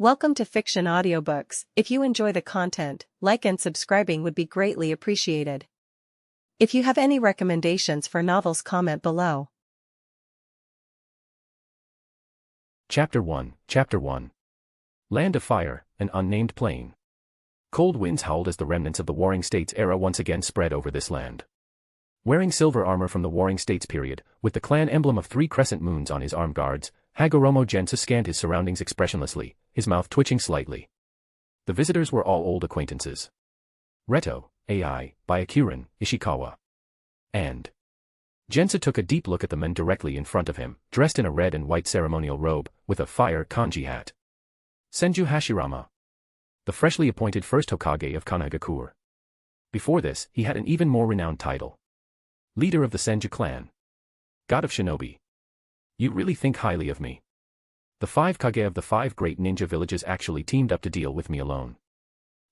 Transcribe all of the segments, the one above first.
Welcome to Fiction Audiobooks. If you enjoy the content, like and subscribing would be greatly appreciated. If you have any recommendations for novels, comment below. Chapter 1 Land of Fire, an unnamed plain. Cold winds howled as the remnants of the Warring States era once again spread over this land. Wearing silver armor from the Warring States period, with the clan emblem of 3 crescent moons on his arm guards, Hagoromo Gensou scanned his surroundings expressionlessly, his mouth twitching slightly. The visitors were all old acquaintances. Reto, Ai, Byakuren, Ishikawa. And Jensa took a deep look at the men directly in front of him, dressed in a red and white ceremonial robe, with a fire kanji hat. Senju Hashirama, the freshly appointed First Hokage of Konoha. Before this, he had an even more renowned title. Leader of the Senju clan. God of Shinobi. You really think highly of me. The 5 Kage of the 5 great ninja villages actually teamed up to deal with me alone.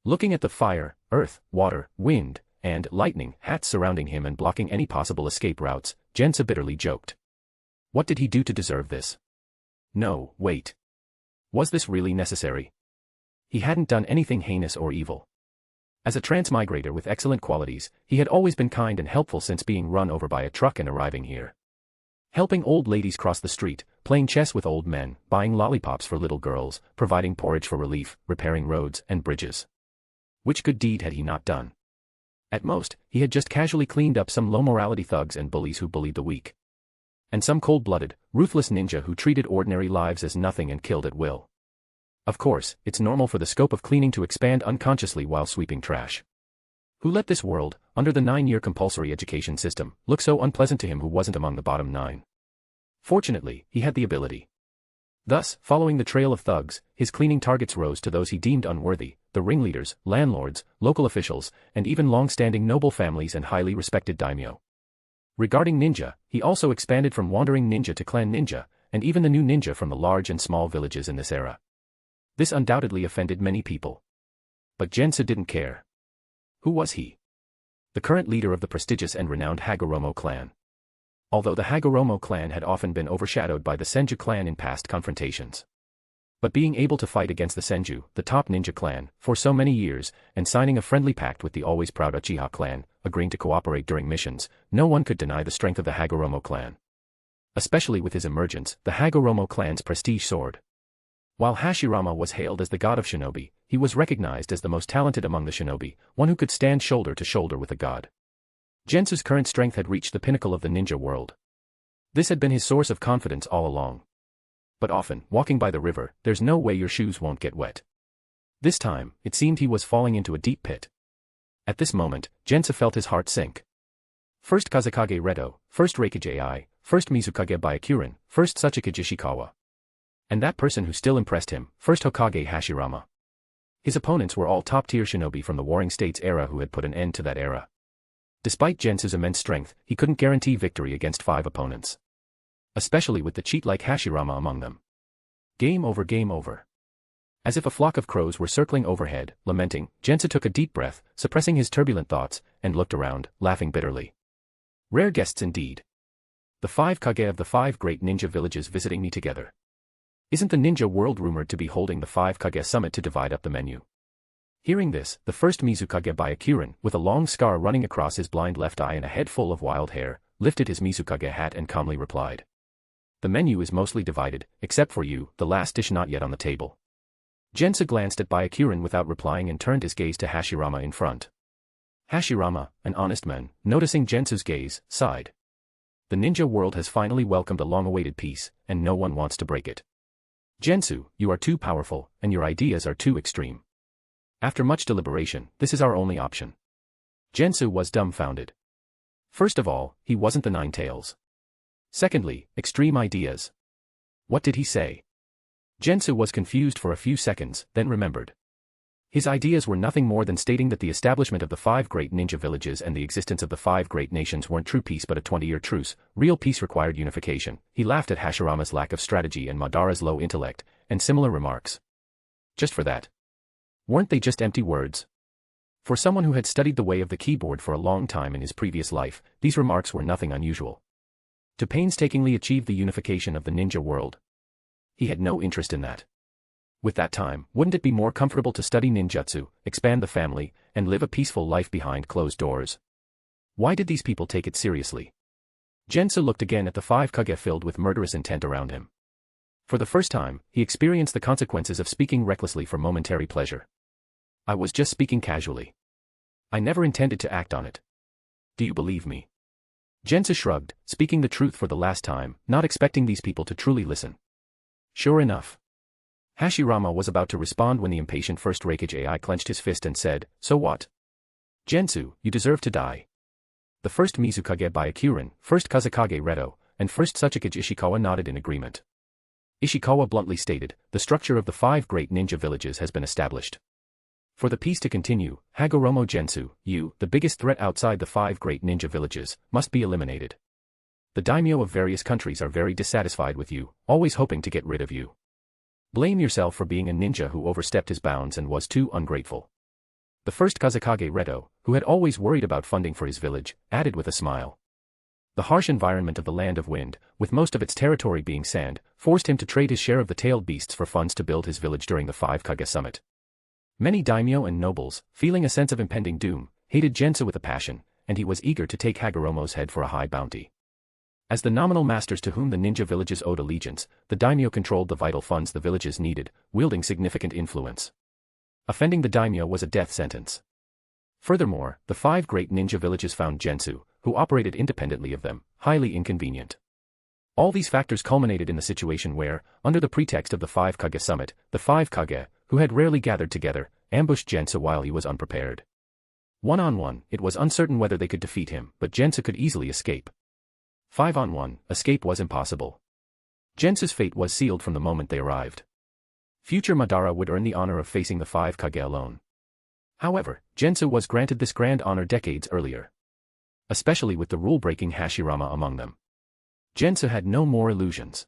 Looking at the fire, earth, water, wind, and lightning hats surrounding him and blocking any possible escape routes, Jensa bitterly joked. What did he do to deserve this? No, wait. Was this really necessary? He hadn't done anything heinous or evil. As a transmigrator with excellent qualities, he had always been kind and helpful since being run over by a truck and arriving here. Helping old ladies cross the street, playing chess with old men, buying lollipops for little girls, providing porridge for relief, repairing roads and bridges. Which good deed had he not done? At most, he had just casually cleaned up some low-morality thugs and bullies who bullied the weak. And some cold-blooded, ruthless ninja who treated ordinary lives as nothing and killed at will. Of course, it's normal for the scope of cleaning to expand unconsciously while sweeping trash. Who let this world, under the 9-year compulsory education system, look so unpleasant to him who wasn't among the bottom 9? Fortunately, he had the ability. Thus, following the trail of thugs, his cleaning targets rose to those he deemed unworthy, the ringleaders, landlords, local officials, and even long-standing noble families and highly respected daimyo. Regarding ninja, he also expanded from wandering ninja to clan ninja, and even the new ninja from the large and small villages in this era. This undoubtedly offended many people. But Jensa didn't care. Who was he? The current leader of the prestigious and renowned Hagoromo clan. Although the Hagoromo clan had often been overshadowed by the Senju clan in past confrontations. But being able to fight against the Senju, the top ninja clan, for so many years, and signing a friendly pact with the always proud Uchiha clan, agreeing to cooperate during missions, no one could deny the strength of the Hagoromo clan. Especially with his emergence, the Hagoromo clan's prestige soared. While Hashirama was hailed as the god of shinobi, he was recognized as the most talented among the shinobi, one who could stand shoulder to shoulder with a god. Jensu's current strength had reached the pinnacle of the ninja world. This had been his source of confidence all along. But often, walking by the river, there's no way your shoes won't get wet. This time, it seemed he was falling into a deep pit. At this moment, Jensa felt his heart sink. First Kazekage Reto, first Raikage Ai, first Mizukage Byakuren, first Tsuchikage Ishikawa. And that person who still impressed him, First Hokage Hashirama. His opponents were all top-tier shinobi from the Warring States era who had put an end to that era. Despite Jensu's immense strength, he couldn't guarantee victory against 5 opponents. Especially with the cheat like Hashirama among them. Game over, game over. As if a flock of crows were circling overhead, lamenting, Jensa took a deep breath, suppressing his turbulent thoughts, and looked around, laughing bitterly. Rare guests indeed. The 5 Kage of the 5 great ninja villages visiting me together. Isn't the ninja world rumored to be holding the 5 Kage summit to divide up the menu? Hearing this, the first Mizukage Byakuren, with a long scar running across his blind left eye and a head full of wild hair, lifted his Mizukage hat and calmly replied. The menu is mostly divided, except for you, the last dish not yet on the table. Jensa glanced at Byakuren without replying and turned his gaze to Hashirama in front. Hashirama, an honest man, noticing Jensu's gaze, sighed. The ninja world has finally welcomed a long-awaited peace, and no one wants to break it. Jensu, you are too powerful, and your ideas are too extreme. After much deliberation, this is our only option. Jensu was dumbfounded. First of all, he wasn't the 9 tails. Secondly, extreme ideas. What did he say? Jensu was confused for a few seconds, then remembered. His ideas were nothing more than stating that the establishment of the 5 great ninja villages and the existence of the 5 great nations weren't true peace but a 20-year truce. Real peace required unification. He laughed at Hashirama's lack of strategy and Madara's low intellect, and similar remarks. Just for that. Weren't they just empty words? For someone who had studied the way of the keyboard for a long time in his previous life, these remarks were nothing unusual. To painstakingly achieve the unification of the ninja world. He had no interest in that. With that time, wouldn't it be more comfortable to study ninjutsu, expand the family, and live a peaceful life behind closed doors? Why did these people take it seriously? Jensa looked again at the Five Kage filled with murderous intent around him. For the first time, he experienced the consequences of speaking recklessly for momentary pleasure. I was just speaking casually. I never intended to act on it. Do you believe me? Jensa shrugged, speaking the truth for the last time, not expecting these people to truly listen. Sure enough. Hashirama was about to respond when the impatient First Hokage AI clenched his fist and said, "So what? Gensu, you deserve to die." The first Mizukage by Akurin, first Kazekage Reto, and first Tsuchikage Ishikawa nodded in agreement. Ishikawa bluntly stated, the structure of the 5 great ninja villages has been established. For the peace to continue, Hagoromo Gensou, you, the biggest threat outside the 5 great ninja villages, must be eliminated. The daimyo of various countries are very dissatisfied with you, always hoping to get rid of you. Blame yourself for being a ninja who overstepped his bounds and was too ungrateful. The first Kazekage Reto, who had always worried about funding for his village, added with a smile. The harsh environment of the Land of Wind, with most of its territory being sand, forced him to trade his share of the tailed beasts for funds to build his village during the Five Kage summit. Many daimyo and nobles, feeling a sense of impending doom, hated Jensa with a passion, and he was eager to take Hagoromo's head for a high bounty. As the nominal masters to whom the ninja villages owed allegiance, the daimyo controlled the vital funds the villages needed, wielding significant influence. Offending the daimyo was a death sentence. Furthermore, the 5 great ninja villages found Gensu, who operated independently of them, highly inconvenient. All these factors culminated in the situation where, under the pretext of the Five Kage summit, the Five Kage, who had rarely gathered together, ambushed Jensa while he was unprepared. One-on-one, it was uncertain whether they could defeat him, but Jensa could easily escape. 5-on-1, escape was impossible. Jensa's fate was sealed from the moment they arrived. Future Madara would earn the honor of facing the Five Kage alone. However, Jensa was granted this grand honor decades earlier. Especially with the rule-breaking Hashirama among them. Jensa had no more illusions.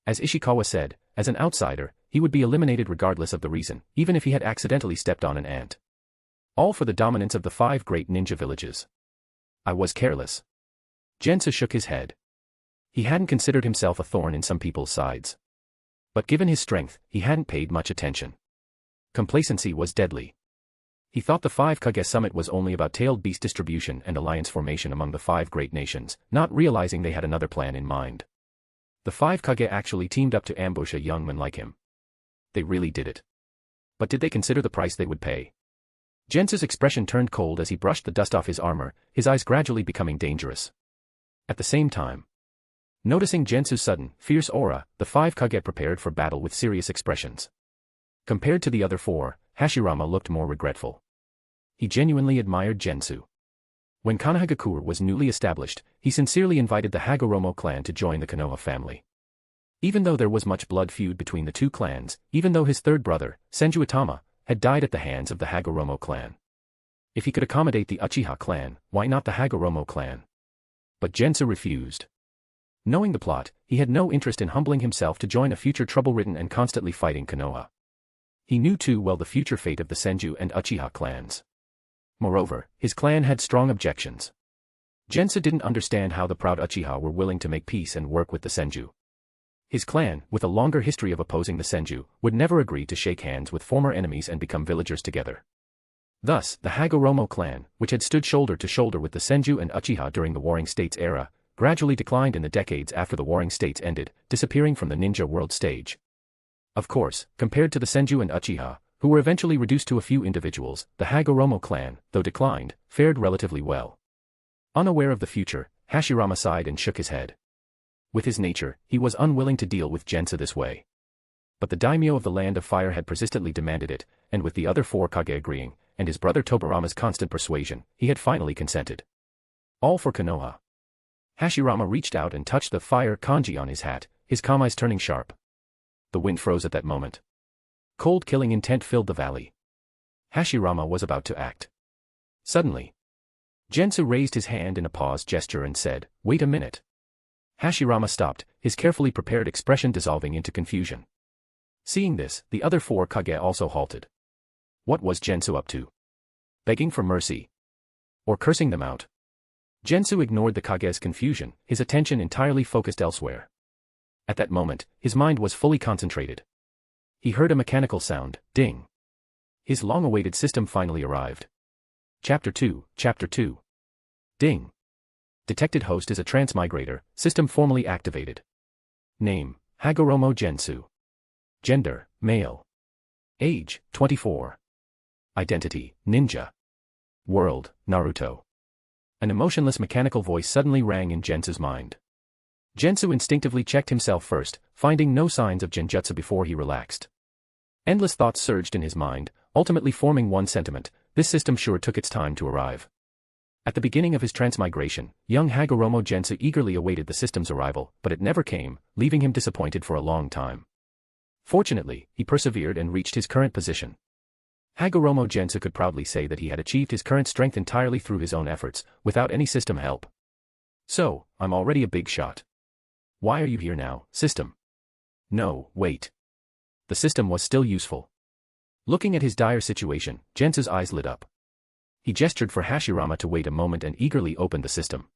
As Ishikawa said, as an outsider, he would be eliminated regardless of the reason, even if he had accidentally stepped on an ant. All for the dominance of the 5 great ninja villages. I was careless. Jensa shook his head. He hadn't considered himself a thorn in some people's sides. But given his strength, he hadn't paid much attention. Complacency was deadly. He thought the Five Kage summit was only about tailed beast distribution and alliance formation among the 5 great nations, not realizing they had another plan in mind. The Five Kage actually teamed up to ambush a young man like him. They really did it. But did they consider the price they would pay? Jensa's expression turned cold as he brushed the dust off his armor, his eyes gradually becoming dangerous. At the same time, noticing Gensu's sudden, fierce aura, the 5 Kage prepared for battle with serious expressions. Compared to the other 4, Hashirama looked more regretful. He genuinely admired Gensu. When Konohagakure was newly established, he sincerely invited the Hagoromo clan to join the Konoha family. Even though there was much blood feud between the 2 clans, even though his third brother, Senju Itama, had died at the hands of the Hagoromo clan. If he could accommodate the Uchiha clan, why not the Hagoromo clan? But Jensa refused. Knowing the plot, he had no interest in humbling himself to join a future trouble-ridden and constantly fighting Konoha. He knew too well the future fate of the Senju and Uchiha clans. Moreover, his clan had strong objections. Jensa didn't understand how the proud Uchiha were willing to make peace and work with the Senju. His clan, with a longer history of opposing the Senju, would never agree to shake hands with former enemies and become villagers together. Thus, the Hagoromo clan, which had stood shoulder to shoulder with the Senju and Uchiha during the Warring States era, gradually declined in the decades after the Warring States ended, disappearing from the ninja world stage. Of course, compared to the Senju and Uchiha, who were eventually reduced to a few individuals, the Hagoromo clan, though declined, fared relatively well. Unaware of the future, Hashirama sighed and shook his head. With his nature, he was unwilling to deal with Jensa this way. But the daimyo of the Land of Fire had persistently demanded it, and with the other 4 Kage agreeing, and his brother Tobarama's constant persuasion, he had finally consented. All for Konoha. Hashirama reached out and touched the fire kanji on his hat, his calm eyes turning sharp. The wind froze at that moment. Cold killing intent filled the valley. Hashirama was about to act. Suddenly, Gensu raised his hand in a pause gesture and said, "Wait a minute." Hashirama stopped, his carefully prepared expression dissolving into confusion. Seeing this, the other 4 Kage also halted. What was Gensu up to? Begging for mercy? Or cursing them out? Gensu ignored the Kage's confusion, his attention entirely focused elsewhere. At that moment, his mind was fully concentrated. He heard a mechanical sound, ding. His long-awaited system finally arrived. Chapter 2, Chapter 2. Ding. Detected host is a transmigrator, system formally activated. Name, Hagoromo Gensou. Gender, male. Age, 24. Identity, ninja. World, Naruto. An emotionless mechanical voice suddenly rang in Jensou's mind. Gensou instinctively checked himself first, finding no signs of genjutsu before he relaxed. Endless thoughts surged in his mind, ultimately forming one sentiment: this system sure took its time to arrive. At the beginning of his transmigration, young Hagoromo Gensou eagerly awaited the system's arrival, but it never came, leaving him disappointed for a long time. Fortunately, he persevered and reached his current position. Hagoromo Gensou could proudly say that he had achieved his current strength entirely through his own efforts, without any system help. So, I'm already a big shot. Why are you here now, system? No, wait. The system was still useful. Looking at his dire situation, Jensou's eyes lit up. He gestured for Hashirama to wait a moment and eagerly opened the system.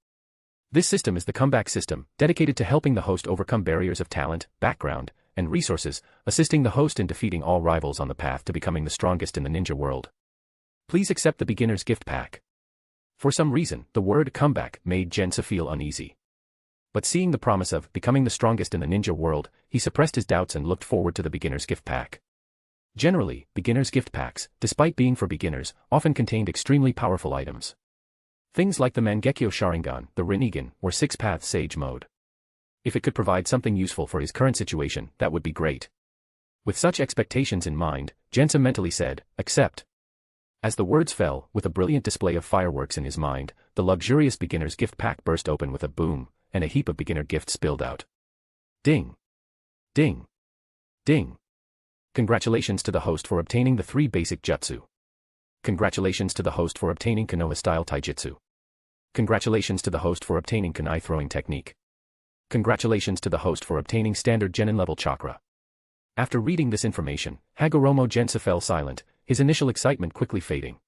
This system is the comeback system, dedicated to helping the host overcome barriers of talent, background, and resources, assisting the host in defeating all rivals on the path to becoming the strongest in the ninja world. Please accept the beginner's gift pack. For some reason, the word comeback made Jensa feel uneasy. But seeing the promise of becoming the strongest in the ninja world, he suppressed his doubts and looked forward to the beginner's gift pack. Generally, beginner's gift packs, despite being for beginners, often contained extremely powerful items. Things like the Mangekyo Sharingan, the Rinnegan, or Six-Path Sage Mode. If it could provide something useful for his current situation, that would be great. With such expectations in mind, Jensa mentally said, accept. As the words fell, with a brilliant display of fireworks in his mind, the luxurious beginner's gift pack burst open with a boom, and a heap of beginner gifts spilled out. Ding. Ding. Ding. Congratulations to the host for obtaining the 3 basic jutsu. Congratulations to the host for obtaining Konoha-style taijutsu. Congratulations to the host for obtaining kunai throwing technique. Congratulations to the host for obtaining standard genin level chakra. After reading this information, Hagoromo Gensou fell silent, his initial excitement quickly fading.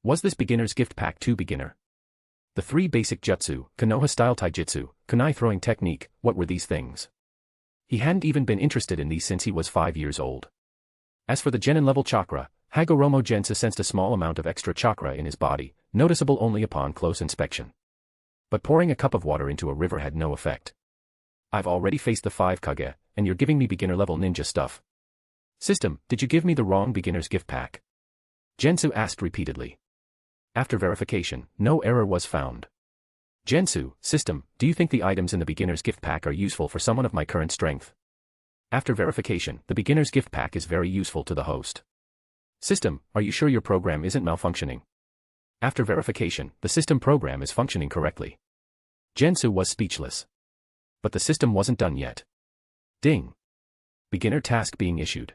Was this beginner's gift pack too beginner? The 3 basic jutsu, Konoha-style taijutsu, kunai throwing technique, what were these things? He hadn't even been interested in these since he was 5 years old. As for the genin level chakra, Hagoromo Gensou sensed a small amount of extra chakra in his body, noticeable only upon close inspection. But pouring a cup of water into a river had no effect. I've already faced the 5 Kage, and you're giving me beginner-level ninja stuff. System, did you give me the wrong beginner's gift pack? Gensou asked repeatedly. After verification, no error was found. Gensou, system, do you think the items in the beginner's gift pack are useful for someone of my current strength? After verification, the beginner's gift pack is very useful to the host. System, are you sure your program isn't malfunctioning? After verification, the system program is functioning correctly. Gensou was speechless. But the system wasn't done yet. Ding. Beginner task being issued.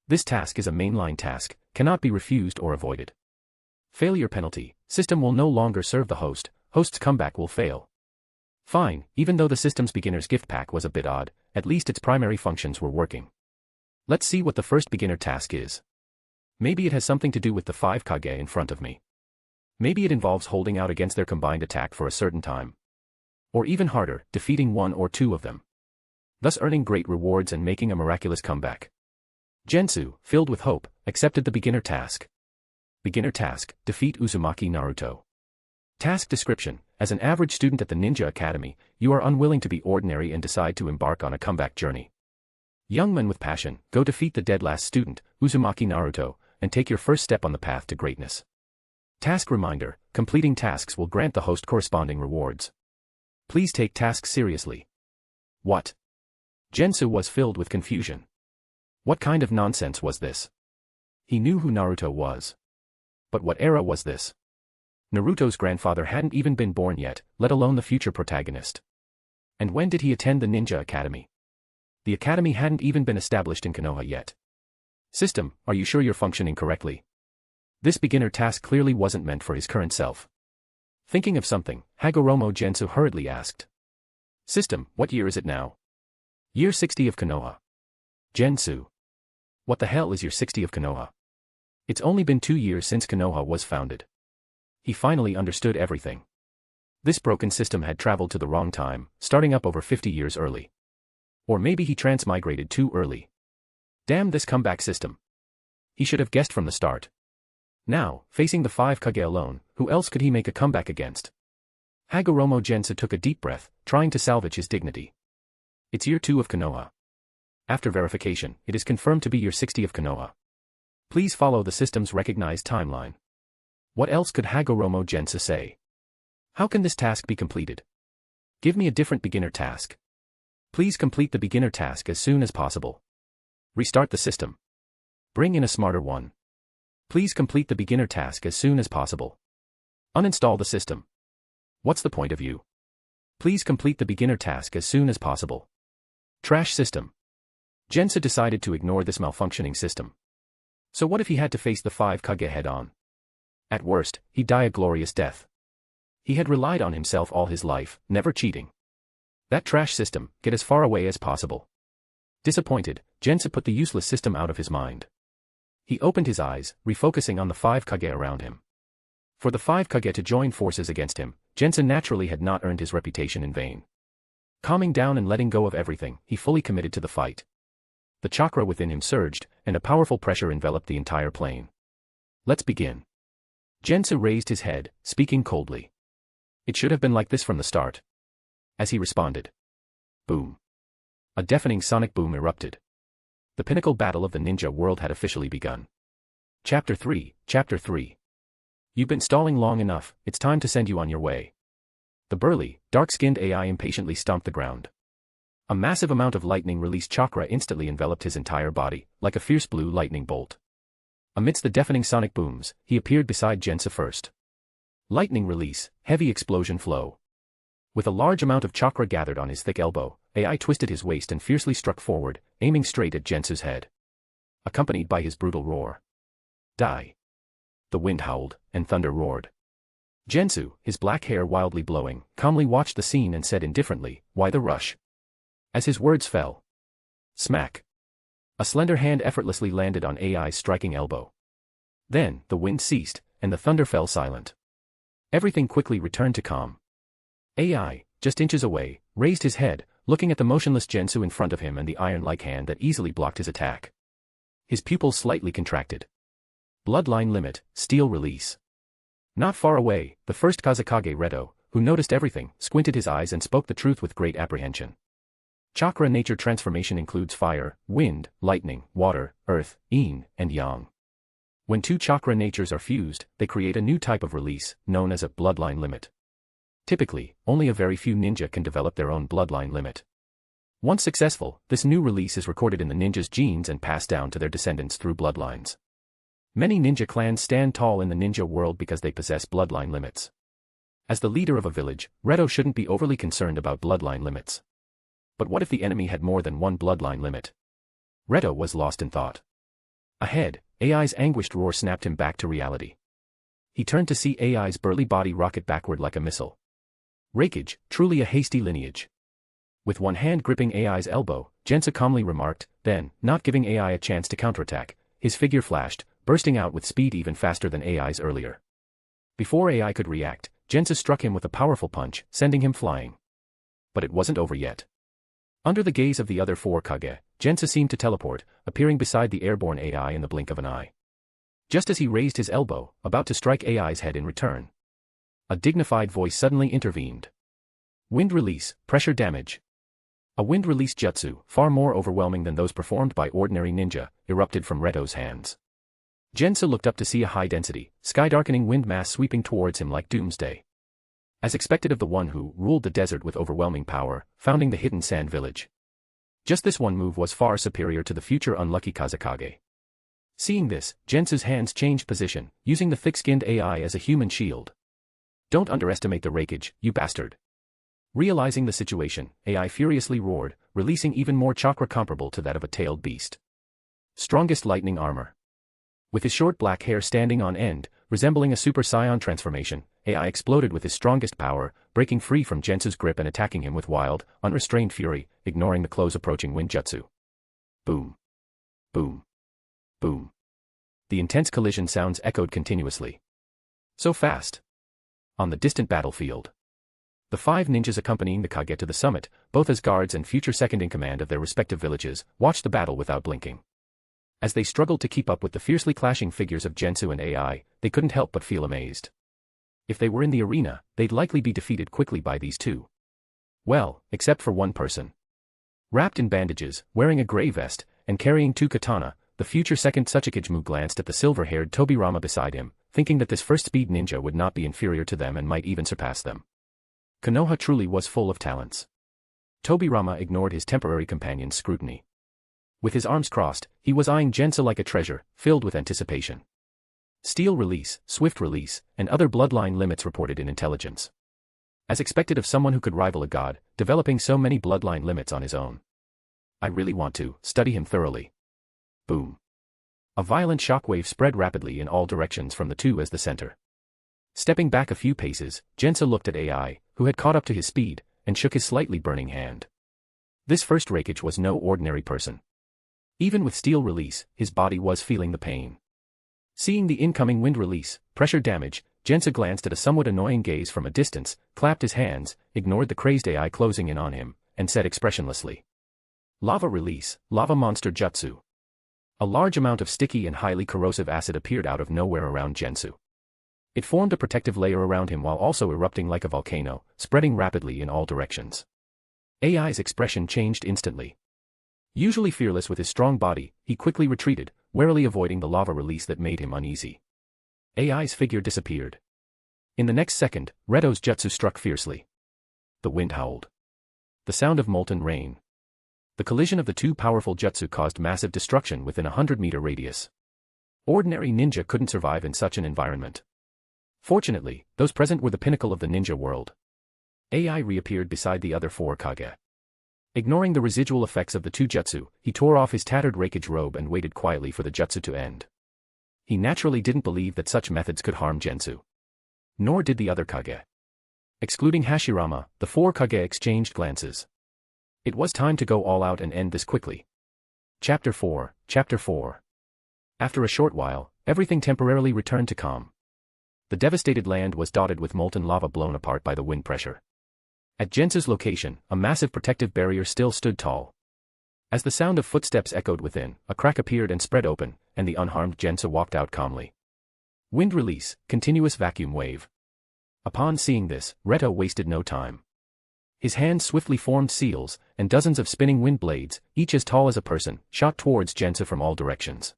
This task is a mainline task, cannot be refused or avoided. Failure penalty, system will no longer serve the host, host's comeback will fail. Fine, even though the system's beginner's gift pack was a bit odd, at least its primary functions were working. Let's see what the first beginner task is. Maybe it has something to do with the 5 Kage in front of me. Maybe it involves holding out against their combined attack for a certain time. Or even harder, defeating 1 or 2 of them. Thus earning great rewards and making a miraculous comeback. Gensou, filled with hope, accepted the beginner task. Beginner task, defeat Uzumaki Naruto. Task description, as an average student at the Ninja Academy, you are unwilling to be ordinary and decide to embark on a comeback journey. Young men with passion, go defeat the dead last student, Uzumaki Naruto, and take your first step on the path to greatness. Task reminder, completing tasks will grant the host corresponding rewards. Please take tasks seriously. What? Gensou was filled with confusion. What kind of nonsense was this? He knew who Naruto was. But what era was this? Naruto's grandfather hadn't even been born yet, let alone the future protagonist. And when did he attend the Ninja Academy? The academy hadn't even been established in Konoha yet. System, are you sure you're functioning correctly? This beginner task clearly wasn't meant for his current self. Thinking of something, Hagoromo Gensou hurriedly asked. System, what year is it now? Year 60 of Konoha. Gensou. What the hell is year 60 of Konoha? It's only been 2 years since Konoha was founded. He finally understood everything. This broken system had traveled to the wrong time, starting up over 50 years early. Or maybe he transmigrated too early. Damn this comeback system. He should have guessed from the start. Now, facing the Five Kage alone, who else could he make a comeback against? Hagoromo Gensou took a deep breath, trying to salvage his dignity. It's year 2 of Konoha. After verification, it is confirmed to be year 60 of Konoha. Please follow the system's recognized timeline. What else could Hagoromo Gensou say? How can this task be completed? Give me a different beginner task. Please complete the beginner task as soon as possible. Restart the system. Bring in a smarter one. Please complete the beginner task as soon as possible. Uninstall the system. What's the point of you? Please complete the beginner task as soon as possible. Trash system. Jensa decided to ignore this malfunctioning system. So what if he had to face the Five Kage head-on? At worst, he'd die a glorious death. He had relied on himself all his life, never cheating. That trash system, get as far away as possible. Disappointed, Jensa put the useless system out of his mind. He opened his eyes, refocusing on the Five Kage around him. For the Five Kage to join forces against him, Jensa naturally had not earned his reputation in vain. Calming down and letting go of everything, he fully committed to the fight. The chakra within him surged, and a powerful pressure enveloped the entire plane. Let's begin. Jensa raised his head, speaking coldly. It should have been like this from the start. As he responded. Boom. A deafening sonic boom erupted. The pinnacle battle of the ninja world had officially begun. Chapter 3. You've been stalling long enough, it's time to send you on your way. The burly, dark-skinned AI impatiently stomped the ground. A massive amount of lightning-released chakra instantly enveloped his entire body, like a fierce blue lightning bolt. Amidst the deafening sonic booms, he appeared beside Jensa first. Lightning release, heavy explosion flow. With a large amount of chakra gathered on his thick elbow, AI twisted his waist and fiercely struck forward, aiming straight at Jensa's head. Accompanied by his brutal roar. Die. The wind howled, and thunder roared. Gensou, his black hair wildly blowing, calmly watched the scene and said indifferently, "Why the rush?" As his words fell. Smack. A slender hand effortlessly landed on AI's striking elbow. Then, the wind ceased, and the thunder fell silent. Everything quickly returned to calm. AI, just inches away, raised his head, looking at the motionless Gensou in front of him and the iron-like hand that easily blocked his attack. His pupils slightly contracted. Bloodline limit, steel release. Not far away, the first Kazekage Reto, who noticed everything, squinted his eyes and spoke the truth with great apprehension. Chakra nature transformation includes fire, wind, lightning, water, earth, yin, and yang. When two chakra natures are fused, they create a new type of release, known as a bloodline limit. Typically, only a very few ninja can develop their own bloodline limit. Once successful, this new release is recorded in the ninja's genes and passed down to their descendants through bloodlines. Many ninja clans stand tall in the ninja world because they possess bloodline limits. As the leader of a village, Reto shouldn't be overly concerned about bloodline limits. But what if the enemy had more than one bloodline limit? Reto was lost in thought. Ahead, AI's anguished roar snapped him back to reality. He turned to see AI's burly body rocket backward like a missile. Rakage, truly a hasty lineage. With one hand gripping AI's elbow, Jensa calmly remarked, then, not giving AI a chance to counterattack, his figure flashed, bursting out with speed even faster than AI's earlier. Before AI could react, Jensa struck him with a powerful punch, sending him flying. But it wasn't over yet. Under the gaze of the other four Kage, Jensa seemed to teleport, appearing beside the airborne AI in the blink of an eye. Just as he raised his elbow, about to strike AI's head in return. A dignified voice suddenly intervened. Wind release, pressure damage. A wind release jutsu, far more overwhelming than those performed by ordinary ninja, erupted from Reto's hands. Jensa looked up to see a high-density, sky-darkening wind mass sweeping towards him like doomsday. As expected of the one who ruled the desert with overwhelming power, founding the hidden sand village. Just this one move was far superior to the future unlucky Kazekage. Seeing this, Jensu's hands changed position, using the thick-skinned AI as a human shield. Don't underestimate the Rakage, you bastard. Realizing the situation, AI furiously roared, releasing even more chakra comparable to that of a tailed beast. Strongest lightning armor. With his short black hair standing on end, resembling a Super Saiyan transformation, AI exploded with his strongest power, breaking free from Jensu's grip and attacking him with wild, unrestrained fury, ignoring the close approaching wind jutsu. Boom. Boom. Boom. The intense collision sounds echoed continuously. So fast. On the distant battlefield. The five ninjas accompanying the Kage to the summit, both as guards and future second-in-command of their respective villages, watched the battle without blinking. As they struggled to keep up with the fiercely clashing figures of Gensu and AI, they couldn't help but feel amazed. If they were in the arena, they'd likely be defeated quickly by these two. Well, except for one person. Wrapped in bandages, wearing a gray vest, and carrying two katana, the future second Tsuchikage glanced at the silver-haired Tobirama beside him, thinking that this first-speed ninja would not be inferior to them and might even surpass them. Konoha truly was full of talents. Tobirama ignored his temporary companion's scrutiny. With his arms crossed, he was eyeing Jensa like a treasure, filled with anticipation. Steel release, swift release, and other bloodline limits reported in intelligence. As expected of someone who could rival a god, developing so many bloodline limits on his own. I really want to study him thoroughly. Boom. A violent shockwave spread rapidly in all directions from the two as the center. Stepping back a few paces, Jensa looked at AI, who had caught up to his speed, and shook his slightly burning hand. This first Raikage was no ordinary person. Even with steel release, his body was feeling the pain. Seeing the incoming wind release, pressure damage, Jensa glanced at a somewhat annoying gaze from a distance, clapped his hands, ignored the crazed AI closing in on him, and said expressionlessly. Lava release, lava monster jutsu. A large amount of sticky and highly corrosive acid appeared out of nowhere around Gensu. It formed a protective layer around him while also erupting like a volcano, spreading rapidly in all directions. AI's expression changed instantly. Usually fearless with his strong body, he quickly retreated, warily avoiding the lava release that made him uneasy. AI's figure disappeared. In the next second, Reto's jutsu struck fiercely. The wind howled. The sound of molten rain. The collision of the two powerful jutsu caused massive destruction within a 100-meter radius. Ordinary ninja couldn't survive in such an environment. Fortunately, those present were the pinnacle of the ninja world. AI reappeared beside the other four Kage. Ignoring the residual effects of the two jutsu, he tore off his tattered Raikage robe and waited quietly for the jutsu to end. He naturally didn't believe that such methods could harm Gensu. Nor did the other Kage. Excluding Hashirama, the four Kage exchanged glances. It was time to go all out and end this quickly. Chapter 4. After a short while, everything temporarily returned to calm. The devastated land was dotted with molten lava blown apart by the wind pressure. At Jensa's location, a massive protective barrier still stood tall. As the sound of footsteps echoed within, a crack appeared and spread open, and the unharmed Jensa walked out calmly. Wind release, continuous vacuum wave. Upon seeing this, Reto wasted no time. His hands swiftly formed seals, and dozens of spinning wind blades, each as tall as a person, shot towards Jensa from all directions.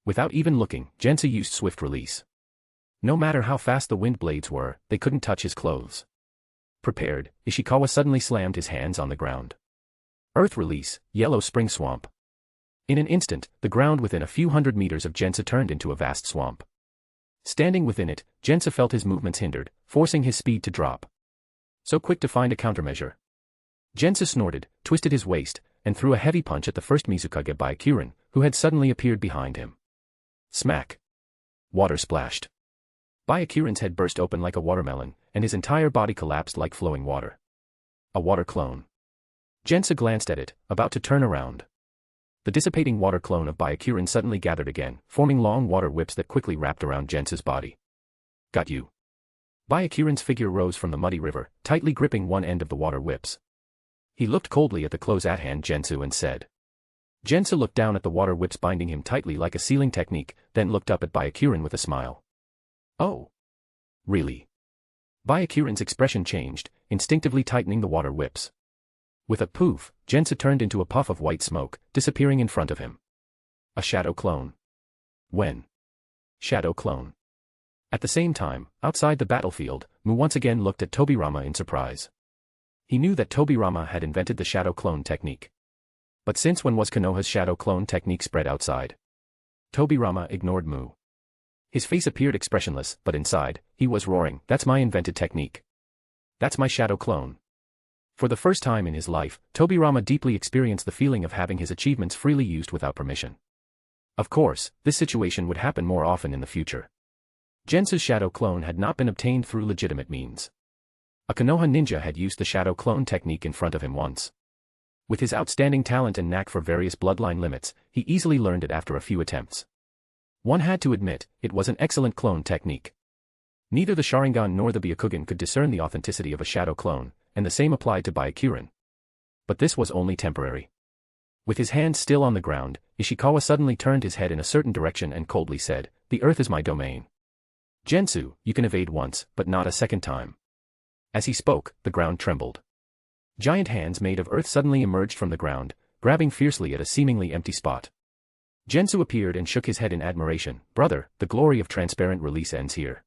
Without even looking, Jensa used swift release. No matter how fast the wind blades were, they couldn't touch his clothes. Prepared, Ishikawa suddenly slammed his hands on the ground. Earth release, yellow spring swamp. In an instant, the ground within a few hundred meters of Jensa turned into a vast swamp. Standing within it, Jensa felt his movements hindered, forcing his speed to drop. So quick to find a countermeasure. Jensa snorted, twisted his waist, and threw a heavy punch at the first Mizukage Byakuren, who had suddenly appeared behind him. Smack. Water splashed. Byakuren's head burst open like a watermelon, and his entire body collapsed like flowing water. A water clone. Jensa glanced at it, about to turn around. The dissipating water clone of Byakuren suddenly gathered again, forming long water whips that quickly wrapped around Jensa's body. Got you. Byakuren's figure rose from the muddy river, tightly gripping one end of the water whips. He looked coldly at the close-at-hand Gensu and said. Jensa looked down at the water whips binding him tightly like a sealing technique, then looked up at Byakuren with a smile. Oh. Really? Byakuren's expression changed, instinctively tightening the water whips. With a poof, Jensa turned into a puff of white smoke, disappearing in front of him. A shadow clone. When? Shadow clone. At the same time, outside the battlefield, Mu once again looked at Tobirama in surprise. He knew that Tobirama had invented the shadow clone technique. But since when was Konoha's shadow clone technique spread outside? Tobirama ignored Mu. His face appeared expressionless, but inside, he was roaring, "That's my invented technique. That's my shadow clone." For the first time in his life, Tobirama deeply experienced the feeling of having his achievements freely used without permission. Of course, this situation would happen more often in the future. Jensa's shadow clone had not been obtained through legitimate means. A Konoha ninja had used the shadow clone technique in front of him once. With his outstanding talent and knack for various bloodline limits, he easily learned it after a few attempts. One had to admit, it was an excellent clone technique. Neither the Sharingan nor the Byakugan could discern the authenticity of a shadow clone, and the same applied to Byakuren. But this was only temporary. With his hands still on the ground, Ishikawa suddenly turned his head in a certain direction and coldly said, "The earth is my domain. Gensu, you can evade once, but not a second time." As he spoke, the ground trembled. Giant hands made of earth suddenly emerged from the ground, grabbing fiercely at a seemingly empty spot. Gensu appeared and shook his head in admiration. "Brother, the glory of transparent release ends here."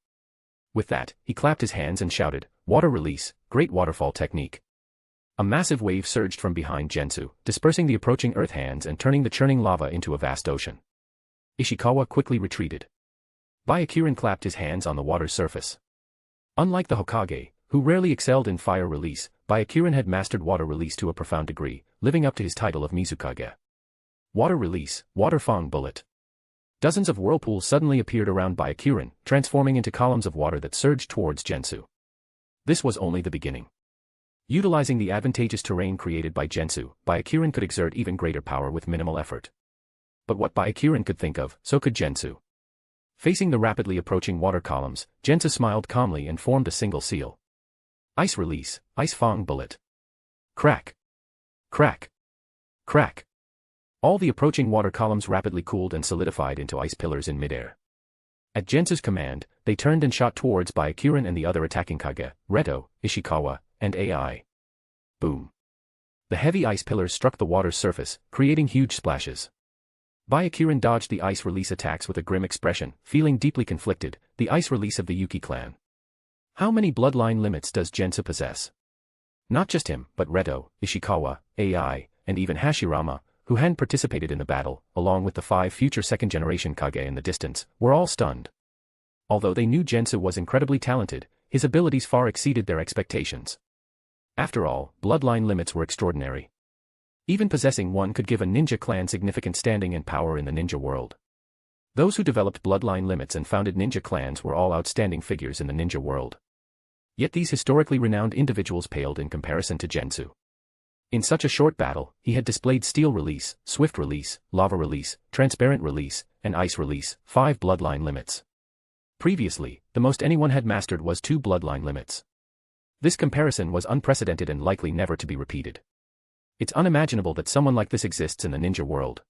With that, he clapped his hands and shouted, "Water release, great waterfall technique." A massive wave surged from behind Gensu, dispersing the approaching earth hands and turning the churning lava into a vast ocean. Ishikawa quickly retreated. Byakuren clapped his hands on the water's surface. Unlike the Hokage, who rarely excelled in fire release, Byakuren had mastered water release to a profound degree, living up to his title of Mizukage. Water release, water fang bullet. Dozens of whirlpools suddenly appeared around Byakuren, transforming into columns of water that surged towards Gensu. This was only the beginning. Utilizing the advantageous terrain created by Gensu, Byakuren could exert even greater power with minimal effort. But what Byakuren could think of, so could Gensu. Facing the rapidly approaching water columns, Jensa smiled calmly and formed a single seal. Ice release, ice fang bullet. Crack. Crack. Crack. All the approaching water columns rapidly cooled and solidified into ice pillars in midair. At Gensu's command, they turned and shot towards Byakuren and the other attacking Kage, Reto, Ishikawa, and AI. Boom. The heavy ice pillars struck the water's surface, creating huge splashes. Byakuren dodged the ice release attacks with a grim expression, feeling deeply conflicted. The ice release of the Yuki clan. How many bloodline limits does Jensa possess? Not just him, but Reto, Ishikawa, AI, and even Hashirama, who hadn't participated in the battle, along with the 5 future second-generation Kage in the distance, were all stunned. Although they knew Gensu was incredibly talented, his abilities far exceeded their expectations. After all, bloodline limits were extraordinary. Even possessing one could give a ninja clan significant standing and power in the ninja world. Those who developed bloodline limits and founded ninja clans were all outstanding figures in the ninja world. Yet these historically renowned individuals paled in comparison to Gensu. In such a short battle, he had displayed steel release, swift release, lava release, transparent release, and ice release, 5 bloodline limits. Previously, the most anyone had mastered was 2 bloodline limits. This comparison was unprecedented and likely never to be repeated. It's unimaginable that someone like this exists in the ninja world.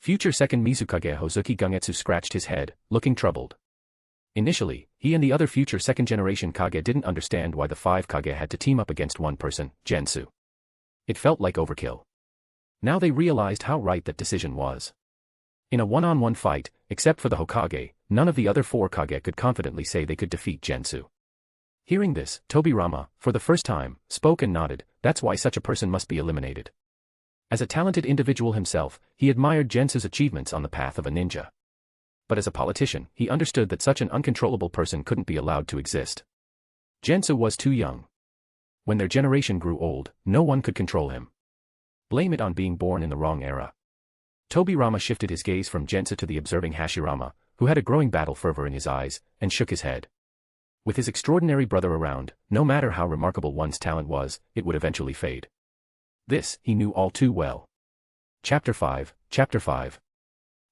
Future second Mizukage Hozuki Gungetsu scratched his head, looking troubled. Initially, he and the other future second-generation Kage didn't understand why the 5 Kage had to team up against one person, Gensu. It felt like overkill. Now they realized how right that decision was. In a one-on-one fight, except for the Hokage, none of the other 4 Kage could confidently say they could defeat Gensu. Hearing this, Tobirama, for the first time, spoke and nodded. That's why such a person must be eliminated. As a talented individual himself, he admired Gensu's achievements on the path of a ninja. But as a politician, he understood that such an uncontrollable person couldn't be allowed to exist. Gensu was too young. When their generation grew old, no one could control him. Blame it on being born in the wrong era. Tobirama shifted his gaze from Gensu to the observing Hashirama, who had a growing battle fervor in his eyes, and shook his head. With his extraordinary brother around, no matter how remarkable one's talent was, it would eventually fade. This, he knew all too well. Chapter 5.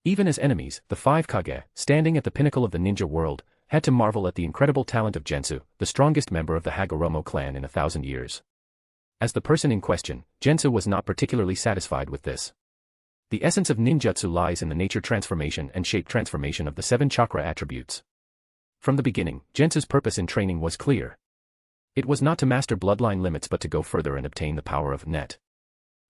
Even as enemies, the 5 Kage, standing at the pinnacle of the ninja world, had to marvel at the incredible talent of Gensu, the strongest member of the Hagoromo clan in 1,000 years. As the person in question, Gensu was not particularly satisfied with this. The essence of ninjutsu lies in the nature transformation and shape transformation of the 7 chakra attributes. From the beginning, Gensu's purpose in training was clear. It was not to master bloodline limits but to go further and obtain the power of net.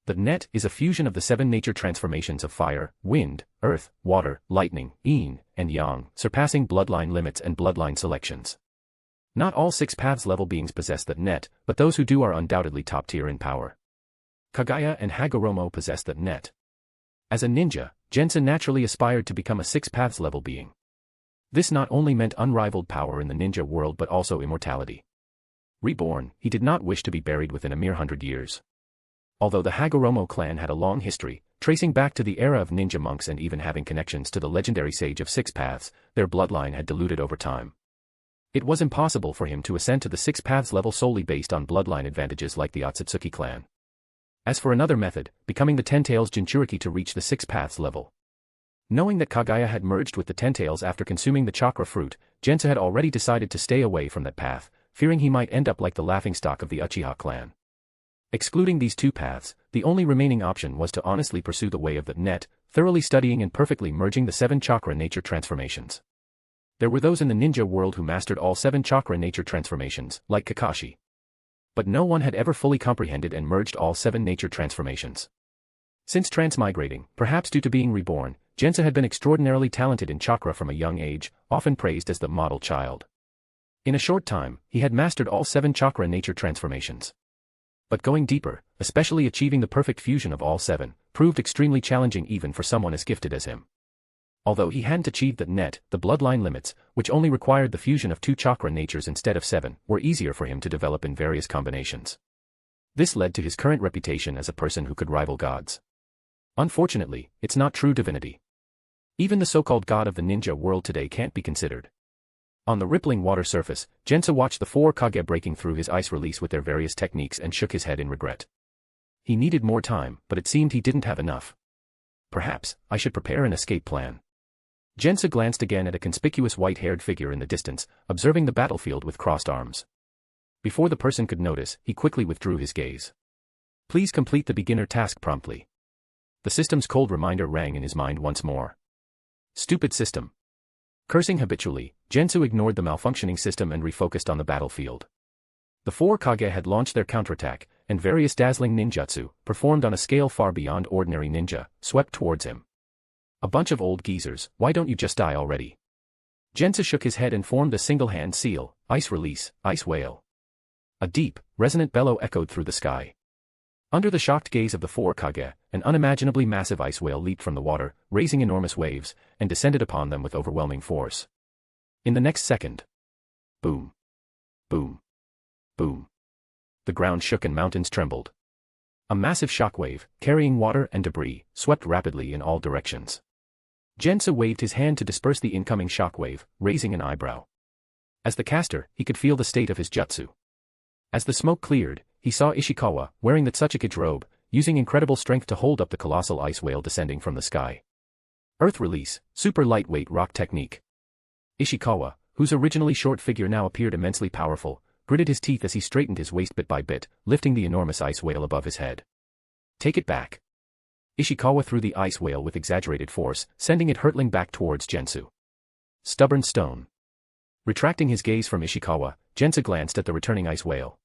The net is a fusion of the 7 nature transformations of fire, wind, earth, water, lightning, yin, and yang, surpassing bloodline limits and bloodline selections. Not all 6 paths level beings possess that net, but those who do are undoubtedly top tier in power. Kagaya and Hagoromo possess that net. As a ninja, Jensa naturally aspired to become a 6 paths level being. This not only meant unrivaled power in the ninja world but also immortality. Reborn, he did not wish to be buried within a mere 100 years. Although the Hagoromo clan had a long history, tracing back to the era of ninja monks and even having connections to the legendary sage of 6 paths, their bloodline had diluted over time. It was impossible for him to ascend to the 6 paths level solely based on bloodline advantages like the Otsutsuki clan. As for another method, becoming the Ten-Tails Jinchuriki to reach the 6 paths level. Knowing that Kagaya had merged with the Ten-Tails after consuming the chakra fruit, Jensa had already decided to stay away from that path, fearing he might end up like the laughingstock of the Uchiha clan. Excluding these 2 paths, the only remaining option was to honestly pursue the way of the net, thoroughly studying and perfectly merging the 7 chakra nature transformations. There were those in the ninja world who mastered all 7 chakra nature transformations, like Kakashi. But no one had ever fully comprehended and merged all 7 nature transformations. Since transmigrating, perhaps due to being reborn, Jensa had been extraordinarily talented in chakra from a young age, often praised as the model child. In a short time, he had mastered all 7 chakra nature transformations. But going deeper, especially achieving the perfect fusion of all 7, proved extremely challenging even for someone as gifted as him. Although he hadn't achieved the bloodline limits, which only required the fusion of 2 chakra natures instead of 7, were easier for him to develop in various combinations. This led to his current reputation as a person who could rival gods. Unfortunately, it's not true divinity. Even the so-called god of the ninja world today can't be considered. On the rippling water surface, Jensa watched the 4 Kage breaking through his ice release with their various techniques and shook his head in regret. He needed more time, but it seemed he didn't have enough. Perhaps, I should prepare an escape plan. Jensa glanced again at a conspicuous white-haired figure in the distance, observing the battlefield with crossed arms. Before the person could notice, he quickly withdrew his gaze. Please complete the beginner task promptly. The system's cold reminder rang in his mind once more. Stupid system. Cursing habitually, Jensu ignored the malfunctioning system and refocused on the battlefield. The 4 Kage had launched their counterattack, and various dazzling ninjutsu, performed on a scale far beyond ordinary ninja, swept towards him. A bunch of old geezers, why don't you just die already? Jensa shook his head and formed a single-hand seal, ice release, ice whale. A deep, resonant bellow echoed through the sky. Under the shocked gaze of the 4 Kage, an unimaginably massive ice whale leaped from the water, raising enormous waves, and descended upon them with overwhelming force. In the next second. Boom. Boom. Boom. The ground shook and mountains trembled. A massive shockwave, carrying water and debris, swept rapidly in all directions. Jensa waved his hand to disperse the incoming shockwave, raising an eyebrow. As the caster, he could feel the state of his jutsu. As the smoke cleared, he saw Ishikawa, wearing the Tsuchikage robe, using incredible strength to hold up the colossal ice whale descending from the sky. Earth release, super lightweight rock technique. Ishikawa, whose originally short figure now appeared immensely powerful, gritted his teeth as he straightened his waist bit by bit, lifting the enormous ice whale above his head. Take it back. Ishikawa threw the ice whale with exaggerated force, sending it hurtling back towards Jensu. Stubborn stone. Retracting his gaze from Ishikawa, Jensa glanced at the returning ice whale.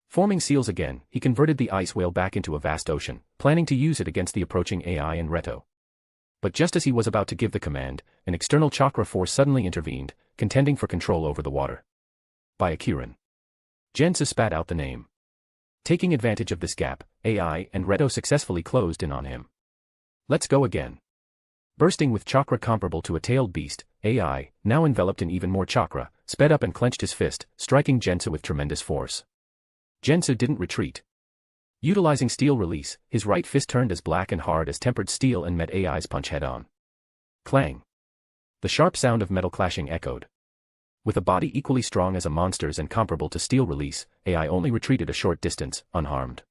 Forming seals again, he converted the ice whale back into a vast ocean, planning to use it against the approaching AI and Reto. But just as he was about to give the command, an external chakra force suddenly intervened, contending for control over the water. Byakuren. Jensa spat out the name. Taking advantage of this gap, AI and Reto successfully closed in on him. Let's go again. Bursting with chakra comparable to a tailed beast, AI, now enveloped in even more chakra, sped up and clenched his fist, striking Jensa with tremendous force. Jensa didn't retreat. Utilizing steel release, his right fist turned as black and hard as tempered steel and met AI's punch head-on. Clang. The sharp sound of metal clashing echoed. With a body equally strong as a monster's and comparable to steel release, AI only retreated a short distance, unharmed.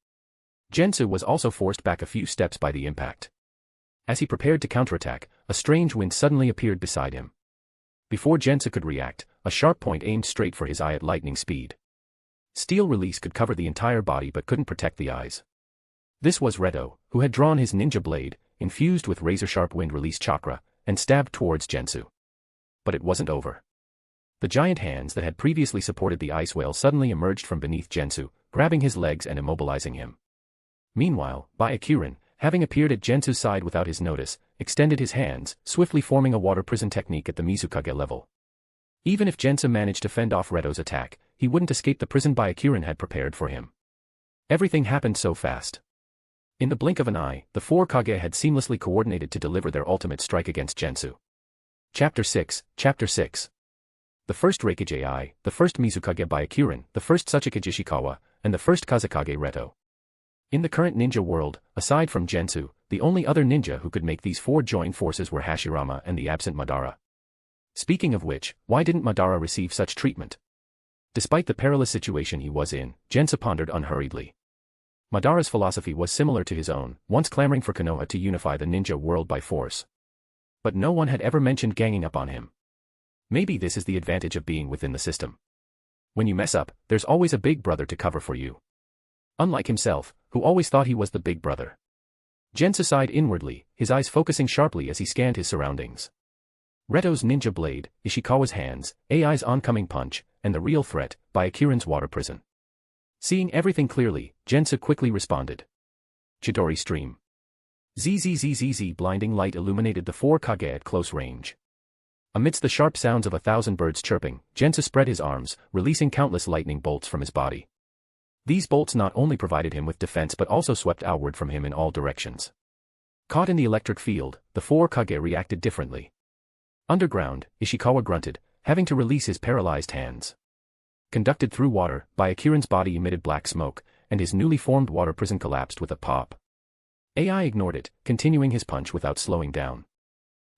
Jensa was also forced back a few steps by the impact. As he prepared to counterattack, a strange wind suddenly appeared beside him. Before Jensa could react, a sharp point aimed straight for his eye at lightning speed. Steel release could cover the entire body but couldn't protect the eyes. This was Reto, who had drawn his ninja blade, infused with razor-sharp wind release chakra, and stabbed towards Jensu. But it wasn't over. The giant hands that had previously supported the ice whale suddenly emerged from beneath Jensu, grabbing his legs and immobilizing him. Meanwhile, Byakuren, having appeared at Jensu's side without his notice, extended his hands, swiftly forming a water prison technique at the Mizukage level. Even if Jensa managed to fend off Reto's attack, he wouldn't escape the prison Byakuren had prepared for him. Everything happened so fast. In the blink of an eye, the 4 Kage had seamlessly coordinated to deliver their ultimate strike against Jensu. Chapter 6. The first Reikage AI, the first Mizukage Byakuren, the first Tsuchikage Ishikawa, and the first Kazekage Reto. In the current ninja world, aside from Jensu, the only other ninja who could make these 4 join forces were Hashirama and the absent Madara. Speaking of which, why didn't Madara receive such treatment? Despite the perilous situation he was in, Jensa pondered unhurriedly. Madara's philosophy was similar to his own, once clamoring for Konoha to unify the ninja world by force. But no one had ever mentioned ganging up on him. Maybe this is the advantage of being within the system. When you mess up, there's always a big brother to cover for you. Unlike himself, who always thought he was the big brother. Jensa sighed inwardly, his eyes focusing sharply as he scanned his surroundings. Reto's ninja blade, Ishikawa's hands, AI's oncoming punch, and the real threat, Byakuren's water prison. Seeing everything clearly, Jensa quickly responded. Chidori stream. Zzzzz blinding light illuminated the four Kage at close range. Amidst the sharp sounds of 1,000 birds chirping, Jensa spread his arms, releasing countless lightning bolts from his body. These bolts not only provided him with defense but also swept outward from him in all directions. Caught in the electric field, the four Kage reacted differently. Underground, Ishikawa grunted, having to release his paralyzed hands. Conducted through water, Byakuren's body emitted black smoke, and his newly formed water prison collapsed with a pop. AI ignored it, continuing his punch without slowing down.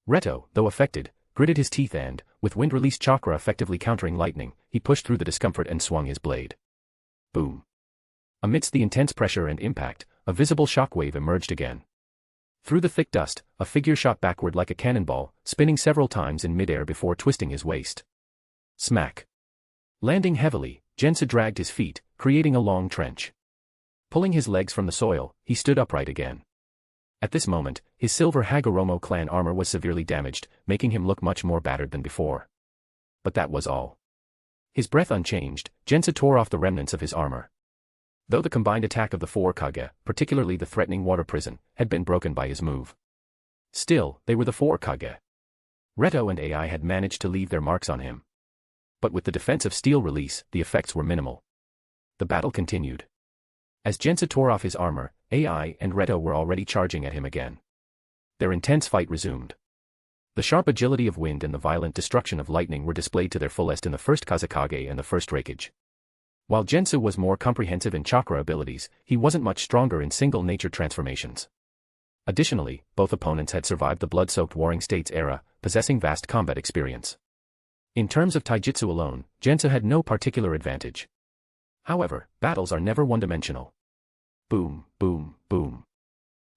Reto, though affected, gritted his teeth and, with wind-release chakra effectively countering lightning, he pushed through the discomfort and swung his blade. Boom. Amidst the intense pressure and impact, a visible shockwave emerged again. Through the thick dust, a figure shot backward like a cannonball, spinning several times in midair before twisting his waist. Smack. Landing heavily, Jensa dragged his feet, creating a long trench. Pulling his legs from the soil, he stood upright again. At this moment, his silver Hagoromo clan armor was severely damaged, making him look much more battered than before. But that was all. His breath unchanged, Jensa tore off the remnants of his armor. Though the combined attack of the four Kage, particularly the threatening water prison, had been broken by his move. Still, they were the four Kage. Reto and AI had managed to leave their marks on him. But with the defensive steel release, the effects were minimal. The battle continued. As Jensa tore off his armor, AI and Reto were already charging at him again. Their intense fight resumed. The sharp agility of wind and the violent destruction of lightning were displayed to their fullest in the first Kazekage and the first Raikage. While Jensa was more comprehensive in chakra abilities, he wasn't much stronger in single nature transformations. Additionally, both opponents had survived the blood-soaked Warring States era, possessing vast combat experience. In terms of taijutsu alone, Jensa had no particular advantage. However, battles are never one-dimensional. Boom, boom, boom.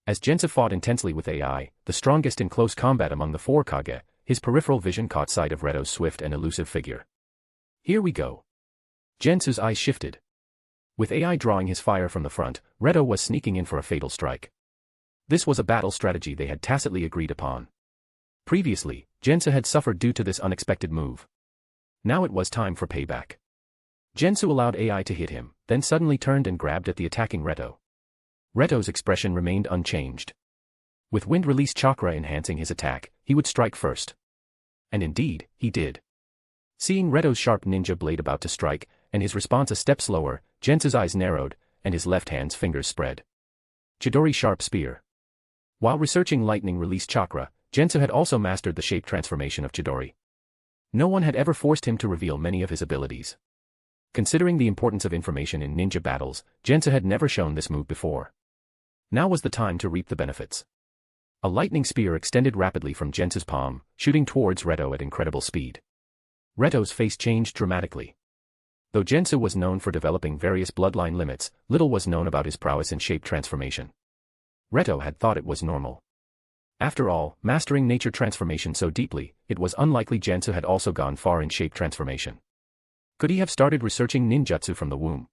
As Jensa fought intensely with AI, the strongest in close combat among the four Kage, his peripheral vision caught sight of Reto's swift and elusive figure. Here we go. Jensu's eyes shifted. With AI drawing his fire from the front, Reto was sneaking in for a fatal strike. This was a battle strategy they had tacitly agreed upon. Previously, Jensa had suffered due to this unexpected move. Now it was time for payback. Gensou allowed AI to hit him, then suddenly turned and grabbed at the attacking Reto. Reto's expression remained unchanged. With wind-release chakra enhancing his attack, he would strike first. And indeed, he did. Seeing Reto's sharp ninja blade about to strike, and his response a step slower, Gensou's eyes narrowed, and his left hand's fingers spread. Chidori Sharp Spear. While researching lightning-release chakra, Gensou had also mastered the shape transformation of Chidori. No one had ever forced him to reveal many of his abilities. Considering the importance of information in ninja battles, Jensa had never shown this move before. Now was the time to reap the benefits. A lightning spear extended rapidly from Jensa's palm, shooting towards Reto at incredible speed. Reto's face changed dramatically. Though Jensa was known for developing various bloodline limits, little was known about his prowess in shape transformation. Reto had thought it was normal. After all, mastering nature transformation so deeply, it was unlikely Jensa had also gone far in shape transformation. Could he have started researching ninjutsu from the womb?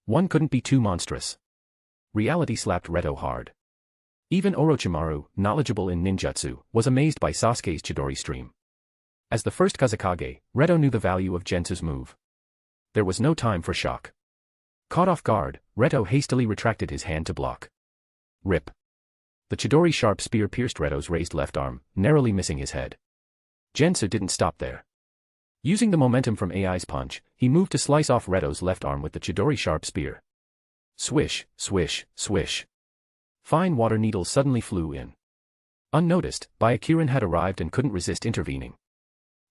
One couldn't be too monstrous. Reality slapped Reto hard. Even Orochimaru, knowledgeable in ninjutsu, was amazed by Sasuke's Chidori stream. As the first Kazekage, Reto knew the value of Gensou's move. There was no time for shock. Caught off guard, Reto hastily retracted his hand to block. Rip. The Chidori Sharp Spear pierced Reto's raised left arm, narrowly missing his head. Gensou didn't stop there. Using the momentum from AI's punch, he moved to slice off Reto's left arm with the Chidori Sharp Spear. Swish, swish, swish. Fine water needles suddenly flew in. Unnoticed, Byakuren had arrived and couldn't resist intervening.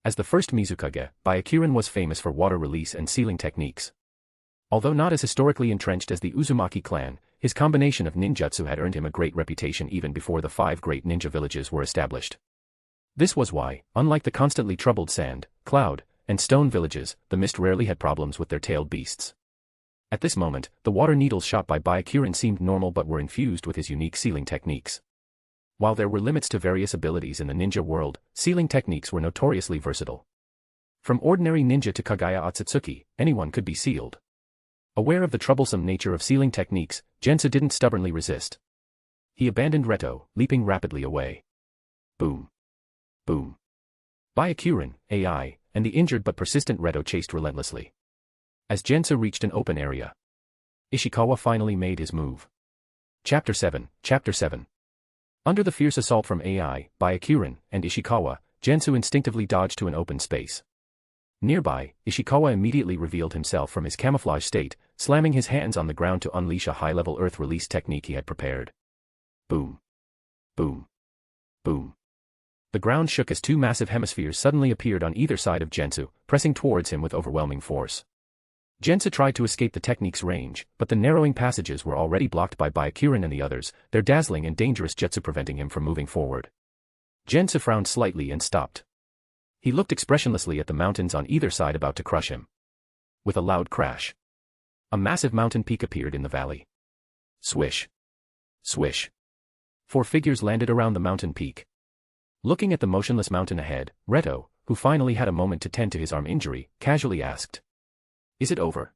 As the first Mizukage, Byakuren was famous for water release and sealing techniques. Although not as historically entrenched as the Uzumaki clan, his combination of ninjutsu had earned him a great reputation even before the 5 great ninja villages were established. This was why, unlike the constantly troubled sand, cloud, and stone villages, the mist rarely had problems with their tailed beasts. At this moment, the water needles shot by Byakuren seemed normal but were infused with his unique sealing techniques. While there were limits to various abilities in the ninja world, sealing techniques were notoriously versatile. From ordinary ninja to Kagaya Otsutsuki, anyone could be sealed. Aware of the troublesome nature of sealing techniques, Jensa didn't stubbornly resist. He abandoned Reto, leaping rapidly away. Boom. Boom. Byakuren, AI, and the injured but persistent Reto chased relentlessly. As Jensa reached an open area, Ishikawa finally made his move. Chapter 7. Under the fierce assault from AI, Byakuren, and Ishikawa, Jensu instinctively dodged to an open space. Nearby, Ishikawa immediately revealed himself from his camouflage state, slamming his hands on the ground to unleash a high-level earth release technique he had prepared. Boom. Boom. Boom. The ground shook as two massive hemispheres suddenly appeared on either side of Jensu, pressing towards him with overwhelming force. Jensa tried to escape the technique's range, but the narrowing passages were already blocked by Byakuren and the others, their dazzling and dangerous jutsu preventing him from moving forward. Jensa frowned slightly and stopped. He looked expressionlessly at the mountains on either side about to crush him. With a loud crash, a massive mountain peak appeared in the valley. Swish. Swish. 4 figures landed around the mountain peak. Looking at the motionless mountain ahead, Reto, who finally had a moment to tend to his arm injury, casually asked, "Is it over?"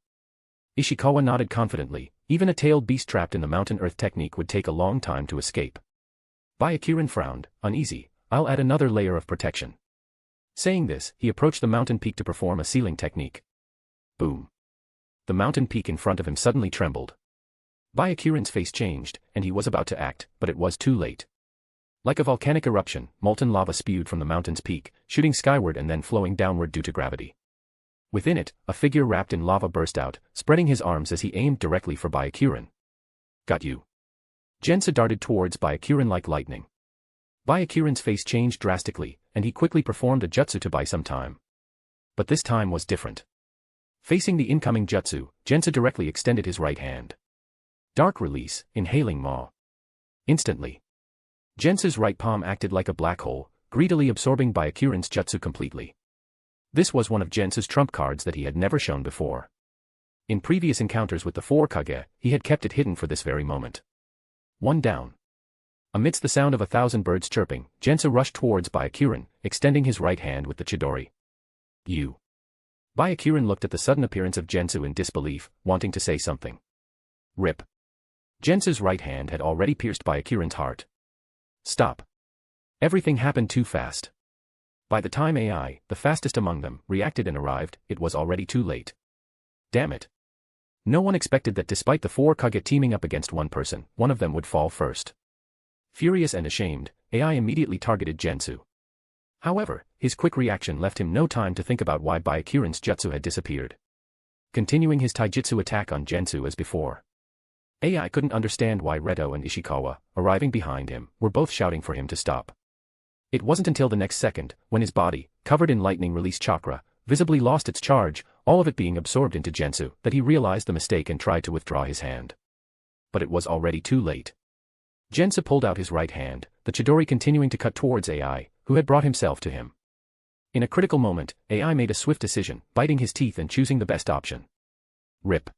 Ishikawa nodded confidently. Even a tailed beast trapped in the mountain earth technique would take a long time to escape. Byakuren frowned, uneasy. "I'll add another layer of protection." Saying this, he approached the mountain peak to perform a sealing technique. Boom. The mountain peak in front of him suddenly trembled. Byakuren's face changed, and he was about to act, but it was too late. Like a volcanic eruption, molten lava spewed from the mountain's peak, shooting skyward and then flowing downward due to gravity. Within it, a figure wrapped in lava burst out, spreading his arms as he aimed directly for Byakuren. "Got you." Jensa darted towards Byakuren like lightning. Byakuren's face changed drastically, and he quickly performed a jutsu to buy some time. But this time was different. Facing the incoming jutsu, Jensa directly extended his right hand. Dark release, inhaling maw. Instantly, Jensa's right palm acted like a black hole, greedily absorbing Byakuren's jutsu completely. This was one of Jensa's trump cards that he had never shown before. In previous encounters with the 4 Kage, he had kept it hidden for this very moment. One down. Amidst the sound of 1,000 birds chirping, Jensa rushed towards Byakuren, extending his right hand with the Chidori. "You." Byakuren looked at the sudden appearance of Jensu in disbelief, wanting to say something. Rip. Jensa's right hand had already pierced Byakuren's heart. Stop. Everything happened too fast. By the time AI, the fastest among them, reacted and arrived, it was already too late. Damn it. No one expected that despite the 4 Kage teaming up against one person, one of them would fall first. Furious and ashamed, AI immediately targeted Jensu. However, his quick reaction left him no time to think about why Byakuren's jutsu had disappeared. Continuing his taijutsu attack on Jensu as before. AI couldn't understand why Reto and Ishikawa, arriving behind him, were both shouting for him to stop. It wasn't until the next second, when his body, covered in lightning release chakra, visibly lost its charge, all of it being absorbed into Jensu, that he realized the mistake and tried to withdraw his hand. But it was already too late. Jensa pulled out his right hand, the Chidori continuing to cut towards AI, who had brought himself to him. In a critical moment, AI made a swift decision, biting his teeth and choosing the best option. Rip.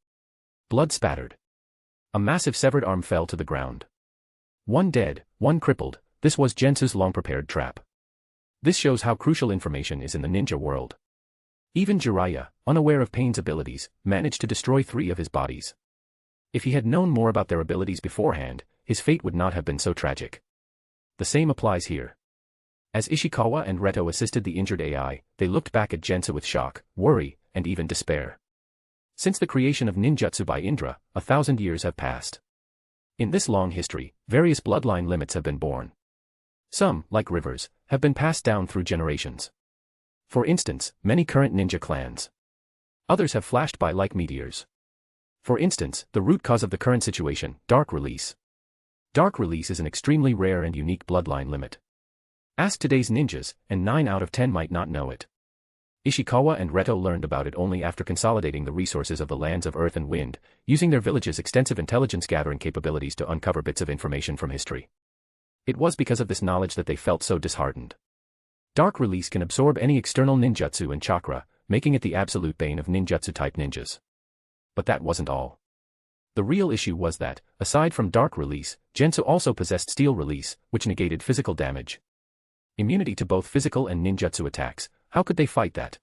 Blood spattered. A massive severed arm fell to the ground. One dead, one crippled. This was Jensu's long-prepared trap. This shows how crucial information is in the ninja world. Even Jiraiya, unaware of Pain's abilities, managed to destroy 3 of his bodies. If he had known more about their abilities beforehand, his fate would not have been so tragic. The same applies here. As Ishikawa and Reto assisted the injured AI, they looked back at Jensa with shock, worry, and even despair. Since the creation of ninjutsu by Indra, 1,000 years have passed. In this long history, various bloodline limits have been born. Some, like rivers, have been passed down through generations. For instance, many current ninja clans. Others have flashed by like meteors. For instance, the root cause of the current situation, Dark Release. Dark Release is an extremely rare and unique bloodline limit. Ask today's ninjas, and 9 out of 10 might not know it. Ishikawa and Reto learned about it only after consolidating the resources of the lands of Earth and Wind, using their village's extensive intelligence-gathering capabilities to uncover bits of information from history. It was because of this knowledge that they felt so disheartened. Dark Release can absorb any external ninjutsu and chakra, making it the absolute bane of ninjutsu-type ninjas. But that wasn't all. The real issue was that, aside from Dark Release, Jensu also possessed Steel Release, which negated physical damage. Immunity to both physical and ninjutsu attacks. How could they fight that?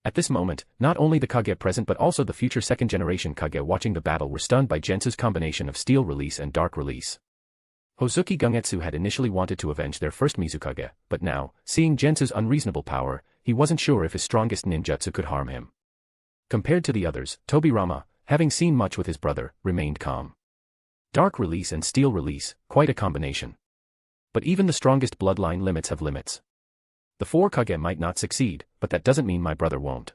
At this moment, not only the Kage present but also the future second-generation Kage watching the battle were stunned by Jensa's combination of steel release and dark release. Hozuki Gungetsu had initially wanted to avenge their first Mizukage, but now, seeing Jensa's unreasonable power, he wasn't sure if his strongest ninjutsu could harm him. Compared to the others, Tobirama, having seen much with his brother, remained calm. Dark release and steel release, quite a combination. But even the strongest bloodline limits have limits. The 4 Kage might not succeed, but that doesn't mean my brother won't.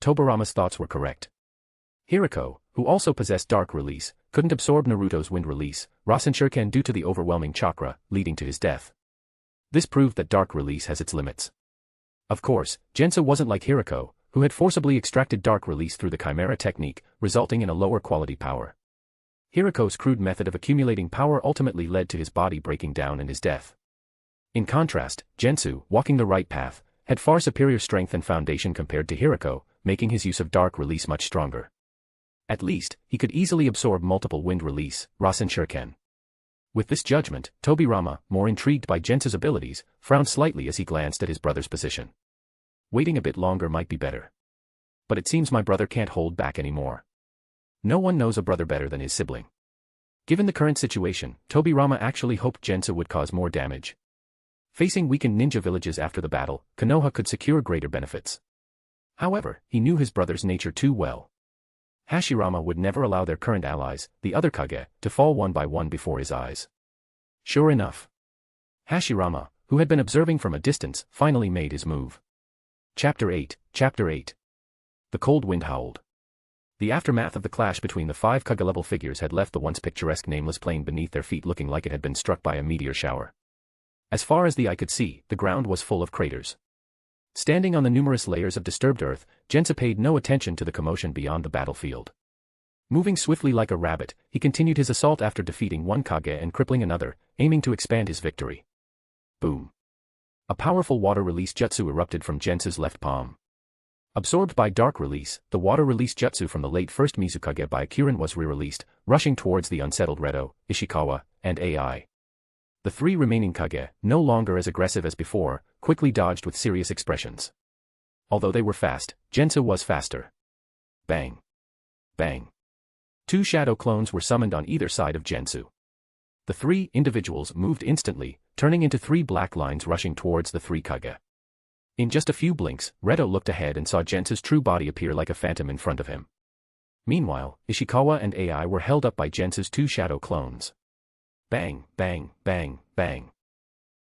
Tobirama's thoughts were correct. Hiriko, who also possessed dark release, couldn't absorb Naruto's wind release, Rasenshuriken due to the overwhelming chakra, leading to his death. This proved that dark release has its limits. Of course, Jensa wasn't like Hiriko, who had forcibly extracted dark release through the Chimera technique, resulting in a lower quality power. Hiriko's crude method of accumulating power ultimately led to his body breaking down and his death. In contrast, Gensu, walking the right path, had far superior strength and foundation compared to Hiriko, making his use of dark release much stronger. At least, he could easily absorb multiple wind release, Rasenshuriken. With this judgment, Tobirama, more intrigued by Gensu's abilities, frowned slightly as he glanced at his brother's position. Waiting a bit longer might be better. But it seems my brother can't hold back anymore. No one knows a brother better than his sibling. Given the current situation, Tobirama actually hoped Jensa would cause more damage. Facing weakened ninja villages after the battle, Konoha could secure greater benefits. However, he knew his brother's nature too well. Hashirama would never allow their current allies, the other Kage, to fall one by one before his eyes. Sure enough. Hashirama, who had been observing from a distance, finally made his move. Chapter 8. The cold wind howled. The aftermath of the clash between the 5 Kage-level figures had left the once picturesque nameless plain beneath their feet looking like it had been struck by a meteor shower. As far as the eye could see, the ground was full of craters. Standing on the numerous layers of disturbed earth, Jensa paid no attention to the commotion beyond the battlefield. Moving swiftly like a rabbit, he continued his assault after defeating one Kage and crippling another, aiming to expand his victory. Boom. A powerful water release jutsu erupted from Jensa's left palm. Absorbed by dark release, the water release jutsu from the late first Mizukage by Kirin was re-released, rushing towards the unsettled Reto, Ishikawa, and AI. The 3 remaining Kage, no longer as aggressive as before, quickly dodged with serious expressions. Although they were fast, Jensa was faster. Bang. Bang. 2 shadow clones were summoned on either side of Jensu. The 3 individuals moved instantly, turning into 3 black lines rushing towards the 3 Kage. In just a few blinks, Reto looked ahead and saw Jensa's true body appear like a phantom in front of him. Meanwhile, Ishikawa and AI were held up by Jensa's 2 shadow clones. Bang, bang, bang, bang.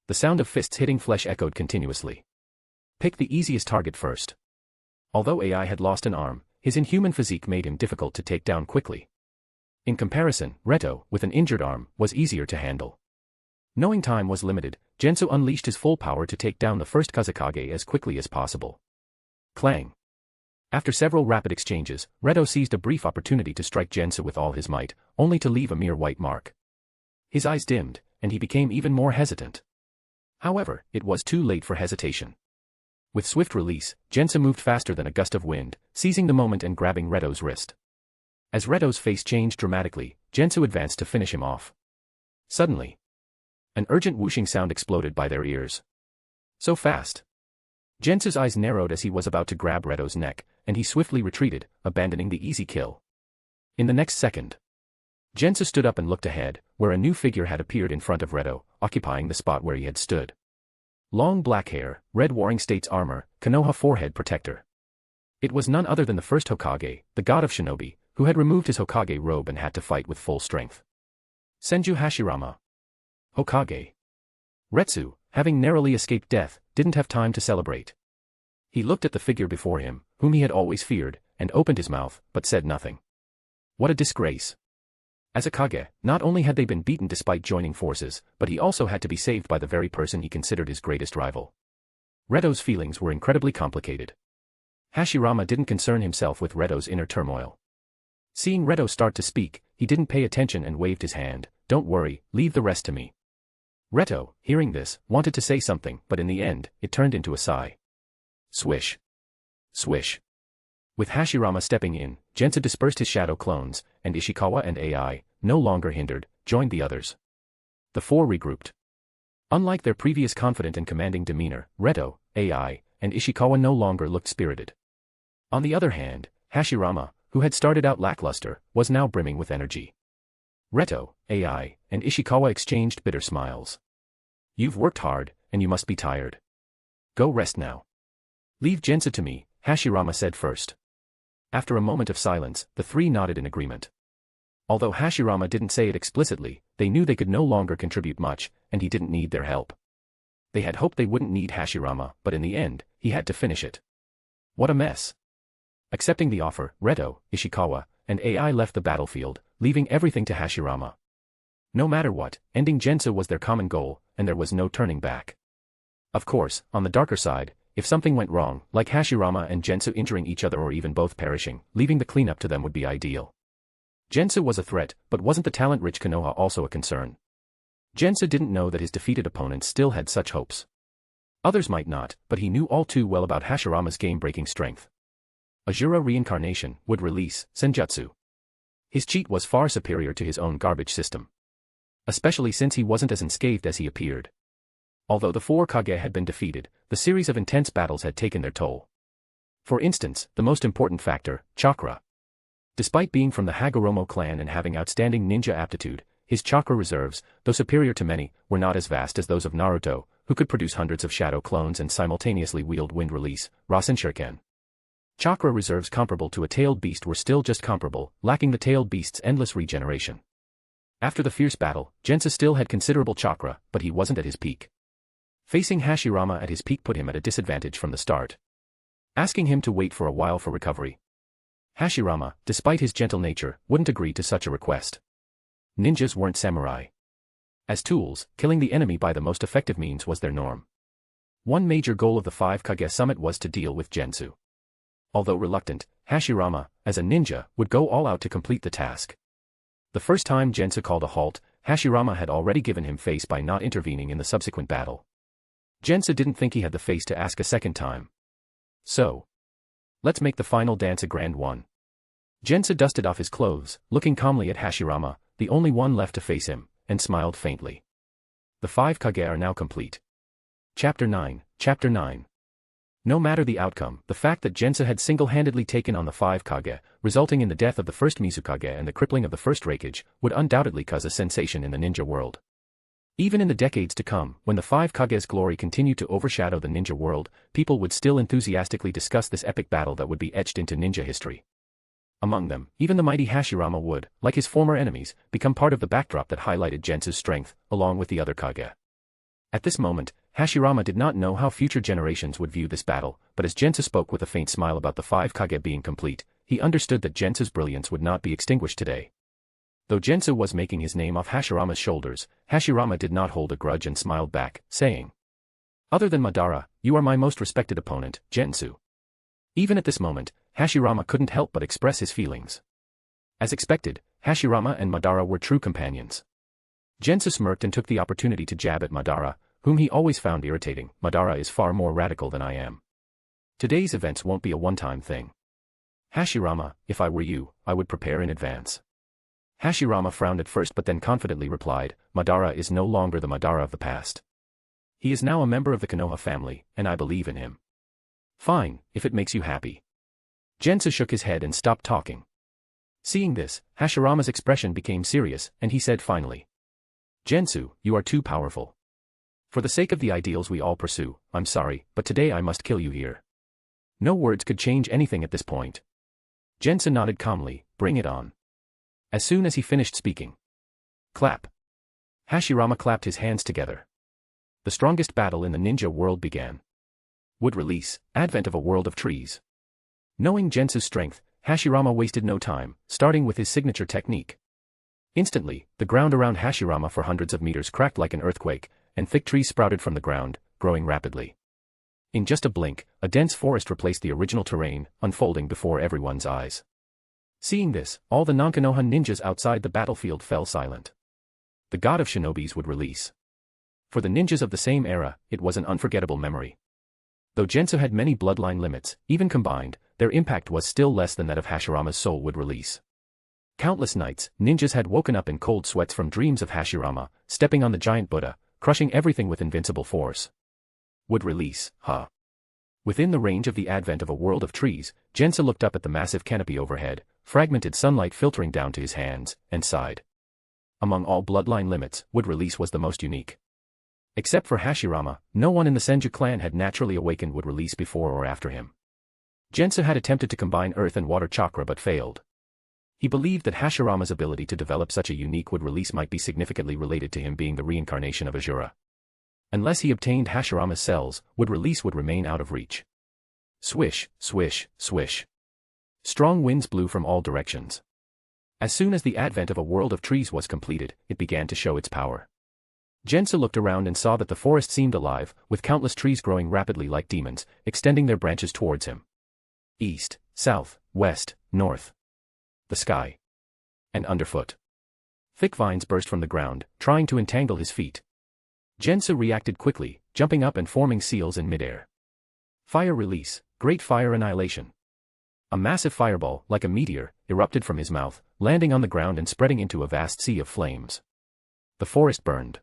The sound of fists hitting flesh echoed continuously. Pick the easiest target first. Although AI had lost an arm, his inhuman physique made him difficult to take down quickly. In comparison, Reto, with an injured arm, was easier to handle. Knowing time was limited, Gensu unleashed his full power to take down the first Kazekage as quickly as possible. Clang. After several rapid exchanges, Reto seized a brief opportunity to strike Gensu with all his might, only to leave a mere white mark. His eyes dimmed, and he became even more hesitant. However, it was too late for hesitation. With swift release, Jensa moved faster than a gust of wind, seizing the moment and grabbing Reto's wrist. As Reto's face changed dramatically, Gensu advanced to finish him off. Suddenly, an urgent whooshing sound exploded by their ears. So fast. Gensu's eyes narrowed as he was about to grab Reto's neck, and he swiftly retreated, abandoning the easy kill. In the next second, Gensu stood up and looked ahead, where a new figure had appeared in front of Reto, occupying the spot where he had stood. Long black hair, red Warring States armor, Konoha forehead protector. It was none other than the first Hokage, the god of Shinobi, who had removed his Hokage robe and had to fight with full strength. Senju Hashirama. Hokage. Retsu, having narrowly escaped death, didn't have time to celebrate. He looked at the figure before him, whom he had always feared, and opened his mouth, but said nothing. What a disgrace. As a Kage, not only had they been beaten despite joining forces, but he also had to be saved by the very person he considered his greatest rival. Reto's feelings were incredibly complicated. Hashirama didn't concern himself with Reto's inner turmoil. Seeing Reto start to speak, he didn't pay attention and waved his hand. Don't worry, leave the rest to me. Reto, hearing this, wanted to say something, but in the end, it turned into a sigh. Swish. Swish. With Hashirama stepping in, Gensa dispersed his shadow clones, and Ishikawa and AI, no longer hindered, joined the others. The 4 regrouped. Unlike their previous confident and commanding demeanor, Reto, AI, and Ishikawa no longer looked spirited. On the other hand, Hashirama, who had started out lackluster, was now brimming with energy. Reto, AI, and Ishikawa exchanged bitter smiles. You've worked hard, and you must be tired. Go rest now. Leave Jensa to me, Hashirama said first. After a moment of silence, the three nodded in agreement. Although Hashirama didn't say it explicitly, they knew they could no longer contribute much, and he didn't need their help. They had hoped they wouldn't need Hashirama, but in the end, he had to finish it. What a mess. Accepting the offer, Reto, Ishikawa, and AI left the battlefield, leaving everything to Hashirama. No matter what, ending Jensa was their common goal, and there was no turning back. Of course, on the darker side, if something went wrong, like Hashirama and Jensa injuring each other or even both perishing, leaving the cleanup to them would be ideal. Jensa was a threat, but wasn't the talent-rich Konoha also a concern? Jensa didn't know that his defeated opponents still had such hopes. Others might not, but he knew all too well about Hashirama's game-breaking strength. Ajura reincarnation would release Senjutsu. His cheat was far superior to his own garbage system. Especially since he wasn't as unscathed as he appeared. Although the four Kage had been defeated, the series of intense battles had taken their toll. For instance, the most important factor, chakra. Despite being from the Hagoromo clan and having outstanding ninja aptitude, his chakra reserves, though superior to many, were not as vast as those of Naruto, who could produce hundreds of shadow clones and simultaneously wield wind release, Rasen Shuriken. Chakra reserves comparable to a tailed beast were still just comparable, lacking the tailed beast's endless regeneration. After the fierce battle, Jensa still had considerable chakra, but he wasn't at his peak. Facing Hashirama at his peak put him at a disadvantage from the start. Asking him to wait for a while for recovery. Hashirama, despite his gentle nature, wouldn't agree to such a request. Ninjas weren't samurai. As tools, killing the enemy by the most effective means was their norm. One major goal of the Five Kage summit was to deal with Gensu. Although reluctant, Hashirama, as a ninja, would go all out to complete the task. The first time Jensa called a halt, Hashirama had already given him face by not intervening in the subsequent battle. Jensa didn't think he had the face to ask a second time. So, let's make the final dance a grand one. Jensa dusted off his clothes, looking calmly at Hashirama, the only one left to face him, and smiled faintly. The Five Kage are now complete. Chapter 9. No matter the outcome, the fact that Jensa had single-handedly taken on the Five Kage, resulting in the death of the first Mizukage and the crippling of the first Raikage, would undoubtedly cause a sensation in the ninja world. Even in the decades to come, when the Five Kage's glory continued to overshadow the ninja world, people would still enthusiastically discuss this epic battle that would be etched into ninja history. Among them, even the mighty Hashirama would, like his former enemies, become part of the backdrop that highlighted Jensa's strength, along with the other Kage. At this moment, Hashirama did not know how future generations would view this battle, but as Jensa spoke with a faint smile about the Five Kage being complete, he understood that Jensa's brilliance would not be extinguished today. Though Jensa was making his name off Hashirama's shoulders, Hashirama did not hold a grudge and smiled back, saying, "Other than Madara, you are my most respected opponent, Gensu." Even at this moment, Hashirama couldn't help but express his feelings. As expected, Hashirama and Madara were true companions. Jensa smirked and took the opportunity to jab at Madara, whom he always found irritating. Madara is far more radical than I am. Today's events won't be a one-time thing. Hashirama, if I were you, I would prepare in advance. Hashirama frowned at first but then confidently replied, Madara is no longer the Madara of the past. He is now a member of the Konoha family, and I believe in him. Fine, if it makes you happy. Jensa shook his head and stopped talking. Seeing this, Hashirama's expression became serious, and he said finally, Gensu, you are too powerful. For the sake of the ideals we all pursue, I'm sorry, but today I must kill you here. No words could change anything at this point. Jensa nodded calmly, bring it on. As soon as he finished speaking. Clap. Hashirama clapped his hands together. The strongest battle in the ninja world began. Would release, advent of a world of trees. Knowing Gensu's strength, Hashirama wasted no time, starting with his signature technique. Instantly, the ground around Hashirama for hundreds of meters cracked like an earthquake, and thick trees sprouted from the ground, growing rapidly. In just a blink, a dense forest replaced the original terrain, unfolding before everyone's eyes. Seeing this, all the non-Konoha ninjas outside the battlefield fell silent. The god of shinobis would release. For the ninjas of the same era, it was an unforgettable memory. Though Jensa had many bloodline limits, even combined, their impact was still less than that of Hashirama's soul would release. Countless nights, ninjas had woken up in cold sweats from dreams of Hashirama, stepping on the giant Buddha, crushing everything with invincible force. Would release, huh? Within the range of the advent of a world of trees, Jensa looked up at the massive canopy overhead, fragmented sunlight filtering down to his hands, and sighed. Among all bloodline limits, wood release was the most unique. Except for Hashirama, no one in the Senju clan had naturally awakened wood release before or after him. Jensa had attempted to combine earth and water chakra but failed. He believed that Hashirama's ability to develop such a unique wood release might be significantly related to him being the reincarnation of Azura. Unless he obtained Hashirama's cells, wood release would remain out of reach. Swish, swish, swish. Strong winds blew from all directions. As soon as the advent of a world of trees was completed, it began to show its power. Jensa looked around and saw that the forest seemed alive, with countless trees growing rapidly like demons, extending their branches towards him. East, south, west, north. The sky. And underfoot. Thick vines burst from the ground, trying to entangle his feet. Jensa reacted quickly, jumping up and forming seals in midair. Fire release, great fire annihilation. A massive fireball, like a meteor, erupted from his mouth, landing on the ground and spreading into a vast sea of flames. The forest burned.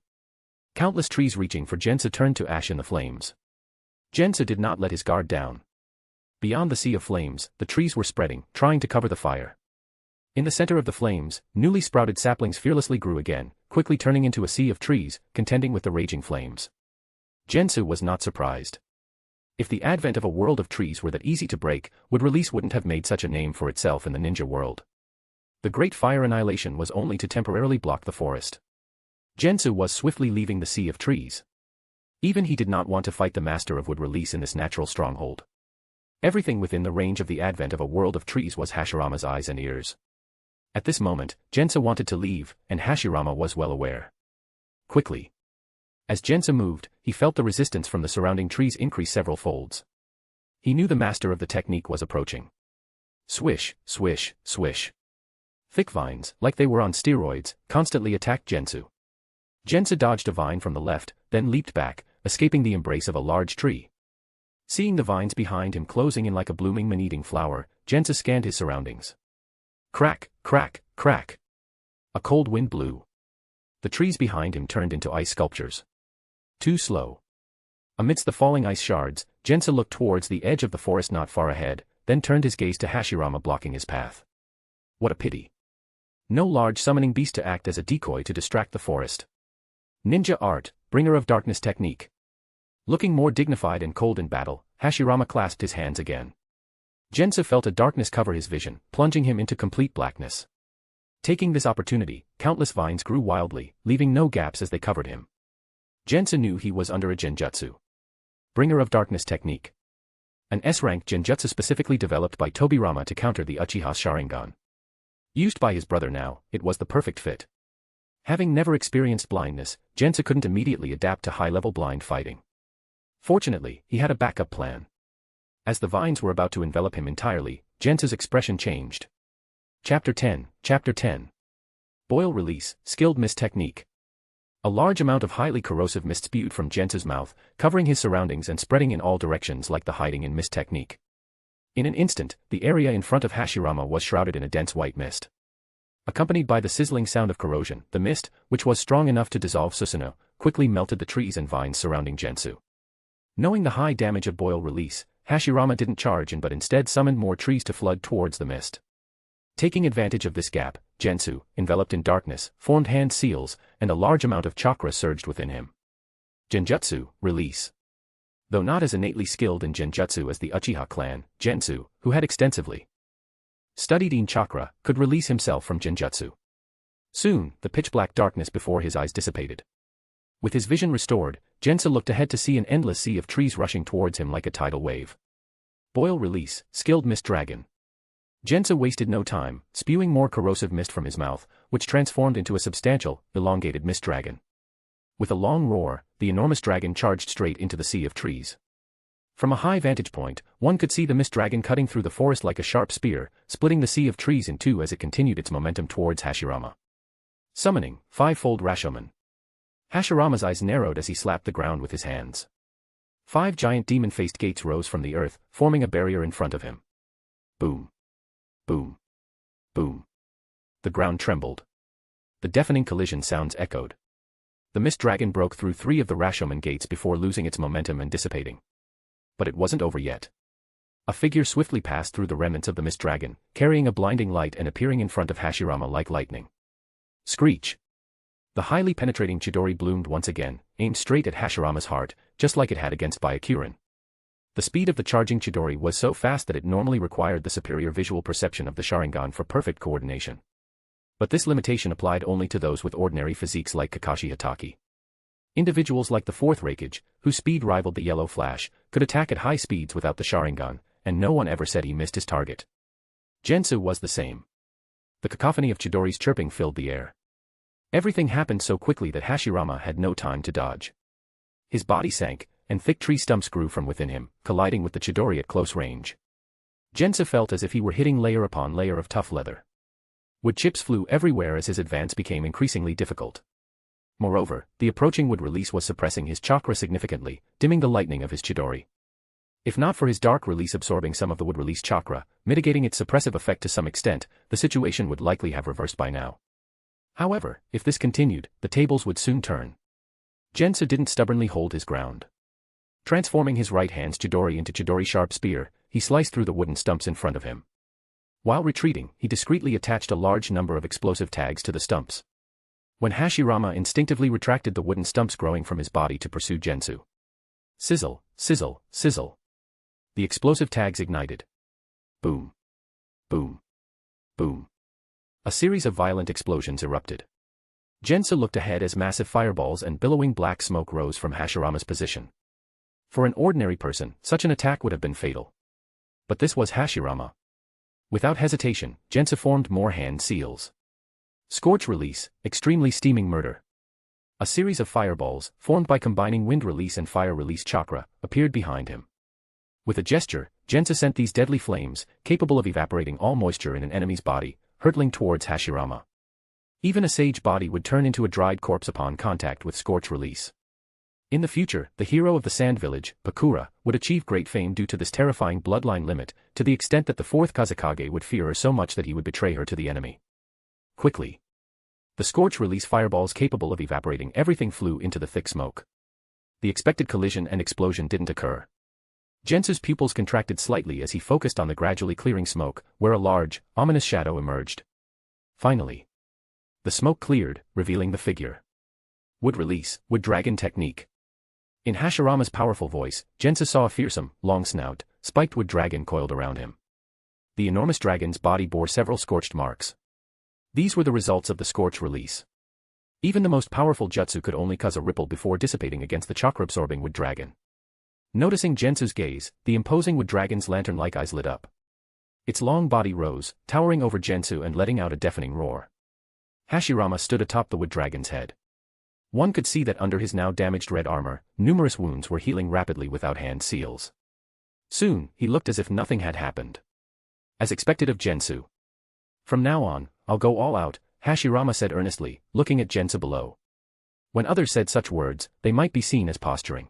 Countless trees reaching for Jensa turned to ash in the flames. Jensa did not let his guard down. Beyond the sea of flames, the trees were spreading, trying to cover the fire. In the center of the flames, newly sprouted saplings fearlessly grew again, quickly turning into a sea of trees, contending with the raging flames. Jensa was not surprised. If the advent of a world of trees were that easy to break, wood release wouldn't have made such a name for itself in the ninja world. The great fire annihilation was only to temporarily block the forest. Jensa was swiftly leaving the sea of trees. Even he did not want to fight the master of wood release in this natural stronghold. Everything within the range of the advent of a world of trees was Hashirama's eyes and ears. At this moment, Jensa wanted to leave, and Hashirama was well aware. Quickly. As Jensa moved, he felt the resistance from the surrounding trees increase several folds. He knew the master of the technique was approaching. Swish, swish, swish. Thick vines, like they were on steroids, constantly attacked Jensa. Jensa dodged a vine from the left, then leaped back, escaping the embrace of a large tree. Seeing the vines behind him closing in like a blooming man-eating flower, Jensa scanned his surroundings. Crack, crack, crack. A cold wind blew. The trees behind him turned into ice sculptures. Too slow. Amidst the falling ice shards, Jensa looked towards the edge of the forest not far ahead, then turned his gaze to Hashirama blocking his path. What a pity. No large summoning beast to act as a decoy to distract the forest. Ninja art, bringer of darkness technique. Looking more dignified and cold in battle, Hashirama clasped his hands again. Jensa felt a darkness cover his vision, plunging him into complete blackness. Taking this opportunity, countless vines grew wildly, leaving no gaps as they covered him. Jensa knew he was under a genjutsu. Bringer of darkness technique. An S-rank genjutsu specifically developed by Tobirama to counter the Uchiha's Sharingan. Used by his brother now, it was the perfect fit. Having never experienced blindness, Jensa couldn't immediately adapt to high-level blind fighting. Fortunately, he had a backup plan. As the vines were about to envelop him entirely, Jensa's expression changed. Chapter 10. Boil release, skilled mist technique. A large amount of highly corrosive mist spewed from Jensa's mouth, covering his surroundings and spreading in all directions like the hiding in mist technique. In an instant, the area in front of Hashirama was shrouded in a dense white mist. Accompanied by the sizzling sound of corrosion, the mist, which was strong enough to dissolve Susanoo, quickly melted the trees and vines surrounding Jensa. Knowing the high damage of boil release, Hashirama didn't charge in but instead summoned more trees to flood towards the mist. Taking advantage of this gap, Jensa, enveloped in darkness, formed hand seals, and a large amount of chakra surged within him. Genjutsu, release. Though not as innately skilled in genjutsu as the Uchiha clan, Jensa, who had extensively studied in chakra, could release himself from genjutsu. Soon, the pitch-black darkness before his eyes dissipated. With his vision restored, Jensa looked ahead to see an endless sea of trees rushing towards him like a tidal wave. Boil release, skilled mist dragon. Jensa wasted no time, spewing more corrosive mist from his mouth, which transformed into a substantial, elongated mist dragon. With a long roar, the enormous dragon charged straight into the sea of trees. From a high vantage point, one could see the mist dragon cutting through the forest like a sharp spear, splitting the sea of trees in two as it continued its momentum towards Hashirama. Summoning, five-fold Rashomon. Hashirama's eyes narrowed as he slapped the ground with his hands. 5 giant demon-faced gates rose from the earth, forming a barrier in front of him. Boom. Boom. Boom. The ground trembled. The deafening collision sounds echoed. The mist dragon broke through 3 of the Rashomon gates before losing its momentum and dissipating. but it wasn't over yet. A figure swiftly passed through the remnants of the mist dragon, carrying a blinding light and appearing in front of Hashirama like lightning. Screech! The highly penetrating Chidori bloomed once again, aimed straight at Hashirama's heart, just like it had against Byakuren. The speed of the charging Chidori was so fast that it normally required the superior visual perception of the Sharingan for perfect coordination. But this limitation applied only to those with ordinary physiques like Kakashi Hatake. Individuals like the Fourth Hokage, whose speed rivaled the Yellow Flash, could attack at high speeds without the Sharingan, and no one ever said he missed his target. Jensu was the same. The cacophony of Chidori's chirping filled the air. Everything happened so quickly that Hashirama had no time to dodge. His body sank, and thick tree stumps grew from within him, colliding with the Chidori at close range. Jensa felt as if he were hitting layer upon layer of tough leather. Wood chips flew everywhere as his advance became increasingly difficult. Moreover, the approaching wood release was suppressing his chakra significantly, dimming the lightning of his Chidori. If not for his dark release absorbing some of the wood release chakra, mitigating its suppressive effect to some extent, the situation would likely have reversed by now. However, if this continued, the tables would soon turn. Jensa didn't stubbornly hold his ground. Transforming his right hand's Chidori into Chidori sharp spear, he sliced through the wooden stumps in front of him. While retreating, he discreetly attached a large number of explosive tags to the stumps. When Hashirama instinctively retracted the wooden stumps growing from his body to pursue Jensu. Sizzle, sizzle, sizzle. The explosive tags ignited. Boom. Boom. Boom. A series of violent explosions erupted. Jensa looked ahead as massive fireballs and billowing black smoke rose from Hashirama's position. For an ordinary person, such an attack would have been fatal. But this was Hashirama. Without hesitation, Jensa formed more hand seals. Scorch release, extremely steaming murder. A series of fireballs, formed by combining wind release and fire release chakra, appeared behind him. With a gesture, Jensa sent these deadly flames, capable of evaporating all moisture in an enemy's body, hurtling towards Hashirama. Even a sage body would turn into a dried corpse upon contact with scorch release. In the future, the hero of the Sand Village, Pakura, would achieve great fame due to this terrifying bloodline limit, to the extent that the fourth Kazekage would fear her so much that he would betray her to the enemy. Quickly. The scorch release fireballs capable of evaporating everything flew into the thick smoke. The expected collision and explosion didn't occur. Jensu's pupils contracted slightly as he focused on the gradually clearing smoke, where a large, ominous shadow emerged. Finally. The smoke cleared, revealing the figure. Wood release, wood dragon technique. In Hashirama's powerful voice, Jensa saw a fearsome, long snout, spiked wood dragon coiled around him. The enormous dragon's body bore several scorched marks. These were the results of the scorch release. Even the most powerful jutsu could only cause a ripple before dissipating against the chakra-absorbing wood dragon. Noticing Jensu's gaze, the imposing wood dragon's lantern-like eyes lit up. Its long body rose, towering over Jensu and letting out a deafening roar. Hashirama stood atop the wood dragon's head. One could see that under his now damaged red armor, numerous wounds were healing rapidly without hand seals. Soon, he looked as if nothing had happened. As expected of Jensu. From now on, I'll go all out, Hashirama said earnestly, looking at Jensa below. When others said such words, they might be seen as posturing.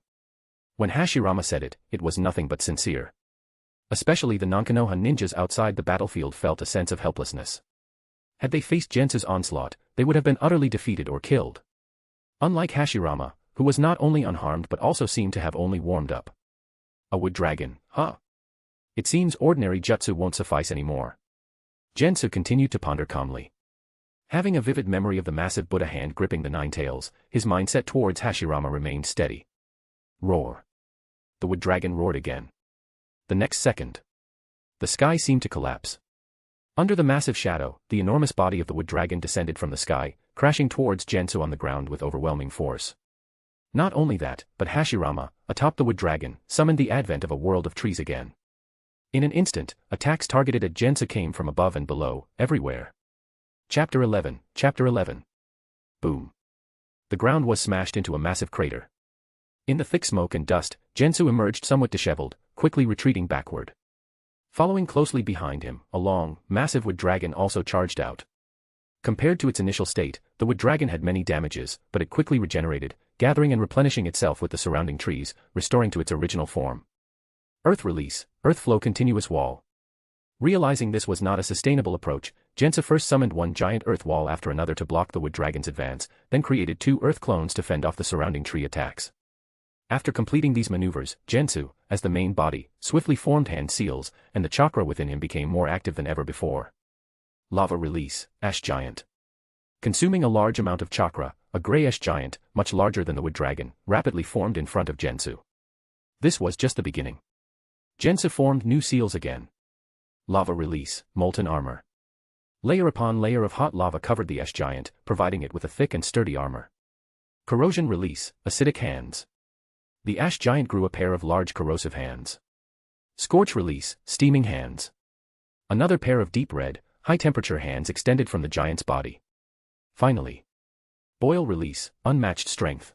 When Hashirama said it, it was nothing but sincere. Especially the non-Konoha ninjas outside the battlefield felt a sense of helplessness. Had they faced Jensu's onslaught, they would have been utterly defeated or killed. Unlike Hashirama, who was not only unharmed but also seemed to have only warmed up. A wood dragon, huh? It seems ordinary jutsu won't suffice anymore. Jensu continued to ponder calmly. Having a vivid memory of the massive Buddha hand gripping the nine tails, his mind set towards Hashirama remained steady. Roar. The wood dragon roared again. The next second. The sky seemed to collapse. Under the massive shadow, the enormous body of the wood dragon descended from the sky, crashing towards Jensu on the ground with overwhelming force. Not only that, but Hashirama, atop the wood dragon, summoned the advent of a world of trees again. In an instant, attacks targeted at Jensu came from above and below, everywhere. Chapter 11. Chapter 11. Boom. The ground was smashed into a massive crater. In the thick smoke and dust, Jensu emerged somewhat disheveled, quickly retreating backward. Following closely behind him, a long, massive wood dragon also charged out. Compared to its initial state, the wood dragon had many damages, but it quickly regenerated, gathering and replenishing itself with the surrounding trees, restoring to its original form. Earth release, earth flow continuous wall. Realizing this was not a sustainable approach, Jensa first summoned one giant earth wall after another to block the wood dragon's advance, then created two earth clones to fend off the surrounding tree attacks. After completing these maneuvers, Gensou, as the main body, swiftly formed hand seals, and the chakra within him became more active than ever before. Lava release, Ash Giant. Consuming a large amount of chakra, a grayish giant, much larger than the wood dragon, rapidly formed in front of Gensou. This was just the beginning. Jensa formed new seals again. Lava release, molten armor. Layer upon layer of hot lava covered the ash giant, providing it with a thick and sturdy armor. Corrosion release, acidic hands. The ash giant grew a pair of large corrosive hands. Scorch release, steaming hands. Another pair of deep red, high-temperature hands extended from the giant's body. Finally, boil release, unmatched strength.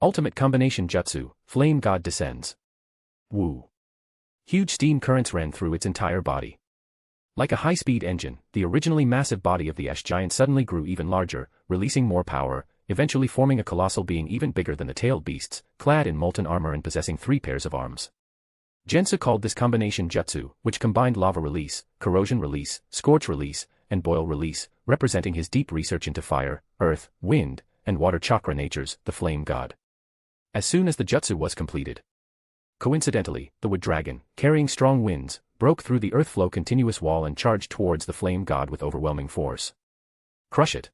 Ultimate combination jutsu, flame god descends. Woo. Huge steam currents ran through its entire body. Like a high-speed engine, the originally massive body of the ash giant suddenly grew even larger, releasing more power, eventually forming a colossal being even bigger than the tailed beasts, clad in molten armor and possessing 3 pairs of arms. Jensa called this combination jutsu, which combined lava release, corrosion release, scorch release, and boil release, representing his deep research into fire, earth, wind, and water chakra natures, the flame god. As soon as the jutsu was completed, coincidentally, the wood dragon, carrying strong winds, broke through the earth flow continuous wall and charged towards the flame god with overwhelming force. Crush it.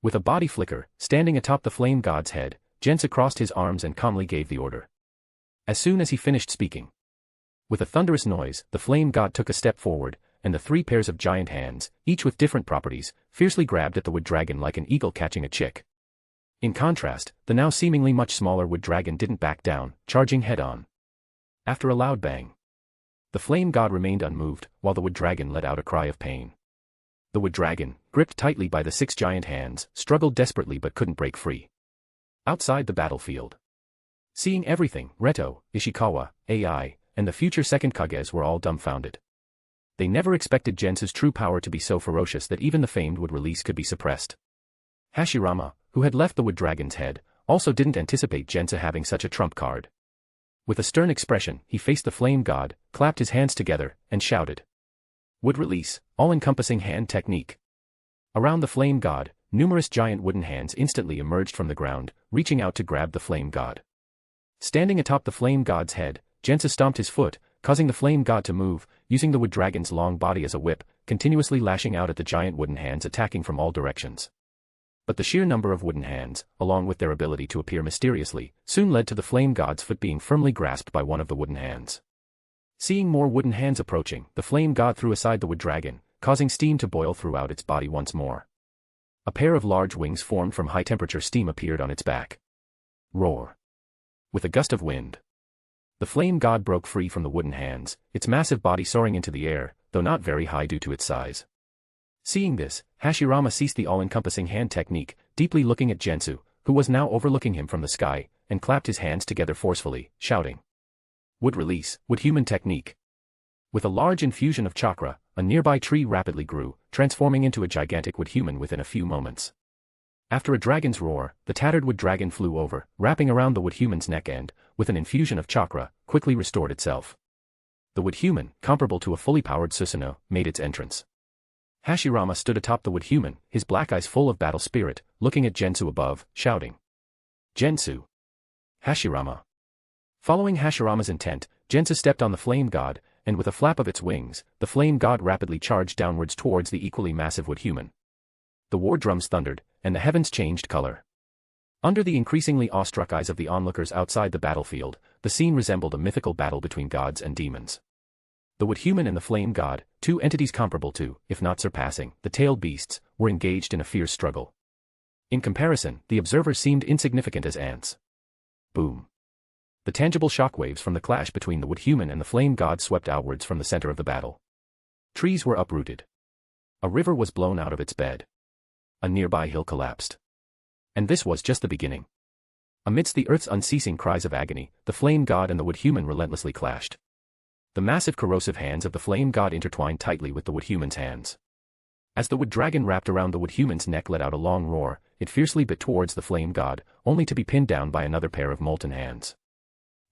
With a body flicker, standing atop the flame god's head, Jensa crossed his arms and calmly gave the order. As soon as he finished speaking, with a thunderous noise, the flame god took a step forward, and the 3 pairs of giant hands, each with different properties, fiercely grabbed at the wood dragon like an eagle catching a chick. In contrast, the now seemingly much smaller wood dragon didn't back down, charging head-on. After a loud bang, the flame god remained unmoved, while the wood dragon let out a cry of pain. The wood dragon, gripped tightly by the 6 giant hands, struggled desperately but couldn't break free. Outside the battlefield, seeing everything, Reto, Ishikawa, AI, and the future second Kages were all dumbfounded. They never expected Jensa's true power to be so ferocious that even the famed wood release could be suppressed. Hashirama, who had left the wood dragon's head, also didn't anticipate Jensa having such a trump card. With a stern expression, he faced the flame god, clapped his hands together, and shouted. Wood release, all-encompassing hand technique. Around the flame god, numerous giant wooden hands instantly emerged from the ground, reaching out to grab the flame god. Standing atop the flame god's head, Jensa stomped his foot, causing the flame god to move, using the wood dragon's long body as a whip, continuously lashing out at the giant wooden hands attacking from all directions. But the sheer number of wooden hands, along with their ability to appear mysteriously, soon led to the flame god's foot being firmly grasped by one of the wooden hands. Seeing more wooden hands approaching, the flame god threw aside the wood dragon, causing steam to boil throughout its body once more. A pair of large wings formed from high-temperature steam appeared on its back. Roar. With a gust of wind, the flame god broke free from the wooden hands, its massive body soaring into the air, though not very high due to its size. Seeing this, Hashirama ceased the all-encompassing hand technique, deeply looking at Gensou, who was now overlooking him from the sky, and clapped his hands together forcefully, shouting. Wood release, wood human technique. With a large infusion of chakra, a nearby tree rapidly grew, transforming into a gigantic wood human within a few moments. After a dragon's roar, the tattered wood dragon flew over, wrapping around the wood human's neck and, with an infusion of chakra, quickly restored itself. The wood human, comparable to a fully powered Susanoo, made its entrance. Hashirama stood atop the wood human, his black eyes full of battle spirit, looking at Gensou above, shouting. Gensou. Hashirama. Following Hashirama's intent, Jensa stepped on the flame god, and with a flap of its wings, the flame god rapidly charged downwards towards the equally massive wood human. The war drums thundered, and the heavens changed color. Under the increasingly awestruck eyes of the onlookers outside the battlefield, the scene resembled a mythical battle between gods and demons. The wood human and the flame god, 2 entities comparable to, if not surpassing, the tailed beasts, were engaged in a fierce struggle. In comparison, the observers seemed insignificant as ants. Boom. The tangible shockwaves from the clash between the wood human and the flame god swept outwards from the center of the battle. Trees were uprooted. A river was blown out of its bed. A nearby hill collapsed. And this was just the beginning. Amidst the earth's unceasing cries of agony, the flame god and the wood human relentlessly clashed. The massive corrosive hands of the flame god intertwined tightly with the wood human's hands. As the wood dragon wrapped around the wood human's neck let out a long roar, it fiercely bit towards the flame god, only to be pinned down by another pair of molten hands.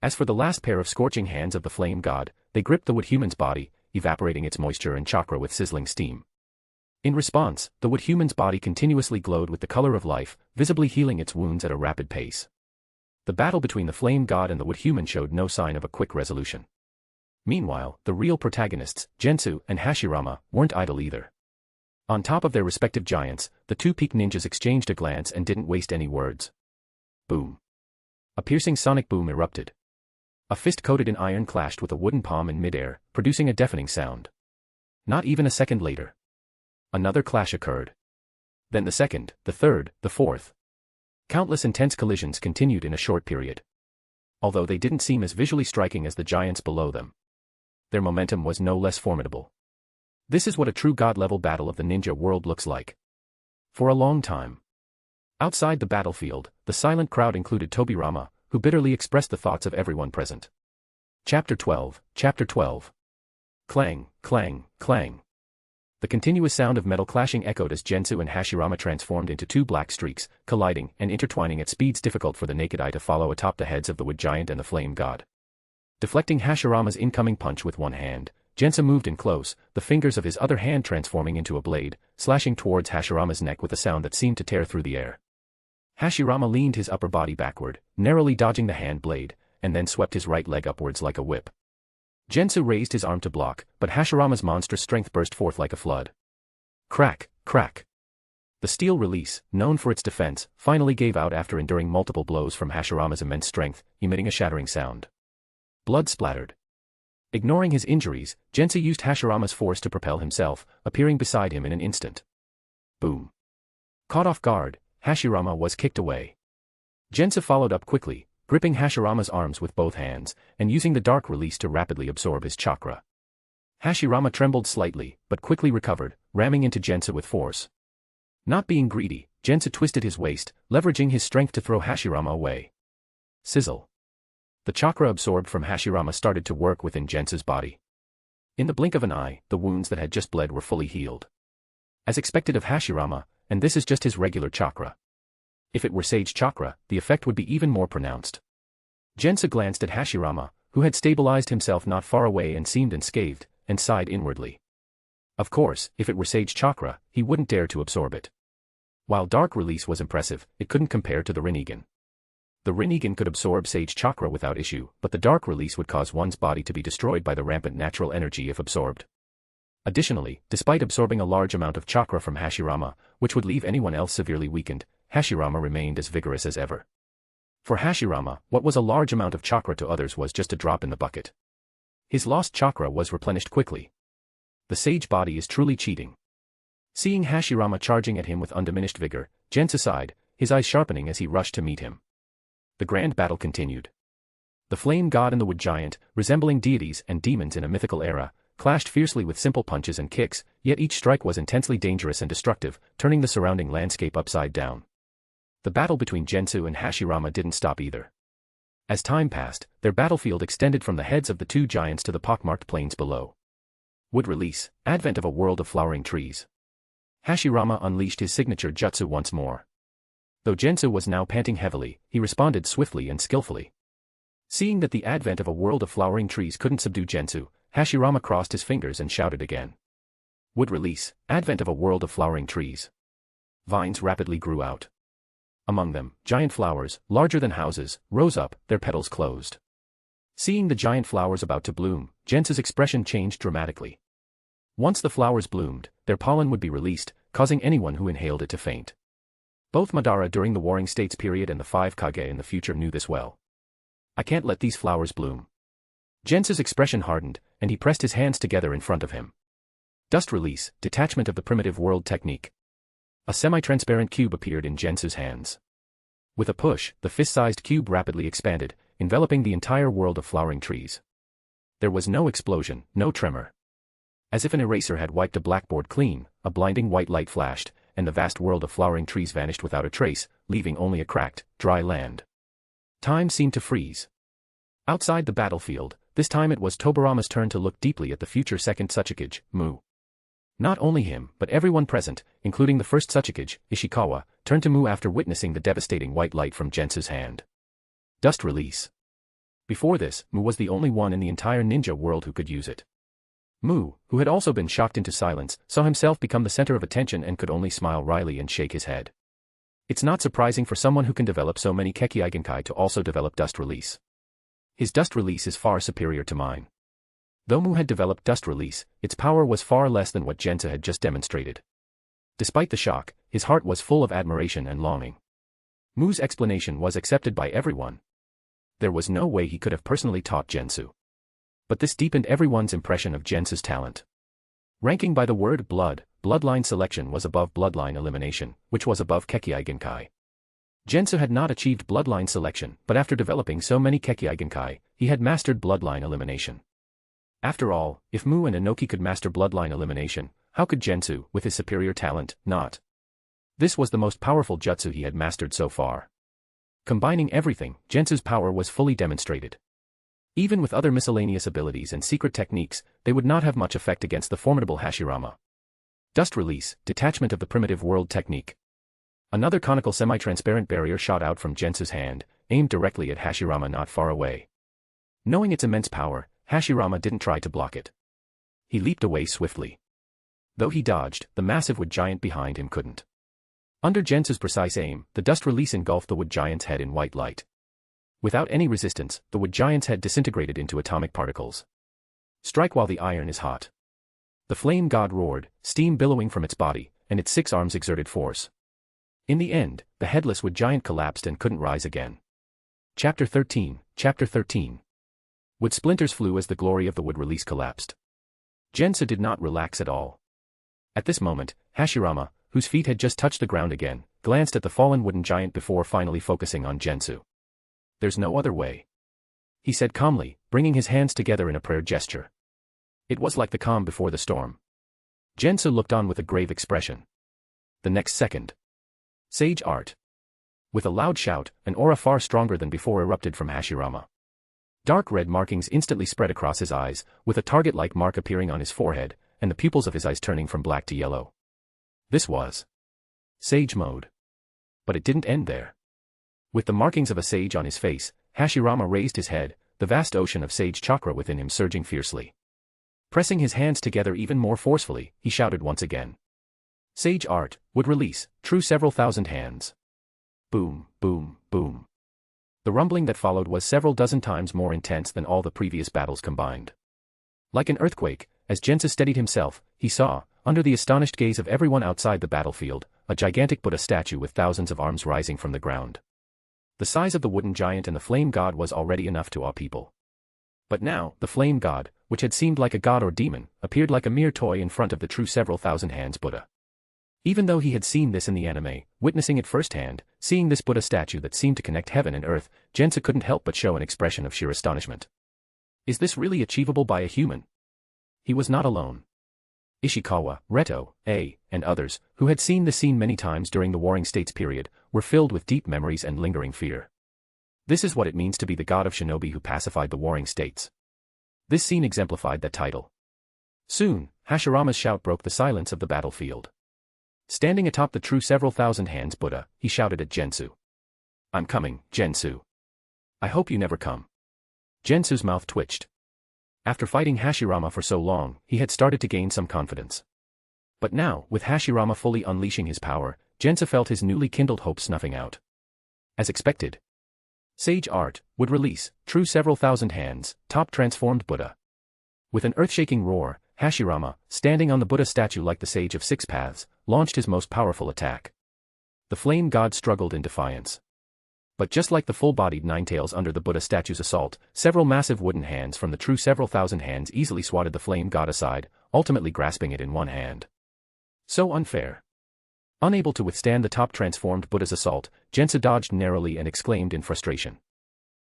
As for the last pair of scorching hands of the flame god, they gripped the wood human's body, evaporating its moisture and chakra with sizzling steam. In response, the wood human's body continuously glowed with the color of life, visibly healing its wounds at a rapid pace. The battle between the flame god and the wood human showed no sign of a quick resolution. Meanwhile, the real protagonists, Gensu and Hashirama, weren't idle either. On top of their respective giants, the two peak ninjas exchanged a glance and didn't waste any words. Boom. A piercing sonic boom erupted. A fist coated in iron clashed with a wooden palm in midair, producing a deafening sound. Not even a second later. Another clash occurred. Then the second, the third, the fourth. Countless intense collisions continued in a short period. Although they didn't seem as visually striking as the giants below them, their momentum was no less formidable. This is what a true god-level battle of the ninja world looks like. For a long time. Outside the battlefield, the silent crowd included Tobirama, who bitterly expressed the thoughts of everyone present. Chapter 12. Chapter 12. Clang, clang, clang. The continuous sound of metal clashing echoed as Gensu and Hashirama transformed into two black streaks, colliding and intertwining at speeds difficult for the naked eye to follow atop the heads of the wood giant and the flame god. Deflecting Hashirama's incoming punch with one hand, Jensa moved in close, the fingers of his other hand transforming into a blade, slashing towards Hashirama's neck with a sound that seemed to tear through the air. Hashirama leaned his upper body backward, narrowly dodging the hand blade, and then swept his right leg upwards like a whip. Gensu raised his arm to block, but Hashirama's monstrous strength burst forth like a flood. Crack, crack. The steel release, known for its defense, finally gave out after enduring multiple blows from Hashirama's immense strength, emitting a shattering sound. Blood splattered. Ignoring his injuries, Gensu used Hashirama's force to propel himself, appearing beside him in an instant. Boom. Caught off guard, Hashirama was kicked away. Gensu followed up quickly, gripping Hashirama's arms with both hands, and using the dark release to rapidly absorb his chakra. Hashirama trembled slightly, but quickly recovered, ramming into Gensu with force. Not being greedy, Gensu twisted his waist, leveraging his strength to throw Hashirama away. Sizzle. The chakra absorbed from Hashirama started to work within Gensu's body. In the blink of an eye, the wounds that had just bled were fully healed. As expected of Hashirama, and this is just his regular chakra. If it were Sage Chakra, the effect would be even more pronounced. Gensa glanced at Hashirama, who had stabilized himself not far away and seemed unscathed, and sighed inwardly. Of course, if it were Sage Chakra, he wouldn't dare to absorb it. While Dark Release was impressive, it couldn't compare to the Rinnegan. The Rinnegan could absorb Sage Chakra without issue, but the Dark Release would cause one's body to be destroyed by the rampant natural energy if absorbed. Additionally, despite absorbing a large amount of chakra from Hashirama, which would leave anyone else severely weakened, Hashirama remained as vigorous as ever. For Hashirama, what was a large amount of chakra to others was just a drop in the bucket. His lost chakra was replenished quickly. The sage body is truly cheating. Seeing Hashirama charging at him with undiminished vigor, Gensa sighed, his eyes sharpening as he rushed to meet him. The grand battle continued. The flame god and the wood giant, resembling deities and demons in a mythical era, clashed fiercely with simple punches and kicks, yet each strike was intensely dangerous and destructive, turning the surrounding landscape upside down. The battle between Gensu and Hashirama didn't stop either. As time passed, their battlefield extended from the heads of the two giants to the pockmarked plains below. Wood Release, Advent of a World of Flowering Trees. Hashirama unleashed his signature jutsu once more. Though Gensu was now panting heavily, he responded swiftly and skillfully. Seeing that the advent of a world of flowering trees couldn't subdue Gensu, Hashirama crossed his fingers and shouted again. Wood Release, Advent of a World of Flowering Trees. Vines rapidly grew out. Among them, giant flowers, larger than houses, rose up, their petals closed. Seeing the giant flowers about to bloom, Gensu's expression changed dramatically. Once the flowers bloomed, their pollen would be released, causing anyone who inhaled it to faint. Both Madara during the Warring States period and the Five Kage in the future knew this well. I can't let these flowers bloom. Gensu's expression hardened, and he pressed his hands together in front of him. Dust Release, Detachment of the Primitive World Technique. A semi-transparent cube appeared in Gensu's hands. With a push, the fist-sized cube rapidly expanded, enveloping the entire world of flowering trees. There was no explosion, no tremor. As if an eraser had wiped a blackboard clean, a blinding white light flashed, and the vast world of flowering trees vanished without a trace, leaving only a cracked, dry land. Time seemed to freeze. Outside the battlefield, this time it was Tobirama's turn to look deeply at the future second Tsuchikage, Mu. Not only him, but everyone present, including the first Tsuchikage, Ishikawa, turned to Mu after witnessing the devastating white light from Gensu's hand. Dust Release. Before this, Mu was the only one in the entire ninja world who could use it. Mu, who had also been shocked into silence, saw himself become the center of attention and could only smile wryly and shake his head. It's not surprising for someone who can develop so many Keki to also develop dust release. His dust release is far superior to mine. Though Mu had developed dust release, its power was far less than what Jensa had just demonstrated. Despite the shock, his heart was full of admiration and longing. Mu's explanation was accepted by everyone. There was no way he could have personally taught Gensu. But this deepened everyone's impression of Jensa's talent. Ranking by the word blood, bloodline selection was above bloodline elimination, which was above Keki. Jensu had not achieved bloodline selection, but after developing so many Keki, he had mastered bloodline elimination. After all, if Mu and Inoki could master bloodline elimination, how could Gensu, with his superior talent, not? This was the most powerful jutsu he had mastered so far. Combining everything, Gensu's power was fully demonstrated. Even with other miscellaneous abilities and secret techniques, they would not have much effect against the formidable Hashirama. Dust release, detachment of the primitive world technique. Another conical semi-transparent barrier shot out from Gensu's hand, aimed directly at Hashirama not far away. Knowing its immense power, Hashirama didn't try to block it. He leaped away swiftly. Though he dodged, the massive wood giant behind him couldn't. Under Gensu's precise aim, the dust release engulfed the wood giant's head in white light. Without any resistance, the wood giant's head disintegrated into atomic particles. Strike while the iron is hot. The flame god roared, steam billowing from its body, and its 6 arms exerted force. In the end, the headless wood giant collapsed and couldn't rise again. Chapter 13. Wood splinters flew as the glory of the wood release collapsed. Jensa did not relax at all. At this moment, Hashirama, whose feet had just touched the ground again, glanced at the fallen wooden giant before finally focusing on Gensu. There's no other way, he said calmly, bringing his hands together in a prayer gesture. It was like the calm before the storm. Gensu looked on with a grave expression. The next second. Sage art. With a loud shout, an aura far stronger than before erupted from Hashirama. Dark red markings instantly spread across his eyes, with a target-like mark appearing on his forehead, and the pupils of his eyes turning from black to yellow. This was Sage mode. But it didn't end there. With the markings of a sage on his face, Hashirama raised his head, the vast ocean of sage chakra within him surging fiercely. Pressing his hands together even more forcefully, he shouted once again. Sage art, would release, true several thousand hands. Boom, boom, boom. The rumbling that followed was several dozen times more intense than all the previous battles combined. Like an earthquake, as Jensa steadied himself, he saw, under the astonished gaze of everyone outside the battlefield, a gigantic Buddha statue with thousands of arms rising from the ground. The size of the wooden giant and the flame god was already enough to awe people. But now, the flame god, which had seemed like a god or demon, appeared like a mere toy in front of the true several thousand hands Buddha. Even though he had seen this in the anime, witnessing it firsthand, seeing this Buddha statue that seemed to connect heaven and earth, Jensa couldn't help but show an expression of sheer astonishment. Is this really achievable by a human? He was not alone. Ishikawa, Reto, and others, who had seen the scene many times during the Warring States period, were filled with deep memories and lingering fear. This is what it means to be the god of Shinobi who pacified the Warring States. This scene exemplified that title. Soon, Hashirama's shout broke the silence of the battlefield. Standing atop the true several thousand hands Buddha, he shouted at Gensu. I'm coming, Gensu. I hope you never come. Gensu's mouth twitched. After fighting Hashirama for so long, he had started to gain some confidence. But now, with Hashirama fully unleashing his power, Jensa felt his newly kindled hope snuffing out. As expected. Sage art, would release, true several thousand hands, top transformed Buddha. With an earth-shaking roar, Hashirama, standing on the Buddha statue like the Sage of Six Paths, launched his most powerful attack. The flame god struggled in defiance. But just like the full-bodied nine-tails under the Buddha statue's assault, several massive wooden hands from the true several thousand hands easily swatted the flame god aside, ultimately grasping it in one hand. So unfair. Unable to withstand the top-transformed Buddha's assault, Jensa dodged narrowly and exclaimed in frustration.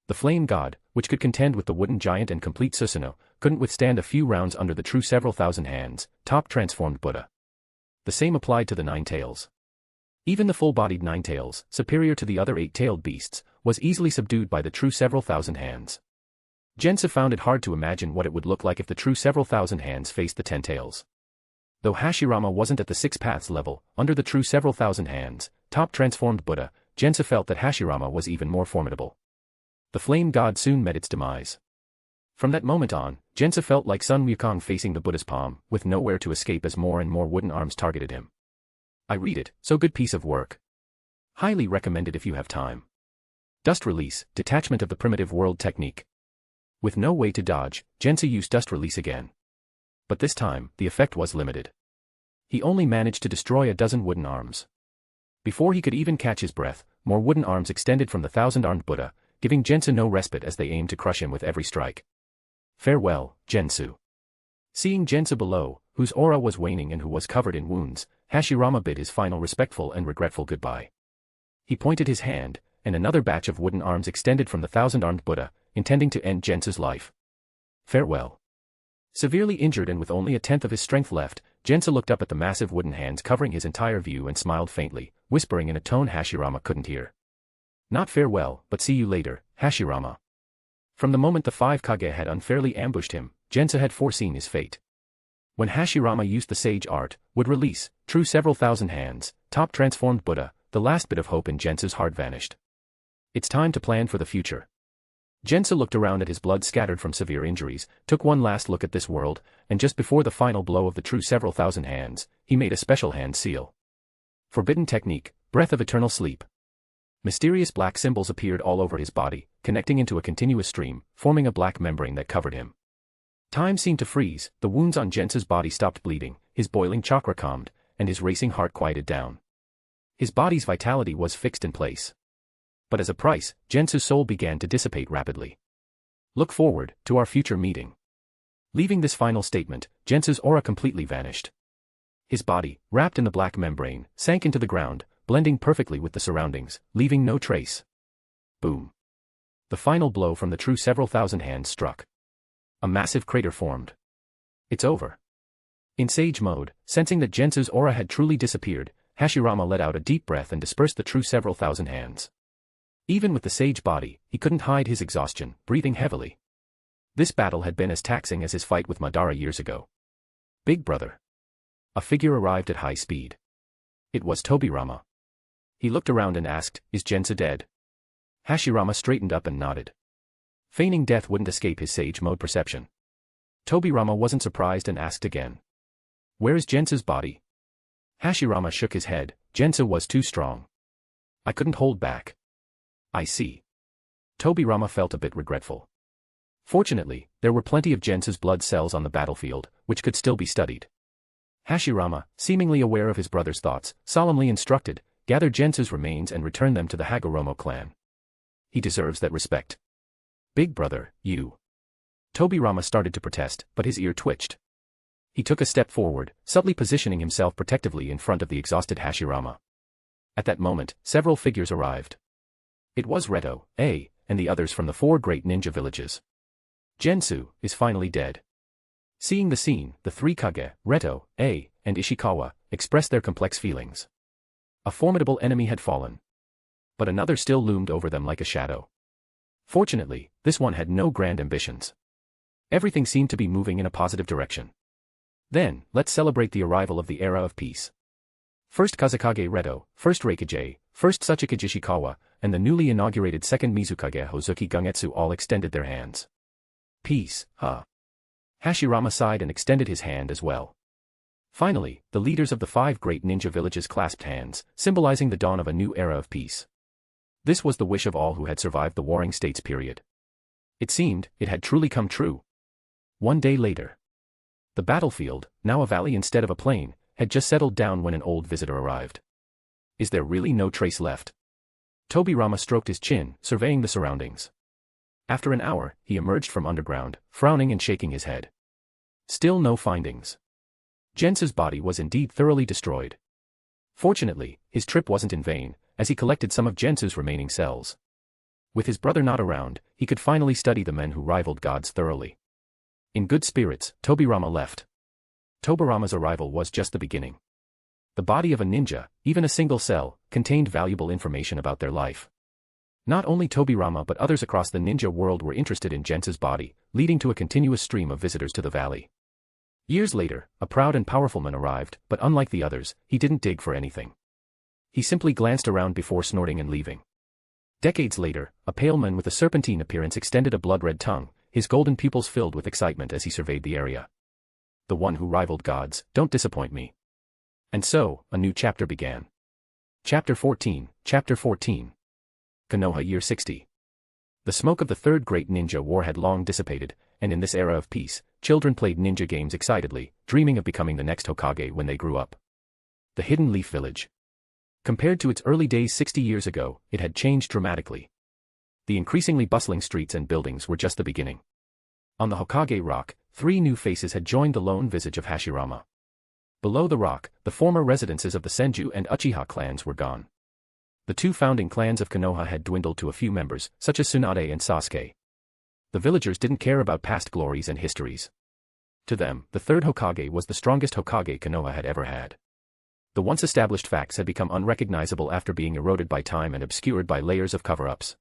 The flame god, which could contend with the wooden giant and complete Susanoo, couldn't withstand a few rounds under the true several thousand hands, top-transformed Buddha. The same applied to the nine-tails. Even the full-bodied nine-tails, superior to the other eight-tailed beasts, was easily subdued by the true several thousand hands. Jensa found it hard to imagine what it would look like if the true several thousand hands faced the 10 tails. Though Hashirama wasn't at the 6 paths level, under the true several thousand hands, top-transformed Buddha, Jensa felt that Hashirama was even more formidable. The flame god soon met its demise. From that moment on, Jensa felt like Sun Wukong facing the Buddha's palm, with nowhere to escape as more and more wooden arms targeted him. I read it, so good piece of work. Highly recommended if you have time. Dust Release, detachment of the primitive world technique. With no way to dodge, Jensa used Dust Release again. But this time, the effect was limited. He only managed to destroy a dozen wooden arms. Before he could even catch his breath, more wooden arms extended from the thousand-armed Buddha, giving Jensa no respite as they aimed to crush him with every strike. Farewell, Gensu. Seeing Jensa below, whose aura was waning and who was covered in wounds, Hashirama bid his final respectful and regretful goodbye. He pointed his hand, and another batch of wooden arms extended from the thousand-armed Buddha, intending to end Jensa's life. Farewell. Severely injured and with only a tenth of his strength left, Jensa looked up at the massive wooden hands covering his entire view and smiled faintly, whispering in a tone Hashirama couldn't hear. Not farewell, but see you later, Hashirama. From the moment the Five Kage had unfairly ambushed him, Jensa had foreseen his fate. When Hashirama used the sage art, would release, true several thousand hands, top transformed Buddha, the last bit of hope in Jensa's heart vanished. It's time to plan for the future. Jensa looked around at his blood scattered from severe injuries, took one last look at this world, and just before the final blow of the true several thousand hands, he made a special hand seal. Forbidden technique, breath of eternal sleep. Mysterious black symbols appeared all over his body, connecting into a continuous stream, forming a black membrane that covered him. Time seemed to freeze, the wounds on Jensa's body stopped bleeding, his boiling chakra calmed, and his racing heart quieted down. His body's vitality was fixed in place. But as a price, Jensa's soul began to dissipate rapidly. Look forward to our future meeting. Leaving this final statement, Jensa's aura completely vanished. His body, wrapped in the black membrane, sank into the ground, blending perfectly with the surroundings, leaving no trace. Boom. The final blow from the true several thousand hands struck. A massive crater formed. It's over. In sage mode, sensing that Jensa's aura had truly disappeared, Hashirama let out a deep breath and dispersed the true several thousand hands. Even with the sage body, he couldn't hide his exhaustion, breathing heavily. This battle had been as taxing as his fight with Madara years ago. Big brother. A figure arrived at high speed. It was Tobirama. He looked around and asked, "Is Jensa dead?" Hashirama straightened up and nodded. Feigning death wouldn't escape his sage mode perception. Tobirama wasn't surprised and asked again. "Where is Jensa's body?" Hashirama shook his head. "Jensa was too strong. I couldn't hold back." "I see." Tobirama felt a bit regretful. Fortunately, there were plenty of Jensa's blood cells on the battlefield, which could still be studied. Hashirama, seemingly aware of his brother's thoughts, solemnly instructed, "Gather Jensa's remains and return them to the Hagoromo clan. He deserves that respect." "Big brother, you." Tobirama started to protest, but his ear twitched. He took a step forward, subtly positioning himself protectively in front of the exhausted Hashirama. At that moment, several figures arrived. It was Reto, A, and the others from the 4 great ninja villages. Gensu is finally dead. Seeing the scene, the 3 Kage, Reto, A, and Ishikawa, expressed their complex feelings. A formidable enemy had fallen. But another still loomed over them like a shadow. Fortunately, this one had no grand ambitions. Everything seemed to be moving in a positive direction. Then, let's celebrate the arrival of the era of peace. First Kazekage Reto, first Reikage, first Tsuchikage Ishikawa, and the newly inaugurated second Mizukage Hozuki Gungetsu all extended their hands. Peace, huh? Hashirama sighed and extended his hand as well. Finally, the leaders of the 5 great ninja villages clasped hands, symbolizing the dawn of a new era of peace. This was the wish of all who had survived the Warring States period. It seemed, it had truly come true. One day later. The battlefield, now a valley instead of a plain, had just settled down when an old visitor arrived. Is there really no trace left? Tobirama stroked his chin, surveying the surroundings. After an hour, he emerged from underground, frowning and shaking his head. Still no findings. Jensa's body was indeed thoroughly destroyed. Fortunately, his trip wasn't in vain, as he collected some of Jensa's remaining cells. With his brother not around, he could finally study the men who rivaled gods thoroughly. In good spirits, Tobirama left. Tobirama's arrival was just the beginning. The body of a ninja, even a single cell, contained valuable information about their life. Not only Tobirama but others across the ninja world were interested in Jensa's body, leading to a continuous stream of visitors to the valley. Years later, a proud and powerful man arrived, but unlike the others, he didn't dig for anything. He simply glanced around before snorting and leaving. Decades later, a pale man with a serpentine appearance extended a blood-red tongue, his golden pupils filled with excitement as he surveyed the area. The one who rivaled gods, don't disappoint me. And so, a new chapter began. Chapter 14, Chapter 14. Konoha Year 60. The smoke of the Third Great Ninja War had long dissipated, and in this era of peace, children played ninja games excitedly, dreaming of becoming the next Hokage when they grew up. The Hidden Leaf Village. Compared to its early days 60 years ago, it had changed dramatically. The increasingly bustling streets and buildings were just the beginning. On the Hokage Rock, 3 new faces had joined the lone visage of Hashirama. Below the rock, the former residences of the Senju and Uchiha clans were gone. The 2 founding clans of Konoha had dwindled to a few members, such as Tsunade and Sasuke. The villagers didn't care about past glories and histories. To them, the Third Hokage was the strongest Hokage Konoha had ever had. The once established facts had become unrecognizable after being eroded by time and obscured by layers of cover-ups.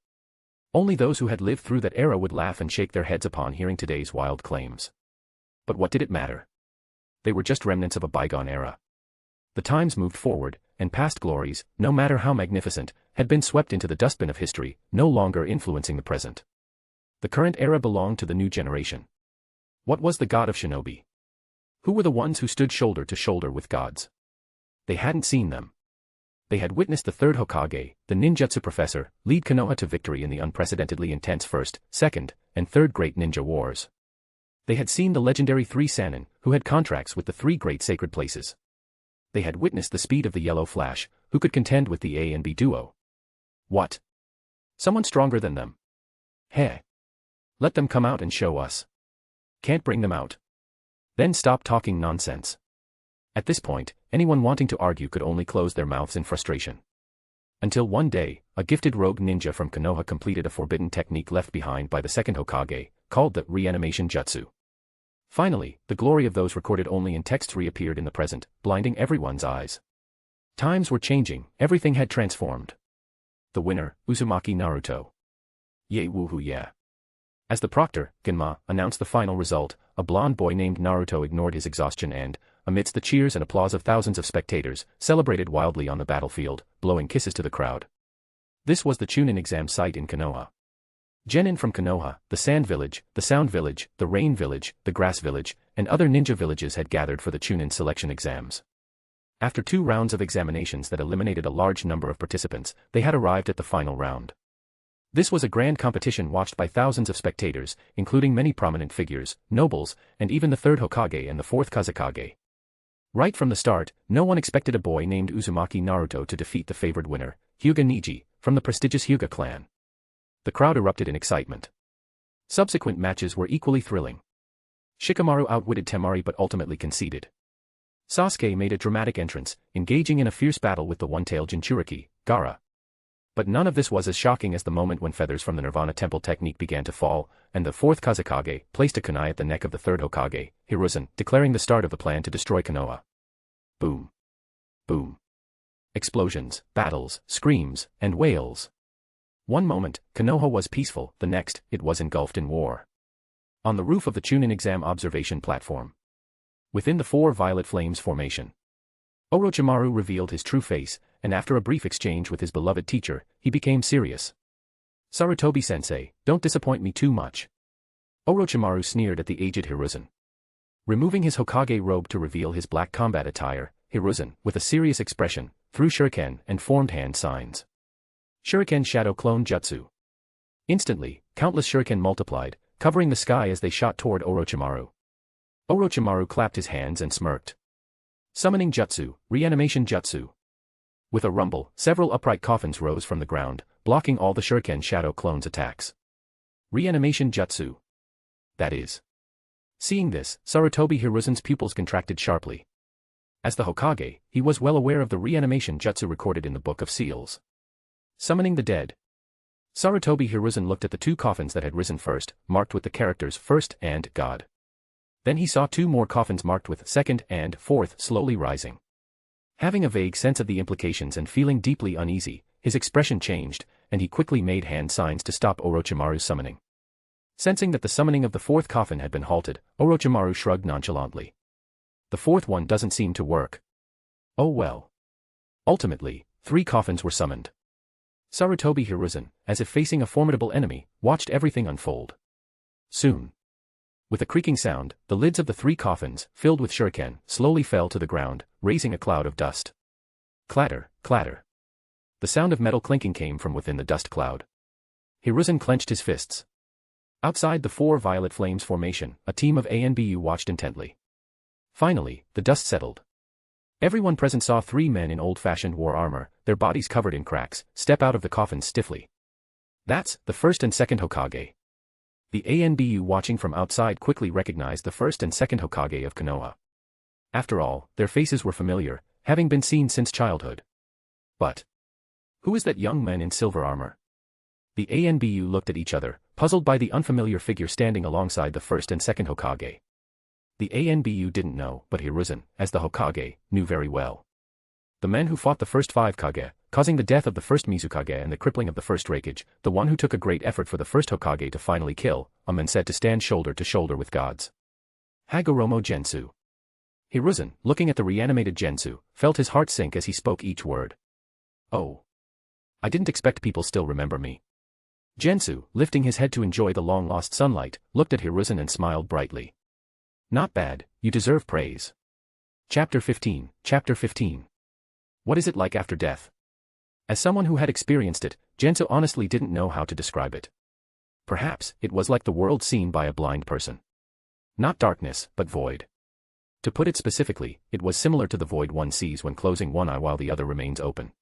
Only those who had lived through that era would laugh and shake their heads upon hearing today's wild claims. But what did it matter? They were just remnants of a bygone era. The times moved forward, and past glories, no matter how magnificent, had been swept into the dustbin of history, no longer influencing the present. The current era belonged to the new generation. What was the god of Shinobi? Who were the ones who stood shoulder to shoulder with gods? They hadn't seen them. They had witnessed the Third Hokage, the ninjutsu professor, lead Konoha to victory in the unprecedentedly intense First, Second, and Third Great Ninja Wars. They had seen the legendary 3 Sannin, who had contracts with the 3 great sacred places. They had witnessed the speed of the Yellow Flash, who could contend with the A and B duo. What? Someone stronger than them? Heh. Let them come out and show us. Can't bring them out? Then stop talking nonsense. At this point, anyone wanting to argue could only close their mouths in frustration. Until one day, a gifted rogue ninja from Konoha completed a forbidden technique left behind by the second Hokage, called the reanimation jutsu. Finally, the glory of those recorded only in texts reappeared in the present, blinding everyone's eyes. Times were changing, everything had transformed. The winner, Uzumaki Naruto. Yay woohoo yeah. As the proctor, Genma, announced the final result, a blonde boy named Naruto ignored his exhaustion and, amidst the cheers and applause of thousands of spectators, celebrated wildly on the battlefield, blowing kisses to the crowd. This was the Chunin Exams site in Konoha. Genin from Konoha, the Sand Village, the Sound Village, the Rain Village, the Grass Village, and other ninja villages had gathered for the Chunin selection exams. After 2 rounds of examinations that eliminated a large number of participants, they had arrived at the final round. This was a grand competition watched by thousands of spectators, including many prominent figures, nobles, and even the Third Hokage and the 4th Kazekage. Right from the start, no one expected a boy named Uzumaki Naruto to defeat the favored winner, Hyuga Niji, from the prestigious Hyuga clan. The crowd erupted in excitement. Subsequent matches were equally thrilling. Shikamaru outwitted Temari but ultimately conceded. Sasuke made a dramatic entrance, engaging in a fierce battle with the one-tailed Jinchuriki, Gaara. But none of this was as shocking as the moment when feathers from the Nirvana Temple technique began to fall, and the 4th Kazekage placed a kunai at the neck of the 3rd Hokage, Hiruzen, declaring the start of the plan to destroy Konoha. Boom. Boom. Explosions, battles, screams, and wails. One moment, Konoha was peaceful, the next, it was engulfed in war. On the roof of the Chunin Exam observation platform. Within the 4 Violet Flames formation. Orochimaru revealed his true face, and after a brief exchange with his beloved teacher, he became serious. Sarutobi-sensei, don't disappoint me too much. Orochimaru sneered at the aged Hiruzen. Removing his Hokage robe to reveal his black combat attire, Hiruzen, with a serious expression, threw shuriken and formed hand signs. Shuriken Shadow Clone Jutsu. Instantly, countless shuriken multiplied, covering the sky as they shot toward Orochimaru. Orochimaru clapped his hands and smirked. Summoning Jutsu, Reanimation Jutsu. With a rumble, several upright coffins rose from the ground, blocking all the Shuriken Shadow Clone's attacks. Reanimation Jutsu. That is. Seeing this, Sarutobi Hiruzen's pupils contracted sharply. As the Hokage, he was well aware of the reanimation jutsu recorded in the Book of Seals. Summoning the dead. Sarutobi Hiruzen looked at the 2 coffins that had risen first, marked with the characters First and God. Then he saw 2 more coffins marked with Second and Fourth slowly rising. Having a vague sense of the implications and feeling deeply uneasy, his expression changed, and he quickly made hand signs to stop Orochimaru's summoning. Sensing that the summoning of the 4th coffin had been halted, Orochimaru shrugged nonchalantly. The 4th one doesn't seem to work. Oh well. Ultimately, 3 coffins were summoned. Sarutobi Hiruzen, as if facing a formidable enemy, watched everything unfold. Soon. With a creaking sound, the lids of the 3 coffins, filled with shuriken, slowly fell to the ground, raising a cloud of dust. Clatter, clatter. The sound of metal clinking came from within the dust cloud. Hiruzen clenched his fists. Outside the four violet flames formation, a team of ANBU watched intently. Finally, the dust settled. Everyone present saw three men in old-fashioned war armor, their bodies covered in cracks, step out of the coffins stiffly. That's the first and second Hokage. The ANBU watching from outside quickly recognized the first and second Hokage of Konoha. After all, their faces were familiar, having been seen since childhood. But who is that young man in silver armor? The ANBU looked at each other, puzzled by the unfamiliar figure standing alongside the first and second Hokage. The ANBU didn't know, but Hiruzen, as the Hokage, knew very well. The men who fought the first Five Kage, causing the death of the first Mizukage and the crippling of the first Raikage, the one who took a great effort for the first Hokage to finally kill, a man said to stand shoulder to shoulder with gods. Hagoromo Gensou. Hiruzen, looking at the reanimated Gensou, felt his heart sink as he spoke each word. Oh. I didn't expect people still remember me. Gensou, lifting his head to enjoy the long-lost sunlight, looked at Hiruzen and smiled brightly. Not bad, you deserve praise. Chapter 15. Chapter 15. What is it like after death? As someone who had experienced it, Gensou honestly didn't know how to describe it. Perhaps, it was like the world seen by a blind person. Not darkness, but void. To put it specifically, it was similar to the void one sees when closing one eye while the other remains open.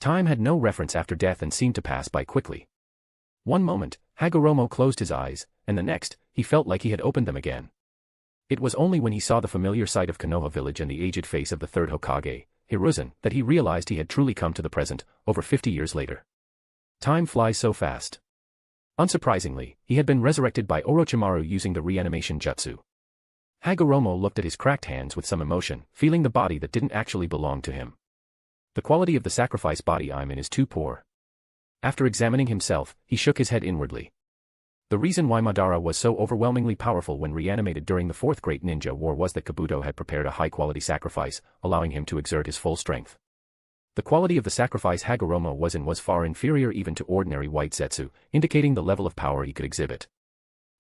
Time had no reference after death and seemed to pass by quickly. One moment, Hagoromo closed his eyes, and the next, he felt like he had opened them again. It was only when he saw the familiar sight of Konoha village and the aged face of the third Hokage, Hiruzen, that he realized he had truly come to the present, over 50 years later. Time flies so fast. Unsurprisingly, he had been resurrected by Orochimaru using the reanimation jutsu. Hagoromo looked at his cracked hands with some emotion, feeling the body that didn't actually belong to him. The quality of the sacrifice body I'm in is too poor. After examining himself, he shook his head inwardly. The reason why Madara was so overwhelmingly powerful when reanimated during the Fourth Great Ninja War was that Kabuto had prepared a high-quality sacrifice, allowing him to exert his full strength. The quality of the sacrifice Hagoromo was in was far inferior even to ordinary white Zetsu, indicating the level of power he could exhibit.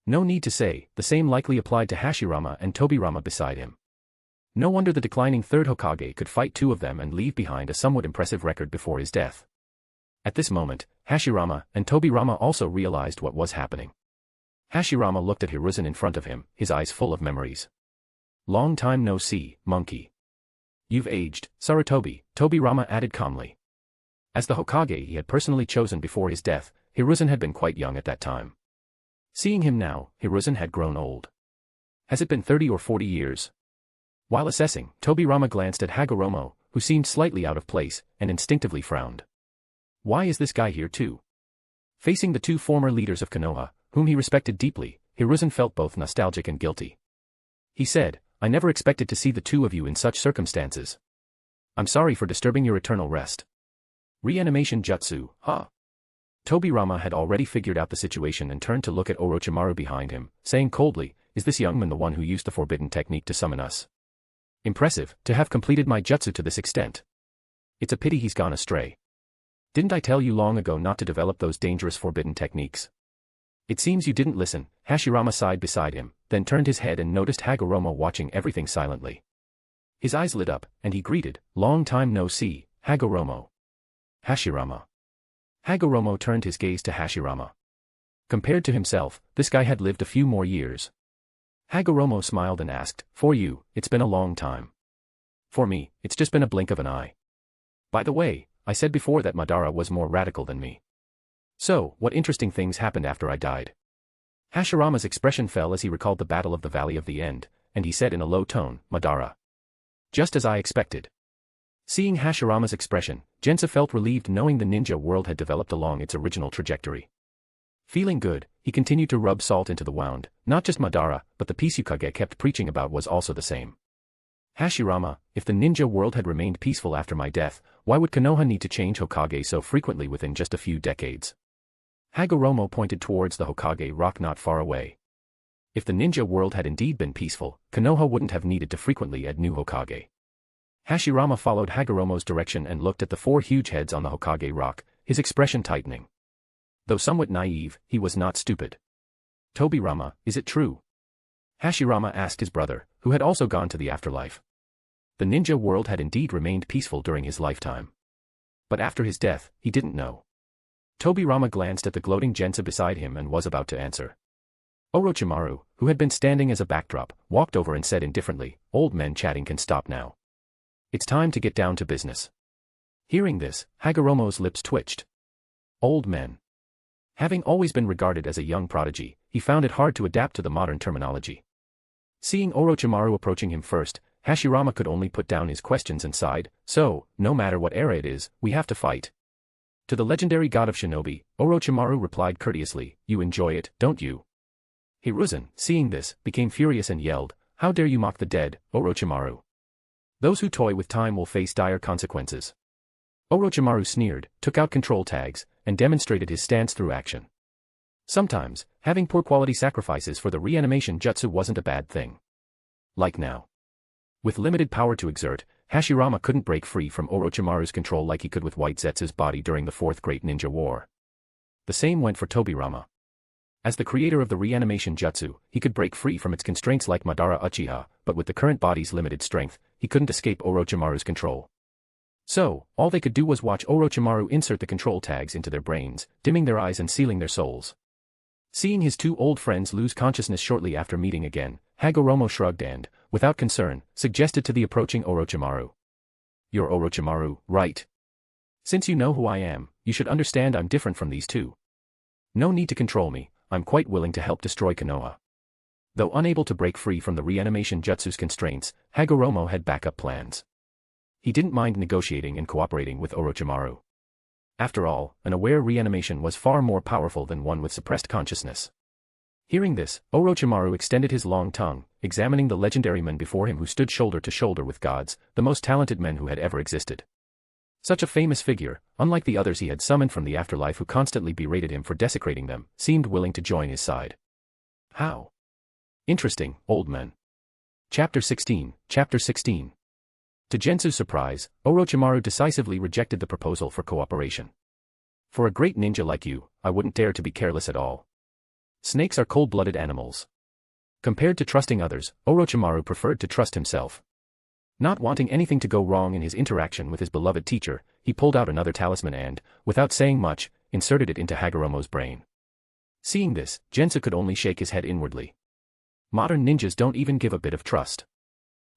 No need to say, the same likely applied to Hashirama and Tobirama beside him. No wonder the declining third Hokage could fight two of them and leave behind a somewhat impressive record before his death. At this moment, Hashirama and Tobirama also realized what was happening. Hashirama looked at Hiruzen in front of him, his eyes full of memories. Long time no see, monkey. You've aged, Sarutobi, Tobirama added calmly. As the Hokage he had personally chosen before his death, Hiruzen had been quite young at that time. Seeing him now, Hiruzen had grown old. Has it been 30 or 40 years? While assessing, Tobirama glanced at Hagoromo, who seemed slightly out of place, and instinctively frowned. Why is this guy here too? Facing the two former leaders of Konoha, whom he respected deeply, Hiruzen felt both nostalgic and guilty. He said, I never expected to see the two of you in such circumstances. I'm sorry for disturbing your eternal rest. Reanimation jutsu, huh? Tobirama had already figured out the situation and turned to look at Orochimaru behind him, saying coldly, is this young man the one who used the forbidden technique to summon us? Impressive, to have completed my jutsu to this extent. It's a pity he's gone astray. Didn't I tell you long ago not to develop those dangerous forbidden techniques? It seems you didn't listen. Hashirama sighed beside him, then turned his head and noticed Hagoromo watching everything silently. His eyes lit up, and he greeted, long time no see, Hagoromo. Hashirama. Hagoromo turned his gaze to Hashirama. Compared to himself, this guy had lived a few more years. Hagoromo smiled and asked, for you, it's been a long time. For me, it's just been a blink of an eye. By the way, I said before that Madara was more radical than me. So, what interesting things happened after I died? Hashirama's expression fell as he recalled the Battle of the Valley of the End, and he said in a low tone, Madara. Just as I expected. Seeing Hashirama's expression, Jensa felt relieved knowing the ninja world had developed along its original trajectory. Feeling good, he continued to rub salt into the wound. Not just Madara, but the peace Kage kept preaching about was also the same. Hashirama, if the ninja world had remained peaceful after my death, why would Konoha need to change Hokage so frequently within just a few decades? Hagoromo pointed towards the Hokage rock not far away. If the ninja world had indeed been peaceful, Konoha wouldn't have needed to frequently add new Hokage. Hashirama followed Hagoromo's direction and looked at the four huge heads on the Hokage rock, his expression tightening. Though somewhat naive, he was not stupid. Tobirama, is it true? Hashirama asked his brother, who had also gone to the afterlife. The ninja world had indeed remained peaceful during his lifetime. But after his death, he didn't know. Tobirama glanced at the gloating Jensa beside him and was about to answer. Orochimaru, who had been standing as a backdrop, walked over and said indifferently, "Old men chatting can stop now. It's time to get down to business." Hearing this, Hagoromo's lips twitched. Old men. Having always been regarded as a young prodigy, he found it hard to adapt to the modern terminology. Seeing Orochimaru approaching him first, Hashirama could only put down his questions and sighed, "So, no matter what era it is, we have to fight." To the legendary god of Shinobi, Orochimaru replied courteously, "You enjoy it, don't you?" Hiruzen, seeing this, became furious and yelled, "How dare you mock the dead, Orochimaru? Those who toy with time will face dire consequences." Orochimaru sneered, took out control tags, and demonstrated his stance through action. Sometimes, having poor quality sacrifices for the reanimation jutsu wasn't a bad thing. Like now. With limited power to exert, Hashirama couldn't break free from Orochimaru's control like he could with White Zetsu's body during the Fourth Great Ninja War. The same went for Tobirama. As the creator of the reanimation jutsu, he could break free from its constraints like Madara Uchiha, but with the current body's limited strength, he couldn't escape Orochimaru's control. So, all they could do was watch Orochimaru insert the control tags into their brains, dimming their eyes and sealing their souls. Seeing his two old friends lose consciousness shortly after meeting again, Hagoromo shrugged and, without concern, suggested to the approaching Orochimaru. "You're Orochimaru, right? Since you know who I am, you should understand I'm different from these two. No need to control me, I'm quite willing to help destroy Konoha." Though unable to break free from the reanimation jutsu's constraints, Hagoromo had backup plans. He didn't mind negotiating and cooperating with Orochimaru. After all, an aware reanimation was far more powerful than one with suppressed consciousness. Hearing this, Orochimaru extended his long tongue, examining the legendary man before him who stood shoulder to shoulder with gods, the most talented men who had ever existed. Such a famous figure, unlike the others he had summoned from the afterlife who constantly berated him for desecrating them, seemed willing to join his side. How interesting, old men. Chapter 16. To Jensu's surprise, Orochimaru decisively rejected the proposal for cooperation. "For a great ninja like you, I wouldn't dare to be careless at all. Snakes are cold-blooded animals." Compared to trusting others, Orochimaru preferred to trust himself. Not wanting anything to go wrong in his interaction with his beloved teacher, he pulled out another talisman and, without saying much, inserted it into Hagoromo's brain. Seeing this, Jensa could only shake his head inwardly. Modern ninjas don't even give a bit of trust.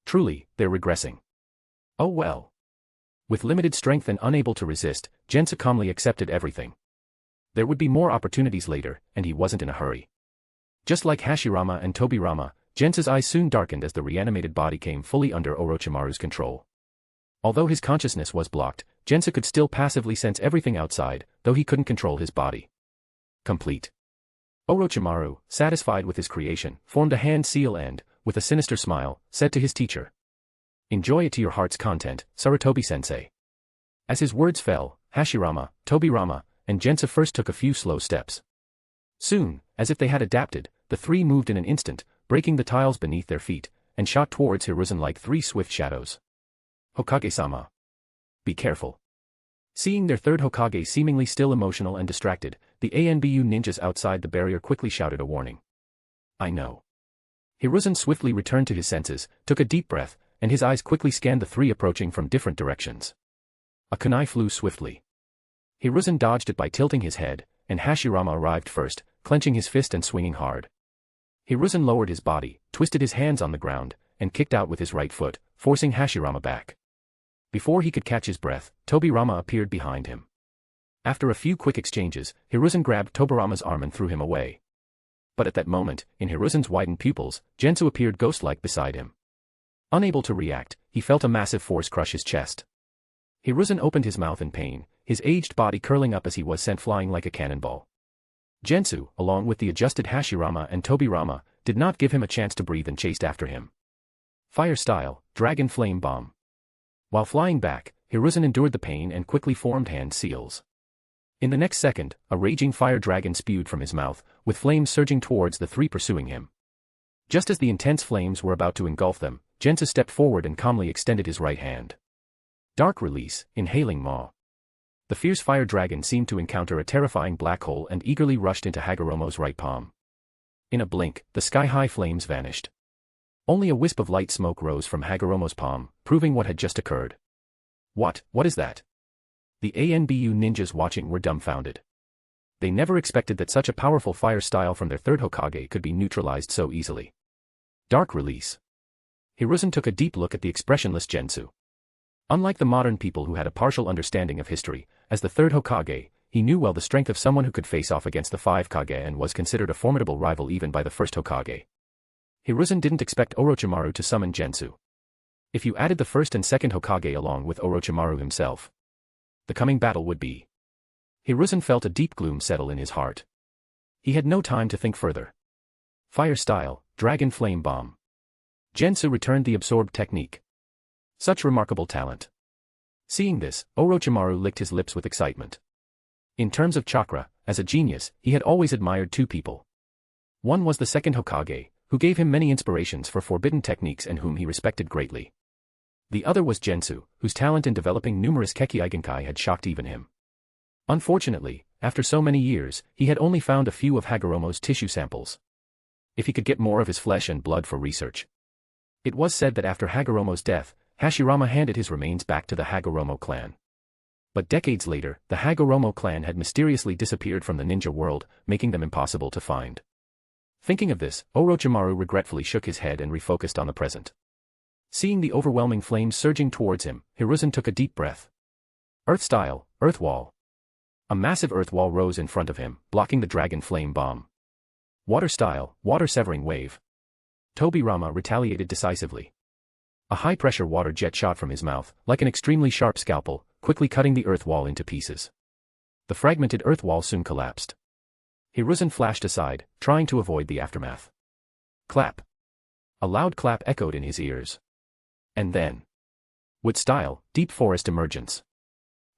Truly, they're regressing. Oh well. With limited strength and unable to resist, Jensa calmly accepted everything. There would be more opportunities later, and he wasn't in a hurry. Just like Hashirama and Tobirama, Jensa's eyes soon darkened as the reanimated body came fully under Orochimaru's control. Although his consciousness was blocked, Jensa could still passively sense everything outside, though he couldn't control his body. Complete. Orochimaru, satisfied with his creation, formed a hand seal and, with a sinister smile, said to his teacher, "Enjoy it to your heart's content, Sarutobi-sensei." As his words fell, Hashirama, Tobirama, and Jensa first took a few slow steps. Soon, as if they had adapted, the three moved in an instant, breaking the tiles beneath their feet, and shot towards Hiruzen like three swift shadows. "Hokage-sama. Be careful." Seeing their third Hokage seemingly still emotional and distracted, the ANBU ninjas outside the barrier quickly shouted a warning. "I know." Hiruzen swiftly returned to his senses, took a deep breath, and his eyes quickly scanned the three approaching from different directions. A kunai flew swiftly. Hiruzen dodged it by tilting his head, and Hashirama arrived first, clenching his fist and swinging hard. Hiruzen lowered his body, twisted his hands on the ground, and kicked out with his right foot, forcing Hashirama back. Before he could catch his breath, Tobirama appeared behind him. After a few quick exchanges, Hiruzen grabbed Tobirama's arm and threw him away. But at that moment, in Hiruzen's widened pupils, Jensu appeared ghost-like beside him. Unable to react, he felt a massive force crush his chest. Hiruzen opened his mouth in pain, his aged body curling up as he was sent flying like a cannonball. Jensu, along with the adjusted Hashirama and Tobirama, did not give him a chance to breathe and chased after him. Fire style, Dragon Flame Bomb. While flying back, Hiruzen endured the pain and quickly formed hand seals. In the next second, a raging fire dragon spewed from his mouth, with flames surging towards the three pursuing him. Just as the intense flames were about to engulf them, Jensa stepped forward and calmly extended his right hand. Dark Release, Inhaling Maw. The fierce fire dragon seemed to encounter a terrifying black hole and eagerly rushed into Hagoromo's right palm. In a blink, the sky-high flames vanished. Only a wisp of light smoke rose from Hagoromo's palm, proving what had just occurred. What is that?" The ANBU ninjas watching were dumbfounded. They never expected that such a powerful fire style from their third Hokage could be neutralized so easily. Dark release. Hiruzen took a deep look at the expressionless Gensu. Unlike the modern people who had a partial understanding of history, as the third Hokage, he knew well the strength of someone who could face off against the Five Kage and was considered a formidable rival even by the first Hokage. Hiruzen didn't expect Orochimaru to summon Gensu. If you added the first and second Hokage along with Orochimaru himself, the coming battle would be. Hiruzen felt a deep gloom settle in his heart. He had no time to think further. Fire style, Dragon Flame Bomb. Gensu returned the absorbed technique. Such remarkable talent. Seeing this, Orochimaru licked his lips with excitement. In terms of chakra, as a genius, he had always admired two people. One was the second Hokage, who gave him many inspirations for forbidden techniques and whom he respected greatly. The other was Gensu, whose talent in developing numerous Keki-Igenkai had shocked even him. Unfortunately, after so many years, he had only found a few of Hagoromo's tissue samples. If he could get more of his flesh and blood for research. It was said that after Hagoromo's death, Hashirama handed his remains back to the Hagoromo clan. But decades later, the Hagoromo clan had mysteriously disappeared from the ninja world, making them impossible to find. Thinking of this, Orochimaru regretfully shook his head and refocused on the present. Seeing the overwhelming flames surging towards him, Hiruzen took a deep breath. Earth style, Earth Wall. A massive earth wall rose in front of him, blocking the Dragon Flame Bomb. Water style, Water Severing Wave. Tobirama retaliated decisively. A high-pressure water jet shot from his mouth, like an extremely sharp scalpel, quickly cutting the earth wall into pieces. The fragmented earth wall soon collapsed. Hiruzen flashed aside, trying to avoid the aftermath. Clap. A loud clap echoed in his ears. And then. Wood style, Deep Forest Emergence.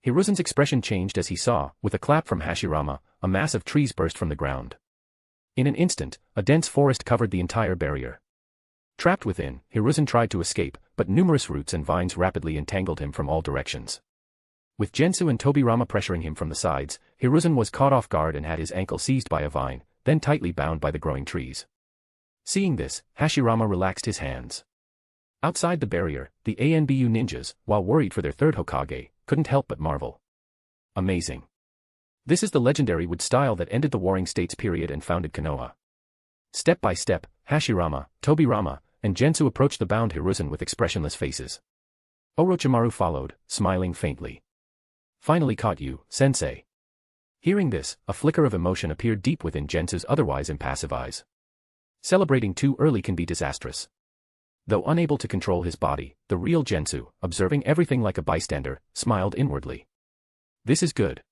Hiruzen's expression changed as he saw, with a clap from Hashirama, a mass of trees burst from the ground. In an instant, a dense forest covered the entire barrier. Trapped within, Hiruzen tried to escape, but numerous roots and vines rapidly entangled him from all directions. With Gensu and Tobirama pressuring him from the sides, Hiruzen was caught off guard and had his ankle seized by a vine, then tightly bound by the growing trees. Seeing this, Hashirama relaxed his hands. Outside the barrier, the ANBU ninjas, while worried for their third Hokage, couldn't help but marvel. Amazing. This is the legendary wood style that ended the Warring States period and founded Konoha. Step by step, Hashirama, Tobirama, and Gensu approached the bound Hiruzen with expressionless faces. Orochimaru followed, smiling faintly. Finally caught you, sensei. Hearing this, a flicker of emotion appeared deep within Gensu's otherwise impassive eyes. Celebrating too early can be disastrous. Though unable to control his body, the real Gensu, observing everything like a bystander, smiled inwardly. This is good.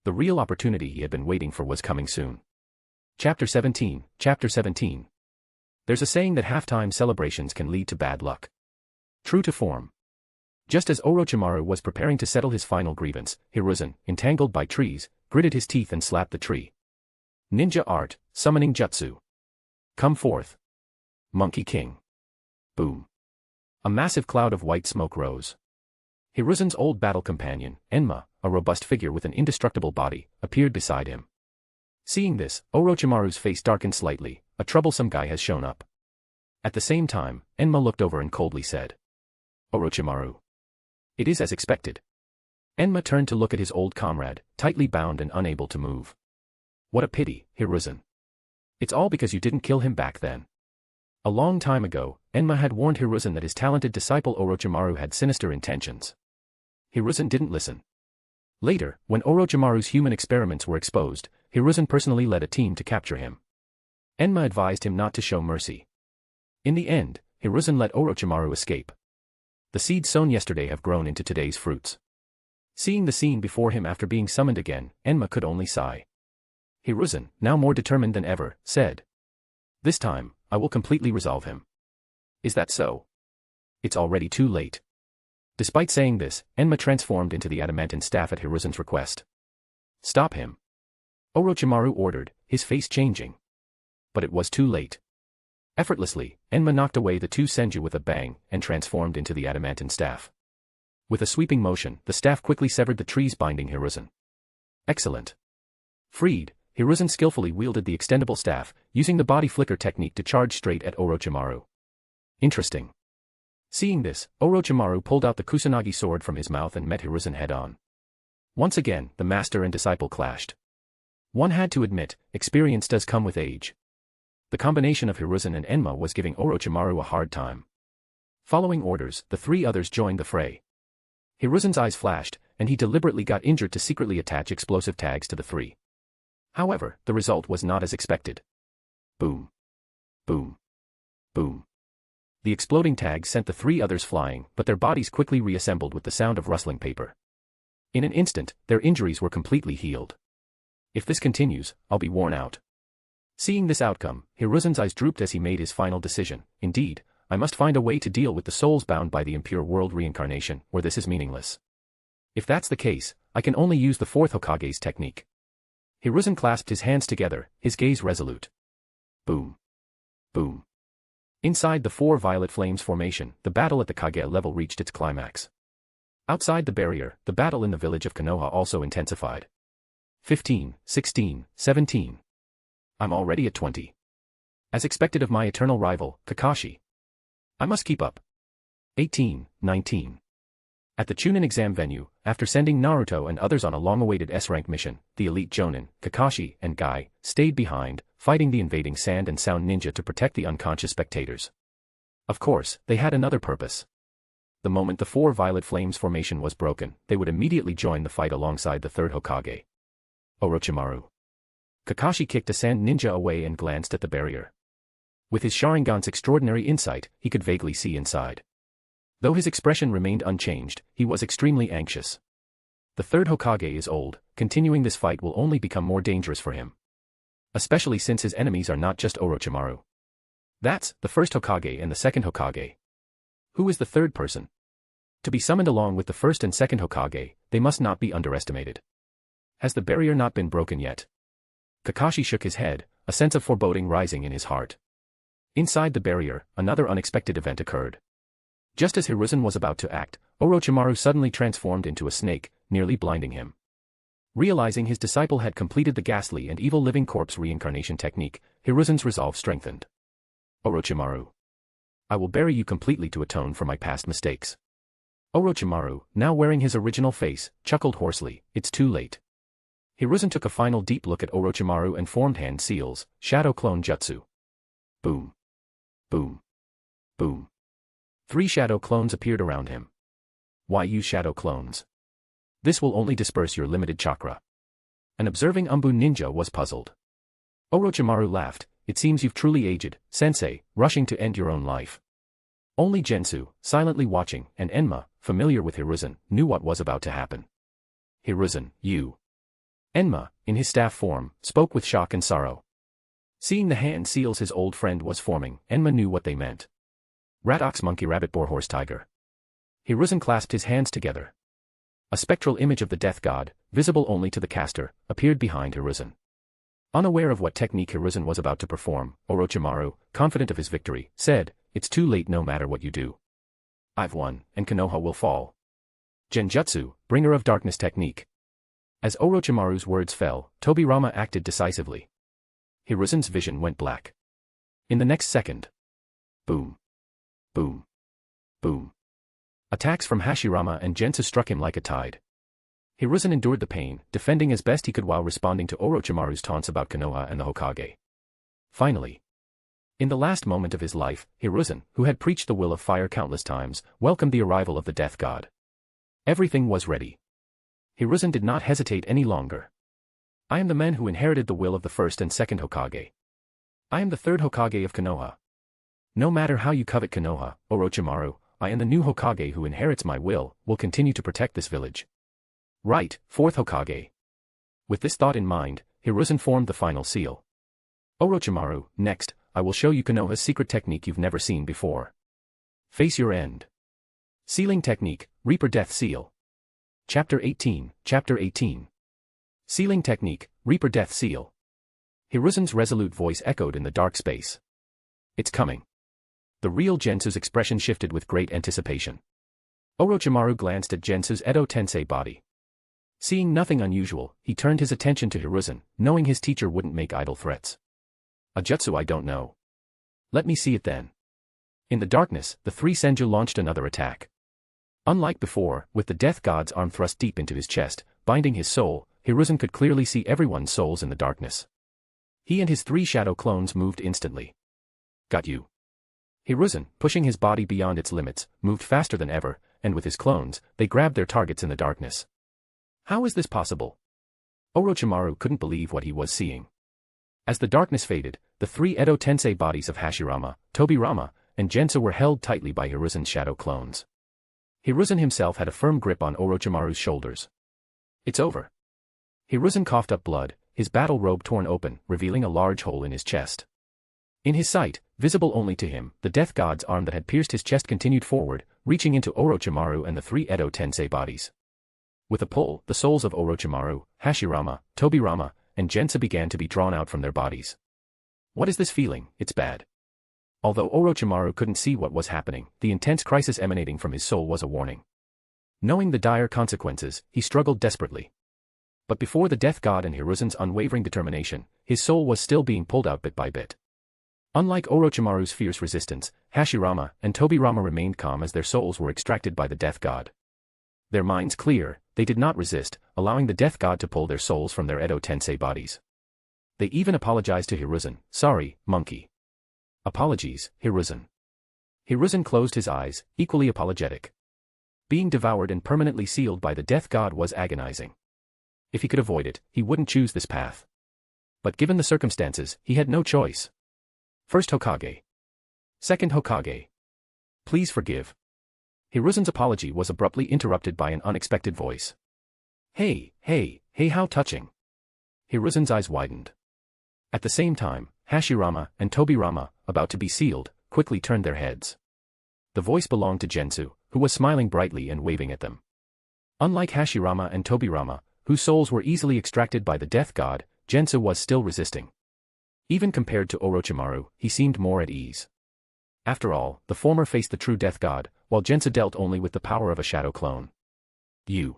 The real opportunity he had been waiting for was coming soon. Chapter 17. There's a saying that halftime celebrations can lead to bad luck. True to form. Just as Orochimaru was preparing to settle his final grievance, Hiruzen, entangled by trees, gritted his teeth and slapped the tree. Ninja art, summoning jutsu. Come forth. Monkey King. Boom. A massive cloud of white smoke rose. Hiruzen's old battle companion, Enma, a robust figure with an indestructible body, appeared beside him. Seeing this, Orochimaru's face darkened slightly, a troublesome guy has shown up. At the same time, Enma looked over and coldly said. Orochimaru. It is as expected. Enma turned to look at his old comrade, tightly bound and unable to move. What a pity, Hiruzen. It's all because you didn't kill him back then. A long time ago, Enma had warned Hiruzen that his talented disciple Orochimaru had sinister intentions. Hiruzen didn't listen. Later, when Orochimaru's human experiments were exposed, Hiruzen personally led a team to capture him. Enma advised him not to show mercy. In the end, Hiruzen let Orochimaru escape. The seeds sown yesterday have grown into today's fruits. Seeing the scene before him after being summoned again, Enma could only sigh. Hiruzen, now more determined than ever, said. This time, I will completely resolve him. Is that so? It's already too late. Despite saying this, Enma transformed into the adamantine staff at Hiruzen's request. Stop him. Orochimaru ordered, his face changing. But it was too late. Effortlessly, Enma knocked away the two senju with a bang and transformed into the adamantine staff. With a sweeping motion, the staff quickly severed the trees binding Hiruzen. Excellent. Freed, Hiruzen skillfully wielded the extendable staff, using the body flicker technique to charge straight at Orochimaru. Interesting. Seeing this, Orochimaru pulled out the Kusanagi sword from his mouth and met Hiruzen head-on. Once again, the master and disciple clashed. One had to admit, experience does come with age. The combination of Hiruzen and Enma was giving Orochimaru a hard time. Following orders, the three others joined the fray. Hiruzen's eyes flashed, and he deliberately got injured to secretly attach explosive tags to the three. However, the result was not as expected. Boom. Boom. Boom. The exploding tags sent the three others flying, but their bodies quickly reassembled with the sound of rustling paper. In an instant, their injuries were completely healed. If this continues, I'll be worn out. Seeing this outcome, Hiruzen's eyes drooped as he made his final decision. Indeed, I must find a way to deal with the souls bound by the impure world reincarnation, where this is meaningless. If that's the case, I can only use the Fourth Hokage's technique. Hiruzen clasped his hands together, his gaze resolute. Boom. Boom. Inside the four violet flames formation, the battle at the Kage level reached its climax. Outside the barrier, the battle in the village of Konoha also intensified. 15, 16, 17. I'm already at 20. As expected of my eternal rival, Kakashi. I must keep up. 18, 19. At the Chunin exam venue, after sending Naruto and others on a long-awaited S-rank mission, the elite Jonin, Kakashi, and Guy, stayed behind, fighting the invading sand and sound ninja to protect the unconscious spectators. Of course, they had another purpose. The moment the four violet flames formation was broken, they would immediately join the fight alongside the third Hokage. Orochimaru. Kakashi kicked a sand ninja away and glanced at the barrier. With his Sharingan's extraordinary insight, he could vaguely see inside. Though his expression remained unchanged, he was extremely anxious. The third Hokage is old, continuing this fight will only become more dangerous for him. Especially since his enemies are not just Orochimaru. That's the first Hokage and the second Hokage. Who is the third person? To be summoned along with the first and second Hokage, they must not be underestimated. Has the barrier not been broken yet? Kakashi shook his head, a sense of foreboding rising in his heart. Inside the barrier, another unexpected event occurred. Just as Hiruzen was about to act, Orochimaru suddenly transformed into a snake, nearly blinding him. Realizing his disciple had completed the ghastly and evil living corpse reincarnation technique, Hiruzen's resolve strengthened. Orochimaru. I will bury you completely to atone for my past mistakes. Orochimaru, now wearing his original face, chuckled hoarsely, it's too late. Hiruzen took a final deep look at Orochimaru and formed hand seals, shadow clone jutsu. Boom. Boom. Boom. 3 shadow clones appeared around him. Why use shadow clones? This will only disperse your limited chakra. An observing Umbu ninja was puzzled. Orochimaru laughed, it seems you've truly aged, sensei, rushing to end your own life. Only Gensu, silently watching, and Enma, familiar with Hiruzen, knew what was about to happen. Hiruzen, you. Enma, in his staff form, spoke with shock and sorrow. Seeing the hand seals his old friend was forming, Enma knew what they meant. Rat ox monkey rabbit boar horse tiger. Hiruzen clasped his hands together. A spectral image of the death god, visible only to the caster, appeared behind Hiruzen. Unaware of what technique Hiruzen was about to perform, Orochimaru, confident of his victory, said, it's too late no matter what you do. I've won, and Konoha will fall. Genjutsu, bringer of darkness technique. As Orochimaru's words fell, Tobirama acted decisively. Hiruzen's vision went black. In the next second. Boom. Boom. Boom. Attacks from Hashirama and Jensa struck him like a tide. Hiruzen endured the pain, defending as best he could while responding to Orochimaru's taunts about Konoha and the Hokage. Finally. In the last moment of his life, Hiruzen, who had preached the will of fire countless times, welcomed the arrival of the death god. Everything was ready. Hiruzen did not hesitate any longer. I am the man who inherited the will of the first and second Hokage. I am the third Hokage of Konoha. No matter how you covet Konoha, Orochimaru, I am the new Hokage who inherits my will continue to protect this village. Right, fourth Hokage. With this thought in mind, Hiruzen formed the final seal. Orochimaru, next, I will show you Konoha's secret technique you've never seen before. Face your end. Sealing technique, Reaper Death Seal. Chapter 18, Chapter 18. Sealing technique, Reaper Death Seal. Hiruzen's resolute voice echoed in the dark space. It's coming. The real Gensu's expression shifted with great anticipation. Orochimaru glanced at Gensu's Edo Tensei body. Seeing nothing unusual, he turned his attention to Hiruzen, knowing his teacher wouldn't make idle threats. A jutsu I don't know. Let me see it then. In the darkness, the 3 Senju launched another attack. Unlike before, with the death god's arm thrust deep into his chest, binding his soul, Hiruzen could clearly see everyone's souls in the darkness. He and his 3 shadow clones moved instantly. Got you. Hiruzen, pushing his body beyond its limits, moved faster than ever, and with his clones, they grabbed their targets in the darkness. How is this possible? Orochimaru couldn't believe what he was seeing. As the darkness faded, the 3 Edo Tensei bodies of Hashirama, Tobirama, and Jensa were held tightly by Hiruzen's shadow clones. Hiruzen himself had a firm grip on Orochimaru's shoulders. It's over. Hiruzen coughed up blood, his battle robe torn open, revealing a large hole in his chest. In his sight, visible only to him, the death god's arm that had pierced his chest continued forward, reaching into Orochimaru and the 3 Edo Tensei bodies. With a pull, the souls of Orochimaru, Hashirama, Tobirama, and Jensa began to be drawn out from their bodies. What is this feeling? It's bad. Although Orochimaru couldn't see what was happening, the intense crisis emanating from his soul was a warning. Knowing the dire consequences, he struggled desperately. But before the death god and Hiruzen's unwavering determination, his soul was still being pulled out bit by bit. Unlike Orochimaru's fierce resistance, Hashirama and Tobirama remained calm as their souls were extracted by the death god. Their minds clear, they did not resist, allowing the death god to pull their souls from their Edo Tensei bodies. They even apologized to Hiruzen. Sorry, monkey. Apologies, Hiruzen. Hiruzen closed his eyes, equally apologetic. Being devoured and permanently sealed by the death god was agonizing. If he could avoid it, he wouldn't choose this path. But given the circumstances, he had no choice. First Hokage. Second Hokage. Please forgive. Hiruzen's apology was abruptly interrupted by an unexpected voice. Hey, how touching. Hiruzen's eyes widened. At the same time, Hashirama and Tobirama, about to be sealed, quickly turned their heads. The voice belonged to Gensu, who was smiling brightly and waving at them. Unlike Hashirama and Tobirama, whose souls were easily extracted by the death god, Gensu was still resisting. Even compared to Orochimaru, he seemed more at ease. After all, the former faced the true death god, while Jensa dealt only with the power of a shadow clone. You.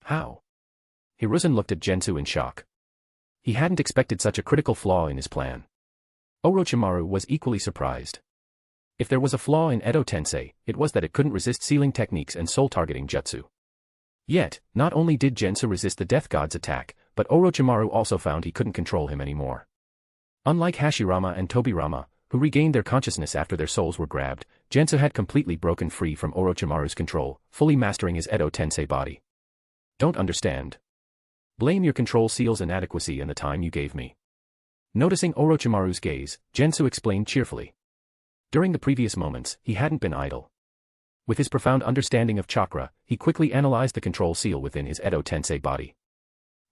How? Hiruzen looked at Gensu in shock. He hadn't expected such a critical flaw in his plan. Orochimaru was equally surprised. If there was a flaw in Edo Tensei, it was that it couldn't resist sealing techniques and soul-targeting jutsu. Yet, not only did Jensa resist the death god's attack, but Orochimaru also found he couldn't control him anymore. Unlike Hashirama and Tobirama, who regained their consciousness after their souls were grabbed, Jensa had completely broken free from Orochimaru's control, fully mastering his Edo Tensei body. Don't understand. Blame your control seal's inadequacy and the time you gave me. Noticing Orochimaru's gaze, Gensu explained cheerfully. During the previous moments, he hadn't been idle. With his profound understanding of chakra, he quickly analyzed the control seal within his Edo Tensei body.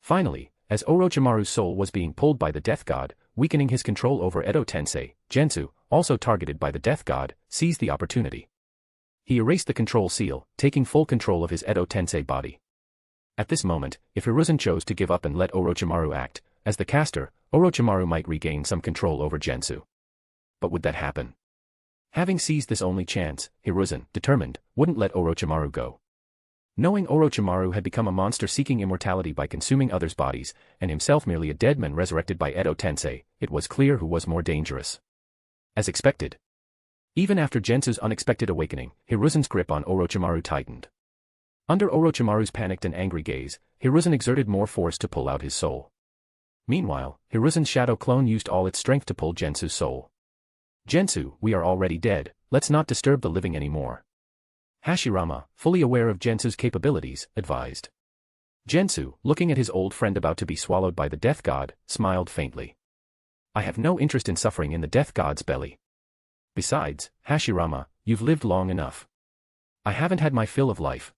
Finally, as Orochimaru's soul was being pulled by the death god, weakening his control over Edo Tensei, Gensu, also targeted by the death god, seized the opportunity. He erased the control seal, taking full control of his Edo Tensei body. At this moment, if Hiruzen chose to give up and let Orochimaru act, as the caster, Orochimaru might regain some control over Gensu. But would that happen? Having seized this only chance, Hiruzen, determined, wouldn't let Orochimaru go. Knowing Orochimaru had become a monster seeking immortality by consuming others' bodies, and himself merely a dead man resurrected by Edo Tensei, it was clear who was more dangerous. As expected. Even after Gensu's unexpected awakening, Hiruzen's grip on Orochimaru tightened. Under Orochimaru's panicked and angry gaze, Hiruzen exerted more force to pull out his soul. Meanwhile, Hiruzen's shadow clone used all its strength to pull Gensu's soul. Gensu, we are already dead, let's not disturb the living anymore. Hashirama, fully aware of Gensu's capabilities, advised. Gensu, looking at his old friend about to be swallowed by the death god, smiled faintly. I have no interest in suffering in the death god's belly. Besides, Hashirama, you've lived long enough. I haven't had my fill of life.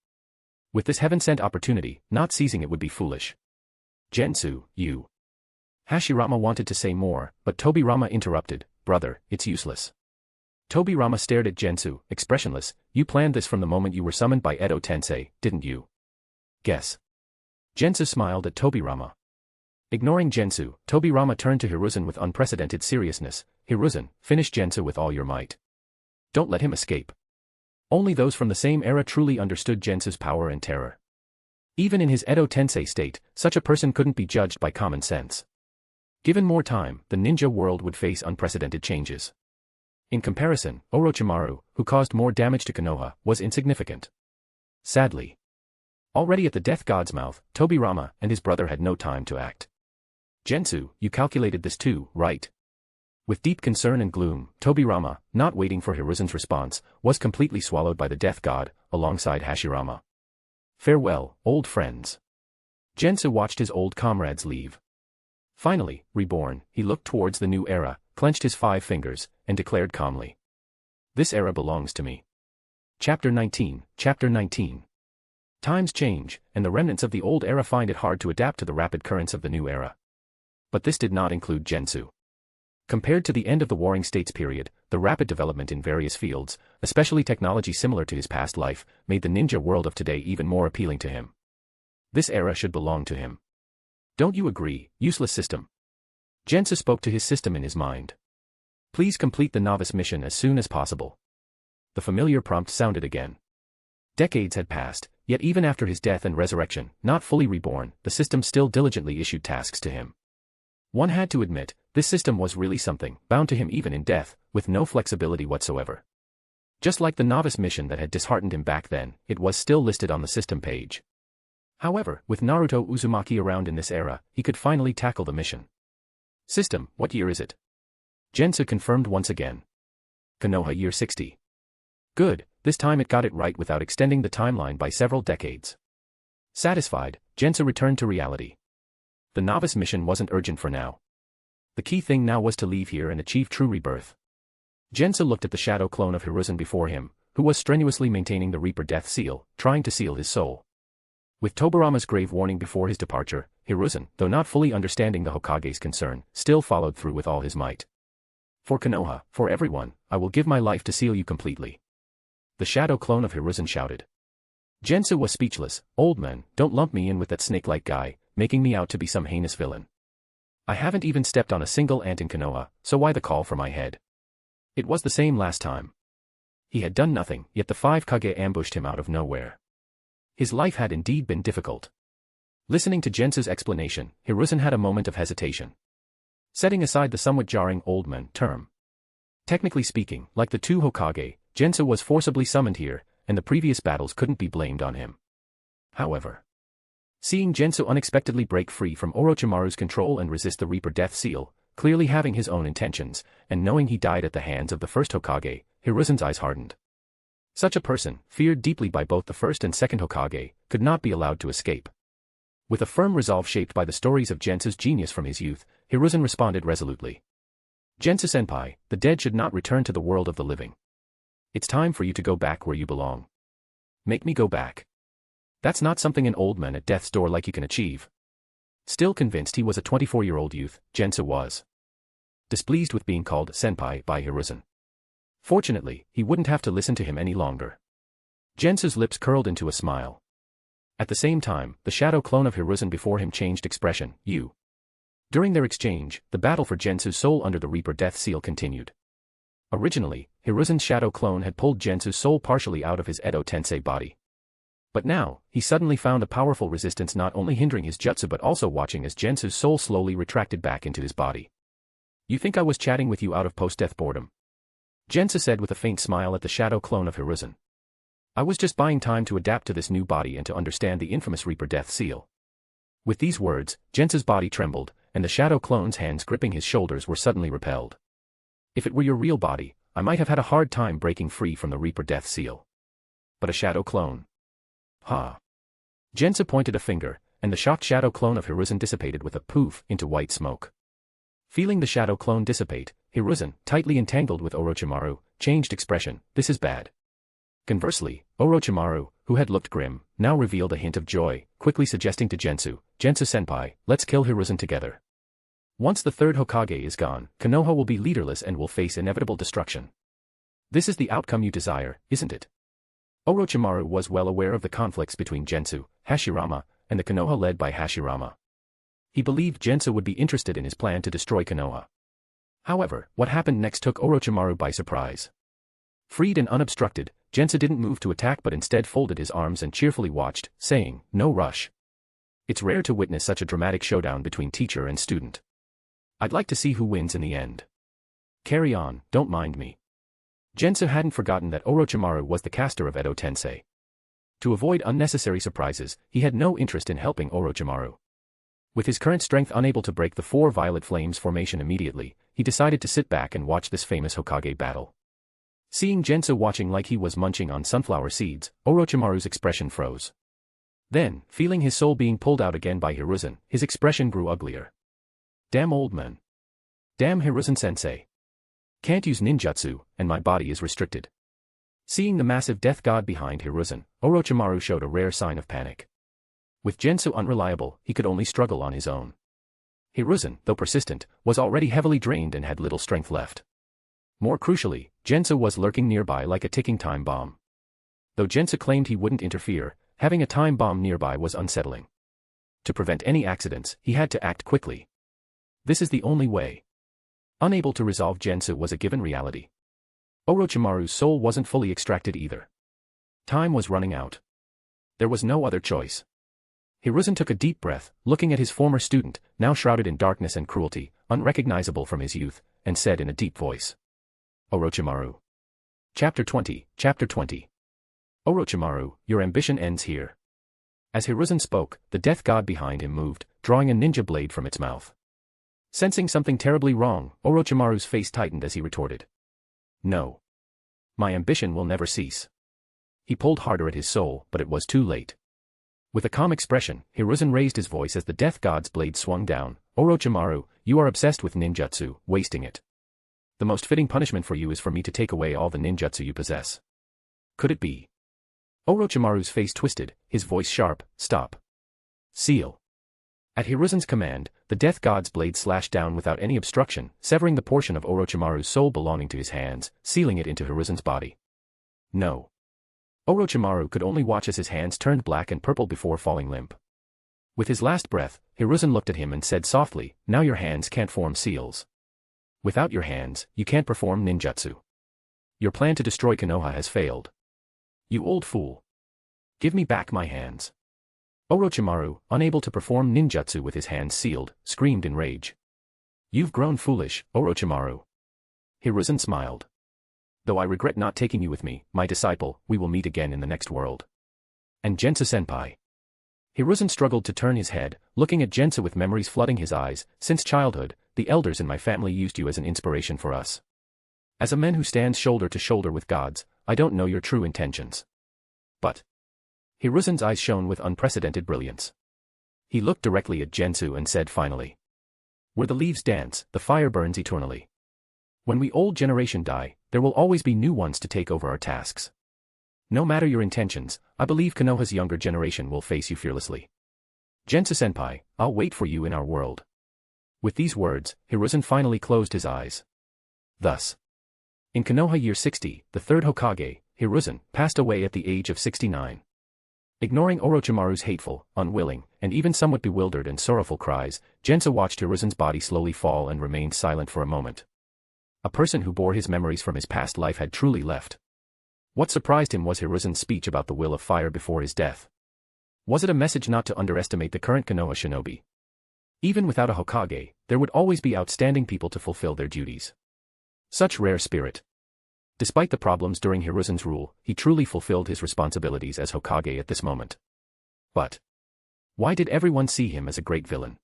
With this heaven-sent opportunity, not seizing it would be foolish. Gensu, you. Hashirama wanted to say more, but Tobirama interrupted. Brother, it's useless. Tobirama stared at Gensu, expressionless. You planned this from the moment you were summoned by Edo Tensei, didn't you? Guess. Gensu smiled at Tobirama. Ignoring Gensu, Tobirama turned to Hiruzen with unprecedented seriousness. Hiruzen, finish Gensu with all your might. Don't let him escape. Only those from the same era truly understood Gensu's power and terror. Even in his Edo Tensei state, such a person couldn't be judged by common sense. Given more time, the ninja world would face unprecedented changes. In comparison, Orochimaru, who caused more damage to Konoha, was insignificant. Sadly. Already at the death god's mouth, Tobirama and his brother had no time to act. Gensu, you calculated this too, right? With deep concern and gloom, Tobirama, not waiting for Hiruzen's response, was completely swallowed by the death god, alongside Hashirama. Farewell, old friends. Gensu watched his old comrades leave. Finally, reborn, he looked towards the new era, clenched his 5 fingers, and declared calmly. This era belongs to me. Chapter 19, Chapter 19. Times change, and the remnants of the old era find it hard to adapt to the rapid currents of the new era. But this did not include Gensu. Compared to the end of the Warring States period, the rapid development in various fields, especially technology similar to his past life, made the ninja world of today even more appealing to him. This era should belong to him. Don't you agree, useless system? Jensa spoke to his system in his mind. Please complete the novice mission as soon as possible. The familiar prompt sounded again. Decades had passed, yet even after his death and resurrection, not fully reborn, the system still diligently issued tasks to him. One had to admit, this system was really something, bound to him even in death, with no flexibility whatsoever. Just like the novice mission that had disheartened him back then, it was still listed on the system page. However, with Naruto Uzumaki around in this era, he could finally tackle the mission. System, what year is it? Jensa confirmed once again. Konoha year 60. Good, this time it got it right without extending the timeline by several decades. Satisfied, Jensa returned to reality. The novice mission wasn't urgent for now. The key thing now was to leave here and achieve true rebirth. Jensa looked at the shadow clone of Hiruzen before him, who was strenuously maintaining the Reaper Death Seal, trying to seal his soul. With Tobirama's grave warning before his departure, Hiruzen, though not fully understanding the Hokage's concern, still followed through with all his might. For Konoha, for everyone, I will give my life to seal you completely. The shadow clone of Hiruzen shouted. Jensa was speechless. Old man, don't lump me in with that snake-like guy, making me out to be some heinous villain. I haven't even stepped on a single ant in Konoha, so why the call for my head? It was the same last time. He had done nothing, yet the Five Kage ambushed him out of nowhere. His life had indeed been difficult. Listening to Jensa's explanation, Hiruzen had a moment of hesitation. Setting aside the somewhat jarring old man term. Technically speaking, like the 2 Hokage, Jensa was forcibly summoned here, and the previous battles couldn't be blamed on him. However, seeing Gensu unexpectedly break free from Orochimaru's control and resist the Reaper Death Seal, clearly having his own intentions, and knowing he died at the hands of the first Hokage, Hiruzen's eyes hardened. Such a person, feared deeply by both the first and second Hokage, could not be allowed to escape. With a firm resolve shaped by the stories of Gensu's genius from his youth, Hiruzen responded resolutely. Gensu-senpai, the dead should not return to the world of the living. It's time for you to go back where you belong. Make me go back. That's not something an old man at death's door like you can achieve. Still convinced he was a 24-year-old youth, Jensa was displeased with being called senpai by Hiruzen. Fortunately, he wouldn't have to listen to him any longer. Jensu's lips curled into a smile. At the same time, the shadow clone of Hiruzen before him changed expression, you. During their exchange, the battle for Gensu's soul under the Reaper Death Seal continued. Originally, Hiruzen's shadow clone had pulled Gensu's soul partially out of his Edo Tensei body. But now, he suddenly found a powerful resistance not only hindering his jutsu but also watching as Gensu's soul slowly retracted back into his body. You think I was chatting with you out of post-death boredom? Jensa said with a faint smile at the shadow clone of Hiruzen. I was just buying time to adapt to this new body and to understand the infamous Reaper Death Seal. With these words, Jensa's body trembled, and the shadow clone's hands gripping his shoulders were suddenly repelled. If it were your real body, I might have had a hard time breaking free from the Reaper Death Seal. But a shadow clone? Ha! Jensa pointed a finger, and the shocked shadow clone of Hiruzen dissipated with a poof into white smoke. Feeling the shadow clone dissipate, Hiruzen, tightly entangled with Orochimaru, changed expression. This is bad. Conversely, Orochimaru, who had looked grim, now revealed a hint of joy, quickly suggesting to Gensu, Gensu-senpai, let's kill Hiruzen together. Once the third Hokage is gone, Konoha will be leaderless and will face inevitable destruction. This is the outcome you desire, isn't it? Orochimaru was well aware of the conflicts between Gensu, Hashirama, and the Konoha led by Hashirama. He believed Gensu would be interested in his plan to destroy Konoha. However, what happened next took Orochimaru by surprise. Freed and unobstructed, Gensu didn't move to attack but instead folded his arms and cheerfully watched, saying, no rush. It's rare to witness such a dramatic showdown between teacher and student. I'd like to see who wins in the end. Carry on, don't mind me. Gensu hadn't forgotten that Orochimaru was the caster of Edo Tensei. To avoid unnecessary surprises, he had no interest in helping Orochimaru. With his current strength unable to break the four violet flames formation immediately, he decided to sit back and watch this famous Hokage battle. Seeing Jensa watching like he was munching on sunflower seeds, Orochimaru's expression froze. Then, feeling his soul being pulled out again by Hiruzen, his expression grew uglier. Damn old man. Damn Hiruzen-sensei. Can't use ninjutsu, and my body is restricted. Seeing the massive death god behind Hiruzen, Orochimaru showed a rare sign of panic. With Jensa unreliable, he could only struggle on his own. Hiruzen, though persistent, was already heavily drained and had little strength left. More crucially, Jensa was lurking nearby like a ticking time bomb. Though Jensa claimed he wouldn't interfere, having a time bomb nearby was unsettling. To prevent any accidents, he had to act quickly. This is the only way. Unable to resolve Jensa was a given reality. Orochimaru's soul wasn't fully extracted either. Time was running out. There was no other choice. Hiruzen took a deep breath, looking at his former student, now shrouded in darkness and cruelty, unrecognizable from his youth, and said in a deep voice. Orochimaru. Chapter 20. Orochimaru, your ambition ends here. As Hiruzen spoke, the death god behind him moved, drawing a ninja blade from its mouth. Sensing something terribly wrong, Orochimaru's face tightened as he retorted. No. My ambition will never cease. He pulled harder at his soul, but it was too late. With a calm expression, Hiruzen raised his voice as the death god's blade swung down. Orochimaru, you are obsessed with ninjutsu, wasting it. The most fitting punishment for you is for me to take away all the ninjutsu you possess. Could it be? Orochimaru's face twisted, his voice sharp, stop. Seal. At Hiruzen's command, the death god's blade slashed down without any obstruction, severing the portion of Orochimaru's soul belonging to his hands, sealing it into Hiruzen's body. No. Orochimaru could only watch as his hands turned black and purple before falling limp. With his last breath, Hiruzen looked at him and said softly, now your hands can't form seals. Without your hands, you can't perform ninjutsu. Your plan to destroy Konoha has failed. You old fool. Give me back my hands. Orochimaru, unable to perform ninjutsu with his hands sealed, screamed in rage. You've grown foolish, Orochimaru. Hiruzen smiled. Though I regret not taking you with me, my disciple, we will meet again in the next world. And Jensa-senpai. Hiruzen struggled to turn his head, looking at Jensa with memories flooding his eyes. Since childhood, the elders in my family used you as an inspiration for us. As a man who stands shoulder to shoulder with gods, I don't know your true intentions. But Hiruzen's eyes shone with unprecedented brilliance. He looked directly at Jensu and said finally. Where the leaves dance, the fire burns eternally. When we old generation die, there will always be new ones to take over our tasks. No matter your intentions, I believe Konoha's younger generation will face you fearlessly. Jensa-senpai, I'll wait for you in our world. With these words, Hiruzen finally closed his eyes. Thus, in Konoha year 60, the third Hokage, Hiruzen, passed away at the age of 69. Ignoring Orochimaru's hateful, unwilling, and even somewhat bewildered and sorrowful cries, Jensa watched Hiruzen's body slowly fall and remained silent for a moment. A person who bore his memories from his past life had truly left. What surprised him was Hiruzen's speech about the will of fire before his death. Was it a message not to underestimate the current Konoha shinobi? Even without a Hokage, there would always be outstanding people to fulfill their duties. Such rare spirit. Despite the problems during Hiruzen's rule, he truly fulfilled his responsibilities as Hokage at this moment. But why did everyone see him as a great villain?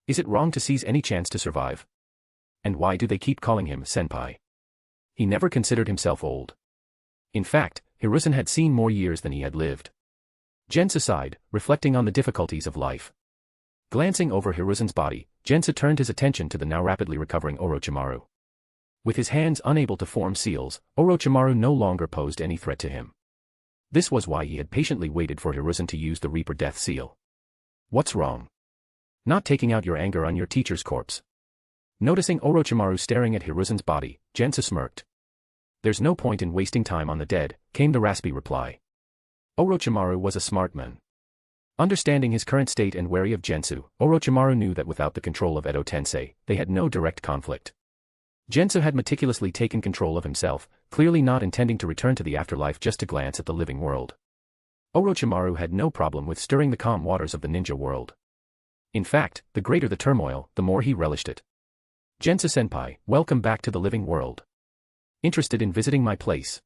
Is it wrong to seize any chance to survive? And why do they keep calling him senpai? He never considered himself old. In fact, Hiruzen had seen more years than he had lived. Jensa sighed, reflecting on the difficulties of life. Glancing over Hiruzen's body, Jensa turned his attention to the now rapidly recovering Orochimaru. With his hands unable to form seals, Orochimaru no longer posed any threat to him. This was why he had patiently waited for Hiruzen to use the Reaper Death Seal. What's wrong? Not taking out your anger on your teacher's corpse. Noticing Orochimaru staring at Hiruzen's body, Jensa smirked. There's no point in wasting time on the dead, came the raspy reply. Orochimaru was a smart man. Understanding his current state and wary of Jensu, Orochimaru knew that without the control of Edo Tensei, they had no direct conflict. Jensu had meticulously taken control of himself, clearly not intending to return to the afterlife just to glance at the living world. Orochimaru had no problem with stirring the calm waters of the ninja world. In fact, the greater the turmoil, the more he relished it. Jensa-senpai, welcome back to the living world. Interested in visiting my place?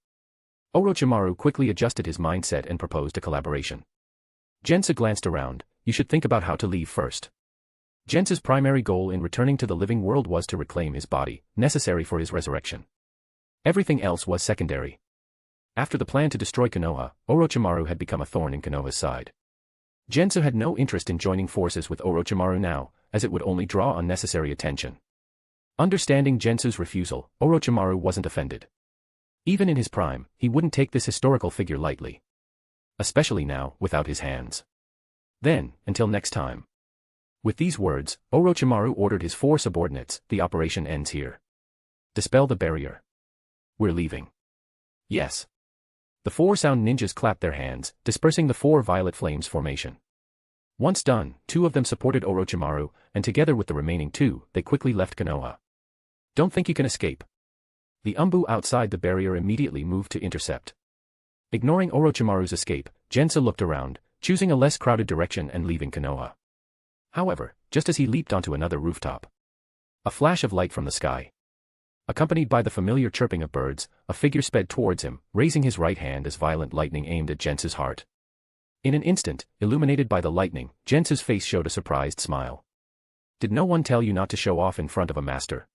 Orochimaru quickly adjusted his mindset and proposed a collaboration. Jensa glanced around. You should think about how to leave first. Jensa's primary goal in returning to the living world was to reclaim his body, necessary for his resurrection. Everything else was secondary. After the plan to destroy Konoha, Orochimaru had become a thorn in Konoha's side. Jensa had no interest in joining forces with Orochimaru now, as it would only draw unnecessary attention. Understanding Jensa's refusal, Orochimaru wasn't offended. Even in his prime, he wouldn't take this historical figure lightly. Especially now, without his hands. Then, until next time. With these words, Orochimaru ordered his 4 subordinates, the operation ends here. Dispel the barrier. We're leaving. Yes. The 4 sound ninjas clapped their hands, dispersing the 4 violet flames formation. Once done, 2 of them supported Orochimaru, and together with the remaining 2, they quickly left Konoha. Don't think you can escape. The Umbu outside the barrier immediately moved to intercept. Ignoring Orochimaru's escape, Jensa looked around, choosing a less crowded direction and leaving Konoha. However, just as he leaped onto another rooftop, a flash of light from the sky. Accompanied by the familiar chirping of birds, a figure sped towards him, raising his right hand as violent lightning aimed at Jensa's heart. In an instant, illuminated by the lightning, Jensa's face showed a surprised smile. Did no one tell you not to show off in front of a master?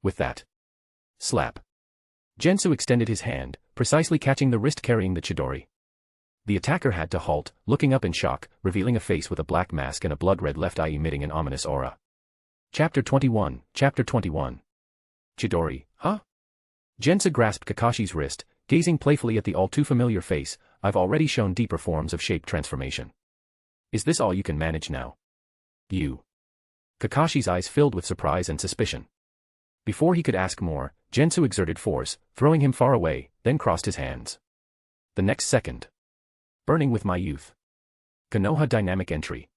With that. Slap. Gensu extended his hand, precisely catching the wrist carrying the Chidori. The attacker had to halt, looking up in shock, revealing a face with a black mask and a blood-red left eye emitting an ominous aura. Chapter 21, Chapter 21. Chidori, huh? Jensa grasped Kakashi's wrist, gazing playfully at the all-too-familiar face. I've already shown deeper forms of shape transformation. Is this all you can manage now? You. Kakashi's eyes filled with surprise and suspicion. Before he could ask more, Gensu exerted force, throwing him far away, then crossed his hands. The next second. Burning with my youth. Konoha dynamic entry.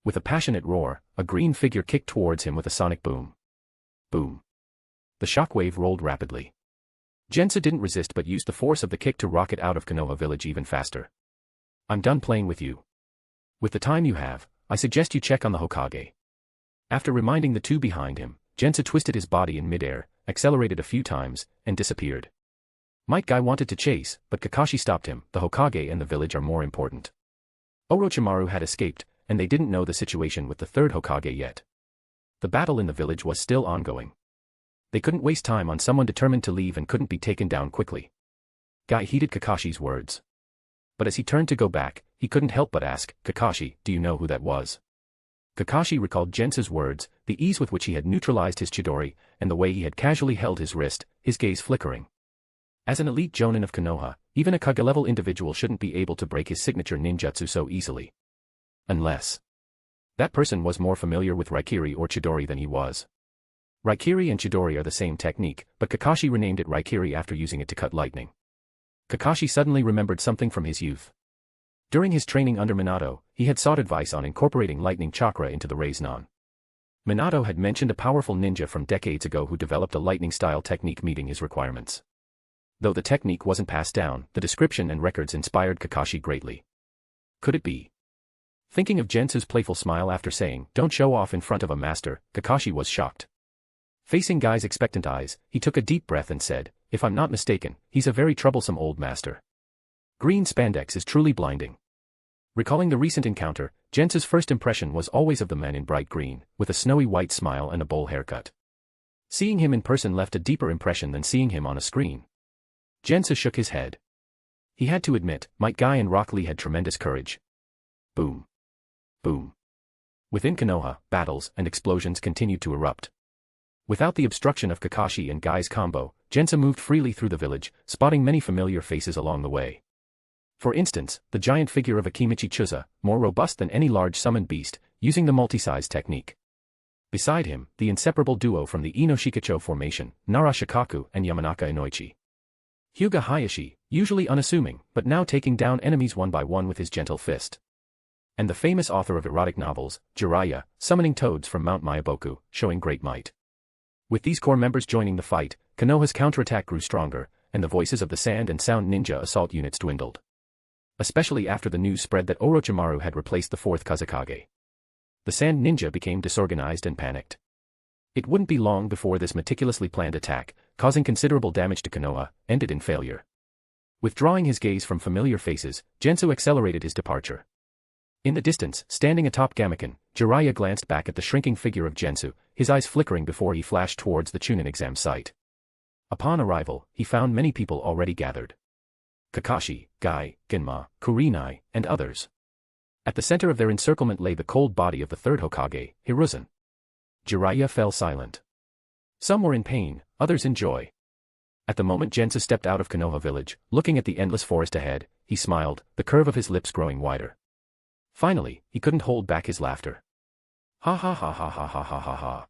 With a passionate roar, a green figure kicked towards him with a sonic boom. Boom. The shockwave rolled rapidly. Jensa didn't resist but used the force of the kick to rocket out of Konoha village even faster. I'm done playing with you. With the time you have, I suggest you check on the Hokage. After reminding the 2 behind him, Jensa twisted his body in midair, accelerated a few times, and disappeared. Might Guy wanted to chase, but Kakashi stopped him. The Hokage and the village are more important. Orochimaru had escaped, and they didn't know the situation with the Third Hokage yet. The battle in the village was still ongoing. They couldn't waste time on someone determined to leave and couldn't be taken down quickly. Guy heeded Kakashi's words. But as he turned to go back, he couldn't help but ask, Kakashi, do you know who that was? Kakashi recalled Jensa's words, the ease with which he had neutralized his Chidori, and the way he had casually held his wrist, his gaze flickering. As an elite jonin of Konoha, even a Kage-level individual shouldn't be able to break his signature ninjutsu so easily. Unless that person was more familiar with Raikiri or Chidori than he was. Raikiri and Chidori are the same technique, but Kakashi renamed it Raikiri after using it to cut lightning. Kakashi suddenly remembered something from his youth. During his training under Minato, he had sought advice on incorporating lightning chakra into the Raiznan. Minato had mentioned a powerful ninja from decades ago who developed a lightning-style technique meeting his requirements. Though the technique wasn't passed down, the description and records inspired Kakashi greatly. Could it be? Thinking of Jensu's playful smile after saying, don't show off in front of a master, Kakashi was shocked. Facing Guy's expectant eyes, he took a deep breath and said, if I'm not mistaken, he's a very troublesome old master. Green spandex is truly blinding. Recalling the recent encounter, Jensu's first impression was always of the man in bright green, with a snowy white smile and a bowl haircut. Seeing him in person left a deeper impression than seeing him on a screen. Jensu shook his head. He had to admit, Might Guy and Rock Lee had tremendous courage. Boom. Boom. Within Konoha, battles and explosions continued to erupt. Without the obstruction of Kakashi and Guy's combo, Jensa moved freely through the village, spotting many familiar faces along the way. For instance, the giant figure of Akimichi Chuza, more robust than any large summoned beast, using the multi-size technique. Beside him, the inseparable duo from the Inoshikacho formation, Nara Shikaku and Yamanaka Inoichi. Hyuga Hayashi, usually unassuming, but now taking down enemies one by one with his gentle fist. And the famous author of erotic novels, Jiraiya, summoning toads from Mount Mayaboku, showing great might. With these core members joining the fight, Konoha's counterattack grew stronger, and the voices of the sand and sound ninja assault units dwindled. Especially after the news spread that Orochimaru had replaced the 4th Kazekage. The sand ninja became disorganized and panicked. It wouldn't be long before this meticulously planned attack, causing considerable damage to Konoha, ended in failure. Withdrawing his gaze from familiar faces, Jensa accelerated his departure. In the distance, standing atop Gamaken, Jiraiya glanced back at the shrinking figure of Jensu, his eyes flickering before he flashed towards the Chunin Exams site. Upon arrival, he found many people already gathered. Kakashi, Guy, Genma, Kurenai, and others. At the center of their encirclement lay the cold body of the third Hokage, Hiruzen. Jiraiya fell silent. Some were in pain, others in joy. At the moment Jensa stepped out of Konoha village, looking at the endless forest ahead, he smiled, the curve of his lips growing wider. Finally, he couldn't hold back his laughter. Ha ha ha ha ha ha ha ha ha.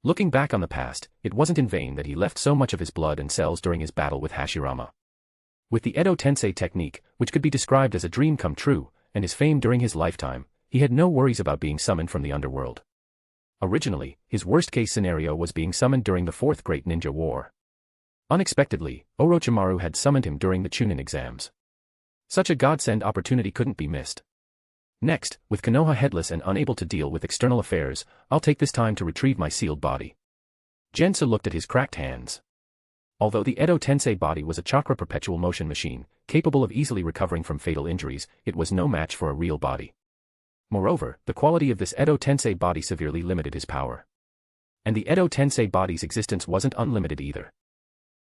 Looking back on the past, it wasn't in vain that he left so much of his blood and cells during his battle with Hashirama. With the Edo Tensei technique, which could be described as a dream come true, and his fame during his lifetime, he had no worries about being summoned from the underworld. Originally, his worst-case scenario was being summoned during the Fourth Great Ninja War. Unexpectedly, Orochimaru had summoned him during the Chunin Exams. Such a godsend opportunity couldn't be missed. Next, with Konoha headless and unable to deal with external affairs, I'll take this time to retrieve my sealed body. Jensa looked at his cracked hands. Although the Edo Tensei body was a chakra perpetual motion machine, capable of easily recovering from fatal injuries, it was no match for a real body. Moreover, the quality of this Edo Tensei body severely limited his power. And the Edo Tensei body's existence wasn't unlimited either.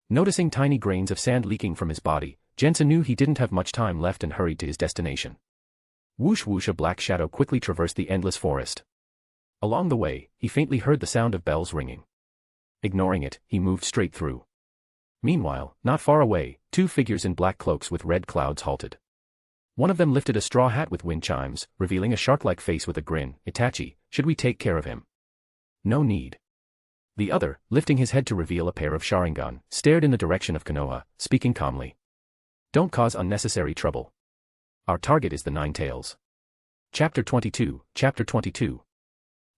Noticing tiny grains of sand leaking from his body, Jensa knew he didn't have much time left and hurried to his destination. Whoosh whoosh, a black shadow quickly traversed the endless forest. Along the way, he faintly heard the sound of bells ringing. Ignoring it, he moved straight through. Meanwhile, not far away, two figures in black cloaks with red clouds halted. One of them lifted a straw hat with wind chimes, revealing a shark-like face with a grin. Itachi, should we take care of him? No need. The other, lifting his head to reveal a pair of Sharingan, stared in the direction of Konoha, speaking calmly. Don't cause unnecessary trouble. Our target is the Nine Tails. Chapter 22, Chapter 22.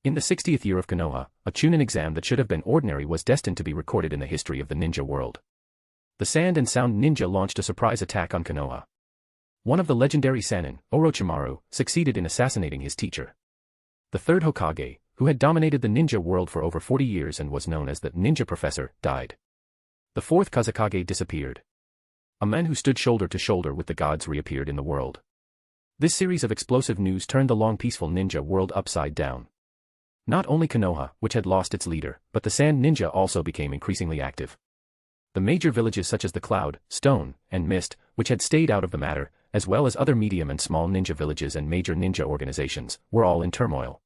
In the 60th year of Konoha, a Chunin exam that should have been ordinary was destined to be recorded in the history of the ninja world. The Sand and Sound Ninja launched a surprise attack on Konoha. One of the legendary Sannin, Orochimaru, succeeded in assassinating his teacher. The third Hokage, who had dominated the ninja world for over 40 years and was known as the Ninja Professor, died. The fourth Kazekage disappeared. A man who stood shoulder to shoulder with the gods reappeared in the world. This series of explosive news turned the long peaceful ninja world upside down. Not only Konoha, which had lost its leader, but the Sand Ninja also became increasingly active. The major villages such as the Cloud, Stone, and Mist, which had stayed out of the matter, as well as other medium and small ninja villages and major ninja organizations, were all in turmoil.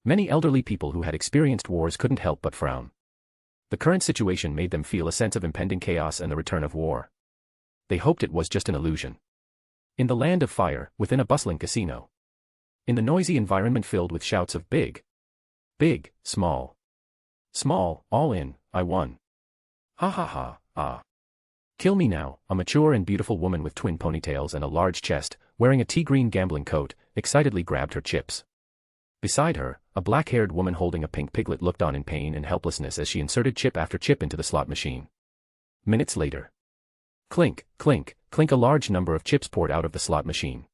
Many elderly people who had experienced wars couldn't help but frown. The current situation made them feel a sense of impending chaos and the return of war. They hoped it was just an illusion. In the land of fire, within a bustling casino. In the noisy environment filled with shouts of big, small. Small, all in, I won. Ha ha ha, ah. Kill me now, a mature and beautiful woman with twin ponytails and a large chest, wearing a tea-green gambling coat, excitedly grabbed her chips. Beside her, a black-haired woman holding a pink piglet looked on in pain and helplessness as she inserted chip after chip into the slot machine. Minutes later. Clink, clink, clink, a large number of chips poured out of the slot machine.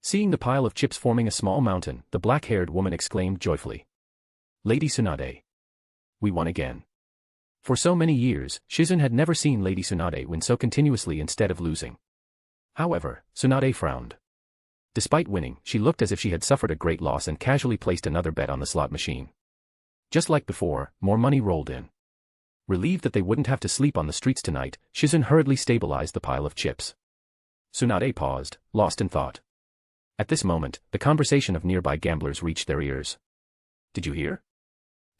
Seeing the pile of chips forming a small mountain, the black-haired woman exclaimed joyfully. Lady Tsunade. We won again. For so many years, Shizun had never seen Lady Tsunade win so continuously instead of losing. However, Tsunade frowned. Despite winning, she looked as if she had suffered a great loss and casually placed another bet on the slot machine. Just like before, more money rolled in. Relieved that they wouldn't have to sleep on the streets tonight, Shizun hurriedly stabilized the pile of chips. Tsunade paused, lost in thought. At this moment, the conversation of nearby gamblers reached their ears. Did you hear?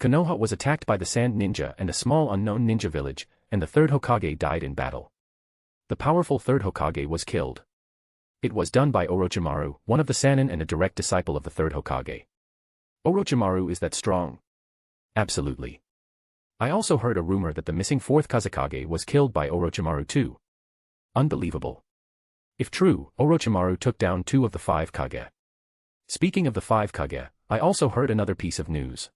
Konoha was attacked by the Sand Ninja and a small unknown ninja village, and the third Hokage died in battle. The powerful third Hokage was killed. It was done by Orochimaru, one of the Sannin and a direct disciple of the third Hokage. Orochimaru is that strong? Absolutely. I also heard a rumor that the missing fourth Kazekage was killed by Orochimaru too. Unbelievable. If true, Orochimaru took down 2 of the 5 Kage. Speaking of the 5 Kage, I also heard another piece of news.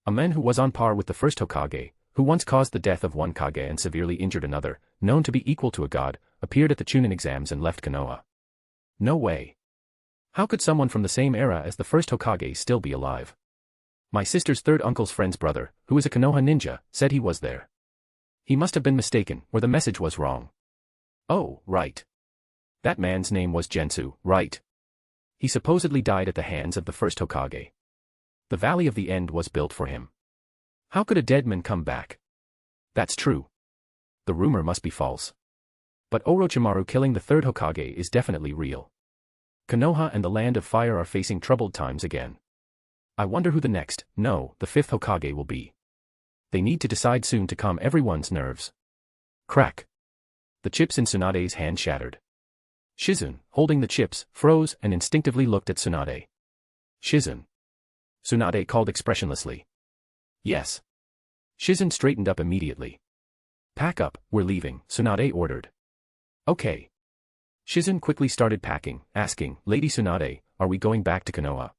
A man who was on par with the first Hokage, who once caused the death of one Kage and severely injured another, known to be equal to a god, appeared at the Chunin exams and left Konoha. No way. How could someone from the same era as the first Hokage still be alive? My sister's third uncle's friend's brother, who is a Konoha ninja, said he was there. He must have been mistaken, or the message was wrong. Oh, right. That man's name was Gensou, right? He supposedly died at the hands of the first Hokage. The Valley of the End was built for him. How could a dead man come back? That's true. The rumor must be false. But Orochimaru killing the third Hokage is definitely real. Konoha and the Land of Fire are facing troubled times again. I wonder who the fifth Hokage will be. They need to decide soon to calm everyone's nerves. Crack. The chips in Tsunade's hand shattered. Shizun, holding the chips, froze and instinctively looked at Tsunade. Shizun. Tsunade called expressionlessly. Yes. Shizun straightened up immediately. Pack up, we're leaving, Tsunade ordered. Okay. Shizun quickly started packing, asking, Lady Tsunade, are we going back to Konoha?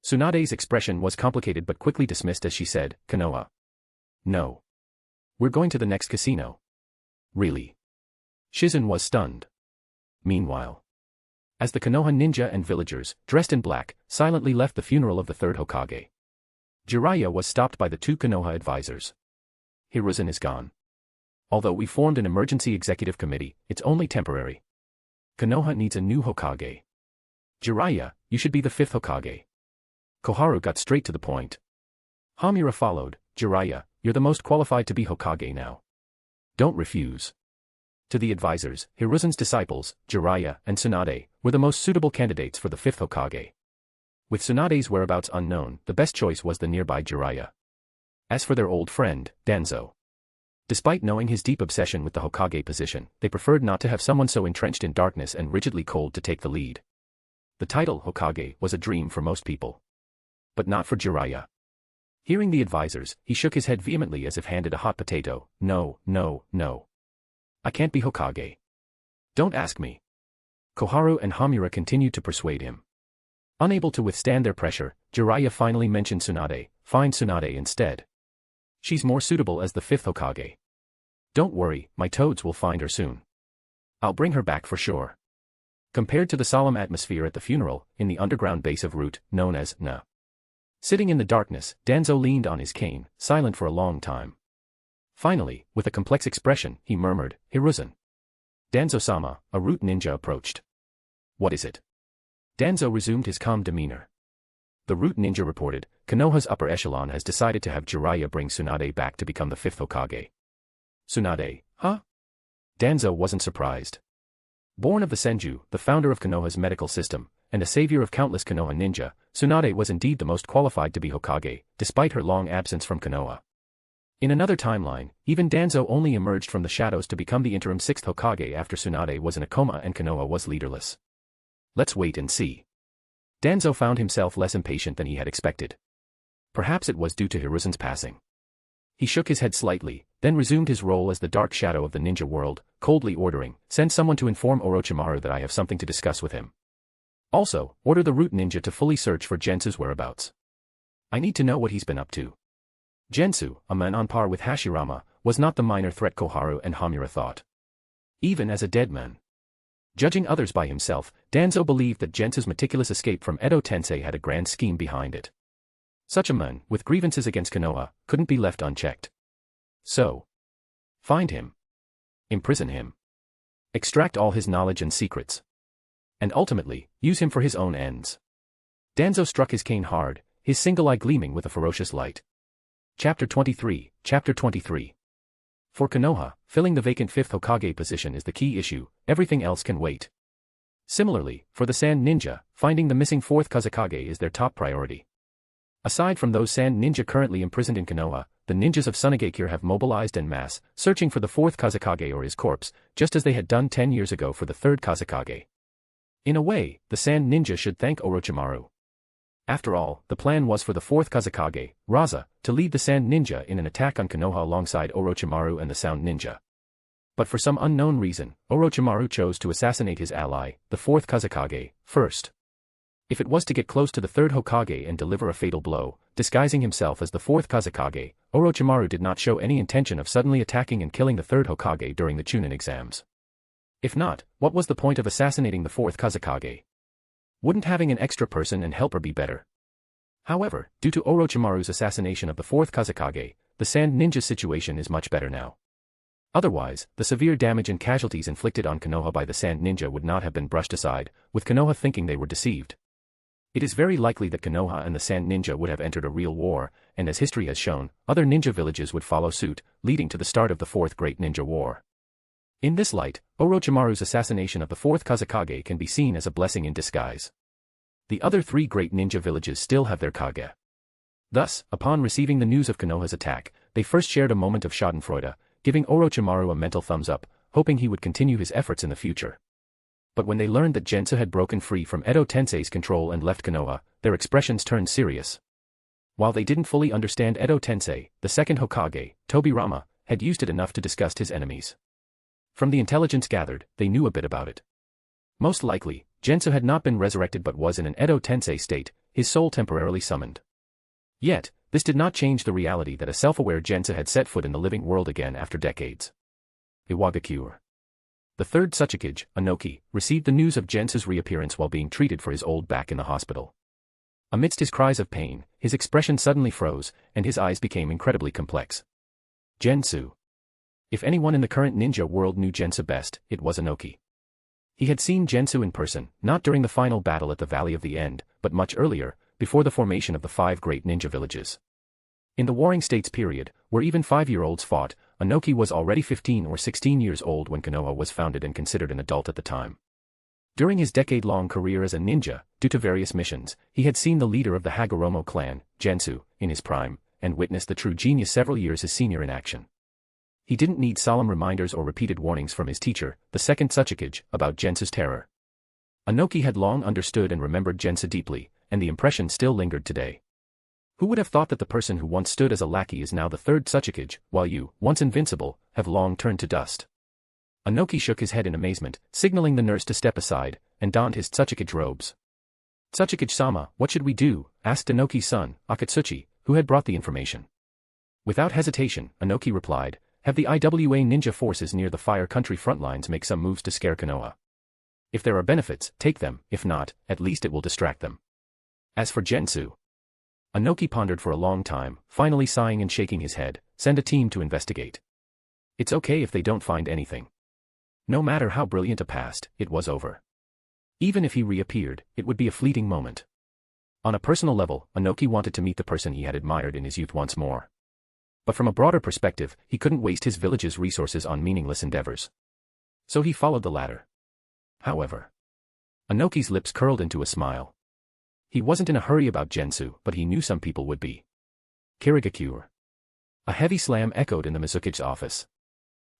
Tsunade's expression was complicated but quickly dismissed as she said, Konoha. No. We're going to the next casino. Really? Shizun was stunned. Meanwhile, as the Konoha ninja and villagers, dressed in black, silently left the funeral of the third Hokage, Jiraiya was stopped by the two Konoha advisors. Hiruzen is gone. Although we formed an emergency executive committee, it's only temporary. Konoha needs a new Hokage. Jiraiya, you should be the fifth Hokage. Koharu got straight to the point. Hamura followed, Jiraiya, you're the most qualified to be Hokage now. Don't refuse. To the advisors, Hiruzen's disciples, Jiraiya and Tsunade, were the most suitable candidates for the fifth Hokage. With Tsunade's whereabouts unknown, the best choice was the nearby Jiraiya. As for their old friend, Danzo. Despite knowing his deep obsession with the Hokage position, they preferred not to have someone so entrenched in darkness and rigidly cold to take the lead. The title Hokage was a dream for most people. But not for Jiraiya. Hearing the advisors, he shook his head vehemently as if handed a hot potato. No, no, no. I can't be Hokage. Don't ask me. Koharu and Hamura continued to persuade him. Unable to withstand their pressure, Jiraiya finally mentioned Tsunade. Find Tsunade instead. She's more suitable as the fifth Hokage. Don't worry, my toads will find her soon. I'll bring her back for sure. Compared to the solemn atmosphere at the funeral, in the underground base of Root, known as Na. Sitting in the darkness, Danzo leaned on his cane, silent for a long time. Finally, with a complex expression, he murmured, Hiruzen. Danzo-sama, a Root ninja approached. What is it? Danzo resumed his calm demeanor. The Root ninja reported, Konoha's upper echelon has decided to have Jiraiya bring Tsunade back to become the fifth Hokage. Tsunade, huh? Danzo wasn't surprised. Born of the Senju, the founder of Konoha's medical system, and a savior of countless Konoha ninja, Tsunade was indeed the most qualified to be Hokage, despite her long absence from Konoha. In another timeline, even Danzo only emerged from the shadows to become the interim sixth Hokage after Tsunade was in a coma and Konoha was leaderless. Let's wait and see. Danzo found himself less impatient than he had expected. Perhaps it was due to Hiruzen's passing. He shook his head slightly, then resumed his role as the dark shadow of the ninja world, coldly ordering, send someone to inform Orochimaru that I have something to discuss with him. Also, order the Root ninja to fully search for Jensa's whereabouts. I need to know what he's been up to. Gensou, a man on par with Hashirama, was not the minor threat Koharu and Hamura thought. Even as a dead man. Judging others by himself, Danzo believed that Jensa's meticulous escape from Edo Tensei had a grand scheme behind it. Such a man, with grievances against Konoha, couldn't be left unchecked. So, find him. Imprison him. Extract all his knowledge and secrets. And ultimately, use him for his own ends. Danzo struck his cane hard, his single eye gleaming with a ferocious light. Chapter 23, Chapter 23. For Konoha, filling the vacant fifth Hokage position is the key issue, everything else can wait. Similarly, for the Sand Ninja, finding the missing fourth Kazekage is their top priority. Aside from those Sand Ninja currently imprisoned in Konoha, the ninjas of Tsunade have mobilized en masse, searching for the fourth Kazekage or his corpse, just as they had done 10 years ago for the third Kazekage. In a way, the Sand Ninja should thank Orochimaru. After all, the plan was for the fourth Kazekage, Raza, to lead the Sand Ninja in an attack on Konoha alongside Orochimaru and the Sound Ninja. But for some unknown reason, Orochimaru chose to assassinate his ally, the fourth Kazekage, first. If it was to get close to the third Hokage and deliver a fatal blow, disguising himself as the fourth Kazekage, Orochimaru did not show any intention of suddenly attacking and killing the third Hokage during the Chunin Exams. If not, what was the point of assassinating the fourth Kazekage? Wouldn't having an extra person and helper be better? However, due to Orochimaru's assassination of the fourth Kazekage, the Sand Ninja situation is much better now. Otherwise, the severe damage and casualties inflicted on Konoha by the Sand Ninja would not have been brushed aside, with Konoha thinking they were deceived. It is very likely that Konoha and the Sand Ninja would have entered a real war, and as history has shown, other ninja villages would follow suit, leading to the start of the Fourth Great Ninja War. In this light, Orochimaru's assassination of the fourth Kazekage can be seen as a blessing in disguise. The other three great ninja villages still have their Kage. Thus, upon receiving the news of Konoha's attack, they first shared a moment of schadenfreude, giving Orochimaru a mental thumbs up, hoping he would continue his efforts in the future. But when they learned that Jensa had broken free from Edo Tensei's control and left Konoha, their expressions turned serious. While they didn't fully understand Edo Tensei, the second Hokage, Tobirama, had used it enough to disgust his enemies. From the intelligence gathered, they knew a bit about it. Most likely, Jensa had not been resurrected but was in an Edo Tensei state, his soul temporarily summoned. Yet, this did not change the reality that a self-aware Jensa had set foot in the living world again after decades. Iwagakure. The third Tsuchikage, Anoki, received the news of Jensa's reappearance while being treated for his old back in the hospital. Amidst his cries of pain, his expression suddenly froze, and his eyes became incredibly complex. Gensu. If anyone in the current ninja world knew Jensa best, it was Anoki. He had seen Gensu in person, not during the final battle at the Valley of the End, but much earlier, before the formation of the 5 great ninja villages. In the Warring States period, where even 5-year-olds fought, Anoki was already 15 or 16 years old when Konoha was founded and considered an adult at the time. During his decade-long career as a ninja, due to various missions, he had seen the leader of the Hagoromo clan, Gensu, in his prime, and witnessed the true genius several years his senior in action. He didn't need solemn reminders or repeated warnings from his teacher, the second Tsuchikage, about Gensu's terror. Anoki had long understood and remembered Jensa deeply, and the impression still lingered today. Who would have thought that the person who once stood as a lackey is now the third Tsuchikage, while you, once invincible, have long turned to dust? Anoki shook his head in amazement, signaling the nurse to step aside, and donned his Tsuchikage robes. Tsuchikage-sama, what should we do? Asked Anoki's son, Akatsuchi, who had brought the information. Without hesitation, Anoki replied, have the IWA ninja forces near the Fire Country front lines make some moves to scare Konoha. If there are benefits, take them, if not, at least it will distract them. As for Gensu. Anoki pondered for a long time, finally sighing and shaking his head, send a team to investigate. It's okay if they don't find anything. No matter how brilliant a past, it was over. Even if he reappeared, it would be a fleeting moment. On a personal level, Anoki wanted to meet the person he had admired in his youth once more. But from a broader perspective, he couldn't waste his village's resources on meaningless endeavors. So he followed the latter. However, Anoki's lips curled into a smile. He wasn't in a hurry about Gensu, but he knew some people would be. Kirigakure. A heavy slam echoed in the Mizukage's office.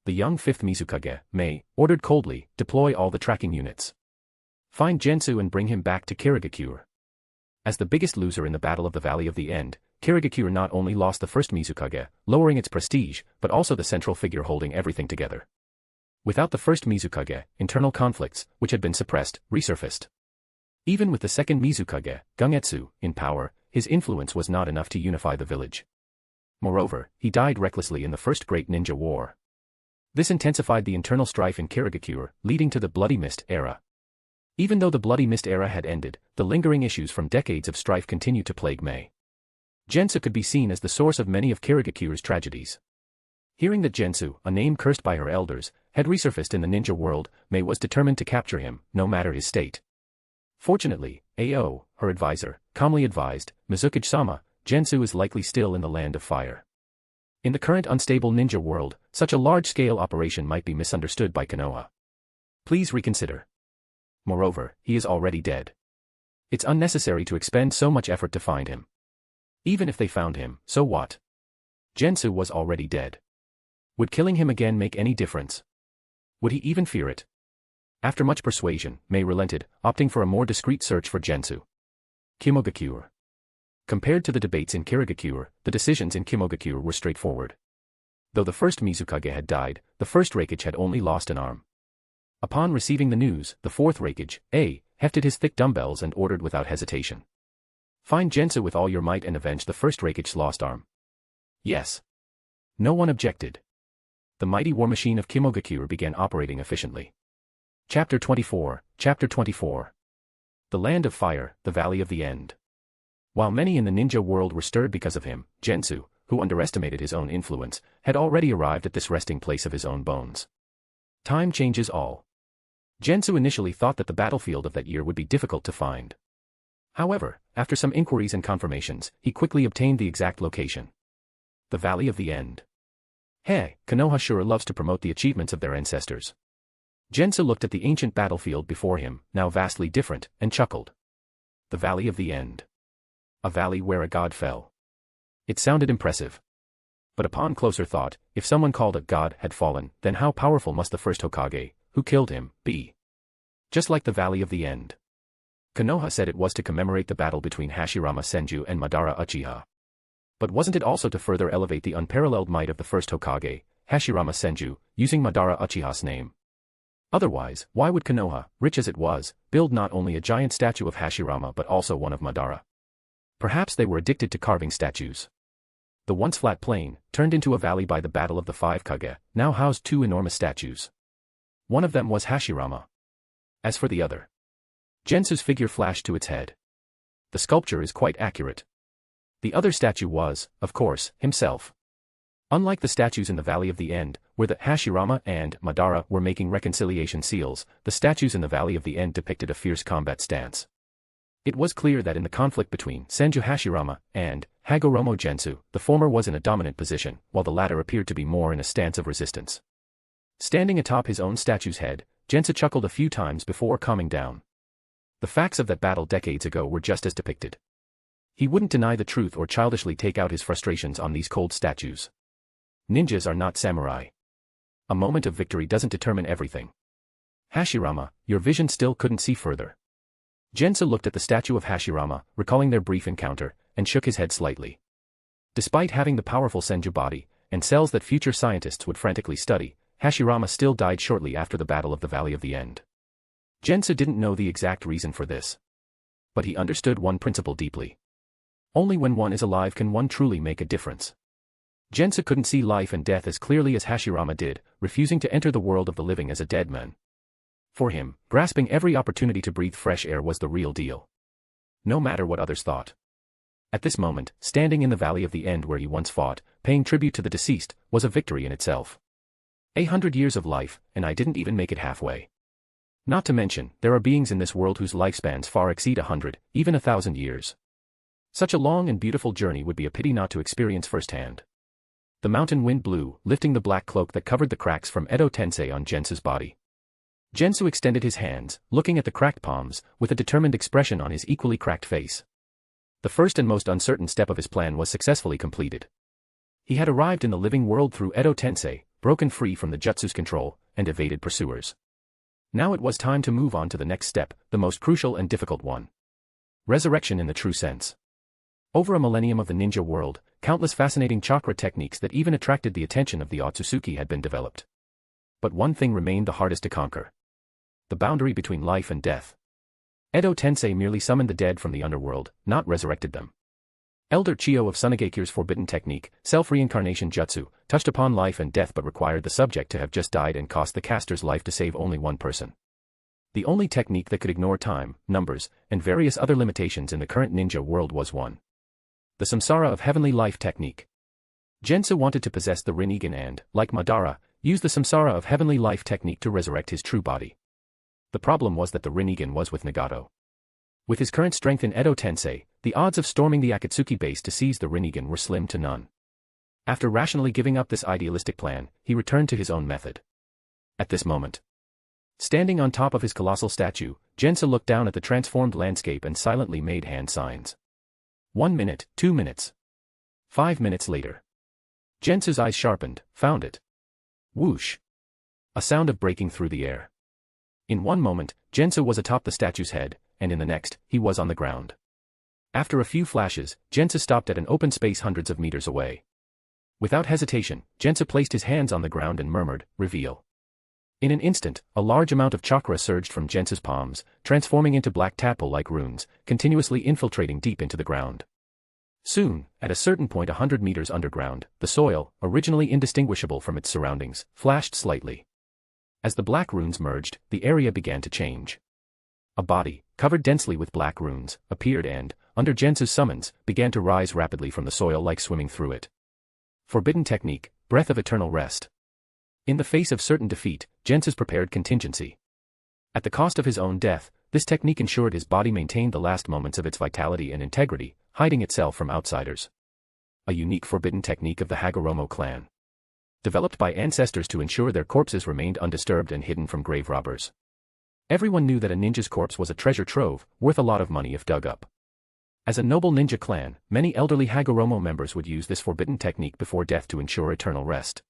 The young 5th Mizukage, Mei, ordered coldly, deploy all the tracking units. Find Gensu and bring him back to Kirigakure. As the biggest loser in the Battle of the Valley of the End, Kirigakure not only lost the first Mizukage, lowering its prestige, but also the central figure holding everything together. Without the first Mizukage, internal conflicts, which had been suppressed, resurfaced. Even with the second Mizukage, Gungetsu, in power, his influence was not enough to unify the village. Moreover, he died recklessly in the First Great Ninja War. This intensified the internal strife in Kirigakure, leading to the Bloody Mist era. Even though the Bloody Mist era had ended, the lingering issues from decades of strife continued to plague Mei. Jensa could be seen as the source of many of Kirigakure's tragedies. Hearing that Gensu, a name cursed by her elders, had resurfaced in the ninja world, Mei was determined to capture him, no matter his state. Fortunately, Ao, her advisor, calmly advised, Mizukage-sama, Gensu is likely still in the Land of Fire. In the current unstable ninja world, such a large-scale operation might be misunderstood by Konoha. Please reconsider. Moreover, he is already dead. It's unnecessary to expend so much effort to find him. Even if they found him, so what? Gensu was already dead. Would killing him again make any difference? Would he even fear it? After much persuasion, Mei relented, opting for a more discreet search for Gensu. Kimogakure. Compared to the debates in Kirigakure, the decisions in Kimogakure were straightforward. Though the first Mizukage had died, the first Raikage had only lost an arm. Upon receiving the news, the fourth Raikage, A, hefted his thick dumbbells and ordered without hesitation. Find Gensu with all your might and avenge the first Raikage's lost arm. Yes. No one objected. The mighty war machine of Kimogakure began operating efficiently. Chapter 24, Chapter 24. The Land of Fire, the Valley of the End. While many in the ninja world were stirred because of him, Gensu, who underestimated his own influence, had already arrived at this resting place of his own bones. Time changes all. Jensu initially thought that the battlefield of that year would be difficult to find. However, after some inquiries and confirmations, he quickly obtained the exact location. The Valley of the End. Hey, Konoha sure loves to promote the achievements of their ancestors. Jensa looked at the ancient battlefield before him, now vastly different, and chuckled. The Valley of the End. A valley where a god fell. It sounded impressive. But upon closer thought, if someone called a god had fallen, then how powerful must the first Hokage, who killed him, be? Just like the Valley of the End. Konoha said it was to commemorate the battle between Hashirama Senju and Madara Uchiha. But wasn't it also to further elevate the unparalleled might of the first Hokage, Hashirama Senju, using Madara Uchiha's name? Otherwise, why would Konoha, rich as it was, build not only a giant statue of Hashirama but also one of Madara? Perhaps they were addicted to carving statues. The once flat plain, turned into a valley by the Battle of the Five Kage, now housed two enormous statues. One of them was Hashirama. As for the other, Jensu's figure flashed to its head. The sculpture is quite accurate. The other statue was, of course, himself. Unlike the statues in the Valley of the End, where the Hashirama and Madara were making reconciliation seals, the statues in the Valley of the End depicted a fierce combat stance. It was clear that in the conflict between Senju Hashirama and Hagoromo Gensou, the former was in a dominant position, while the latter appeared to be more in a stance of resistance. Standing atop his own statue's head, Jensa chuckled a few times before calming down. The facts of that battle decades ago were just as depicted. He wouldn't deny the truth or childishly take out his frustrations on these cold statues. Ninjas are not samurai. A moment of victory doesn't determine everything. Hashirama, your vision still couldn't see further. Jensa looked at the statue of Hashirama, recalling their brief encounter, and shook his head slightly. Despite having the powerful Senju body, and cells that future scientists would frantically study, Hashirama still died shortly after the Battle of the Valley of the End. Jensa didn't know the exact reason for this. But he understood one principle deeply. Only when one is alive can one truly make a difference. Jensa couldn't see life and death as clearly as Hashirama did, refusing to enter the world of the living as a dead man. For him, grasping every opportunity to breathe fresh air was the real deal. No matter what others thought. At this moment, standing in the Valley of the End where he once fought, paying tribute to the deceased, was a victory in itself. 100 years of life, and I didn't even make it halfway. Not to mention, there are beings in this world whose lifespans far exceed 100, even 1,000 years. Such a long and beautiful journey would be a pity not to experience firsthand. The mountain wind blew, lifting the black cloak that covered the cracks from Edo Tensei on Jensu's body. Jensu extended his hands, looking at the cracked palms, with a determined expression on his equally cracked face. The first and most uncertain step of his plan was successfully completed. He had arrived in the living world through Edo Tensei, broken free from the Jutsu's control, and evaded pursuers. Now it was time to move on to the next step, the most crucial and difficult one. Resurrection in the true sense. Over a millennium of the ninja world, countless fascinating chakra techniques that even attracted the attention of the Otsutsuki had been developed. But one thing remained the hardest to conquer. The boundary between life and death. Edo Tensei merely summoned the dead from the underworld, not resurrected them. Elder Chiyo of Tsunade's forbidden technique, self-reincarnation jutsu, touched upon life and death but required the subject to have just died and cost the caster's life to save only one person. The only technique that could ignore time, numbers, and various other limitations in the current ninja world was one. The Samsara of Heavenly Life technique. Jensa wanted to possess the Rinnegan and, like Madara, use the Samsara of Heavenly Life technique to resurrect his true body. The problem was that the Rinnegan was with Nagato. With his current strength in Edo Tensei, the odds of storming the Akatsuki base to seize the Rinnegan were slim to none. After rationally giving up this idealistic plan, he returned to his own method. At this moment, standing on top of his colossal statue, Jensa looked down at the transformed landscape and silently made hand signs. 1 minute, 2 minutes. 5 minutes later. Jensa's eyes sharpened, found it. Whoosh. A sound of breaking through the air. In one moment, Jensa was atop the statue's head, and in the next, he was on the ground. After a few flashes, Jensa stopped at an open space hundreds of meters away. Without hesitation, Jensa placed his hands on the ground and murmured, "Reveal." In an instant, a large amount of chakra surged from Jensa's palms, transforming into black tadpole-like runes, continuously infiltrating deep into the ground. Soon, at a certain point 100 meters underground, the soil, originally indistinguishable from its surroundings, flashed slightly. As the black runes merged, the area began to change. A body, covered densely with black runes, appeared and, under Jensa's summons, began to rise rapidly from the soil like swimming through it. Forbidden technique, breath of eternal rest. In the face of certain defeat, Jensa's prepared contingency. At the cost of his own death, this technique ensured his body maintained the last moments of its vitality and integrity, hiding itself from outsiders. A unique forbidden technique of the Hagoromo clan. Developed by ancestors to ensure their corpses remained undisturbed and hidden from grave robbers. Everyone knew that a ninja's corpse was a treasure trove, worth a lot of money if dug up. As a noble ninja clan, many elderly Hagoromo members would use this forbidden technique before death to ensure eternal rest.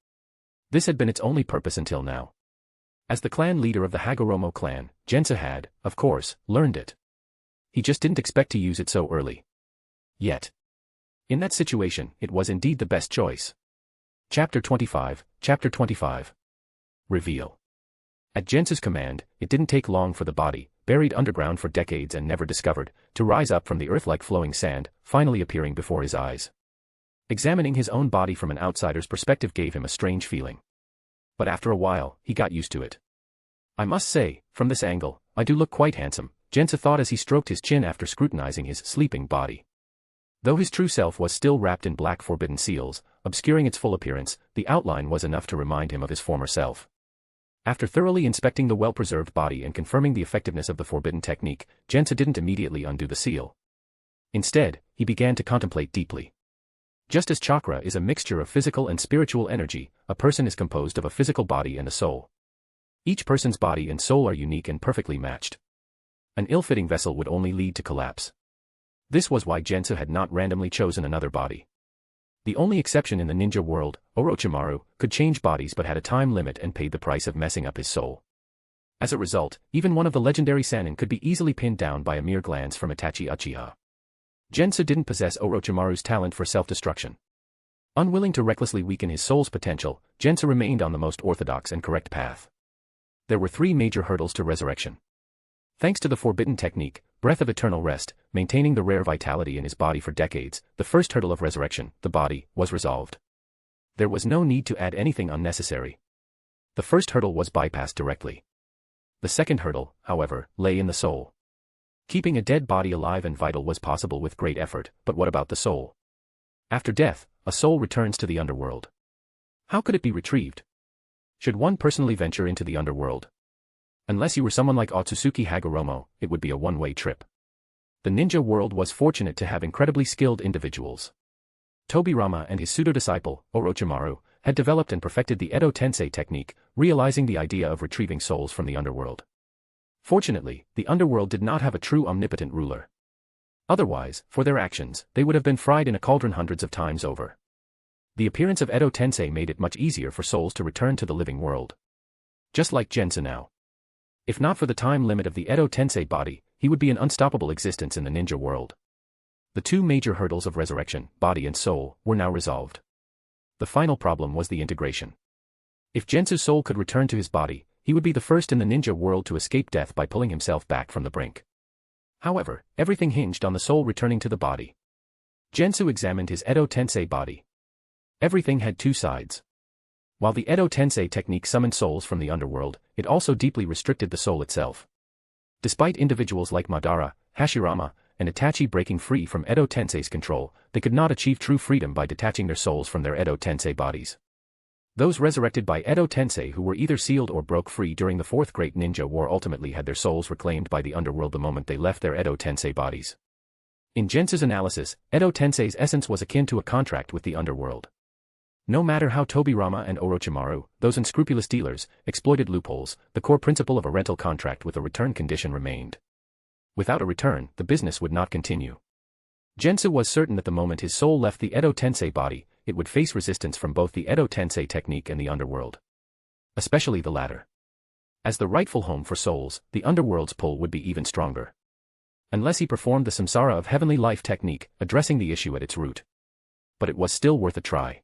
This had been its only purpose until now. As the clan leader of the Hagoromo clan, Jensa had, of course, learned it. He just didn't expect to use it so early. Yet. In that situation, it was indeed the best choice. Chapter 25, Chapter 25. Reveal. At Jensa's command, it didn't take long for the body, buried underground for decades and never discovered, to rise up from the earth like flowing sand, finally appearing before his eyes. Examining his own body from an outsider's perspective gave him a strange feeling. But after a while, he got used to it. I must say, from this angle, I do look quite handsome, Jensa thought as he stroked his chin after scrutinizing his sleeping body. Though his true self was still wrapped in black forbidden seals, obscuring its full appearance, the outline was enough to remind him of his former self. After thoroughly inspecting the well-preserved body and confirming the effectiveness of the forbidden technique, Jensa didn't immediately undo the seal. Instead, he began to contemplate deeply. Just as chakra is a mixture of physical and spiritual energy, a person is composed of a physical body and a soul. Each person's body and soul are unique and perfectly matched. An ill-fitting vessel would only lead to collapse. This was why Jensa had not randomly chosen another body. The only exception in the ninja world, Orochimaru, could change bodies but had a time limit and paid the price of messing up his soul. As a result, even one of the legendary Sannin could be easily pinned down by a mere glance from Itachi Uchiha. Jensa didn't possess Orochimaru's talent for self-destruction. Unwilling to recklessly weaken his soul's potential, Jensa remained on the most orthodox and correct path. There were three major hurdles to resurrection. Thanks to the forbidden technique, breath of eternal rest, maintaining the rare vitality in his body for decades, the first hurdle of resurrection, the body, was resolved. There was no need to add anything unnecessary. The first hurdle was bypassed directly. The second hurdle, however, lay in the soul. Keeping a dead body alive and vital was possible with great effort, but what about the soul? After death, a soul returns to the underworld. How could it be retrieved? Should one personally venture into the underworld? Unless you were someone like Otsutsuki Hagoromo, it would be a one-way trip. The ninja world was fortunate to have incredibly skilled individuals. Tobirama and his pseudo-disciple, Orochimaru, had developed and perfected the Edo Tensei technique, realizing the idea of retrieving souls from the underworld. Fortunately, the underworld did not have a true omnipotent ruler. Otherwise, for their actions, they would have been fried in a cauldron hundreds of times over. The appearance of Edo Tensei made it much easier for souls to return to the living world. Just like Jensa now. If not for the time limit of the Edo Tensei body, he would be an unstoppable existence in the ninja world. The two major hurdles of resurrection, body and soul, were now resolved. The final problem was the integration. If Jensa's soul could return to his body, he would be the first in the ninja world to escape death by pulling himself back from the brink. However, everything hinged on the soul returning to the body. Jensa examined his Edo Tensei body. Everything had two sides. While the Edo Tensei technique summoned souls from the underworld, it also deeply restricted the soul itself. Despite individuals like Madara, Hashirama, and Itachi breaking free from Edo Tensei's control, they could not achieve true freedom by detaching their souls from their Edo Tensei bodies. Those resurrected by Edo Tensei who were either sealed or broke free during the Fourth Great Ninja War ultimately had their souls reclaimed by the underworld the moment they left their Edo Tensei bodies. In Jensa's analysis, Edo Tensei's essence was akin to a contract with the underworld. No matter how Tobirama and Orochimaru, those unscrupulous dealers, exploited loopholes, the core principle of a rental contract with a return condition remained. Without a return, the business would not continue. Jensa was certain that the moment his soul left the Edo Tensei body, it would face resistance from both the Edo Tensei technique and the underworld. Especially the latter. As the rightful home for souls, the underworld's pull would be even stronger. Unless he performed the samsara of heavenly life technique, addressing the issue at its root. But it was still worth a try.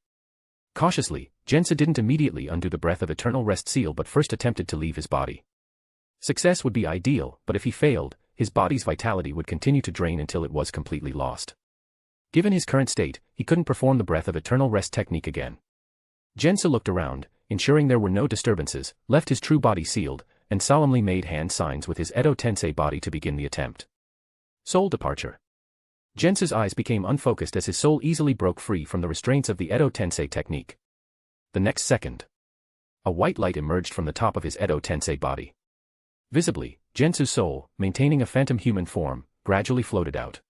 Cautiously, Jensa didn't immediately undo the breath of eternal rest seal but first attempted to leave his body. Success would be ideal, but if he failed, his body's vitality would continue to drain until it was completely lost. Given his current state, he couldn't perform the breath of eternal rest technique again. Jensa looked around, ensuring there were no disturbances, left his true body sealed, and solemnly made hand signs with his Edo Tensei body to begin the attempt. Soul departure. Jensa's eyes became unfocused as his soul easily broke free from the restraints of the Edo Tensei technique. The next second, a white light emerged from the top of his Edo Tensei body. Visibly, Jensu's soul, maintaining a phantom human form, gradually floated out.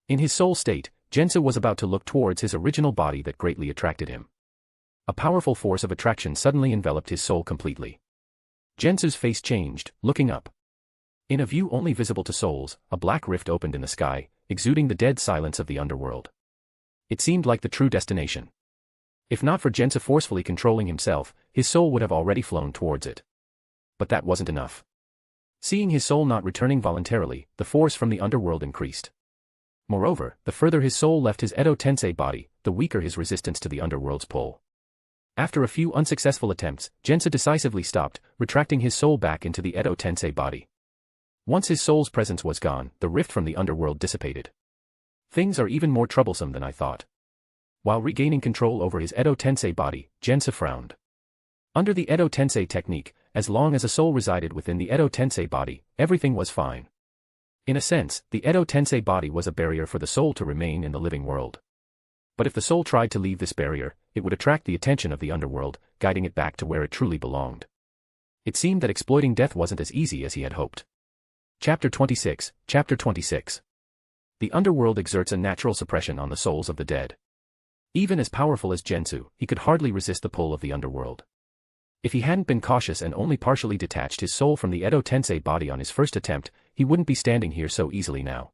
In his soul state, Jensa was about to look towards his original body that greatly attracted him. A powerful force of attraction suddenly enveloped his soul completely. Jensu's face changed, looking up. In a view only visible to souls, a black rift opened in the sky, exuding the dead silence of the underworld. It seemed like the true destination. If not for Jensa forcefully controlling himself, his soul would have already flown towards it. But that wasn't enough. Seeing his soul not returning voluntarily, the force from the underworld increased. Moreover, the further his soul left his Edo Tensei body, the weaker his resistance to the underworld's pull. After a few unsuccessful attempts, Jensa decisively stopped, retracting his soul back into the Edo Tensei body. Once his soul's presence was gone, the rift from the underworld dissipated. Things are even more troublesome than I thought. While regaining control over his Edo Tensei body, Jensa frowned. Under the Edo Tensei technique, as long as a soul resided within the Edo Tensei body, everything was fine. In a sense, the Edo Tensei body was a barrier for the soul to remain in the living world. But if the soul tried to leave this barrier, it would attract the attention of the underworld, guiding it back to where it truly belonged. It seemed that exploiting death wasn't as easy as he had hoped. Chapter 26. Chapter 26. The underworld exerts a natural suppression on the souls of the dead. Even as powerful as Jensu, he could hardly resist the pull of the underworld. If he hadn't been cautious and only partially detached his soul from the Edo Tensei body on his first attempt, he wouldn't be standing here so easily now.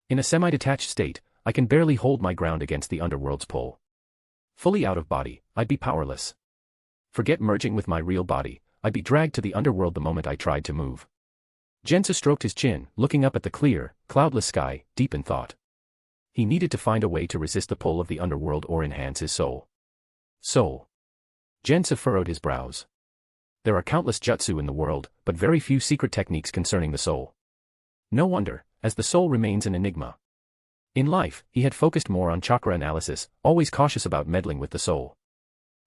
In a semi-detached state, I can barely hold my ground against the underworld's pull. Fully out of body, I'd be powerless. Forget merging with my real body, I'd be dragged to the underworld the moment I tried to move. Jensa stroked his chin, looking up at the clear, cloudless sky, deep in thought. He needed to find a way to resist the pull of the underworld or enhance his soul. Soul. Jensa furrowed his brows. There are countless jutsu in the world, but very few secret techniques concerning the soul. No wonder, as the soul remains an enigma. In life, he had focused more on chakra analysis, always cautious about meddling with the soul.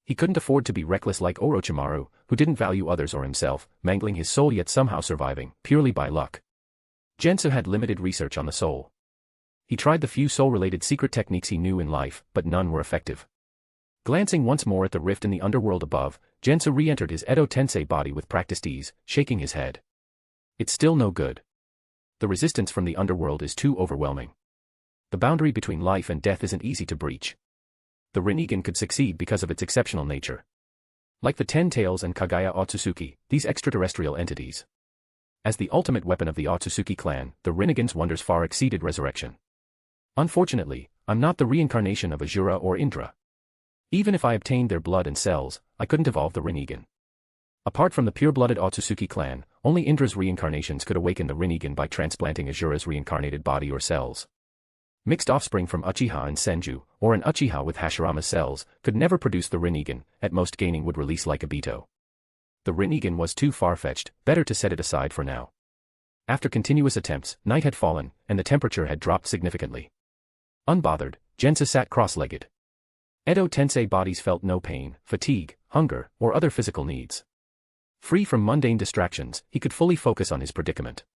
He couldn't afford to be reckless like Orochimaru, who didn't value others or himself, mangling his soul yet somehow surviving, purely by luck. Jensa had limited research on the soul. He tried the few soul-related secret techniques he knew in life, but none were effective. Glancing once more at the rift in the underworld above, Jensa re-entered his Edo Tensei body with practiced ease, shaking his head. It's still no good. The resistance from the underworld is too overwhelming. The boundary between life and death isn't easy to breach. The Rinnegan could succeed because of its exceptional nature. Like the Ten Tails and Kaguya Otsutsuki, these extraterrestrial entities. As the ultimate weapon of the Otsutsuki clan, the Rinnegan's wonders far exceeded resurrection. Unfortunately, I'm not the reincarnation of Azura or Indra. Even if I obtained their blood and cells, I couldn't evolve the Rinnegan. Apart from the pure-blooded Otsutsuki clan, only Indra's reincarnations could awaken the Rinnegan by transplanting Azura's reincarnated body or cells. Mixed offspring from Uchiha and Senju, or an Uchiha with Hashirama's cells, could never produce the Rinnegan, at most gaining would release like Obito. The Rinnegan was too far-fetched, better to set it aside for now. After continuous attempts, night had fallen, and the temperature had dropped significantly. Unbothered, Jensa sat cross-legged. Edo Tensei bodies felt no pain, fatigue, hunger, or other physical needs. Free from mundane distractions, he could fully focus on his predicament.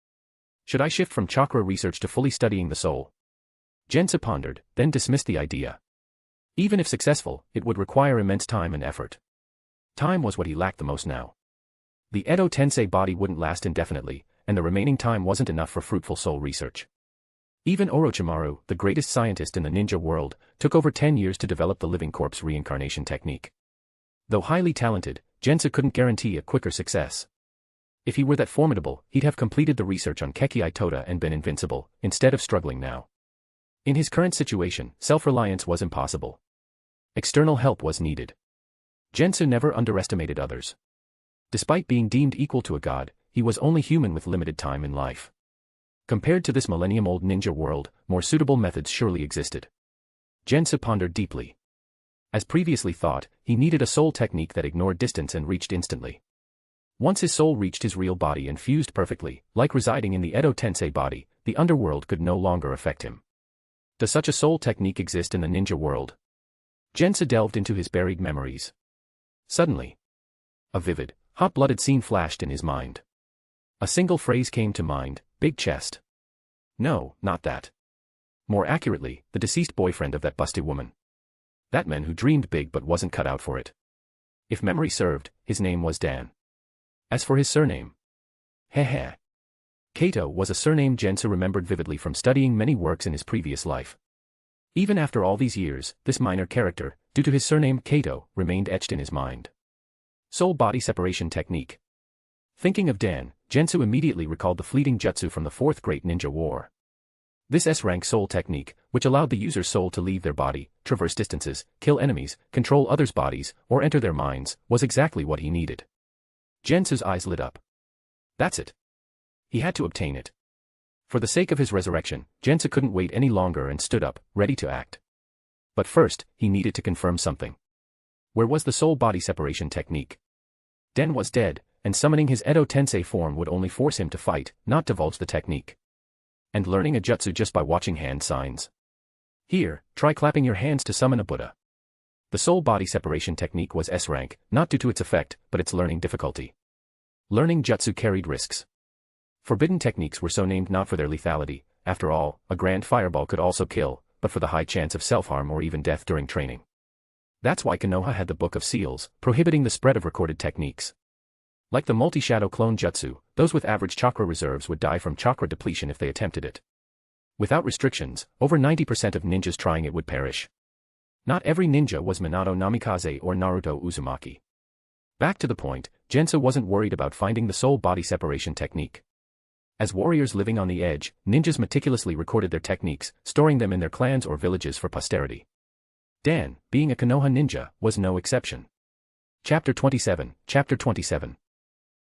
Should I shift from chakra research to fully studying the soul? Jensa pondered, then dismissed the idea. Even if successful, it would require immense time and effort. Time was what he lacked the most now. The Edo Tensei body wouldn't last indefinitely, and the remaining time wasn't enough for fruitful soul research. Even Orochimaru, the greatest scientist in the ninja world, took over 10 years to develop the living corpse reincarnation technique. Though highly talented, Jensa couldn't guarantee a quicker success. If he were that formidable, he'd have completed the research on Keki Aitoda and been invincible, instead of struggling now. In his current situation, self-reliance was impossible. External help was needed. Jensa never underestimated others. Despite being deemed equal to a god, he was only human with limited time in life. Compared to this millennium-old ninja world, more suitable methods surely existed. Jensa pondered deeply. As previously thought, he needed a soul technique that ignored distance and reached instantly. Once his soul reached his real body and fused perfectly, like residing in the Edo Tensei body, the underworld could no longer affect him. Does such a soul technique exist in the ninja world? Jensa delved into his buried memories. Suddenly, a vivid, hot-blooded scene flashed in his mind. A single phrase came to mind, big chest. No, not that. More accurately, the deceased boyfriend of that busty woman. That man who dreamed big but wasn't cut out for it. If memory served, his name was Dan. As for his surname, heh. Kato was a surname Jensa remembered vividly from studying many works in his previous life. Even after all these years, this minor character, due to his surname Kato, remained etched in his mind. Soul-body separation technique. Thinking of Dan, Gensu immediately recalled the fleeting jutsu from the Fourth Great Ninja War. This S-rank soul technique, which allowed the user's soul to leave their body, traverse distances, kill enemies, control others' bodies, or enter their minds, was exactly what he needed. Gensu's eyes lit up. That's it. He had to obtain it. For the sake of his resurrection, Jensa couldn't wait any longer and stood up, ready to act. But first, he needed to confirm something. Where was the soul-body separation technique? Den was dead, and summoning his Edo Tensei form would only force him to fight, not divulge the technique. And learning a jutsu just by watching hand signs. Here, try clapping your hands to summon a Buddha. The soul-body separation technique was S-rank, not due to its effect, but its learning difficulty. Learning jutsu carried risks. Forbidden techniques were so named not for their lethality. After all, a grand fireball could also kill, but for the high chance of self-harm or even death during training. That's why Konoha had the Book of Seals, prohibiting the spread of recorded techniques. Like the multi-shadow clone jutsu, those with average chakra reserves would die from chakra depletion if they attempted it. Without restrictions, over 90% of ninjas trying it would perish. Not every ninja was Minato Namikaze or Naruto Uzumaki. Back to the point, Jensa wasn't worried about finding the soul-body separation technique. As warriors living on the edge, ninjas meticulously recorded their techniques, storing them in their clans or villages for posterity. Dan, being a Konoha ninja, was no exception. Chapter 27.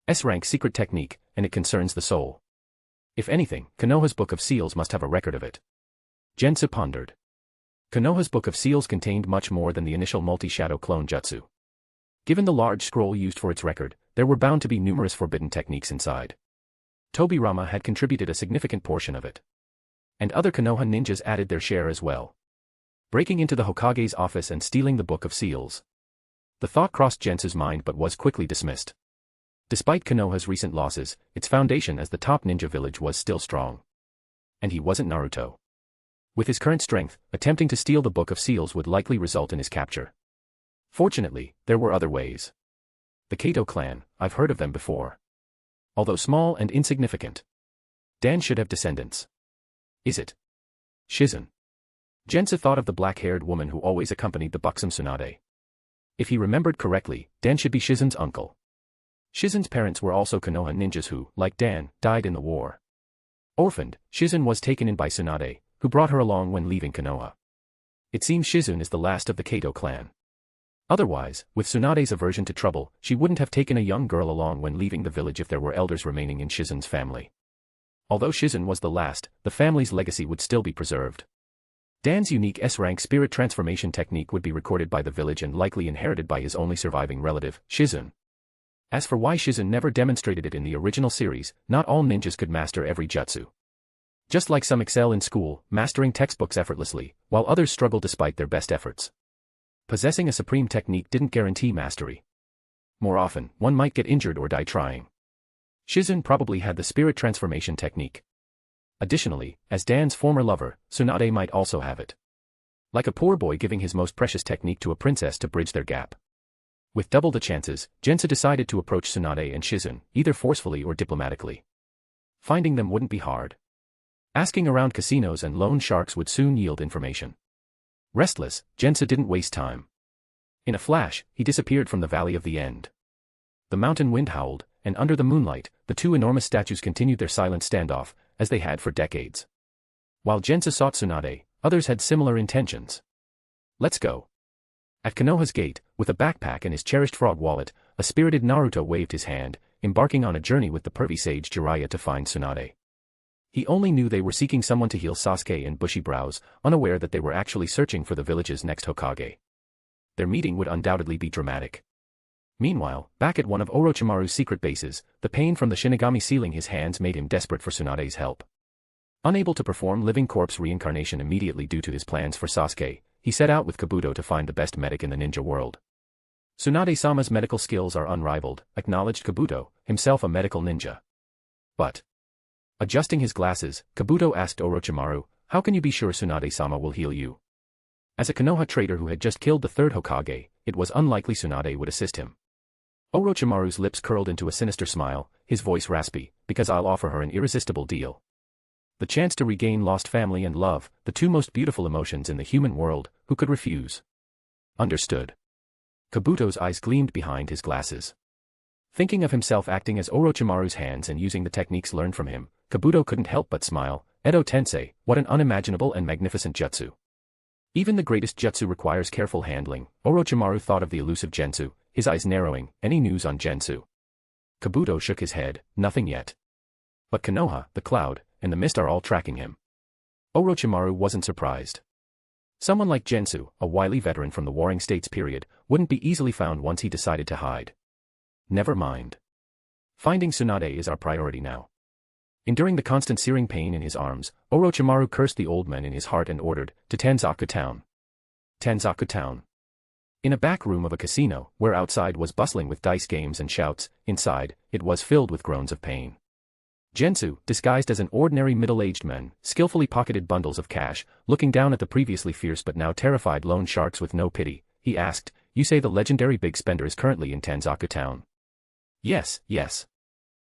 S-rank secret technique, and it concerns the soul. If anything, Konoha's Book of Seals must have a record of it. Jensa pondered. Konoha's Book of Seals contained much more than the initial multi-shadow clone jutsu. Given the large scroll used for its record, there were bound to be numerous forbidden techniques inside. Tobirama had contributed a significant portion of it. And other Konoha ninjas added their share as well. Breaking into the Hokage's office and stealing the Book of Seals. The thought crossed Jensa's mind but was quickly dismissed. Despite Konoha's recent losses, its foundation as the top ninja village was still strong. And he wasn't Naruto. With his current strength, attempting to steal the Book of Seals would likely result in his capture. Fortunately, there were other ways. The Kato clan, I've heard of them before. Although small and insignificant. Dan should have descendants. Is it Shizun? Jensa thought of the black-haired woman who always accompanied the buxom Tsunade. If he remembered correctly, Dan should be Shizun's uncle. Shizun's parents were also Konoha ninjas who, like Dan, died in the war. Orphaned, Shizun was taken in by Tsunade, who brought her along when leaving Konoha. It seems Shizun is the last of the Kato clan. Otherwise, with Tsunade's aversion to trouble, she wouldn't have taken a young girl along when leaving the village if there were elders remaining in Shizun's family. Although Shizun was the last, the family's legacy would still be preserved. Dan's unique S-rank spirit transformation technique would be recorded by the village and likely inherited by his only surviving relative, Shizun. As for why Shizun never demonstrated it in the original series, not all ninjas could master every jutsu. Just like some excel in school, mastering textbooks effortlessly, while others struggle despite their best efforts. Possessing a supreme technique didn't guarantee mastery. More often, one might get injured or die trying. Shizun probably had the spirit transformation technique. Additionally, as Dan's former lover, Tsunade might also have it. Like a poor boy giving his most precious technique to a princess to bridge their gap. With double the chances, Jensa decided to approach Tsunade and Shizun, either forcefully or diplomatically. Finding them wouldn't be hard. Asking around casinos and loan sharks would soon yield information. Restless, Jensa didn't waste time. In a flash, he disappeared from the Valley of the End. The mountain wind howled, and under the moonlight, the two enormous statues continued their silent standoff, as they had for decades. While Jensa sought Tsunade, others had similar intentions. Let's go. At Konoha's gate, with a backpack and his cherished frog wallet, a spirited Naruto waved his hand, embarking on a journey with the pervy sage Jiraiya to find Tsunade. He only knew they were seeking someone to heal Sasuke and bushy brows, unaware that they were actually searching for the village's next Hokage. Their meeting would undoubtedly be dramatic. Meanwhile, back at one of Orochimaru's secret bases, the pain from the Shinigami sealing his hands made him desperate for Tsunade's help. Unable to perform living corpse reincarnation immediately due to his plans for Sasuke, he set out with Kabuto to find the best medic in the ninja world. Tsunade-sama's medical skills are unrivaled, acknowledged Kabuto, himself a medical ninja. But adjusting his glasses, Kabuto asked Orochimaru, how can you be sure Tsunade-sama will heal you? As a Konoha traitor who had just killed the third Hokage, it was unlikely Tsunade would assist him. Orochimaru's lips curled into a sinister smile, his voice raspy, because I'll offer her an irresistible deal. The chance to regain lost family and love, the two most beautiful emotions in the human world, who could refuse? Understood. Kabuto's eyes gleamed behind his glasses. Thinking of himself acting as Orochimaru's hands and using the techniques learned from him, Kabuto couldn't help but smile. Edo Tensei, what an unimaginable and magnificent jutsu. Even the greatest jutsu requires careful handling. Orochimaru thought of the elusive Gensu, his eyes narrowing. Any news on Gensu? Kabuto shook his head, nothing yet. But Konoha, the cloud, and the mist are all tracking him. Orochimaru wasn't surprised. Someone like Gensu, a wily veteran from the Warring States period, wouldn't be easily found once he decided to hide. Never mind. Finding Tsunade is our priority now. Enduring the constant searing pain in his arms, Orochimaru cursed the old man in his heart and ordered, to Tanzaku Town. Tanzaku Town. In a back room of a casino, where outside was bustling with dice games and shouts, inside, it was filled with groans of pain. Gensu, disguised as an ordinary middle-aged man, skillfully pocketed bundles of cash, looking down at the previously fierce but now terrified loan sharks with no pity. He asked, "You say the legendary big spender is currently in Tanzaku Town?" "Yes, yes."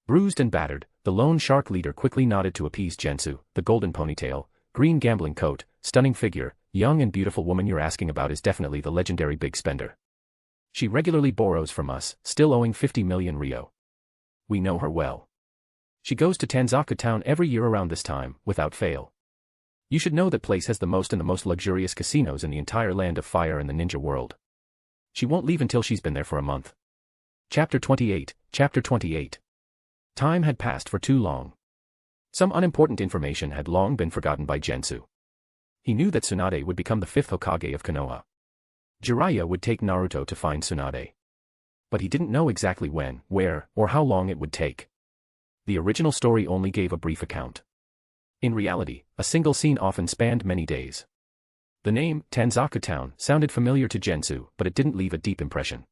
Bruised and battered, the loan shark leader quickly nodded to appease Gensu. The golden ponytail, green gambling coat, stunning figure, young and beautiful woman you're asking about is definitely the legendary big spender. She regularly borrows from us, still owing 50 million ryo. We know her well. She goes to Tanzaku Town every year around this time, without fail. You should know that place has the most and the most luxurious casinos in the entire land of fire and the ninja world. She won't leave until she's been there for a month. Chapter 28. Chapter 28. Time had passed for too long. Some unimportant information had long been forgotten by Gensu. He knew that Tsunade would become the fifth Hokage of Konoha. Jiraiya would take Naruto to find Tsunade. But he didn't know exactly when, where, or how long it would take. The original story only gave a brief account. In reality, a single scene often spanned many days. The name, Tanzaku Town, sounded familiar to Gensu, but it didn't leave a deep impression.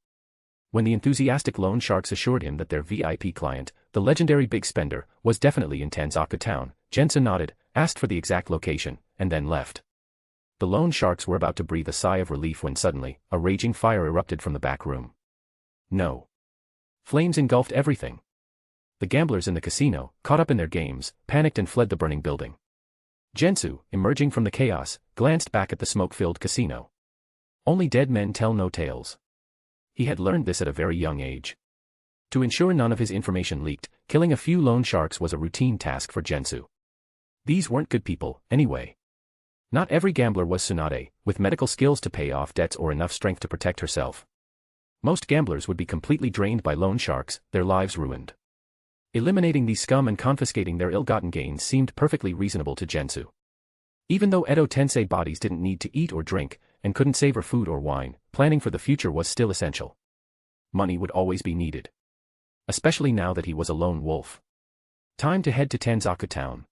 When the enthusiastic loan sharks assured him that their VIP client, the legendary big spender, was definitely in Tanzaku Town, Jensa nodded, asked for the exact location, and then left. The loan sharks were about to breathe a sigh of relief when suddenly, a raging fire erupted from the back room. No. Flames engulfed everything. The gamblers in the casino, caught up in their games, panicked and fled the burning building. Gensu, emerging from the chaos, glanced back at the smoke-filled casino. Only dead men tell no tales. He had learned this at a very young age. To ensure none of his information leaked, killing a few loan sharks was a routine task for Gensu. These weren't good people, anyway. Not every gambler was Tsunade, with medical skills to pay off debts or enough strength to protect herself. Most gamblers would be completely drained by loan sharks, their lives ruined. Eliminating these scum and confiscating their ill-gotten gains seemed perfectly reasonable to Gensu. Even though Edo Tensei bodies didn't need to eat or drink, and couldn't savor food or wine, planning for the future was still essential. Money would always be needed. Especially now that he was a lone wolf. Time to head to Tanzaku Town.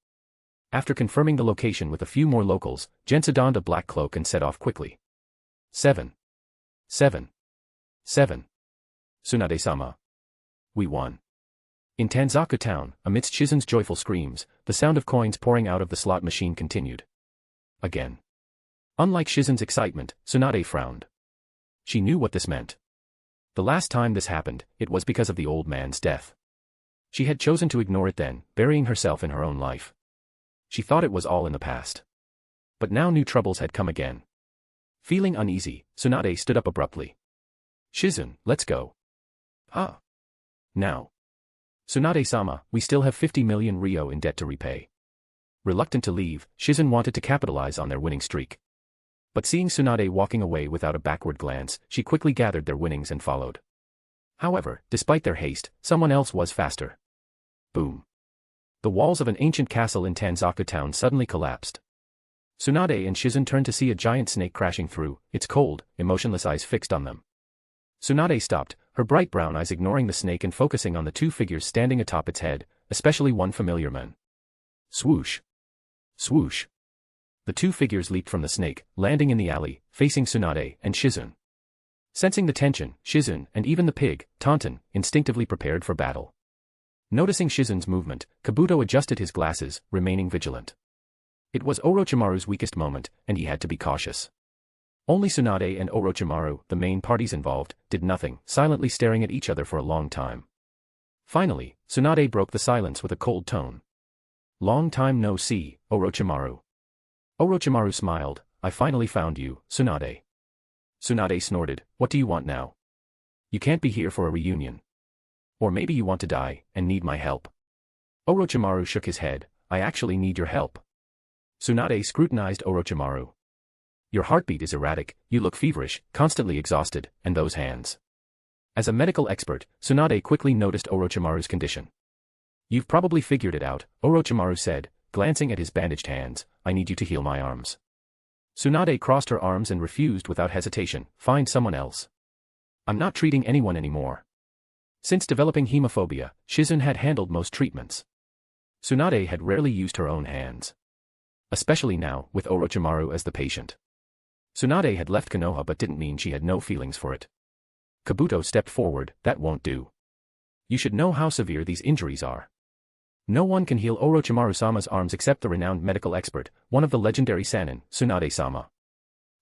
After confirming the location with a few more locals, Gensa donned a black cloak and set off quickly. 7. Tsunade-sama. We won. In Tanzaku Town, amidst Shizen's joyful screams, the sound of coins pouring out of the slot machine continued. Again. Unlike Shizen's excitement, Tsunade frowned. She knew what this meant. The last time this happened, it was because of the old man's death. She had chosen to ignore it then, burying herself in her own life. She thought it was all in the past. But now new troubles had come again. Feeling uneasy, Tsunade stood up abruptly. Shizen, let's go. Ah. Now. Tsunade-sama, we still have 50 million ryo in debt to repay. Reluctant to leave, Shizen wanted to capitalize on their winning streak. But seeing Tsunade walking away without a backward glance, she quickly gathered their winnings and followed. However, despite their haste, someone else was faster. Boom. The walls of an ancient castle in Tanzaku Town suddenly collapsed. Tsunade and Shizen turned to see a giant snake crashing through, its cold, emotionless eyes fixed on them. Tsunade stopped, her bright brown eyes ignoring the snake and focusing on the two figures standing atop its head, especially one familiar man. Swoosh. Swoosh. The two figures leaped from the snake, landing in the alley, facing Tsunade and Shizen. Sensing the tension, Shizen, and even the pig, Taunton, instinctively prepared for battle. Noticing Shizen's movement, Kabuto adjusted his glasses, remaining vigilant. It was Orochimaru's weakest moment, and he had to be cautious. Only Tsunade and Orochimaru, the main parties involved, did nothing, silently staring at each other for a long time. Finally, Tsunade broke the silence with a cold tone. "Long time no see, Orochimaru." Orochimaru smiled. "I finally found you, Tsunade." Tsunade snorted. "What do you want now? You can't be here for a reunion. Or maybe you want to die, and need my help." Orochimaru shook his head. "I actually need your help." Tsunade scrutinized Orochimaru. "Your heartbeat is erratic, you look feverish, constantly exhausted, and those hands." As a medical expert, Tsunade quickly noticed Orochimaru's condition. "You've probably figured it out," Orochimaru said, glancing at his bandaged hands. "I need you to heal my arms." Tsunade crossed her arms and refused without hesitation. "Find someone else. I'm not treating anyone anymore." Since developing hemophobia, Shizun had handled most treatments. Tsunade had rarely used her own hands. Especially now, with Orochimaru as the patient. Tsunade had left Konoha but didn't mean she had no feelings for it. Kabuto stepped forward. "That won't do. You should know how severe these injuries are. No one can heal Orochimaru-sama's arms except the renowned medical expert, one of the legendary Sannin, Tsunade-sama."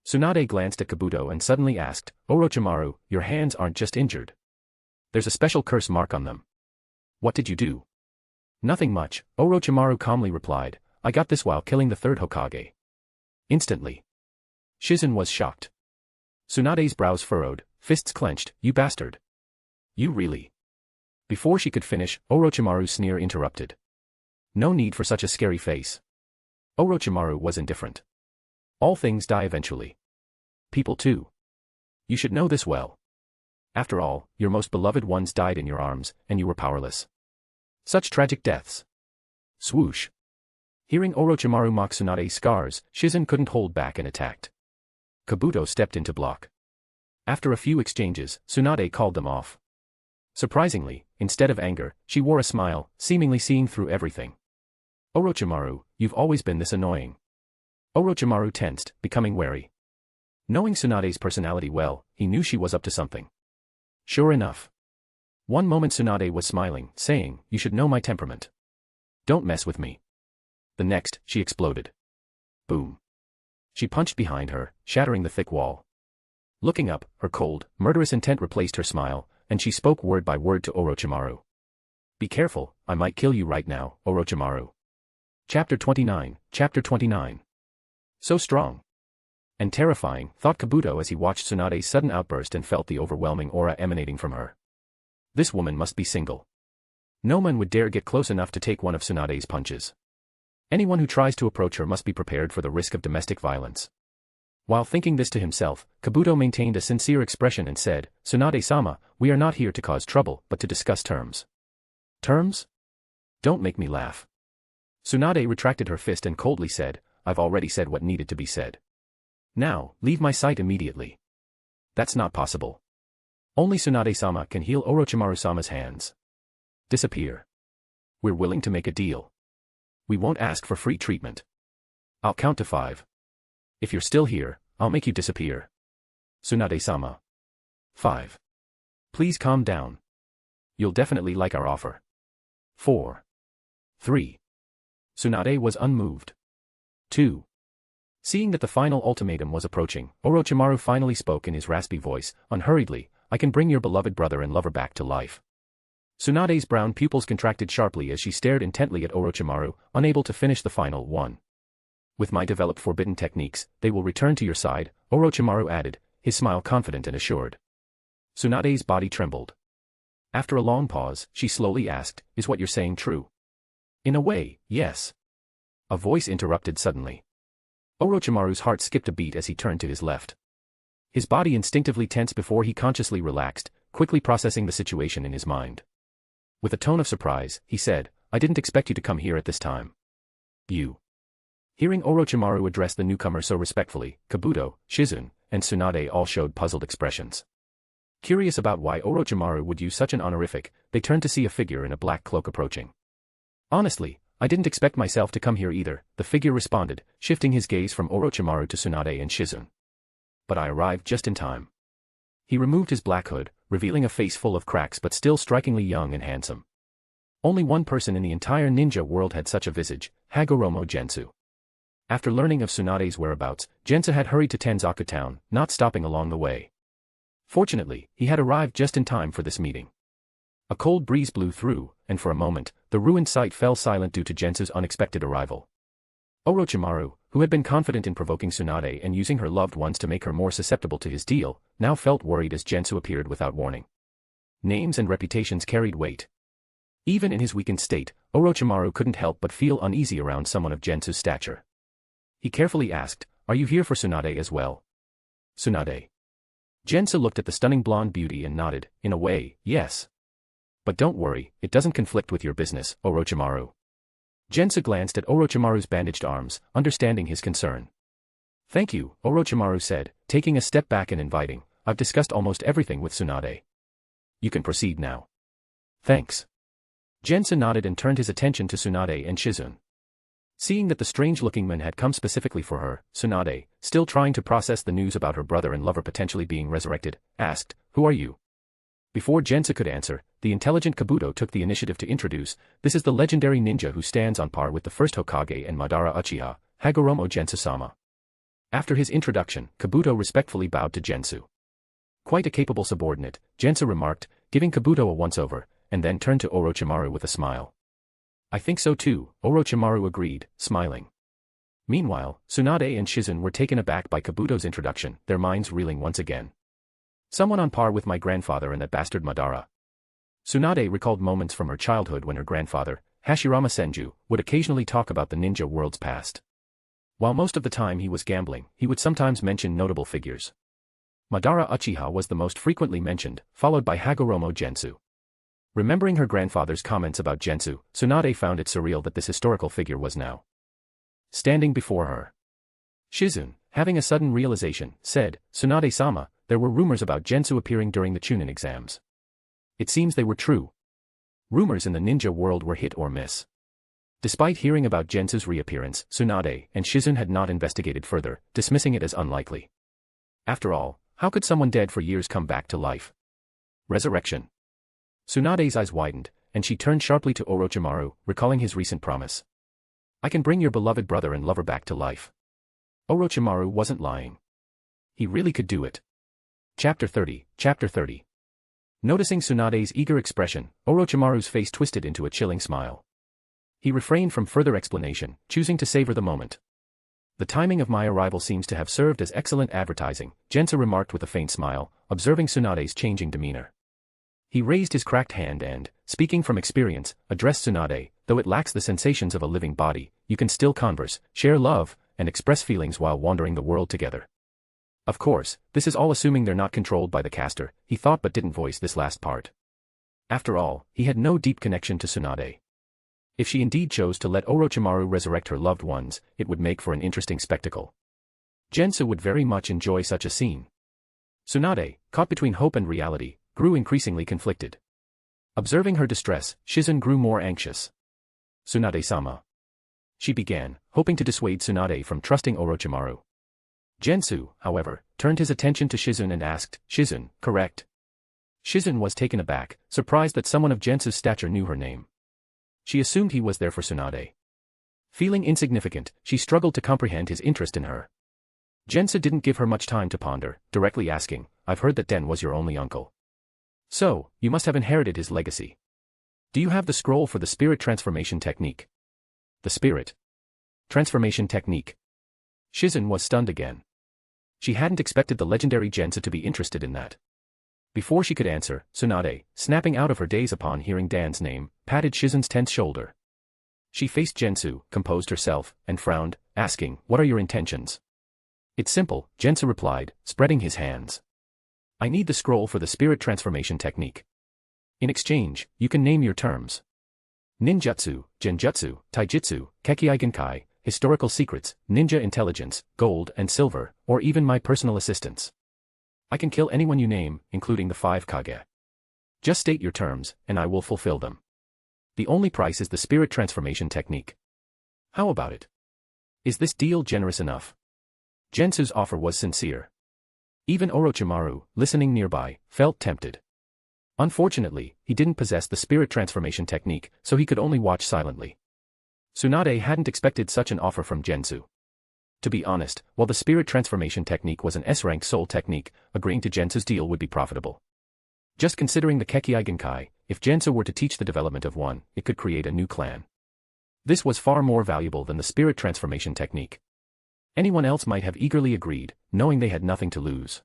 Tsunade glanced at Kabuto and suddenly asked, "Orochimaru, your hands aren't just injured. There's a special curse mark on them. What did you do?" "Nothing much," Orochimaru calmly replied. "I got this while killing the Third Hokage." Instantly, Shizun was shocked. Tsunade's brows furrowed, fists clenched. "You bastard. You really..." Before she could finish, Orochimaru's sneer interrupted. "No need for such a scary face." Orochimaru was indifferent. "All things die eventually. People too. You should know this well. After all, your most beloved ones died in your arms, and you were powerless. Such tragic deaths." Swoosh. Hearing Orochimaru mock Tsunade's scars, Shizun couldn't hold back and attacked. Kabuto stepped in to block. After a few exchanges, Tsunade called them off. Surprisingly, instead of anger, she wore a smile, seemingly seeing through everything. "Orochimaru, you've always been this annoying." Orochimaru tensed, becoming wary. Knowing Tsunade's personality well, he knew she was up to something. Sure enough. One moment Tsunade was smiling, saying, "You should know my temperament. Don't mess with me." The next, she exploded. Boom. She punched behind her, shattering the thick wall. Looking up, her cold, murderous intent replaced her smile, and she spoke word by word to Orochimaru. "Be careful, I might kill you right now, Orochimaru." Chapter 29. Chapter 29. So strong and terrifying, thought Kabuto as he watched Tsunade's sudden outburst and felt the overwhelming aura emanating from her. This woman must be single. No one would dare get close enough to take one of Tsunade's punches. Anyone who tries to approach her must be prepared for the risk of domestic violence. While thinking this to himself, Kabuto maintained a sincere expression and said, "Tsunade-sama, we are not here to cause trouble, but to discuss terms." "Terms? Don't make me laugh." Tsunade retracted her fist and coldly said, "I've already said what needed to be said. Now, leave my sight immediately." "That's not possible. Only Tsunade-sama can heal Orochimaru-sama's hands. Disappear. We're willing to make a deal. We won't ask for free treatment. I'll count to 5. If you're still here, I'll make you disappear. Tsunade-sama. 5. Please calm down. You'll definitely like our offer. 4. 3. Tsunade was unmoved. 2. Seeing that the final ultimatum was approaching, Orochimaru finally spoke in his raspy voice, unhurriedly, "I can bring your beloved brother and lover back to life." Tsunade's brown pupils contracted sharply as she stared intently at Orochimaru, unable to finish the final one. "With my developed forbidden techniques, they will return to your side," Orochimaru added, his smile confident and assured. Tsunade's body trembled. After a long pause, she slowly asked, "Is what you're saying true?" "In a way, yes." A voice interrupted suddenly. Orochimaru's heart skipped a beat as he turned to his left. His body instinctively tensed before he consciously relaxed, quickly processing the situation in his mind. With a tone of surprise, he said, "I didn't expect you to come here at this time." "You." Hearing Orochimaru address the newcomer so respectfully, Kabuto, Shizun, and Tsunade all showed puzzled expressions. Curious about why Orochimaru would use such an honorific, they turned to see a figure in a black cloak approaching. "Honestly, I didn't expect myself to come here either," the figure responded, shifting his gaze from Orochimaru to Tsunade and Shizun. "But I arrived just in time." He removed his black hood, revealing a face full of cracks but still strikingly young and handsome. Only one person in the entire ninja world had such a visage, Hagoromo Gensou. After learning of Tsunade's whereabouts, Jensa had hurried to Tanzaku town, not stopping along the way. Fortunately, he had arrived just in time for this meeting. A cold breeze blew through, and for a moment, the ruined site fell silent due to Jensa's unexpected arrival. Orochimaru, who had been confident in provoking Tsunade and using her loved ones to make her more susceptible to his deal, now felt worried as Gensu appeared without warning. Names and reputations carried weight. Even in his weakened state, Orochimaru couldn't help but feel uneasy around someone of Gensu's stature. He carefully asked, "Are you here for Tsunade as well?" Tsunade. Jensa looked at the stunning blonde beauty and nodded, in a way, yes. But don't worry, it doesn't conflict with your business, Orochimaru. Jensa glanced at Orochimaru's bandaged arms, understanding his concern. Thank you, Orochimaru said, taking a step back and inviting, I've discussed almost everything with Tsunade. You can proceed now. Thanks. Jensa nodded and turned his attention to Tsunade and Shizune. Seeing that the strange-looking man had come specifically for her, Tsunade, still trying to process the news about her brother and lover potentially being resurrected, asked, "Who are you?" Before Jensa could answer, the intelligent Kabuto took the initiative to introduce, this is the legendary ninja who stands on par with the first Hokage and Madara Uchiha, Hagoromo Gensou-sama. After his introduction, Kabuto respectfully bowed to Gensu. Quite a capable subordinate, Jensa remarked, giving Kabuto a once-over, and then turned to Orochimaru with a smile. I think so too, Orochimaru agreed, smiling. Meanwhile, Tsunade and Shizune were taken aback by Kabuto's introduction, their minds reeling once again. Someone on par with my grandfather and that bastard Madara. Tsunade recalled moments from her childhood when her grandfather, Hashirama Senju, would occasionally talk about the ninja world's past. While most of the time he was gambling, he would sometimes mention notable figures. Madara Uchiha was the most frequently mentioned, followed by Hagoromo Gensou. Remembering her grandfather's comments about Gensu, Tsunade found it surreal that this historical figure was now standing before her. Shizune, having a sudden realization, said, Tsunade-sama, there were rumors about Gensu appearing during the Chunin exams. It seems they were true. Rumors in the ninja world were hit or miss. Despite hearing about Gensu's reappearance, Tsunade and Shizune had not investigated further, dismissing it as unlikely. After all, how could someone dead for years come back to life? Resurrection. Tsunade's eyes widened, and she turned sharply to Orochimaru, recalling his recent promise. I can bring your beloved brother and lover back to life. Orochimaru wasn't lying. He really could do it. Chapter 30. Noticing Tsunade's eager expression, Orochimaru's face twisted into a chilling smile. He refrained from further explanation, choosing to savor the moment. The timing of my arrival seems to have served as excellent advertising, Jensa remarked with a faint smile, observing Tsunade's changing demeanor. He raised his cracked hand and, speaking from experience, addressed Tsunade, though it lacks the sensations of a living body, you can still converse, share love, and express feelings while wandering the world together. Of course, this is all assuming they're not controlled by the caster, he thought but didn't voice this last part. After all, he had no deep connection to Tsunade. If she indeed chose to let Orochimaru resurrect her loved ones, it would make for an interesting spectacle. Jensa would very much enjoy such a scene. Tsunade, caught between hope and reality, grew increasingly conflicted. Observing her distress, Shizune grew more anxious. Tsunade-sama. She began, hoping to dissuade Tsunade from trusting Orochimaru. Gensu, however, turned his attention to Shizune and asked, Shizune, correct? Shizune was taken aback, surprised that someone of Gensu's stature knew her name. She assumed he was there for Tsunade. Feeling insignificant, she struggled to comprehend his interest in her. Jensa didn't give her much time to ponder, directly asking, I've heard that Den was your only uncle. So, you must have inherited his legacy. Do you have the scroll for the spirit transformation technique? The spirit transformation technique. Shizune was stunned again. She hadn't expected the legendary Jensa to be interested in that. Before she could answer, Tsunade, snapping out of her daze upon hearing Dan's name, patted Shizune's tense shoulder. She faced Gensu, composed herself, and frowned, asking, what are your intentions? It's simple, Jensa replied, spreading his hands. I need the scroll for the spirit transformation technique. In exchange, you can name your terms. Ninjutsu, Genjutsu, Taijutsu, Kekkei Genkai, historical secrets, ninja intelligence, gold and silver, or even my personal assistance. I can kill anyone you name, including the Five Kage. Just state your terms, and I will fulfill them. The only price is the spirit transformation technique. How about it? Is this deal generous enough? Gensu's offer was sincere. Even Orochimaru, listening nearby, felt tempted. Unfortunately, he didn't possess the spirit transformation technique, so he could only watch silently. Tsunade hadn't expected such an offer from Gensu. To be honest, while the spirit transformation technique was an S-rank soul technique, agreeing to Jensa's deal would be profitable. Just considering the Kekki, if Jensa were to teach the development of one, it could create a new clan. This was far more valuable than the spirit transformation technique. Anyone else might have eagerly agreed, knowing they had nothing to lose.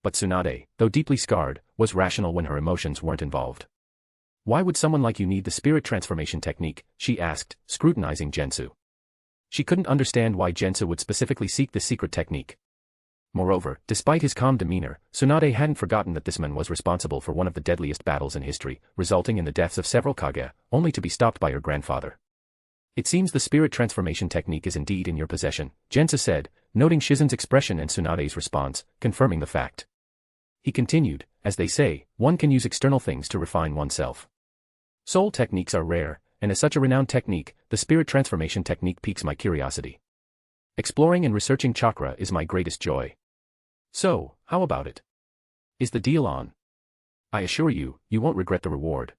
But Tsunade, though deeply scarred, was rational when her emotions weren't involved. Why would someone like you need the spirit transformation technique, she asked, scrutinizing Gensu. She couldn't understand why Jensa would specifically seek this secret technique. Moreover, despite his calm demeanor, Tsunade hadn't forgotten that this man was responsible for one of the deadliest battles in history, resulting in the deaths of several Kage, only to be stopped by her grandfather. It seems the spirit transformation technique is indeed in your possession, Jensa said, noting Shizen's expression and Tsunade's response, confirming the fact. He continued, as they say, one can use external things to refine oneself. Soul techniques are rare, and as such a renowned technique, the spirit transformation technique piques my curiosity. Exploring and researching chakra is my greatest joy. So, how about it? Is the deal on? I assure you, you won't regret the reward.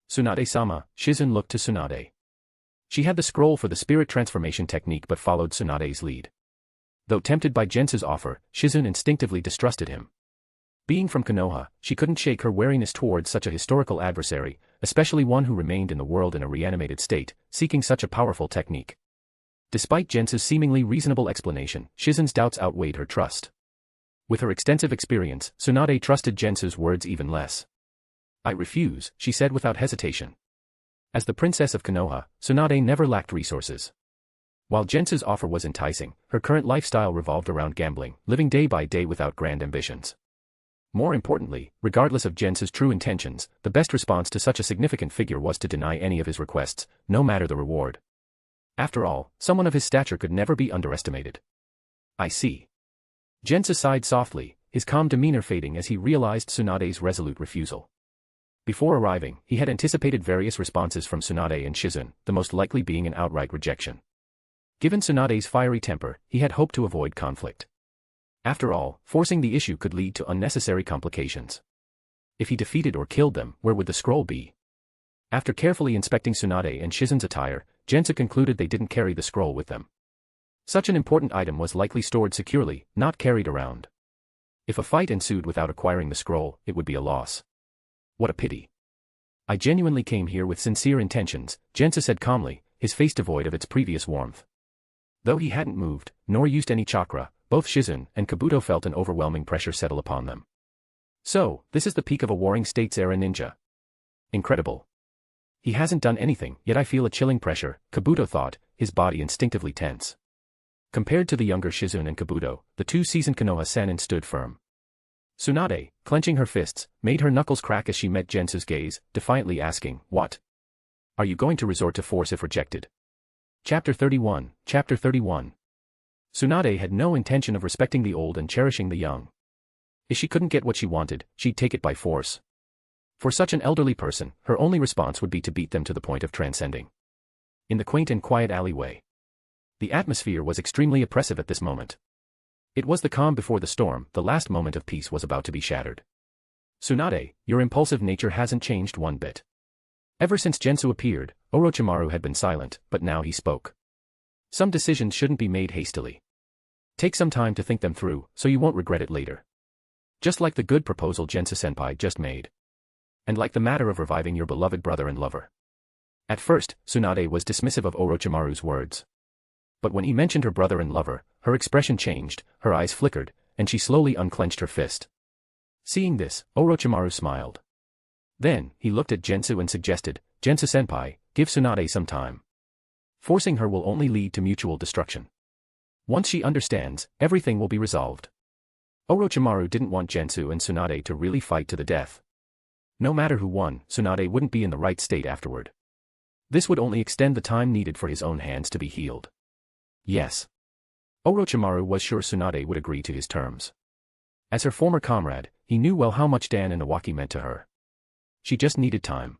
Tsunade-sama, Shizen looked to Tsunade. She had the scroll for the spirit transformation technique but followed Tsunade's lead. Though tempted by Jensa's offer, Shizen instinctively distrusted him. Being from Konoha, she couldn't shake her wariness towards such a historical adversary, especially one who remained in the world in a reanimated state, seeking such a powerful technique. Despite Jensa's seemingly reasonable explanation, Shizen's doubts outweighed her trust. With her extensive experience, Tsunade trusted Jensa's words even less. I refuse, she said without hesitation. As the princess of Konoha, Tsunade never lacked resources. While Jensa's offer was enticing, her current lifestyle revolved around gambling, living day by day without grand ambitions. More importantly, regardless of Jensa's true intentions, the best response to such a significant figure was to deny any of his requests, no matter the reward. After all, someone of his stature could never be underestimated. I see. Jensa sighed softly, his calm demeanor fading as he realized Tsunade's resolute refusal. Before arriving, he had anticipated various responses from Tsunade and Shizen, the most likely being an outright rejection. Given Tsunade's fiery temper, he had hoped to avoid conflict. After all, forcing the issue could lead to unnecessary complications. If he defeated or killed them, where would the scroll be? After carefully inspecting Tsunade and Shizen's attire, Jensa concluded they didn't carry the scroll with them. Such an important item was likely stored securely, not carried around. If a fight ensued without acquiring the scroll, it would be a loss. What a pity. I genuinely came here with sincere intentions, Jensa said calmly, his face devoid of its previous warmth. Though he hadn't moved, nor used any chakra, both Shizen and Kabuto felt an overwhelming pressure settle upon them. So, this is the peak of a Warring States era ninja. Incredible. He hasn't done anything, yet I feel a chilling pressure, Kabuto thought, his body instinctively tense. Compared to the younger Shizen and Kabuto, the two seasoned Konoha Sannin stood firm. Tsunade, clenching her fists, made her knuckles crack as she met Jensa's gaze, defiantly asking, what? Are you going to resort to force if rejected? Chapter 31, Chapter 31. Tsunade had no intention of respecting the old and cherishing the young. If she couldn't get what she wanted, she'd take it by force. For such an elderly person, her only response would be to beat them to the point of transcending. In the quaint and quiet alleyway. The atmosphere was extremely oppressive at this moment. It was the calm before the storm, the last moment of peace was about to be shattered. Tsunade, your impulsive nature hasn't changed one bit. Ever since Gensu appeared, Orochimaru had been silent, but now he spoke. Some decisions shouldn't be made hastily. Take some time to think them through, so you won't regret it later. Just like the good proposal Gensa-senpai just made. And like the matter of reviving your beloved brother and lover. At first, Tsunade was dismissive of Orochimaru's words. But when he mentioned her brother and lover, her expression changed, her eyes flickered, and she slowly unclenched her fist. Seeing this, Orochimaru smiled. Then, he looked at Gensu and suggested, Gensa-senpai, give Tsunade some time. Forcing her will only lead to mutual destruction. Once she understands, everything will be resolved. Orochimaru didn't want Gensu and Tsunade to really fight to the death. No matter who won, Tsunade wouldn't be in the right state afterward. This would only extend the time needed for his own hands to be healed. Yes. Orochimaru was sure Tsunade would agree to his terms. As her former comrade, he knew well how much Dan and Iwaki meant to her. She just needed time.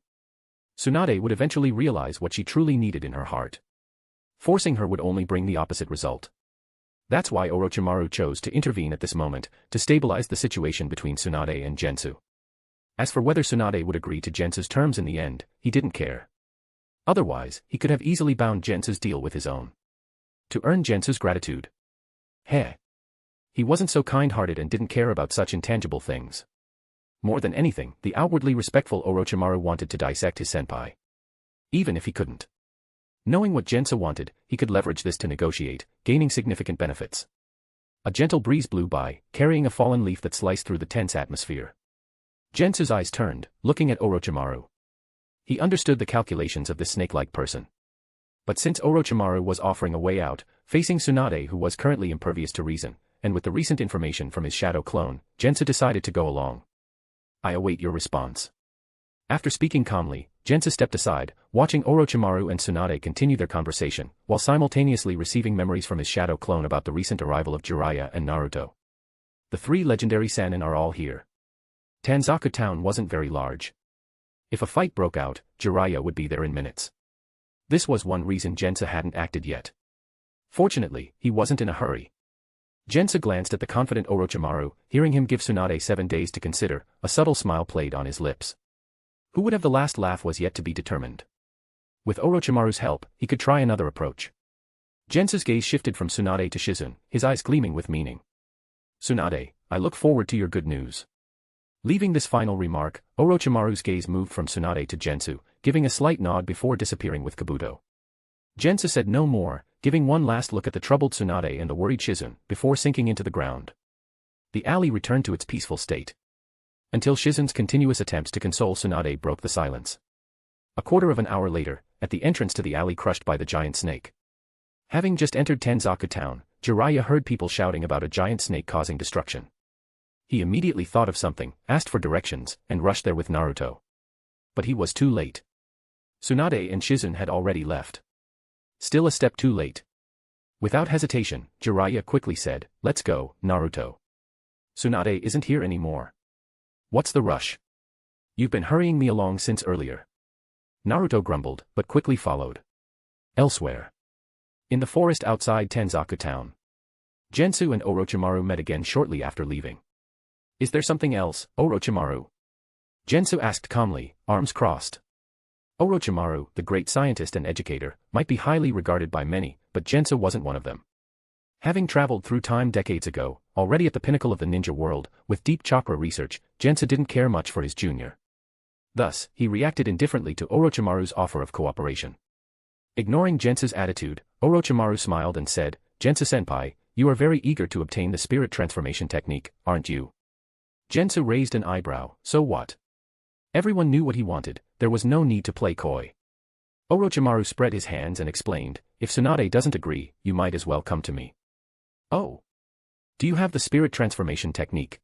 Tsunade would eventually realize what she truly needed in her heart. Forcing her would only bring the opposite result. That's why Orochimaru chose to intervene at this moment, to stabilize the situation between Tsunade and Gensu. As for whether Tsunade would agree to Gensu's terms in the end, he didn't care. Otherwise, he could have easily bound Gensu's deal with his own. To earn Jensu's gratitude. Heh. He wasn't so kind-hearted and didn't care about such intangible things. More than anything, the outwardly respectful Orochimaru wanted to dissect his senpai. Even if he couldn't. Knowing what Jensa wanted, he could leverage this to negotiate, gaining significant benefits. A gentle breeze blew by, carrying a fallen leaf that sliced through the tense atmosphere. Jensu's eyes turned, looking at Orochimaru. He understood the calculations of this snake-like person. But since Orochimaru was offering a way out, facing Tsunade who was currently impervious to reason, and with the recent information from his shadow clone, Jensa decided to go along. I await your response. After speaking calmly, Jensa stepped aside, watching Orochimaru and Tsunade continue their conversation, while simultaneously receiving memories from his shadow clone about the recent arrival of Jiraiya and Naruto. The three legendary Sannin are all here. Tanzaku town wasn't very large. If a fight broke out, Jiraiya would be there in minutes. This was one reason Jensa hadn't acted yet. Fortunately, he wasn't in a hurry. Jensa glanced at the confident Orochimaru, hearing him give Tsunade 7 days to consider. A subtle smile played on his lips. Who would have the last laugh was yet to be determined. With Orochimaru's help, he could try another approach. Jensa's gaze shifted from Tsunade to Shizune, his eyes gleaming with meaning. Tsunade, I look forward to your good news. Leaving this final remark, Orochimaru's gaze moved from Tsunade to Jensu, giving a slight nod before disappearing with Kabuto. Jensa said no more, giving one last look at the troubled Tsunade and the worried Shizune, before sinking into the ground. The alley returned to its peaceful state. Until Shizune's continuous attempts to console Tsunade broke the silence. A quarter of an hour later, at the entrance to the alley crushed by the giant snake. Having just entered Tanzaku town, Jiraiya heard people shouting about a giant snake causing destruction. He immediately thought of something, asked for directions, and rushed there with Naruto. But he was too late. Tsunade and Shizune had already left. Still a step too late. Without hesitation, Jiraiya quickly said, "Let's go, Naruto. Tsunade isn't here anymore. What's the rush? You've been hurrying me along since earlier." Naruto grumbled, but quickly followed. Elsewhere. In the forest outside Tanzaku town. Gensu and Orochimaru met again shortly after leaving. "Is there something else, Orochimaru?" Gensu asked calmly, arms crossed. Orochimaru, the great scientist and educator, might be highly regarded by many, but Gensu wasn't one of them. Having traveled through time decades ago, already at the pinnacle of the ninja world, with deep chakra research, Gensu didn't care much for his junior. Thus, he reacted indifferently to Orochimaru's offer of cooperation. Ignoring Gensu's attitude, Orochimaru smiled and said, "Gensu-senpai, you are very eager to obtain the spirit transformation technique, aren't you?" Gensu raised an eyebrow, so what? Everyone knew what he wanted, there was no need to play coy. Orochimaru spread his hands and explained, "If Tsunade doesn't agree, you might as well come to me." "Oh. Do you have the spirit transformation technique?"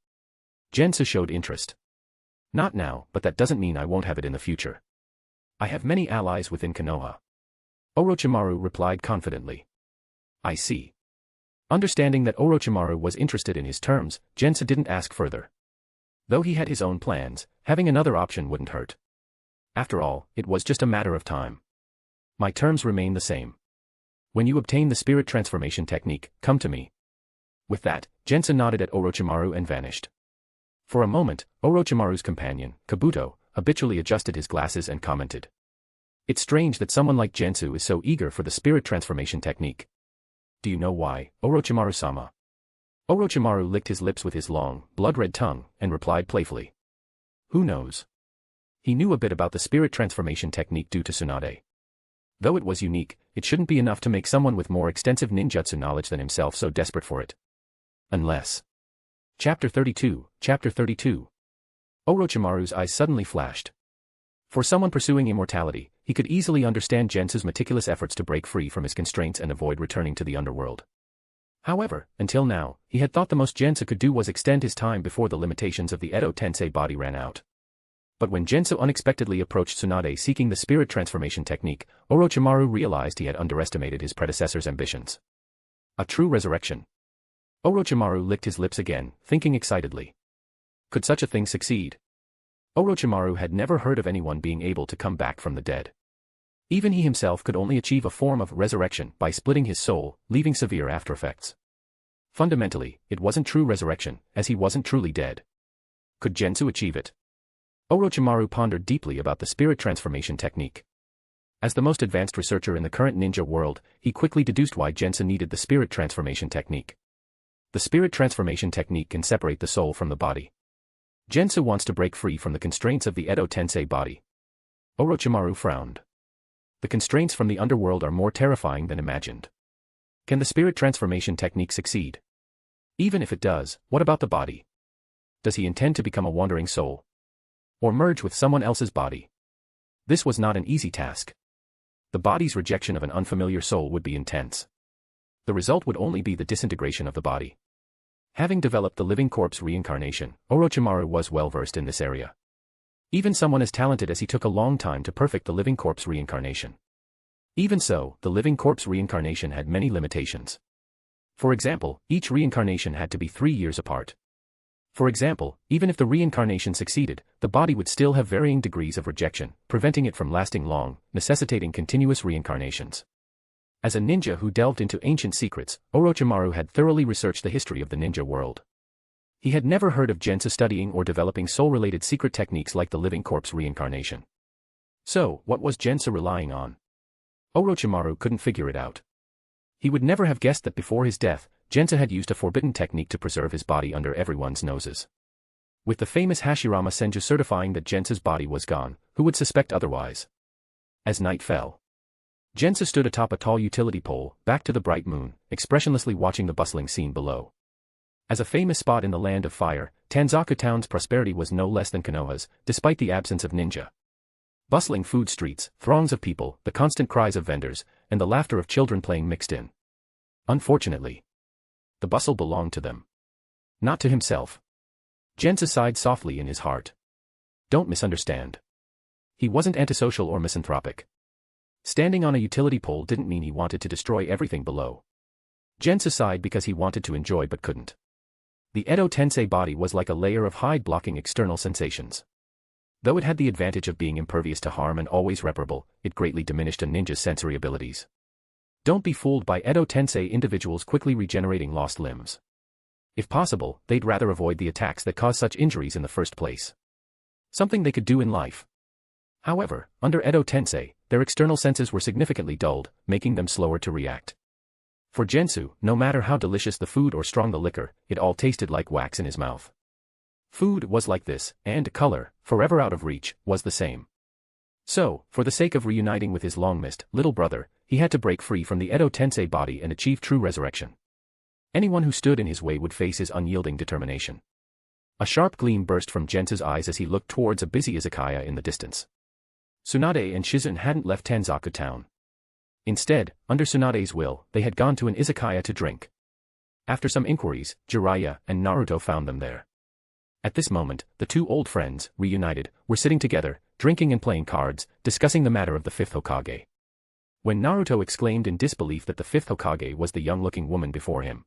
Gensu showed interest. "Not now, but that doesn't mean I won't have it in the future. I have many allies within Konoha." Orochimaru replied confidently. "I see." Understanding that Orochimaru was interested in his terms, Gensu didn't ask further. Though he had his own plans, having another option wouldn't hurt. After all, it was just a matter of time. "My terms remain the same. When you obtain the spirit transformation technique, come to me." With that, Gensu nodded at Orochimaru and vanished. For a moment, Orochimaru's companion, Kabuto, habitually adjusted his glasses and commented. "It's strange that someone like Gensu is so eager for the spirit transformation technique. Do you know why, Orochimaru-sama?" Orochimaru licked his lips with his long, blood-red tongue, and replied playfully. "Who knows?" He knew a bit about the spirit transformation technique due to Tsunade. Though it was unique, it shouldn't be enough to make someone with more extensive ninjutsu knowledge than himself so desperate for it. Unless. Chapter 32, Chapter 32. Orochimaru's eyes suddenly flashed. For someone pursuing immortality, he could easily understand Gensu's meticulous efforts to break free from his constraints and avoid returning to the underworld. However, until now, he had thought the most Gensu could do was extend his time before the limitations of the Edo Tensei body ran out. But when Gensu unexpectedly approached Tsunade seeking the spirit transformation technique, Orochimaru realized he had underestimated his predecessor's ambitions. A true resurrection. Orochimaru licked his lips again, thinking excitedly. Could such a thing succeed? Orochimaru had never heard of anyone being able to come back from the dead. Even he himself could only achieve a form of resurrection by splitting his soul, leaving severe aftereffects. Fundamentally, it wasn't true resurrection, as he wasn't truly dead. Could Gensu achieve it? Orochimaru pondered deeply about the spirit transformation technique. As the most advanced researcher in the current ninja world, he quickly deduced why Jensa needed the spirit transformation technique. The spirit transformation technique can separate the soul from the body. Jensa wants to break free from the constraints of the Edo Tensei body. Orochimaru frowned. The constraints from the underworld are more terrifying than imagined. Can the spirit transformation technique succeed? Even if it does, what about the body? Does he intend to become a wandering soul? Or merge with someone else's body? This was not an easy task. The body's rejection of an unfamiliar soul would be intense. The result would only be the disintegration of the body. Having developed the living corpse reincarnation, Orochimaru was well versed in this area. Even someone as talented as he took a long time to perfect the living corpse reincarnation. Even so, the living corpse reincarnation had many limitations. For example, each reincarnation had to be 3 years apart. For example, even if the reincarnation succeeded, the body would still have varying degrees of rejection, preventing it from lasting long, necessitating continuous reincarnations. As a ninja who delved into ancient secrets, Orochimaru had thoroughly researched the history of the ninja world. He had never heard of Jensa studying or developing soul-related secret techniques like the living corpse reincarnation. So, what was Jensa relying on? Orochimaru couldn't figure it out. He would never have guessed that before his death, Jensa had used a forbidden technique to preserve his body under everyone's noses. With the famous Hashirama Senju certifying that Jensa's body was gone, who would suspect otherwise? As night fell, Jensa stood atop a tall utility pole, back to the bright moon, expressionlessly watching the bustling scene below. As a famous spot in the Land of Fire, Tanzaku Town's prosperity was no less than Konoha's, despite the absence of ninja. Bustling food streets, throngs of people, the constant cries of vendors, and the laughter of children playing mixed in. Unfortunately, the bustle belonged to them, not to himself. Jensa sighed softly in his heart. Don't misunderstand. He wasn't antisocial or misanthropic. Standing on a utility pole didn't mean he wanted to destroy everything below. Jensa sighed because he wanted to enjoy but couldn't. The Edo Tensei body was like a layer of hide blocking external sensations. Though it had the advantage of being impervious to harm and always reparable, it greatly diminished a ninja's sensory abilities. Don't be fooled by Edo Tensei individuals quickly regenerating lost limbs. If possible, they'd rather avoid the attacks that cause such injuries in the first place. Something they could do in life. However, under Edo Tensei, their external senses were significantly dulled, making them slower to react. For Gensu, no matter how delicious the food or strong the liquor, it all tasted like wax in his mouth. Food was like this, and color, forever out of reach, was the same. So, for the sake of reuniting with his long-missed little brother, he had to break free from the Edo Tensei body and achieve true resurrection. Anyone who stood in his way would face his unyielding determination. A sharp gleam burst from Jensa's eyes as he looked towards a busy izakaya in the distance. Tsunade and Shizun hadn't left Tanzaku Town. Instead, under Tsunade's will, they had gone to an izakaya to drink. After some inquiries, Jiraiya and Naruto found them there. At this moment, the two old friends, reunited, were sitting together, drinking and playing cards, discussing the matter of the fifth Hokage. When Naruto exclaimed in disbelief that the fifth Hokage was the young-looking woman before him,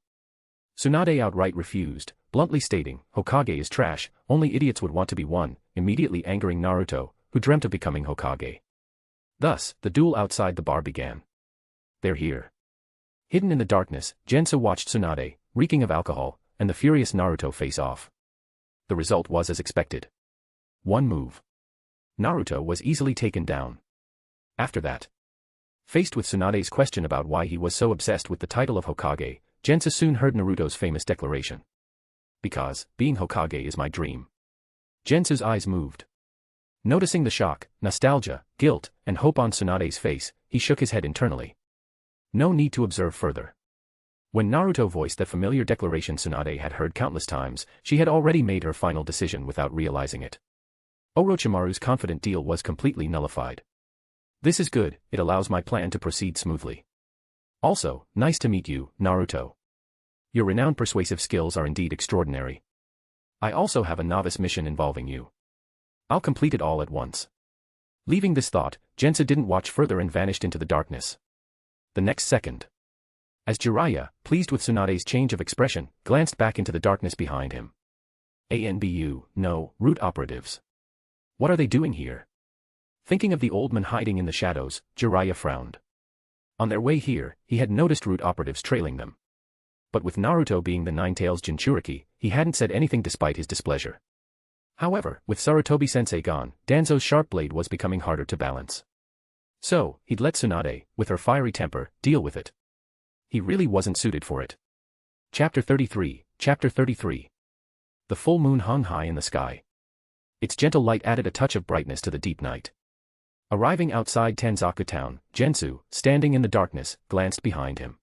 Tsunade outright refused, bluntly stating, "Hokage is trash, only idiots would want to be one," immediately angering Naruto, who dreamt of becoming Hokage. Thus, the duel outside the bar began. "They're here." Hidden in the darkness, Jensa watched Tsunade, reeking of alcohol, and the furious Naruto face off. The result was as expected. One move. Naruto was easily taken down. After that, faced with Tsunade's question about why he was so obsessed with the title of Hokage, Jensa soon heard Naruto's famous declaration. "Because, being Hokage is my dream." Jensu's eyes moved. Noticing the shock, nostalgia, guilt, and hope on Tsunade's face, he shook his head internally. No need to observe further. When Naruto voiced that familiar declaration Tsunade had heard countless times, she had already made her final decision without realizing it. Orochimaru's confident deal was completely nullified. This is good, it allows my plan to proceed smoothly. Also, nice to meet you, Naruto. Your renowned persuasive skills are indeed extraordinary. I also have a novice mission involving you. I'll complete it all at once. Leaving this thought, Jensa didn't watch further and vanished into the darkness. The next second, as Jiraiya, pleased with Tsunade's change of expression, glanced back into the darkness behind him. "ANBU, no, root operatives. What are they doing here?" Thinking of the old man hiding in the shadows, Jiraiya frowned. On their way here, he had noticed root operatives trailing them. But with Naruto being the Nine-Tails Jinchuriki, he hadn't said anything despite his displeasure. However, with Sarutobi-sensei gone, Danzo's sharp blade was becoming harder to balance. So, he'd let Tsunade, with her fiery temper, deal with it. He really wasn't suited for it. Chapter 33, Chapter 33. The full moon hung high in the sky. Its gentle light added a touch of brightness to the deep night. Arriving outside Tanzaku town, Gensu, standing in the darkness, glanced behind him.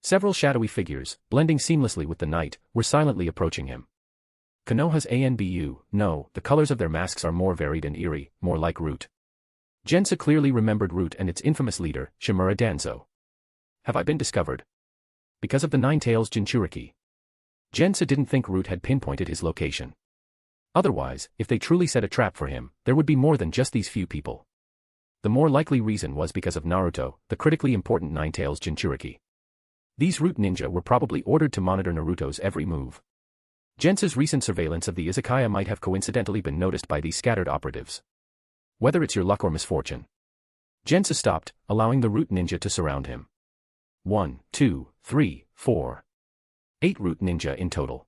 Several shadowy figures, blending seamlessly with the night, were silently approaching him. Konoha's ANBU, no, the colors of their masks are more varied and eerie, more like Root. Jensa clearly remembered Root and its infamous leader, Shimura Danzo. Have I been discovered? Because of the Nine-Tails Jinchuriki. Jensa didn't think Root had pinpointed his location. Otherwise, if they truly set a trap for him, there would be more than just these few people. The more likely reason was because of Naruto, the critically important Nine-Tails Jinchuriki. These Root ninja were probably ordered to monitor Naruto's every move. Jensa's recent surveillance of the izakaya might have coincidentally been noticed by these scattered operatives. Whether it's your luck or misfortune. Jensa stopped, allowing the Root ninja to surround him. 1, 2, 3, 4. 8 Root ninja in total.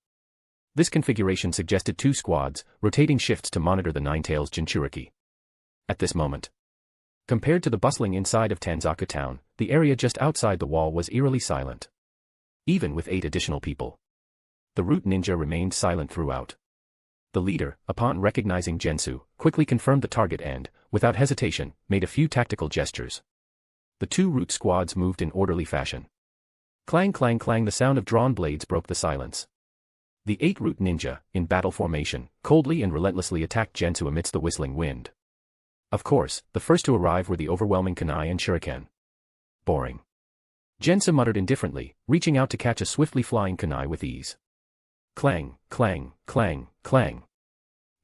This configuration suggested 2 squads, rotating shifts to monitor the Nine-Tails Jinchuriki. At this moment. Compared to the bustling inside of Tanzaku town, the area just outside the wall was eerily silent. Even with 8 additional people. The Root ninja remained silent throughout. The leader, upon recognizing Gensu, quickly confirmed the target and, without hesitation, made a few tactical gestures. The 2 Root squads moved in orderly fashion. Clang clang clang, the sound of drawn blades broke the silence. The 8 Root ninja, in battle formation, coldly and relentlessly attacked Gensu amidst the whistling wind. Of course, the first to arrive were the overwhelming kunai and shuriken. Boring. Jensa muttered indifferently, reaching out to catch a swiftly flying kunai with ease. Clang, clang, clang, clang.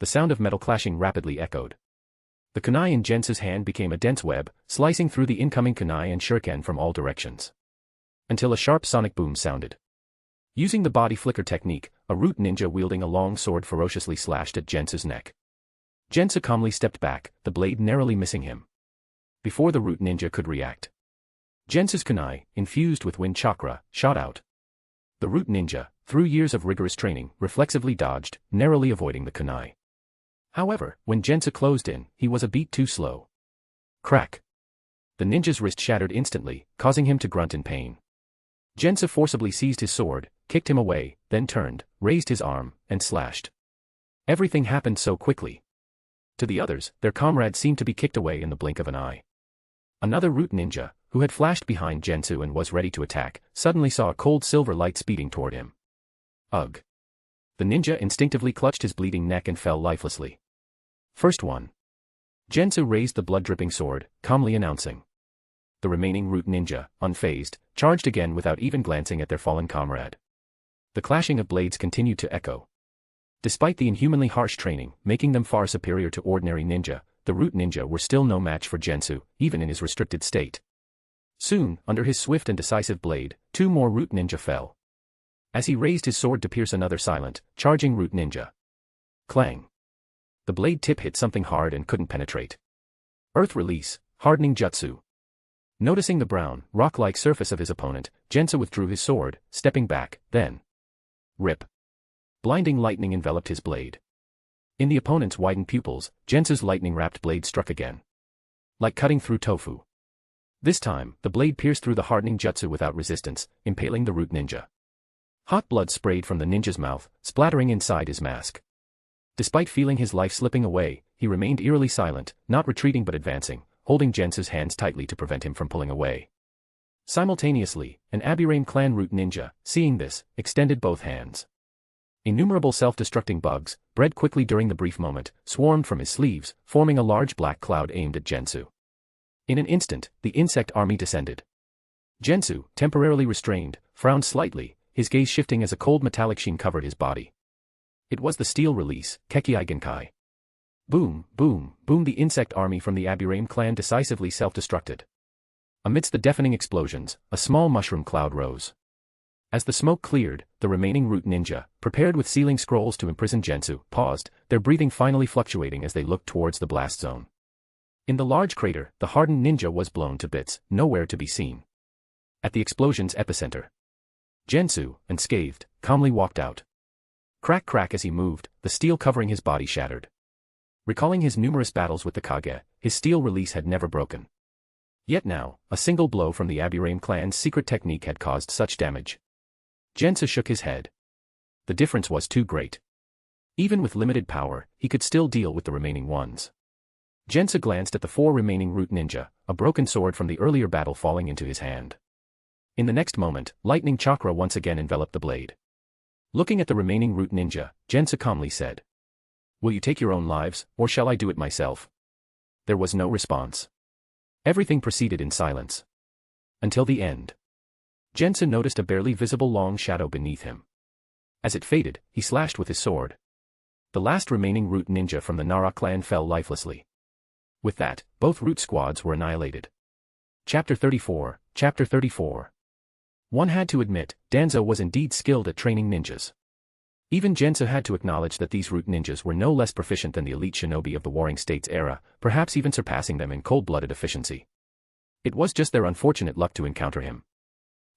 The sound of metal clashing rapidly echoed. The kunai in Jensa's hand became a dense web, slicing through the incoming kunai and shuriken from all directions. Until a sharp sonic boom sounded. Using the body flicker technique, a Root ninja wielding a long sword ferociously slashed at Jensa's neck. Jensa calmly stepped back, the blade narrowly missing him. Before the Root ninja could react, Jensa's kunai, infused with wind chakra, shot out. The Root ninja, through years of rigorous training, reflexively dodged, narrowly avoiding the kunai. However, when Jensa closed in, he was a beat too slow. Crack. The ninja's wrist shattered instantly, causing him to grunt in pain. Jensa forcibly seized his sword, kicked him away, then turned, raised his arm, and slashed. Everything happened so quickly. To the others, their comrade seemed to be kicked away in the blink of an eye. Another Root ninja, who had flashed behind Gensu and was ready to attack, suddenly saw a cold silver light speeding toward him. Ugh. The ninja instinctively clutched his bleeding neck and fell lifelessly. First one. Gensu raised the blood-dripping sword, calmly announcing. The remaining Root ninja, unfazed, charged again without even glancing at their fallen comrade. The clashing of blades continued to echo. Despite the inhumanly harsh training, making them far superior to ordinary ninja, the Root ninja were still no match for Gensu, even in his restricted state. Soon, under his swift and decisive blade, 2 more Root ninja fell. As he raised his sword to pierce another silent, charging Root ninja. Clang. The blade tip hit something hard and couldn't penetrate. Earth release, hardening jutsu. Noticing the brown, rock-like surface of his opponent, Gensa withdrew his sword, stepping back, then. Rip. Blinding lightning enveloped his blade. In the opponent's widened pupils, Gensa's lightning-wrapped blade struck again. Like cutting through tofu. This time, the blade pierced through the hardening jutsu without resistance, impaling the Root ninja. Hot blood sprayed from the ninja's mouth, splattering inside his mask. Despite feeling his life slipping away, he remained eerily silent, not retreating but advancing, holding Gensa's hands tightly to prevent him from pulling away. Simultaneously, an Aburame clan Root ninja, seeing this, extended both hands. Innumerable self-destructing bugs, bred quickly during the brief moment, swarmed from his sleeves, forming a large black cloud aimed at Gensu. In an instant, the insect army descended. Gensu, temporarily restrained, frowned slightly, his gaze shifting as a cold metallic sheen covered his body. It was the steel release, Kekkei Genkai. Boom, boom, boom, the insect army from the Aburame clan decisively self-destructed. Amidst the deafening explosions, a small mushroom cloud rose. As the smoke cleared, the remaining Root ninja, prepared with sealing scrolls to imprison Gensu, paused, their breathing finally fluctuating as they looked towards the blast zone. In the large crater, the hardened ninja was blown to bits, nowhere to be seen. At the explosion's epicenter, Gensu, unscathed, calmly walked out. Crack crack as he moved, the steel covering his body shattered. Recalling his numerous battles with the Kage, his steel release had never broken. Yet now, a single blow from the Aburame clan's secret technique had caused such damage. Jensa shook his head. The difference was too great. Even with limited power, he could still deal with the remaining ones. Jensa glanced at the 4 remaining root ninja, a broken sword from the earlier battle falling into his hand. In the next moment, lightning chakra once again enveloped the blade. Looking at the remaining root ninja, Jensa calmly said, "Will you take your own lives, or shall I do it myself?" There was no response. Everything proceeded in silence. Until the end. Jensa noticed a barely visible long shadow beneath him. As it faded, he slashed with his sword. The last remaining root ninja from the Nara clan fell lifelessly. With that, both root squads were annihilated. Chapter 34, Chapter 34. One had to admit, Danzo was indeed skilled at training ninjas. Even Jensa had to acknowledge that these root ninjas were no less proficient than the elite shinobi of the Warring States era, perhaps even surpassing them in cold-blooded efficiency. It was just their unfortunate luck to encounter him.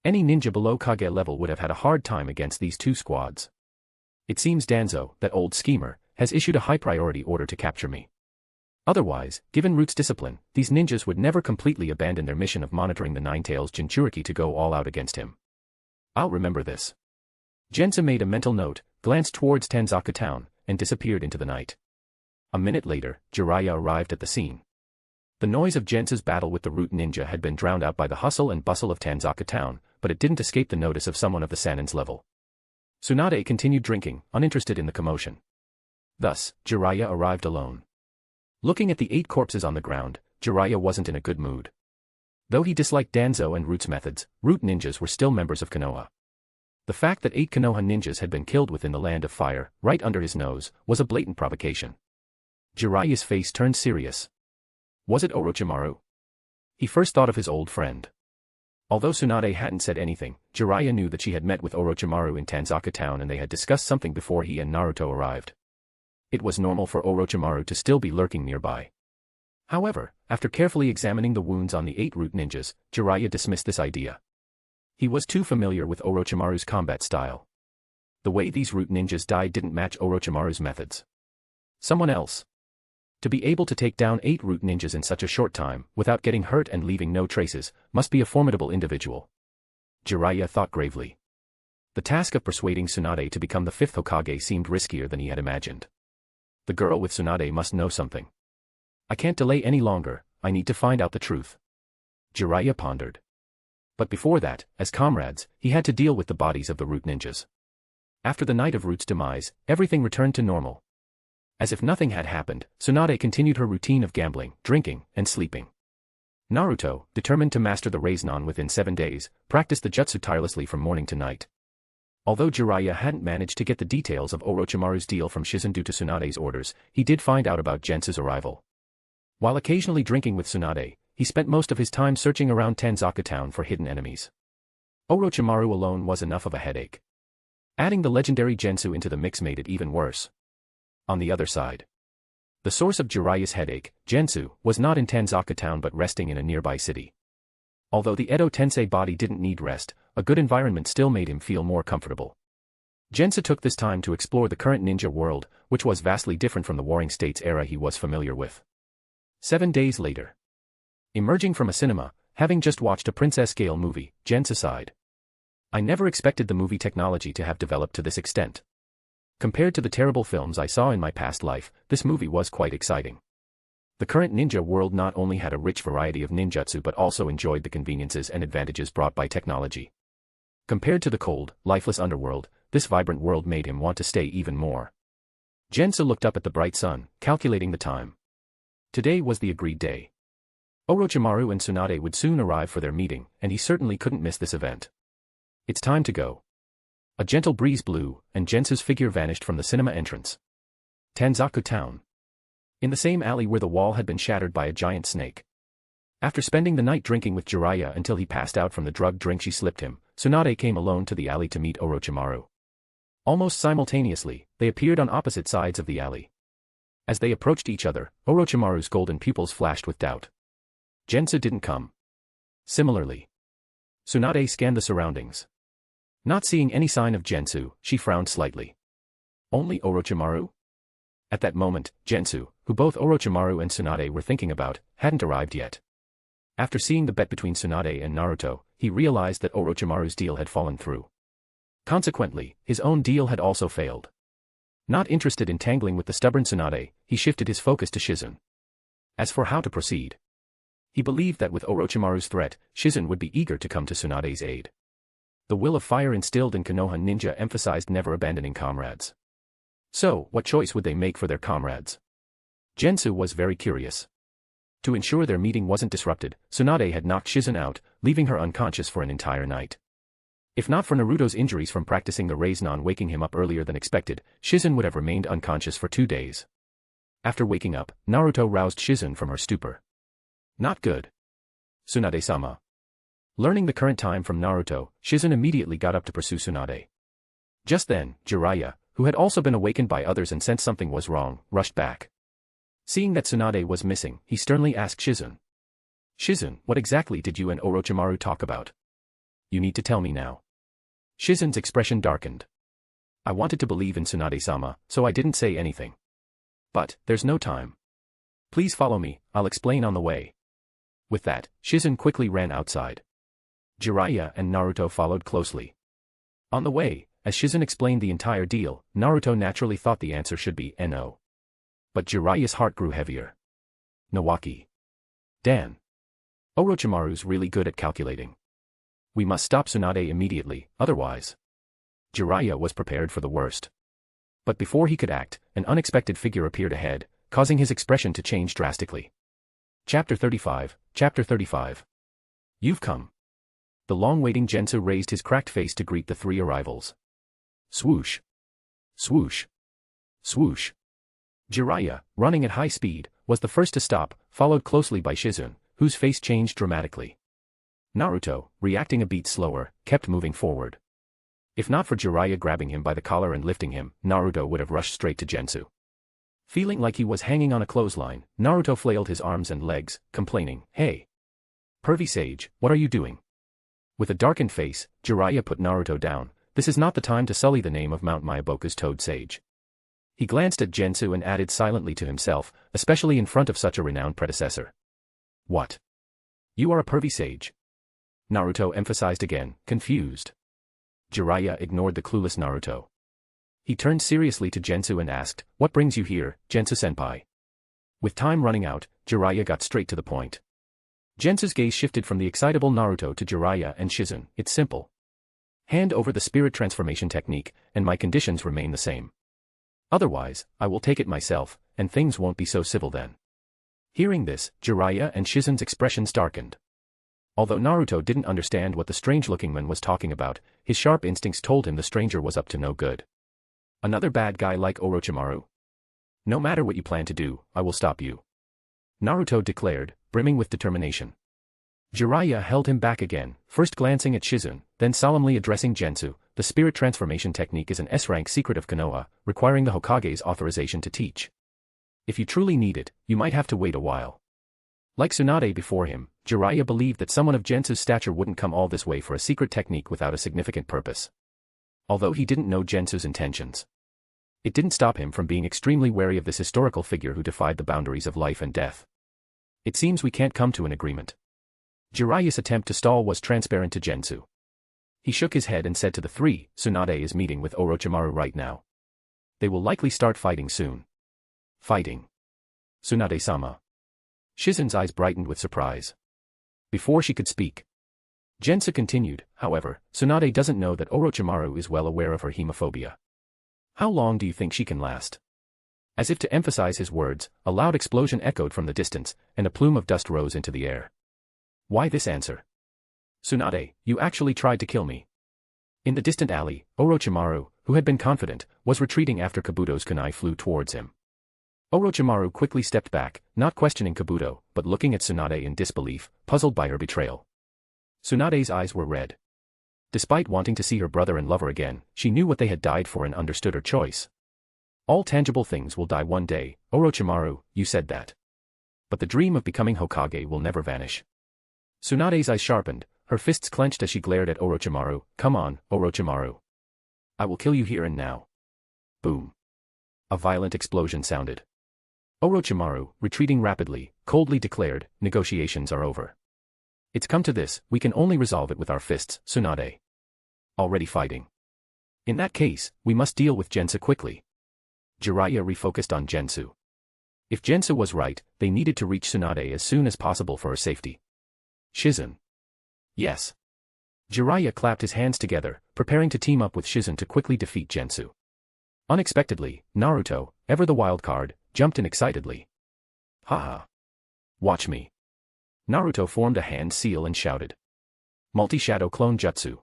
Any ninja below Kage level would have had a hard time against these 2 squads. It seems Danzo, that old schemer, has issued a high-priority order to capture me. Otherwise, given Root's discipline, these ninjas would never completely abandon their mission of monitoring the Nine-Tails Jinchuriki to go all out against him. I'll remember this. Jensa made a mental note, glanced towards Tanzaka town, and disappeared into the night. A minute later, Jiraiya arrived at the scene. The noise of Jensa's battle with the root ninja had been drowned out by the hustle and bustle of Tanzaka town, but it didn't escape the notice of someone of the Sanin's level. Tsunade continued drinking, uninterested in the commotion. Thus, Jiraiya arrived alone. Looking at the 8 corpses on the ground, Jiraiya wasn't in a good mood. Though he disliked Danzo and Root's methods, root ninjas were still members of Konoha. The fact that 8 Konoha ninjas had been killed within the Land of Fire, right under his nose, was a blatant provocation. Jiraiya's face turned serious. Was it Orochimaru? He first thought of his old friend. Although Tsunade hadn't said anything, Jiraiya knew that she had met with Orochimaru in Tanzaka town and they had discussed something before he and Naruto arrived. It was normal for Orochimaru to still be lurking nearby. However, after carefully examining the wounds on the 8 root ninjas, Jiraiya dismissed this idea. He was too familiar with Orochimaru's combat style. The way these root ninjas died didn't match Orochimaru's methods. Someone else. To be able to take down 8 root ninjas in such a short time, without getting hurt and leaving no traces, must be a formidable individual. Jiraiya thought gravely. The task of persuading Tsunade to become the 5th Hokage seemed riskier than he had imagined. The girl with Tsunade must know something. I can't delay any longer, I need to find out the truth. Jiraiya pondered. But before that, as comrades, he had to deal with the bodies of the root ninjas. After the night of Root's demise, everything returned to normal. As if nothing had happened, Tsunade continued her routine of gambling, drinking, and sleeping. Naruto, determined to master the Rasengan within 7 days, practiced the jutsu tirelessly from morning to night. Although Jiraiya hadn't managed to get the details of Orochimaru's deal from Shizen due to Tsunade's orders, he did find out about Jensa's arrival. While occasionally drinking with Tsunade, he spent most of his time searching around Tanzaka town for hidden enemies. Orochimaru alone was enough of a headache. Adding the legendary Gensou into the mix made it even worse. On the other side, the source of Jiraiya's headache, Gensou, was not in Tanzaka town but resting in a nearby city. Although the Edo Tensei body didn't need rest, a good environment still made him feel more comfortable. Jensa took this time to explore the current ninja world, which was vastly different from the Warring States era he was familiar with. 7 days later. Emerging from a cinema, having just watched a Princess Gale movie, Jensa sighed. I never expected the movie technology to have developed to this extent. Compared to the terrible films I saw in my past life, this movie was quite exciting. The current ninja world not only had a rich variety of ninjutsu but also enjoyed the conveniences and advantages brought by technology. Compared to the cold, lifeless underworld, this vibrant world made him want to stay even more. Jensa looked up at the bright sun, calculating the time. Today was the agreed day. Orochimaru and Tsunade would soon arrive for their meeting, and he certainly couldn't miss this event. It's time to go. A gentle breeze blew, and Jensa's figure vanished from the cinema entrance. Tanzaku town. In the same alley where the wall had been shattered by a giant snake. After spending the night drinking with Jiraiya until he passed out from the drug drink she slipped him, Tsunade came alone to the alley to meet Orochimaru. Almost simultaneously, they appeared on opposite sides of the alley. As they approached each other, Orochimaru's golden pupils flashed with doubt. Jensa didn't come. Similarly, Tsunade scanned the surroundings. Not seeing any sign of Gensou, she frowned slightly. Only Orochimaru? At that moment, Gensou, who both Orochimaru and Tsunade were thinking about, hadn't arrived yet. After seeing the bet between Tsunade and Naruto, he realized that Orochimaru's deal had fallen through. Consequently, his own deal had also failed. Not interested in tangling with the stubborn Tsunade, he shifted his focus to Shizen. As for how to proceed, he believed that with Orochimaru's threat, Shizen would be eager to come to Tsunade's aid. The will of fire instilled in Konoha ninja emphasized never abandoning comrades. So, what choice would they make for their comrades? Jensa was very curious. To ensure their meeting wasn't disrupted, Tsunade had knocked Shizen out, leaving her unconscious for an entire night. If not for Naruto's injuries from practicing the Rasengan waking him up earlier than expected, Shizen would have remained unconscious for 2 days. After waking up, Naruto roused Shizen from her stupor. Not good. Tsunade-sama. Learning the current time from Naruto, Shizen immediately got up to pursue Tsunade. Just then, Jiraiya, who had also been awakened by others and sensed something was wrong, rushed back. Seeing that Tsunade was missing, he sternly asked Shizen. Shizen, what exactly did you and Orochimaru talk about? You need to tell me now. Shizen's expression darkened. I wanted to believe in Tsunade-sama, so I didn't say anything. But, there's no time. Please follow me, I'll explain on the way. With that, Shizen quickly ran outside. Jiraiya and Naruto followed closely. On the way, as Shizen explained the entire deal, Naruto naturally thought the answer should be no. But Jiraiya's heart grew heavier. Nawaki. Dan. Orochimaru's really good at calculating. We must stop Tsunade immediately, otherwise. Jiraiya was prepared for the worst. But before he could act, an unexpected figure appeared ahead, causing his expression to change drastically. Chapter 35, Chapter 35. You've come. The long-waiting Jensa raised his cracked face to greet the 3 arrivals. Swoosh. Swoosh. Swoosh. Jiraiya, running at high speed, was the first to stop, followed closely by Shizen, whose face changed dramatically. Naruto, reacting a beat slower, kept moving forward. If not for Jiraiya grabbing him by the collar and lifting him, Naruto would have rushed straight to Jensu. Feeling like he was hanging on a clothesline, Naruto flailed his arms and legs, complaining, "Hey! Pervy sage, what are you doing?" With a darkened face, Jiraiya put Naruto down. This is not the time to sully the name of Mount Myoboku's Toad Sage. He glanced at Jensu and added silently to himself, especially in front of such a renowned predecessor. What? You are a pervy sage? Naruto emphasized again, confused. Jiraiya ignored the clueless Naruto. He turned seriously to Jensu and asked, "What brings you here, Jensu-senpai?" With time running out, Jiraiya got straight to the point. Jensu's gaze shifted from the excitable Naruto to Jiraiya and Shizen. It's simple. Hand over the spirit transformation technique, and my conditions remain the same. Otherwise, I will take it myself, and things won't be so civil then. Hearing this, Jiraiya and Shizen's expressions darkened. Although Naruto didn't understand what the strange-looking man was talking about, his sharp instincts told him the stranger was up to no good. Another bad guy like Orochimaru? No matter what you plan to do, I will stop you. Naruto declared, brimming with determination. Jiraiya held him back again, first glancing at Shizen, then solemnly addressing Jensu. The spirit transformation technique is an S-rank secret of Konoha, requiring the Hokage's authorization to teach. If you truly need it, you might have to wait a while. Like Tsunade before him, Jiraiya believed that someone of Jensu's stature wouldn't come all this way for a secret technique without a significant purpose. Although he didn't know Jensu's intentions, it didn't stop him from being extremely wary of this historical figure who defied the boundaries of life and death. It seems we can't come to an agreement. Jiraiya's attempt to stall was transparent to Jensu. He shook his head and said to the 3, Tsunade is meeting with Orochimaru right now. They will likely start fighting soon. Fighting? Tsunade-sama. Shizen's eyes brightened with surprise. Before she could speak, Jensa continued, however, Tsunade doesn't know that Orochimaru is well aware of her hemophobia. How long do you think she can last? As if to emphasize his words, a loud explosion echoed from the distance, and a plume of dust rose into the air. Why this answer? Tsunade, you actually tried to kill me. In the distant alley, Orochimaru, who had been confident, was retreating after Kabuto's kunai flew towards him. Orochimaru quickly stepped back, not questioning Kabuto, but looking at Tsunade in disbelief, puzzled by her betrayal. Tsunade's eyes were red. Despite wanting to see her brother and lover again, she knew what they had died for and understood her choice. All tangible things will die one day, Orochimaru, you said that. But the dream of becoming Hokage will never vanish. Tsunade's eyes sharpened, her fists clenched as she glared at Orochimaru. Come on, Orochimaru. I will kill you here and now. Boom. A violent explosion sounded. Orochimaru, retreating rapidly, coldly declared, negotiations are over. It's come to this, we can only resolve it with our fists, Tsunade. Already fighting. In that case, we must deal with Jensa quickly. Jiraiya refocused on Gensou. If Jensa was right, they needed to reach Tsunade as soon as possible for her safety. Shizun. Yes. Jiraiya clapped his hands together, preparing to team up with Shizun to quickly defeat Gensou. Unexpectedly, Naruto, ever the wild card, jumped in excitedly. Haha. Watch me. Naruto formed a hand seal and shouted. Multi-shadow clone jutsu.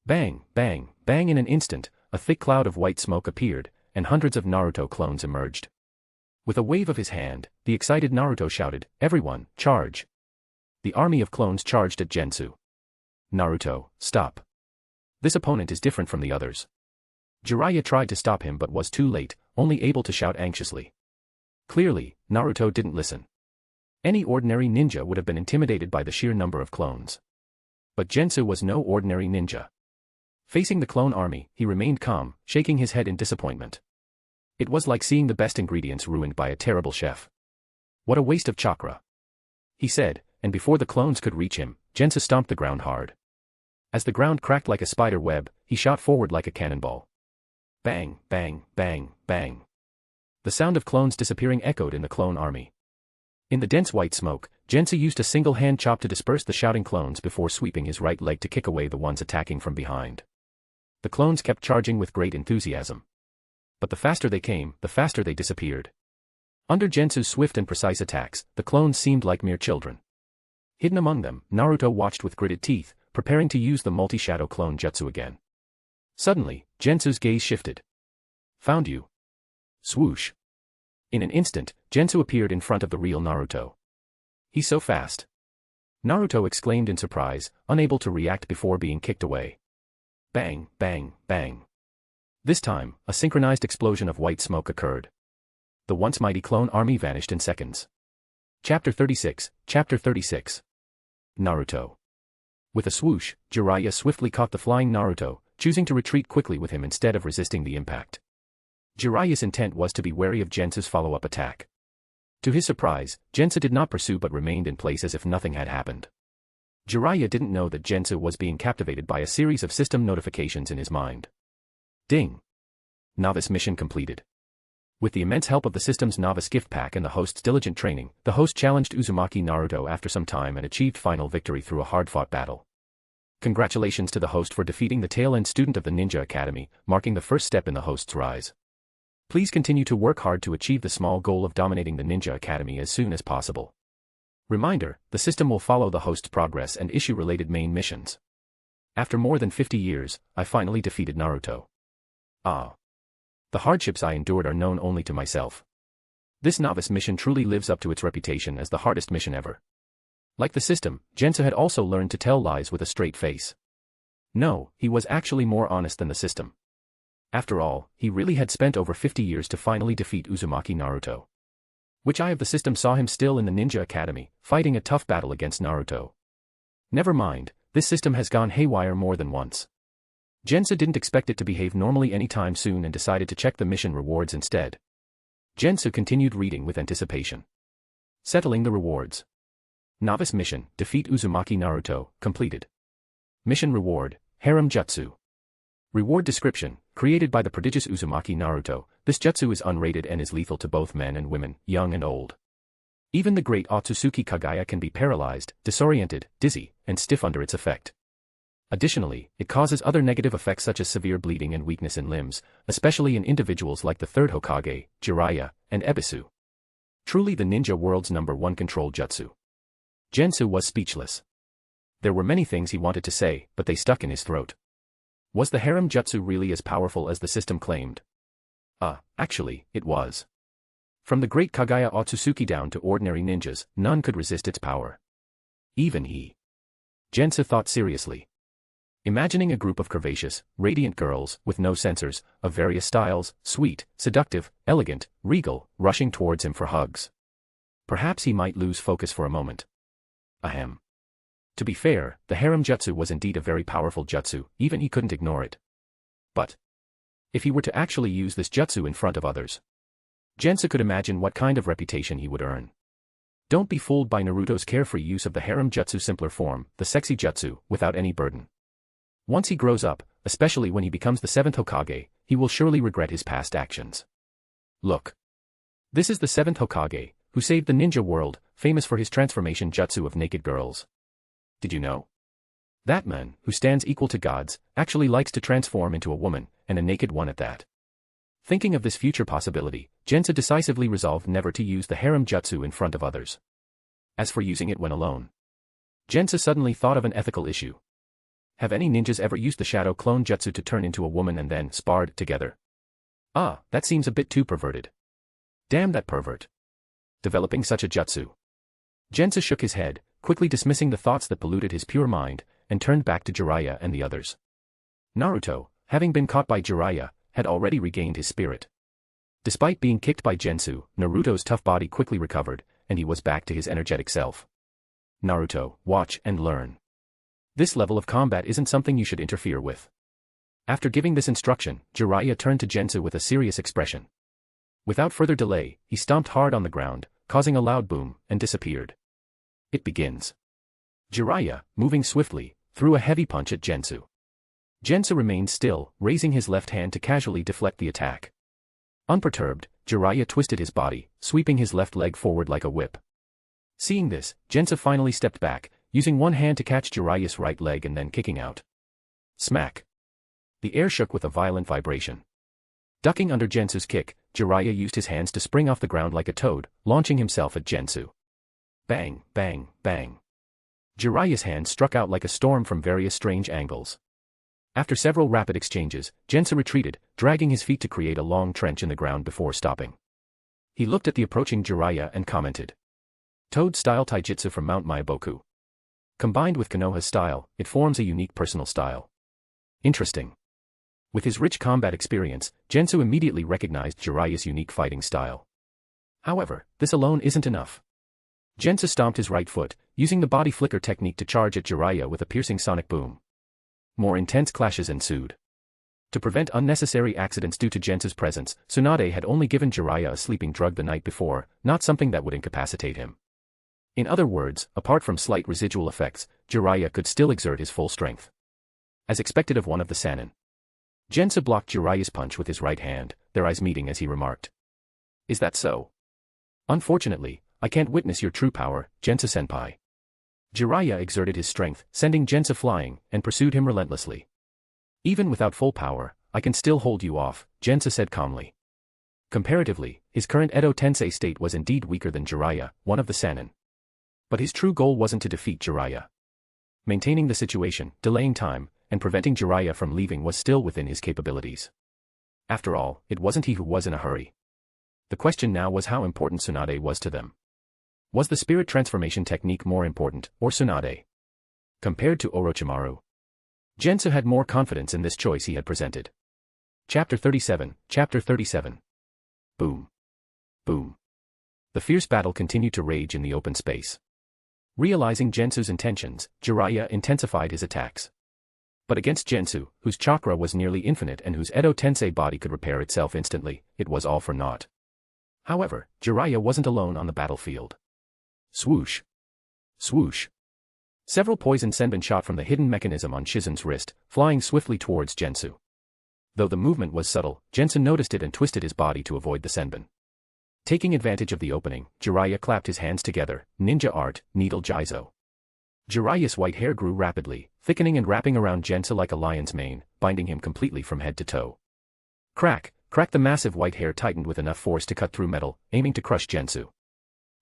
Bang, bang, bang. In an instant, a thick cloud of white smoke appeared, and hundreds of Naruto clones emerged. With a wave of his hand, the excited Naruto shouted, "Everyone, charge!" The army of clones charged at Gensou. Naruto, stop. This opponent is different from the others. Jiraiya tried to stop him but was too late, only able to shout anxiously. Clearly, Naruto didn't listen. Any ordinary ninja would have been intimidated by the sheer number of clones. But Gensou was no ordinary ninja. Facing the clone army, he remained calm, shaking his head in disappointment. It was like seeing the best ingredients ruined by a terrible chef. What a waste of chakra. He said, and before the clones could reach him, Jensa stomped the ground hard. As the ground cracked like a spider web, he shot forward like a cannonball. Bang, bang, bang, bang. The sound of clones disappearing echoed in the clone army. In the dense white smoke, Jensa used a single hand chop to disperse the shouting clones before sweeping his right leg to kick away the ones attacking from behind. The clones kept charging with great enthusiasm. But the faster they came, the faster they disappeared. Under Gensou's swift and precise attacks, the clones seemed like mere children. Hidden among them, Naruto watched with gritted teeth, preparing to use the multi-shadow clone jutsu again. Suddenly, Gensou's gaze shifted. Found you. Swoosh. In an instant, Gensou appeared in front of the real Naruto. He's so fast. Naruto exclaimed in surprise, unable to react before being kicked away. Bang, bang, bang. This time, a synchronized explosion of white smoke occurred. The once mighty clone army vanished in seconds. Chapter 36, Chapter 36. Naruto. With a swoosh, Jiraiya swiftly caught the flying Naruto, choosing to retreat quickly with him instead of resisting the impact. Jiraiya's intent was to be wary of Gensou's follow-up attack. To his surprise, Jensa did not pursue but remained in place as if nothing had happened. Jiraiya didn't know that Gensou was being captivated by a series of system notifications in his mind. Ding. Novice mission completed. With the immense help of the system's novice gift pack and the host's diligent training, the host challenged Uzumaki Naruto after some time and achieved final victory through a hard-fought battle. Congratulations to the host for defeating the tail-end student of the Ninja Academy, marking the first step in the host's rise. Please continue to work hard to achieve the small goal of dominating the Ninja Academy as soon as possible. Reminder, the system will follow the host's progress and issue related main missions. After more than 50 years, I finally defeated Naruto. Ah. The hardships I endured are known only to myself. This novice mission truly lives up to its reputation as the hardest mission ever. Like the system, Jensa had also learned to tell lies with a straight face. No, he was actually more honest than the system. After all, he really had spent over 50 years to finally defeat Uzumaki Naruto. Which eye of the system saw him still in the Ninja Academy, fighting a tough battle against Naruto? Never mind, this system has gone haywire more than once. Jensa didn't expect it to behave normally anytime soon and decided to check the mission rewards instead. Jensa continued reading with anticipation. Settling the rewards. Novice mission, defeat Uzumaki Naruto, completed. Mission reward, Harem Jutsu. Reward description, created by the prodigious Uzumaki Naruto, this jutsu is unrated and is lethal to both men and women, young and old. Even the great Otsutsuki Kagaya can be paralyzed, disoriented, dizzy, and stiff under its effect. Additionally, it causes other negative effects such as severe bleeding and weakness in limbs, especially in individuals like the Third Hokage, Jiraiya, and Ebisu. Truly the ninja world's #1 control jutsu. Gensou was speechless. There were many things he wanted to say, but they stuck in his throat. Was the harem jutsu really as powerful as the system claimed? Actually, it was. From the great Kagaya Otsutsuki down to ordinary ninjas, none could resist its power. Even he. Jensa thought seriously. Imagining a group of curvaceous, radiant girls, with no censors, of various styles, sweet, seductive, elegant, regal, rushing towards him for hugs. Perhaps he might lose focus for a moment. Ahem. To be fair, the harem jutsu was indeed a very powerful jutsu, even he couldn't ignore it. But if he were to actually use this jutsu in front of others, Jensa could imagine what kind of reputation he would earn. Don't be fooled by Naruto's carefree use of the harem jutsu simpler form, the sexy jutsu, without any burden. Once he grows up, especially when he becomes the 7th Hokage, he will surely regret his past actions. Look. This is the 7th Hokage, who saved the ninja world, famous for his transformation jutsu of naked girls. Did you know? That man, who stands equal to gods, actually likes to transform into a woman, and a naked one at that. Thinking of this future possibility, Jensa decisively resolved never to use the harem jutsu in front of others. As for using it when alone, Jensa suddenly thought of an ethical issue. Have any ninjas ever used the shadow clone jutsu to turn into a woman and then sparred together? Ah, that seems a bit too perverted. Damn that pervert. Developing such a jutsu. Jensa shook his head, quickly dismissing the thoughts that polluted his pure mind, and turned back to Jiraiya and the others. Naruto, having been caught by Jiraiya, had already regained his spirit. Despite being kicked by Gensou, Naruto's tough body quickly recovered, and he was back to his energetic self. Naruto, watch and learn. This level of combat isn't something you should interfere with. After giving this instruction, Jiraiya turned to Gensou with a serious expression. Without further delay, he stomped hard on the ground, causing a loud boom, and disappeared. It begins. Jiraiya, moving swiftly, threw a heavy punch at Gensou. Jensa remained still, raising his left hand to casually deflect the attack. Unperturbed, Jiraiya twisted his body, sweeping his left leg forward like a whip. Seeing this, Jensa finally stepped back, using one hand to catch Jiraiya's right leg and then kicking out. Smack! The air shook with a violent vibration. Ducking under Gensou's kick, Jiraiya used his hands to spring off the ground like a toad, launching himself at Gensou. Bang, bang, bang. Jiraiya's hand struck out like a storm from various strange angles. After several rapid exchanges, Jensa retreated, dragging his feet to create a long trench in the ground before stopping. He looked at the approaching Jiraiya and commented. Toad-style taijutsu from Mount Myoboku. Combined with Konoha's style, it forms a unique personal style. Interesting. With his rich combat experience, Gensou immediately recognized Jiraiya's unique fighting style. However, this alone isn't enough. Jensa stomped his right foot, using the body flicker technique to charge at Jiraiya with a piercing sonic boom. More intense clashes ensued. To prevent unnecessary accidents due to Jensa's presence, Tsunade had only given Jiraiya a sleeping drug the night before, not something that would incapacitate him. In other words, apart from slight residual effects, Jiraiya could still exert his full strength. As expected of one of the Sannin. Jensa blocked Jiraiya's punch with his right hand, their eyes meeting as he remarked. Is that so? Unfortunately, I can't witness your true power, Jensa-senpai. Jiraiya exerted his strength, sending Jensa flying, and pursued him relentlessly. Even without full power, I can still hold you off, Jensa said calmly. Comparatively, his current Edo Tensei state was indeed weaker than Jiraiya, one of the Sannin. But his true goal wasn't to defeat Jiraiya. Maintaining the situation, delaying time, and preventing Jiraiya from leaving was still within his capabilities. After all, it wasn't he who was in a hurry. The question now was how important Tsunade was to them. Was the spirit transformation technique more important, or Tsunade? Compared to Orochimaru, Jensa had more confidence in this choice he had presented. Chapter 37, Chapter 37. Boom. Boom. The fierce battle continued to rage in the open space. Realizing Gensou's intentions, Jiraiya intensified his attacks. But against Gensou, whose chakra was nearly infinite and whose Edo Tensei body could repair itself instantly, it was all for naught. However, Jiraiya wasn't alone on the battlefield. Swoosh. Swoosh. Several poison senbon shot from the hidden mechanism on Shizun's wrist, flying swiftly towards Gensou. Though the movement was subtle, Jensa noticed it and twisted his body to avoid the senbon. Taking advantage of the opening, Jiraiya clapped his hands together, ninja art, needle jizo. Jiraiya's white hair grew rapidly, thickening and wrapping around Jensa like a lion's mane, binding him completely from head to toe. Crack, crack! The massive white hair tightened with enough force to cut through metal, aiming to crush Gensou.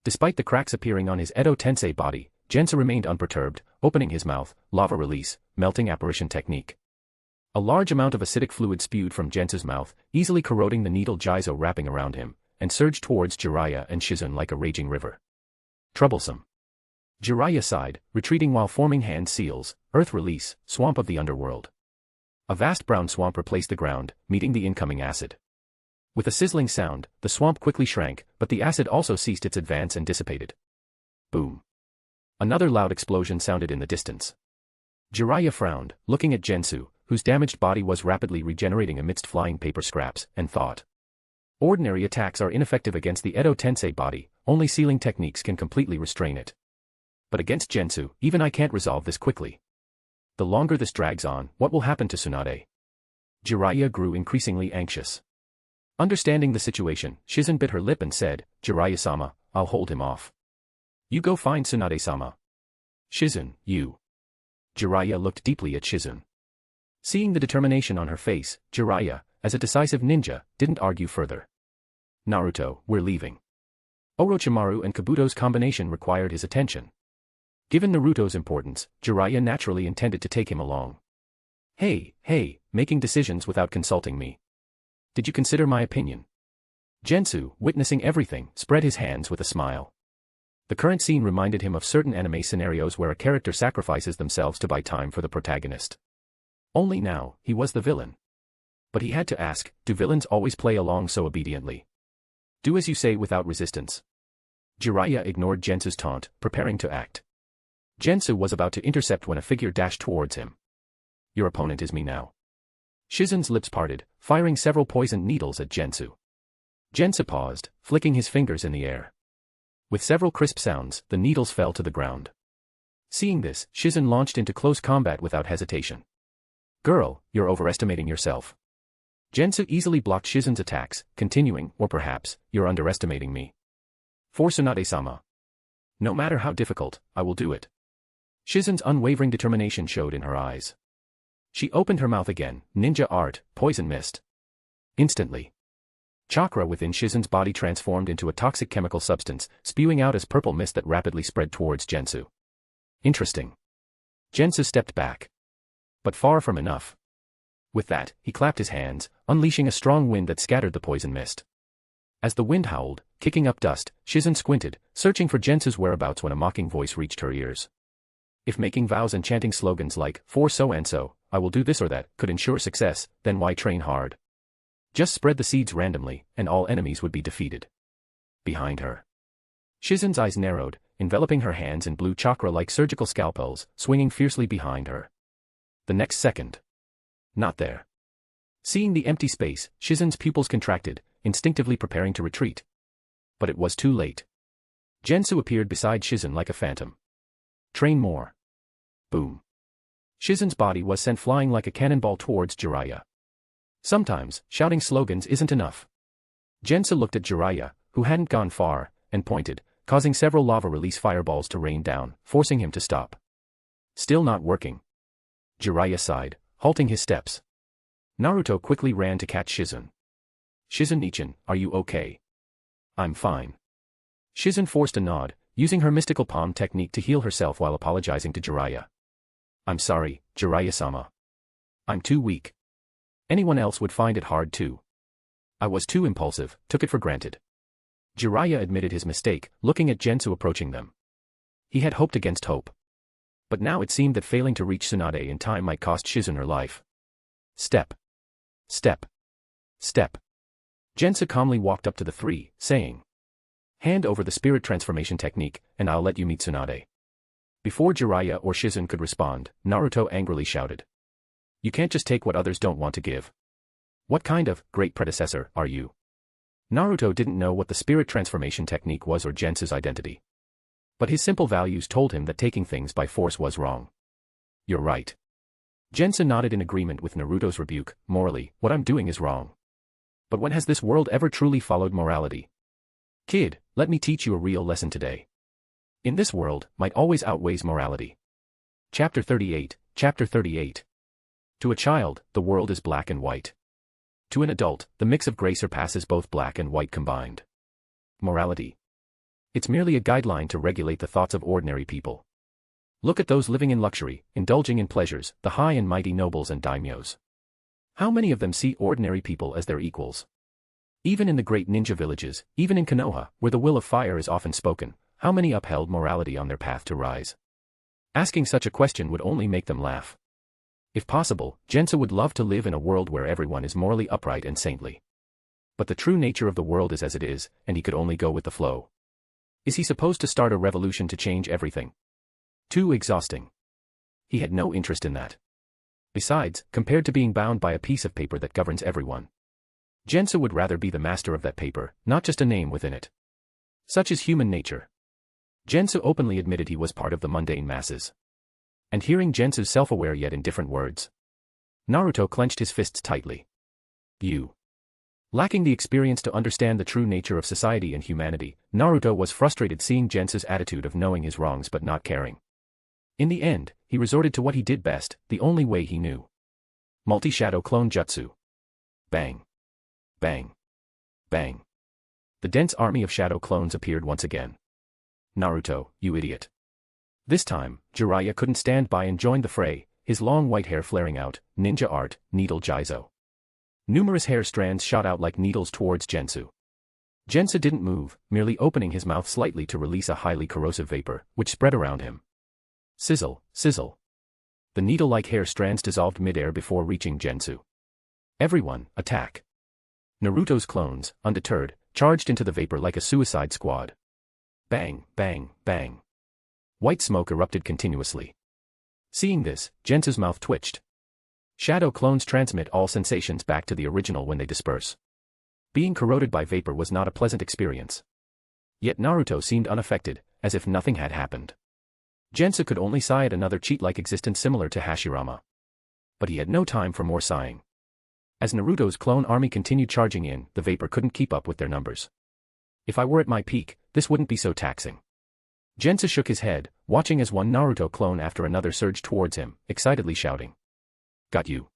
Despite the cracks appearing on his Edo Tensei body, Jensa remained unperturbed, opening his mouth, lava release, melting apparition technique. A large amount of acidic fluid spewed from Jensa's mouth, easily corroding the needle jizo wrapping around him, and surged towards Jiraiya and Shizun like a raging river. Troublesome. Jiraiya sighed, retreating while forming hand seals, earth release, swamp of the underworld. A vast brown swamp replaced the ground, meeting the incoming acid. With a sizzling sound, the swamp quickly shrank, but the acid also ceased its advance and dissipated. Boom. Another loud explosion sounded in the distance. Jiraiya frowned, looking at Gensou, whose damaged body was rapidly regenerating amidst flying paper scraps, and thought. Ordinary attacks are ineffective against the Edo Tensei body, only sealing techniques can completely restrain it. But against Gensu, even I can't resolve this quickly. The longer this drags on, what will happen to Tsunade? Jiraiya grew increasingly anxious. Understanding the situation, Shizen bit her lip and said, Jiraiya-sama, I'll hold him off. You go find Tsunade-sama. Shizen, you. Jiraiya looked deeply at Shizen. Seeing the determination on her face, Jiraiya, as a decisive ninja, didn't argue further. Naruto, we're leaving. Orochimaru and Kabuto's combination required his attention. Given Naruto's importance, Jiraiya naturally intended to take him along. Hey, making decisions without consulting me. Did you consider my opinion? Gensu, witnessing everything, spread his hands with a smile. The current scene reminded him of certain anime scenarios where a character sacrifices themselves to buy time for the protagonist. Only now, he was the villain. But he had to ask, do villains always play along so obediently? Do as you say without resistance. Jiraiya ignored Gensu's taunt, preparing to act. Gensu was about to intercept when a figure dashed towards him. Your opponent is me now. Shizen's lips parted, firing several poisoned needles at Gensu. Gensu paused, flicking his fingers in the air. With several crisp sounds, the needles fell to the ground. Seeing this, Shizen launched into close combat without hesitation. Girl, you're overestimating yourself. Gensu easily blocked Shizen's attacks, continuing, or perhaps, you're underestimating me. For Tsunade-sama. No matter how difficult, I will do it. Shizen's unwavering determination showed in her eyes. She opened her mouth again, ninja art, poison mist. Instantly. Chakra within Shizen's body transformed into a toxic chemical substance, spewing out as purple mist that rapidly spread towards Gensu. Interesting. Gensu stepped back. But far from enough. With that, he clapped his hands, unleashing a strong wind that scattered the poison mist. As the wind howled, kicking up dust, Shizen squinted, searching for Gensu's whereabouts when a mocking voice reached her ears. If making vows and chanting slogans like, for so and so, I will do this or that, could ensure success, then why train hard? Just spread the seeds randomly, and all enemies would be defeated. Behind her. Shizen's eyes narrowed, enveloping her hands in blue chakra like surgical scalpels, swinging fiercely behind her. The next second. Not there. Seeing the empty space, Shizen's pupils contracted, instinctively preparing to retreat. But it was too late. Gensu appeared beside Shizen like a phantom. Train more. Boom. Shizen's body was sent flying like a cannonball towards Jiraiya. Sometimes, shouting slogans isn't enough. Jensa looked at Jiraiya, who hadn't gone far, and pointed, causing several lava-release fireballs to rain down, forcing him to stop. Still not working. Jiraiya sighed, halting his steps. Naruto quickly ran to catch Shizen. Shizen-nichan, are you okay? I'm fine. Shizen forced a nod, using her mystical palm technique to heal herself while apologizing to Jiraiya. I'm sorry, Jiraiya-sama. I'm too weak. Anyone else would find it hard too. I was too impulsive, took it for granted. Jiraiya admitted his mistake, looking at Gensu approaching them. He had hoped against hope. But now it seemed that failing to reach Tsunade in time might cost Shizen her life. Step. Step. Step. Gensu calmly walked up to the three, saying, hand over the spirit transformation technique, and I'll let you meet Tsunade. Before Jiraiya or Shizen could respond, Naruto angrily shouted. You can't just take what others don't want to give. What kind of great predecessor are you? Naruto didn't know what the spirit transformation technique was or Gensu's identity. But his simple values told him that taking things by force was wrong. You're right. Gensu nodded in agreement with Naruto's rebuke, morally, what I'm doing is wrong. But when has this world ever truly followed morality? Kid, let me teach you a real lesson today. In this world, might always outweighs morality. Chapter 38, Chapter 38. To a child, the world is black and white. To an adult, the mix of gray surpasses both black and white combined. Morality. It's merely a guideline to regulate the thoughts of ordinary people. Look at those living in luxury, indulging in pleasures, the high and mighty nobles and daimyos. How many of them see ordinary people as their equals? Even in the great ninja villages, even in Konoha, where the will of fire is often spoken, how many upheld morality on their path to rise? Asking such a question would only make them laugh. If possible, Jensa would love to live in a world where everyone is morally upright and saintly. But the true nature of the world is as it is, and he could only go with the flow. Is he supposed to start a revolution to change everything? Too exhausting. He had no interest in that. Besides, compared to being bound by a piece of paper that governs everyone. Jensa would rather be the master of that paper, not just a name within it. Such is human nature. Jensa openly admitted he was part of the mundane masses. And hearing Jensa's self-aware yet indifferent words, Naruto clenched his fists tightly. You. Lacking the experience to understand the true nature of society and humanity, Naruto was frustrated seeing Jensa's attitude of knowing his wrongs but not caring. In the end, he resorted to what he did best, the only way he knew. Multi-shadow clone jutsu. Bang. Bang. Bang. The dense army of shadow clones appeared once again. Naruto, you idiot. This time, Jiraiya couldn't stand by and joined the fray, his long white hair flaring out, ninja art, needle Jizo. Numerous hair strands shot out like needles towards Gensu. Jensa didn't move, merely opening his mouth slightly to release a highly corrosive vapor, which spread around him. Sizzle, sizzle. The needle-like hair strands dissolved mid-air before reaching Gensu. Everyone, attack. Naruto's clones, undeterred, charged into the vapor like a suicide squad. Bang, bang, bang. White smoke erupted continuously. Seeing this, Jensa's mouth twitched. Shadow clones transmit all sensations back to the original when they disperse. Being corroded by vapor was not a pleasant experience. Yet Naruto seemed unaffected, as if nothing had happened. Jensa could only sigh at another cheat-like existence similar to Hashirama. But he had no time for more sighing. As Naruto's clone army continued charging in, the vapor couldn't keep up with their numbers. If I were at my peak, this wouldn't be so taxing. Jensa shook his head, watching as one Naruto clone after another surged towards him, excitedly shouting. Got you.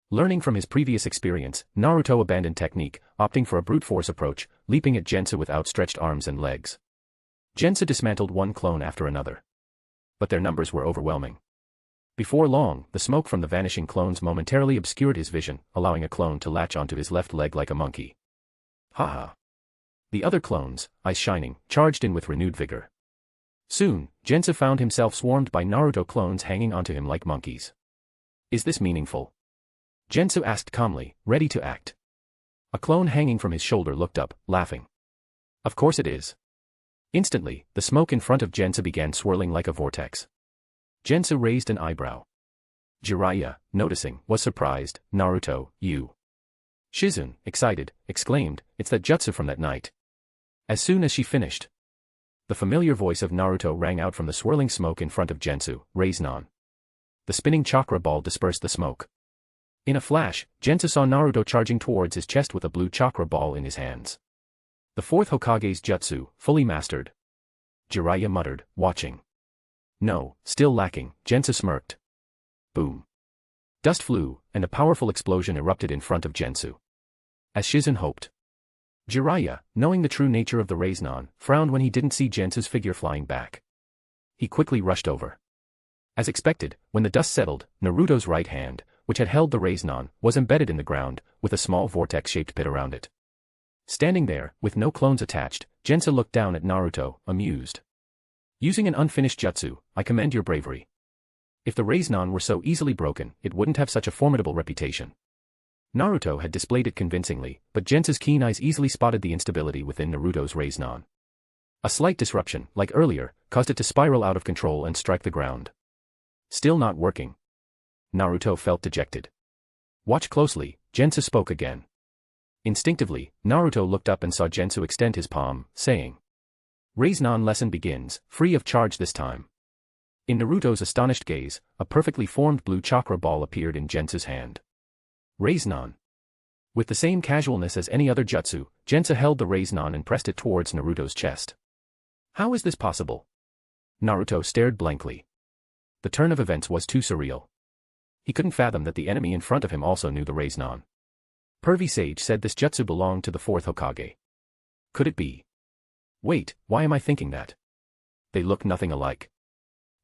Learning from his previous experience, Naruto abandoned technique, opting for a brute force approach, leaping at Jensa with outstretched arms and legs. Jensa dismantled one clone after another. But their numbers were overwhelming. Before long, the smoke from the vanishing clones momentarily obscured his vision, allowing a clone to latch onto his left leg like a monkey. Haha. The other clones, eyes shining, charged in with renewed vigor. Soon, Jensa found himself swarmed by Naruto clones hanging onto him like monkeys. Is this meaningful? Jensa asked calmly, ready to act. A clone hanging from his shoulder looked up, laughing. Of course it is. Instantly, the smoke in front of Jensa began swirling like a vortex. Jensa raised an eyebrow. Jiraiya, noticing, was surprised. Naruto, you. Shizune, excited, exclaimed, it's that jutsu from that night. As soon as she finished, the familiar voice of Naruto rang out from the swirling smoke in front of Gensu, raise non. The spinning chakra ball dispersed the smoke. In a flash, Jensa saw Naruto charging towards his chest with a blue chakra ball in his hands. The fourth Hokage's jutsu, fully mastered. Jiraiya muttered, watching. No, still lacking, Jensa smirked. Boom. Dust flew, and a powerful explosion erupted in front of Gensu. As Shizune hoped. Jiraiya, knowing the true nature of the Raiznon, frowned when he didn't see Gensu's figure flying back. He quickly rushed over. As expected, when the dust settled, Naruto's right hand, which had held the Raiznon, was embedded in the ground, with a small vortex-shaped pit around it. Standing there, with no clones attached, Jensa looked down at Naruto, amused. Using an unfinished jutsu, I commend your bravery. If the Raiznon were so easily broken, it wouldn't have such a formidable reputation. Naruto had displayed it convincingly, but Jensa's keen eyes easily spotted the instability within Naruto's Raiznon. A slight disruption, like earlier, caused it to spiral out of control and strike the ground. Still not working. Naruto felt dejected. Watch closely, Jensa spoke again. Instinctively, Naruto looked up and saw Gensu extend his palm, saying. Raiznon lesson begins, free of charge this time. In Naruto's astonished gaze, a perfectly formed blue chakra ball appeared in Gensu's hand. Raiznon. With the same casualness as any other jutsu, Jensa held the Raiznon and pressed it towards Naruto's chest. How is this possible? Naruto stared blankly. The turn of events was too surreal. He couldn't fathom that the enemy in front of him also knew the Raiznon. Pervy Sage said this jutsu belonged to the fourth Hokage. Could it be? Wait, why am I thinking that? They look nothing alike.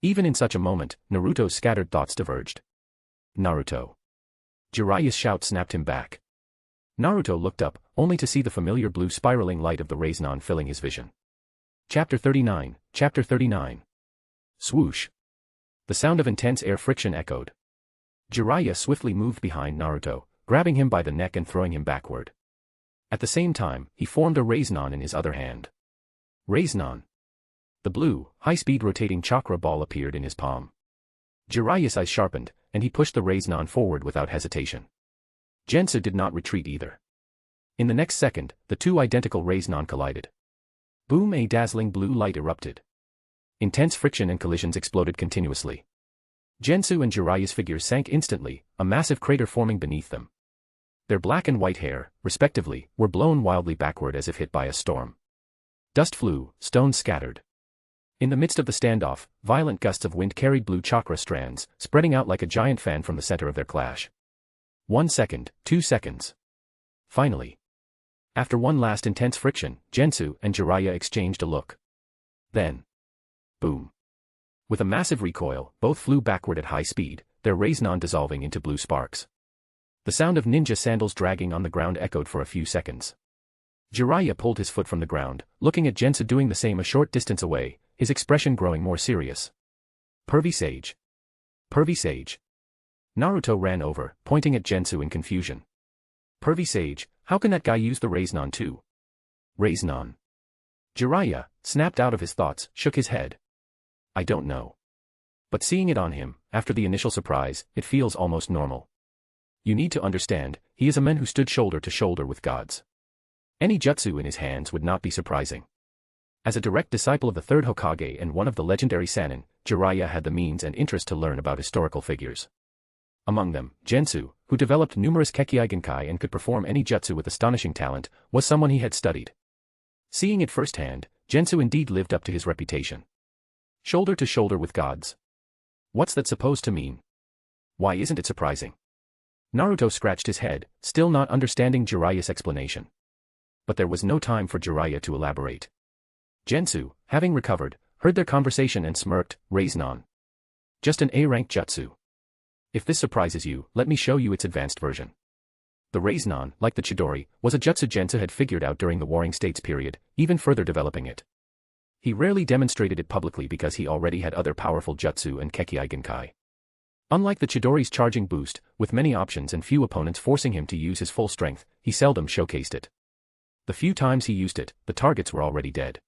Even in such a moment, Naruto's scattered thoughts diverged. Naruto. Jiraiya's shout snapped him back. Naruto looked up, only to see the familiar blue spiraling light of the Raiznon filling his vision. Chapter 39, Chapter 39. Swoosh. The sound of intense air friction echoed. Jiraiya swiftly moved behind Naruto, grabbing him by the neck and throwing him backward. At the same time, he formed a Raiznon in his other hand. Raiznon. The blue, high-speed rotating chakra ball appeared in his palm. Jiraiya's eyes sharpened, and he pushed the Raiznon forward without hesitation. Gensu did not retreat either. In the next second, the two identical Raiznon collided. Boom! A dazzling blue light erupted. Intense friction and collisions exploded continuously. Gensu and Jiraiya's figures sank instantly, a massive crater forming beneath them. Their black and white hair, respectively, were blown wildly backward as if hit by a storm. Dust flew, stones scattered. In the midst of the standoff, violent gusts of wind carried blue chakra strands, spreading out like a giant fan from the center of their clash. 1 second, 2 seconds. Finally. After one last intense friction, Gensu and Jiraiya exchanged a look. Then. Boom. With a massive recoil, both flew backward at high speed, their Raiznon dissolving into blue sparks. The sound of ninja sandals dragging on the ground echoed for a few seconds. Jiraiya pulled his foot from the ground, looking at Gensa doing the same a short distance away, his expression growing more serious. Pervy Sage. Pervy Sage. Naruto ran over, pointing at Gensu in confusion. Pervy Sage, how can that guy use the Raiznon too? Raiznon. Jiraiya, snapped out of his thoughts, shook his head. I don't know. But seeing it on him, after the initial surprise, it feels almost normal. You need to understand, he is a man who stood shoulder to shoulder with gods. Any jutsu in his hands would not be surprising. As a direct disciple of the Third Hokage and one of the legendary Sannin, Jiraiya had the means and interest to learn about historical figures. Among them, Gensu, who developed numerous Kekkei and could perform any jutsu with astonishing talent, was someone he had studied. Seeing it firsthand, Gensu indeed lived up to his reputation. Shoulder to shoulder with gods. What's that supposed to mean? Why isn't it surprising? Naruto scratched his head, still not understanding Jiraiya's explanation. But there was no time for Jiraiya to elaborate. Gensu, having recovered, heard their conversation and smirked, Raiznon. Just an A-rank jutsu. If this surprises you, let me show you its advanced version. The Raiznon, like the Chidori, was a jutsu Jensa had figured out during the Warring States period, even further developing it. He rarely demonstrated it publicly because he already had other powerful jutsu and Kekkei. Unlike the Chidori's charging boost, with many options and few opponents forcing him to use his full strength, he seldom showcased it. The few times he used it, the targets were already dead.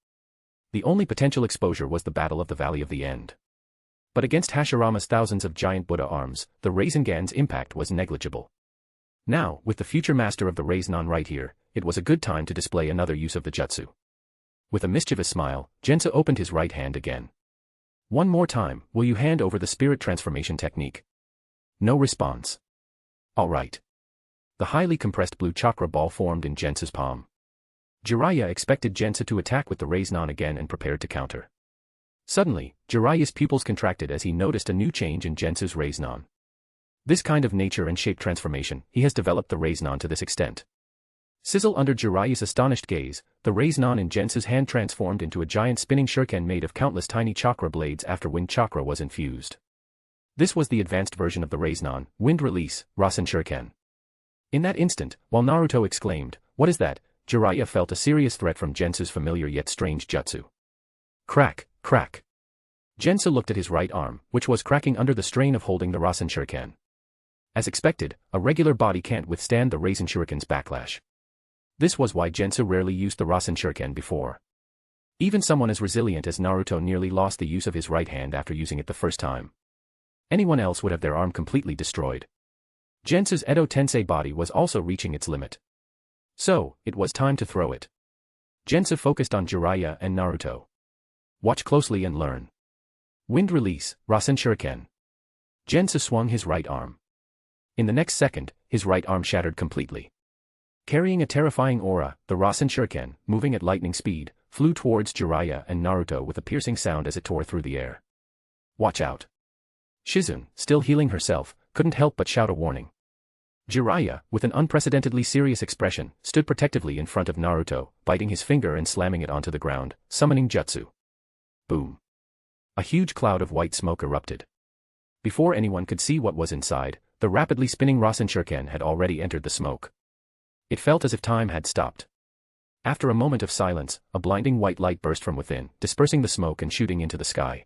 The only potential exposure was the Battle of the Valley of the End. But against Hashirama's thousands of giant Buddha arms, the Rasengan's impact was negligible. Now, with the future master of the Raiznon right here, it was a good time to display another use of the jutsu. With a mischievous smile, Gensa opened his right hand again. One more time, will you hand over the spirit transformation technique? No response. All right. The highly compressed blue chakra ball formed in Gensa's palm. Jiraiya expected Gensa to attack with the Raiznon again and prepared to counter. Suddenly, Jiraiya's pupils contracted as he noticed a new change in Gensa's Raiznon. This kind of nature and shape transformation, he has developed the Raiznon to this extent. Sizzle under Jiraiya's astonished gaze, the Raiznon in Gensa's hand transformed into a giant spinning shuriken made of countless tiny chakra blades after wind chakra was infused. This was the advanced version of the Raiznon, wind release, Rasen Shuriken. In that instant, while Naruto exclaimed, "What is that?" Jiraiya felt a serious threat from Gensa's familiar yet strange jutsu. Crack, crack. Gensa looked at his right arm, which was cracking under the strain of holding the Rasen Shuriken. As expected, a regular body can't withstand the Rasen Shuriken's backlash. This was why Gensa rarely used the Rasen Shuriken before. Even someone as resilient as Naruto nearly lost the use of his right hand after using it the first time. Anyone else would have their arm completely destroyed. Gensa's Edo Tensei body was also reaching its limit. So, it was time to throw it. Gensa focused on Jiraiya and Naruto. Watch closely and learn. Wind release, Rasen Shuriken. Gensa swung his right arm. In the next second, his right arm shattered completely. Carrying a terrifying aura, the Rasen Shuriken, moving at lightning speed, flew towards Jiraiya and Naruto with a piercing sound as it tore through the air. Watch out. Shizune, still healing herself, couldn't help but shout a warning. Jiraiya, with an unprecedentedly serious expression, stood protectively in front of Naruto, biting his finger and slamming it onto the ground, summoning jutsu. Boom. A huge cloud of white smoke erupted. Before anyone could see what was inside, the rapidly spinning Rasen Shuriken had already entered the smoke. It felt as if time had stopped. After a moment of silence, a blinding white light burst from within, dispersing the smoke and shooting into the sky.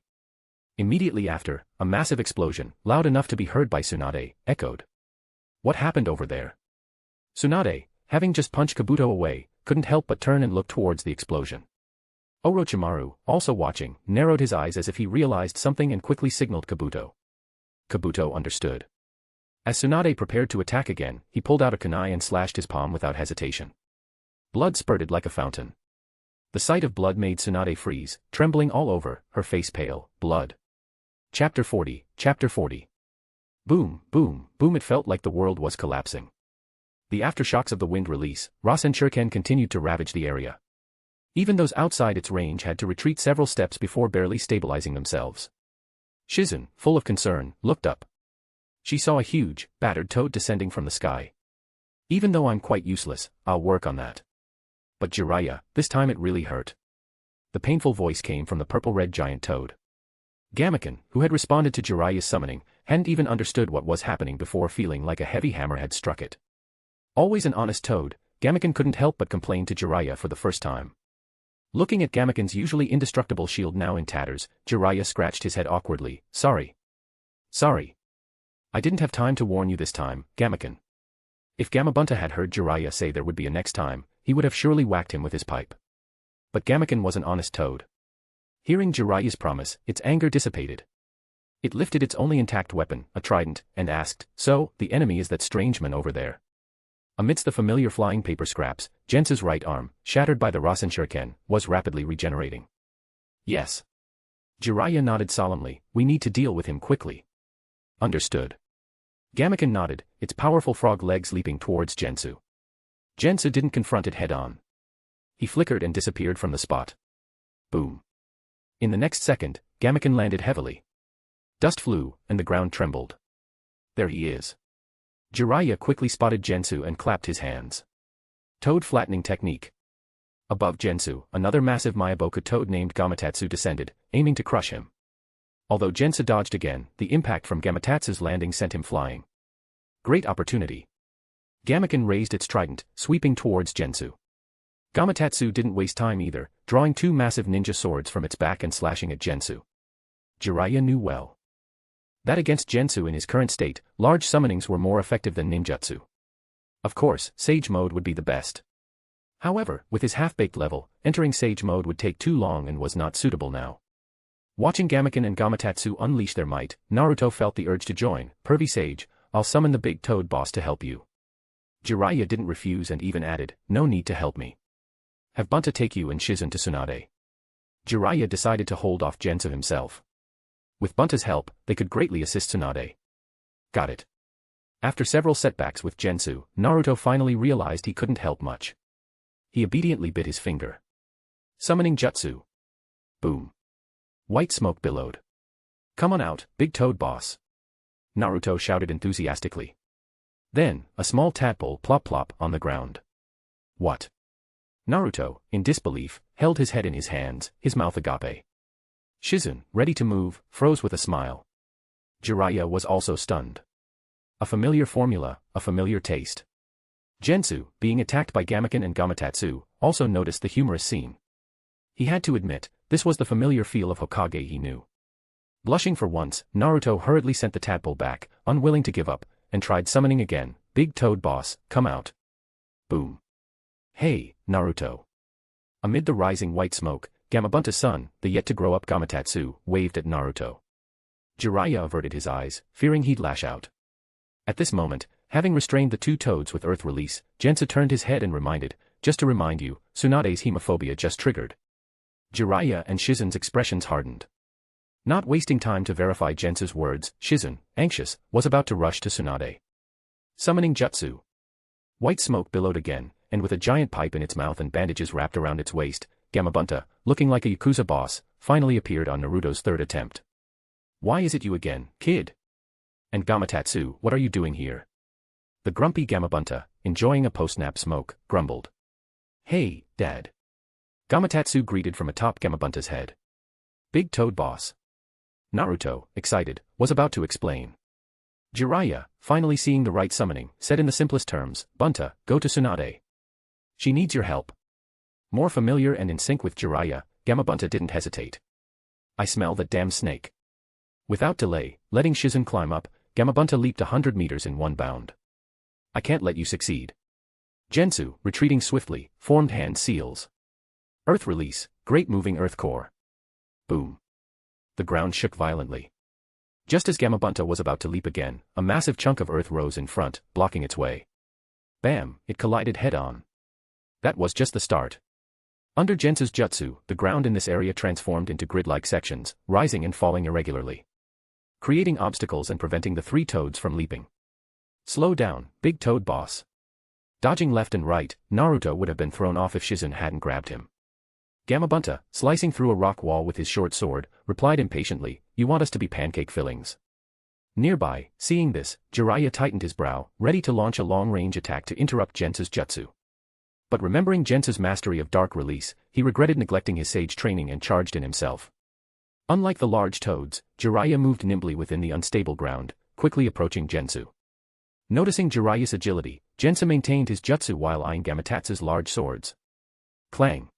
Immediately after, a massive explosion, loud enough to be heard by Tsunade, echoed. What happened over there? Tsunade, having just punched Kabuto away, couldn't help but turn and look towards the explosion. Orochimaru, also watching, narrowed his eyes as if he realized something and quickly signaled Kabuto. Kabuto understood. As Tsunade prepared to attack again, he pulled out a kunai and slashed his palm without hesitation. Blood spurted like a fountain. The sight of blood made Tsunade freeze, trembling all over, her face pale. Blood. Chapter 40. Chapter 40. Boom, boom, boom. It felt like the world was collapsing. The aftershocks of the wind release, Rasen Shuriken continued to ravage the area. Even those outside its range had to retreat several steps before barely stabilizing themselves. Shizun, full of concern, looked up. She saw a huge, battered toad descending from the sky. Even though I'm quite useless, I'll work on that. But Jiraiya, this time it really hurt. The painful voice came from the purple-red giant toad. Gamaken, who had responded to Jiraiya's summoning, hadn't even understood what was happening before feeling like a heavy hammer had struck it. Always an honest toad, Gamaken couldn't help but complain to Jiraiya for the first time. Looking at Gamaken's usually indestructible shield now in tatters, Jiraiya scratched his head awkwardly. Sorry. Sorry. I didn't have time to warn you this time, Gamaken. If Gamabunta had heard Jiraiya say there would be a next time, he would have surely whacked him with his pipe. But Gamaken was an honest toad. Hearing Jiraiya's promise, its anger dissipated. It lifted its only intact weapon, a trident, and asked, "So, the enemy is that strange man over there?" Amidst the familiar flying paper scraps, Jensa's right arm, shattered by the Rasen Shuriken, was rapidly regenerating. Yes. Jiraiya nodded solemnly. We need to deal with him quickly. Understood. Gamaken nodded, its powerful frog legs leaping towards Gensu. Jensa didn't confront it head-on. He flickered and disappeared from the spot. Boom. In the next second, Gamaken landed heavily. Dust flew, and the ground trembled. There he is. Jiraiya quickly spotted Gensu and clapped his hands. Toad flattening technique. Above Gensu, another massive Mayaboku toad named Gamatatsu descended, aiming to crush him. Although Jensa dodged again, the impact from Gamatatsu's landing sent him flying. Great opportunity. Gamaken raised its trident, sweeping towards Gensu. Gamatatsu didn't waste time either, drawing two massive ninja swords from its back and slashing at Gensu. Jiraiya knew well that against Gensu in his current state, large summonings were more effective than ninjutsu. Of course, Sage Mode would be the best. However, with his half-baked level, entering Sage Mode would take too long and was not suitable now. Watching Gamaken and Gamatatsu unleash their might, Naruto felt the urge to join. Pervy Sage, I'll summon the big toad boss to help you. Jiraiya didn't refuse and even added, no need to help me. Have Bunta take you and Shizun to Tsunade. Jiraiya decided to hold off Jensa himself. With Bunta's help, they could greatly assist Tsunade. Got it. After several setbacks with Gensu, Naruto finally realized he couldn't help much. He obediently bit his finger. Summoning Jutsu. Boom. White smoke billowed. Come on out, big toad boss. Naruto shouted enthusiastically. Then, a small tadpole plop-plop on the ground. What? Naruto, in disbelief, held his head in his hands, his mouth agape. Shizun, ready to move, froze with a smile. Jiraiya was also stunned. A familiar formula, a familiar taste. Gensu, being attacked by Gamaken and Gamatatsu, also noticed the humorous scene. He had to admit, this was the familiar feel of Hokage he knew. Blushing for once, Naruto hurriedly sent the tadpole back, unwilling to give up, and tried summoning again. Big toad boss, come out. Boom. Hey, Naruto. Amid the rising white smoke, Gamabunta's son, the yet-to-grow-up Gamatatsu, waved at Naruto. Jiraiya averted his eyes, fearing he'd lash out. At this moment, having restrained the two toads with earth release, Jensa turned his head and reminded, just to remind you, Tsunade's hemophobia just triggered. Jiraiya and Shizun's expressions hardened. Not wasting time to verify Jensa's words, Shizun, anxious, was about to rush to Tsunade. Summoning Jutsu. White smoke billowed again, and with a giant pipe in its mouth and bandages wrapped around its waist, Gamabunta, looking like a Yakuza boss, finally appeared on Naruto's third attempt. Why is it you again, kid? And Gamatatsu, what are you doing here? The grumpy Gamabunta, enjoying a post-nap smoke, grumbled. Hey, Dad. Gamatatsu greeted from atop Gamabunta's head. Big toad boss. Naruto, excited, was about to explain. Jiraiya, finally seeing the right summoning, said in the simplest terms, Bunta, go to Tsunade. She needs your help. More familiar and in sync with Jiraiya, Gamabunta didn't hesitate. I smell that damn snake. Without delay, letting Shizun climb up, Gamabunta leaped 100 meters in one bound. I can't let you succeed. Gensu, retreating swiftly, formed hand seals. Earth release, great moving earth core. Boom. The ground shook violently. Just as Gamabunta was about to leap again, a massive chunk of earth rose in front, blocking its way. Bam, it collided head-on. That was just the start. Under Jensa's jutsu, the ground in this area transformed into grid-like sections, rising and falling irregularly, creating obstacles and preventing the three toads from leaping. Slow down, big toad boss. Dodging left and right, Naruto would have been thrown off if Shizun hadn't grabbed him. Gamabunta, slicing through a rock wall with his short sword, replied impatiently, "You want us to be pancake fillings." Nearby, seeing this, Jiraiya tightened his brow, ready to launch a long-range attack to interrupt Jensa's jutsu. But remembering Jensa's mastery of dark release, he regretted neglecting his sage training and charged in himself. Unlike the large toads, Jiraiya moved nimbly within the unstable ground, quickly approaching Gensu. Noticing Jiraiya's agility, Jensa maintained his jutsu while eyeing Gamatatsu's large swords. Clang!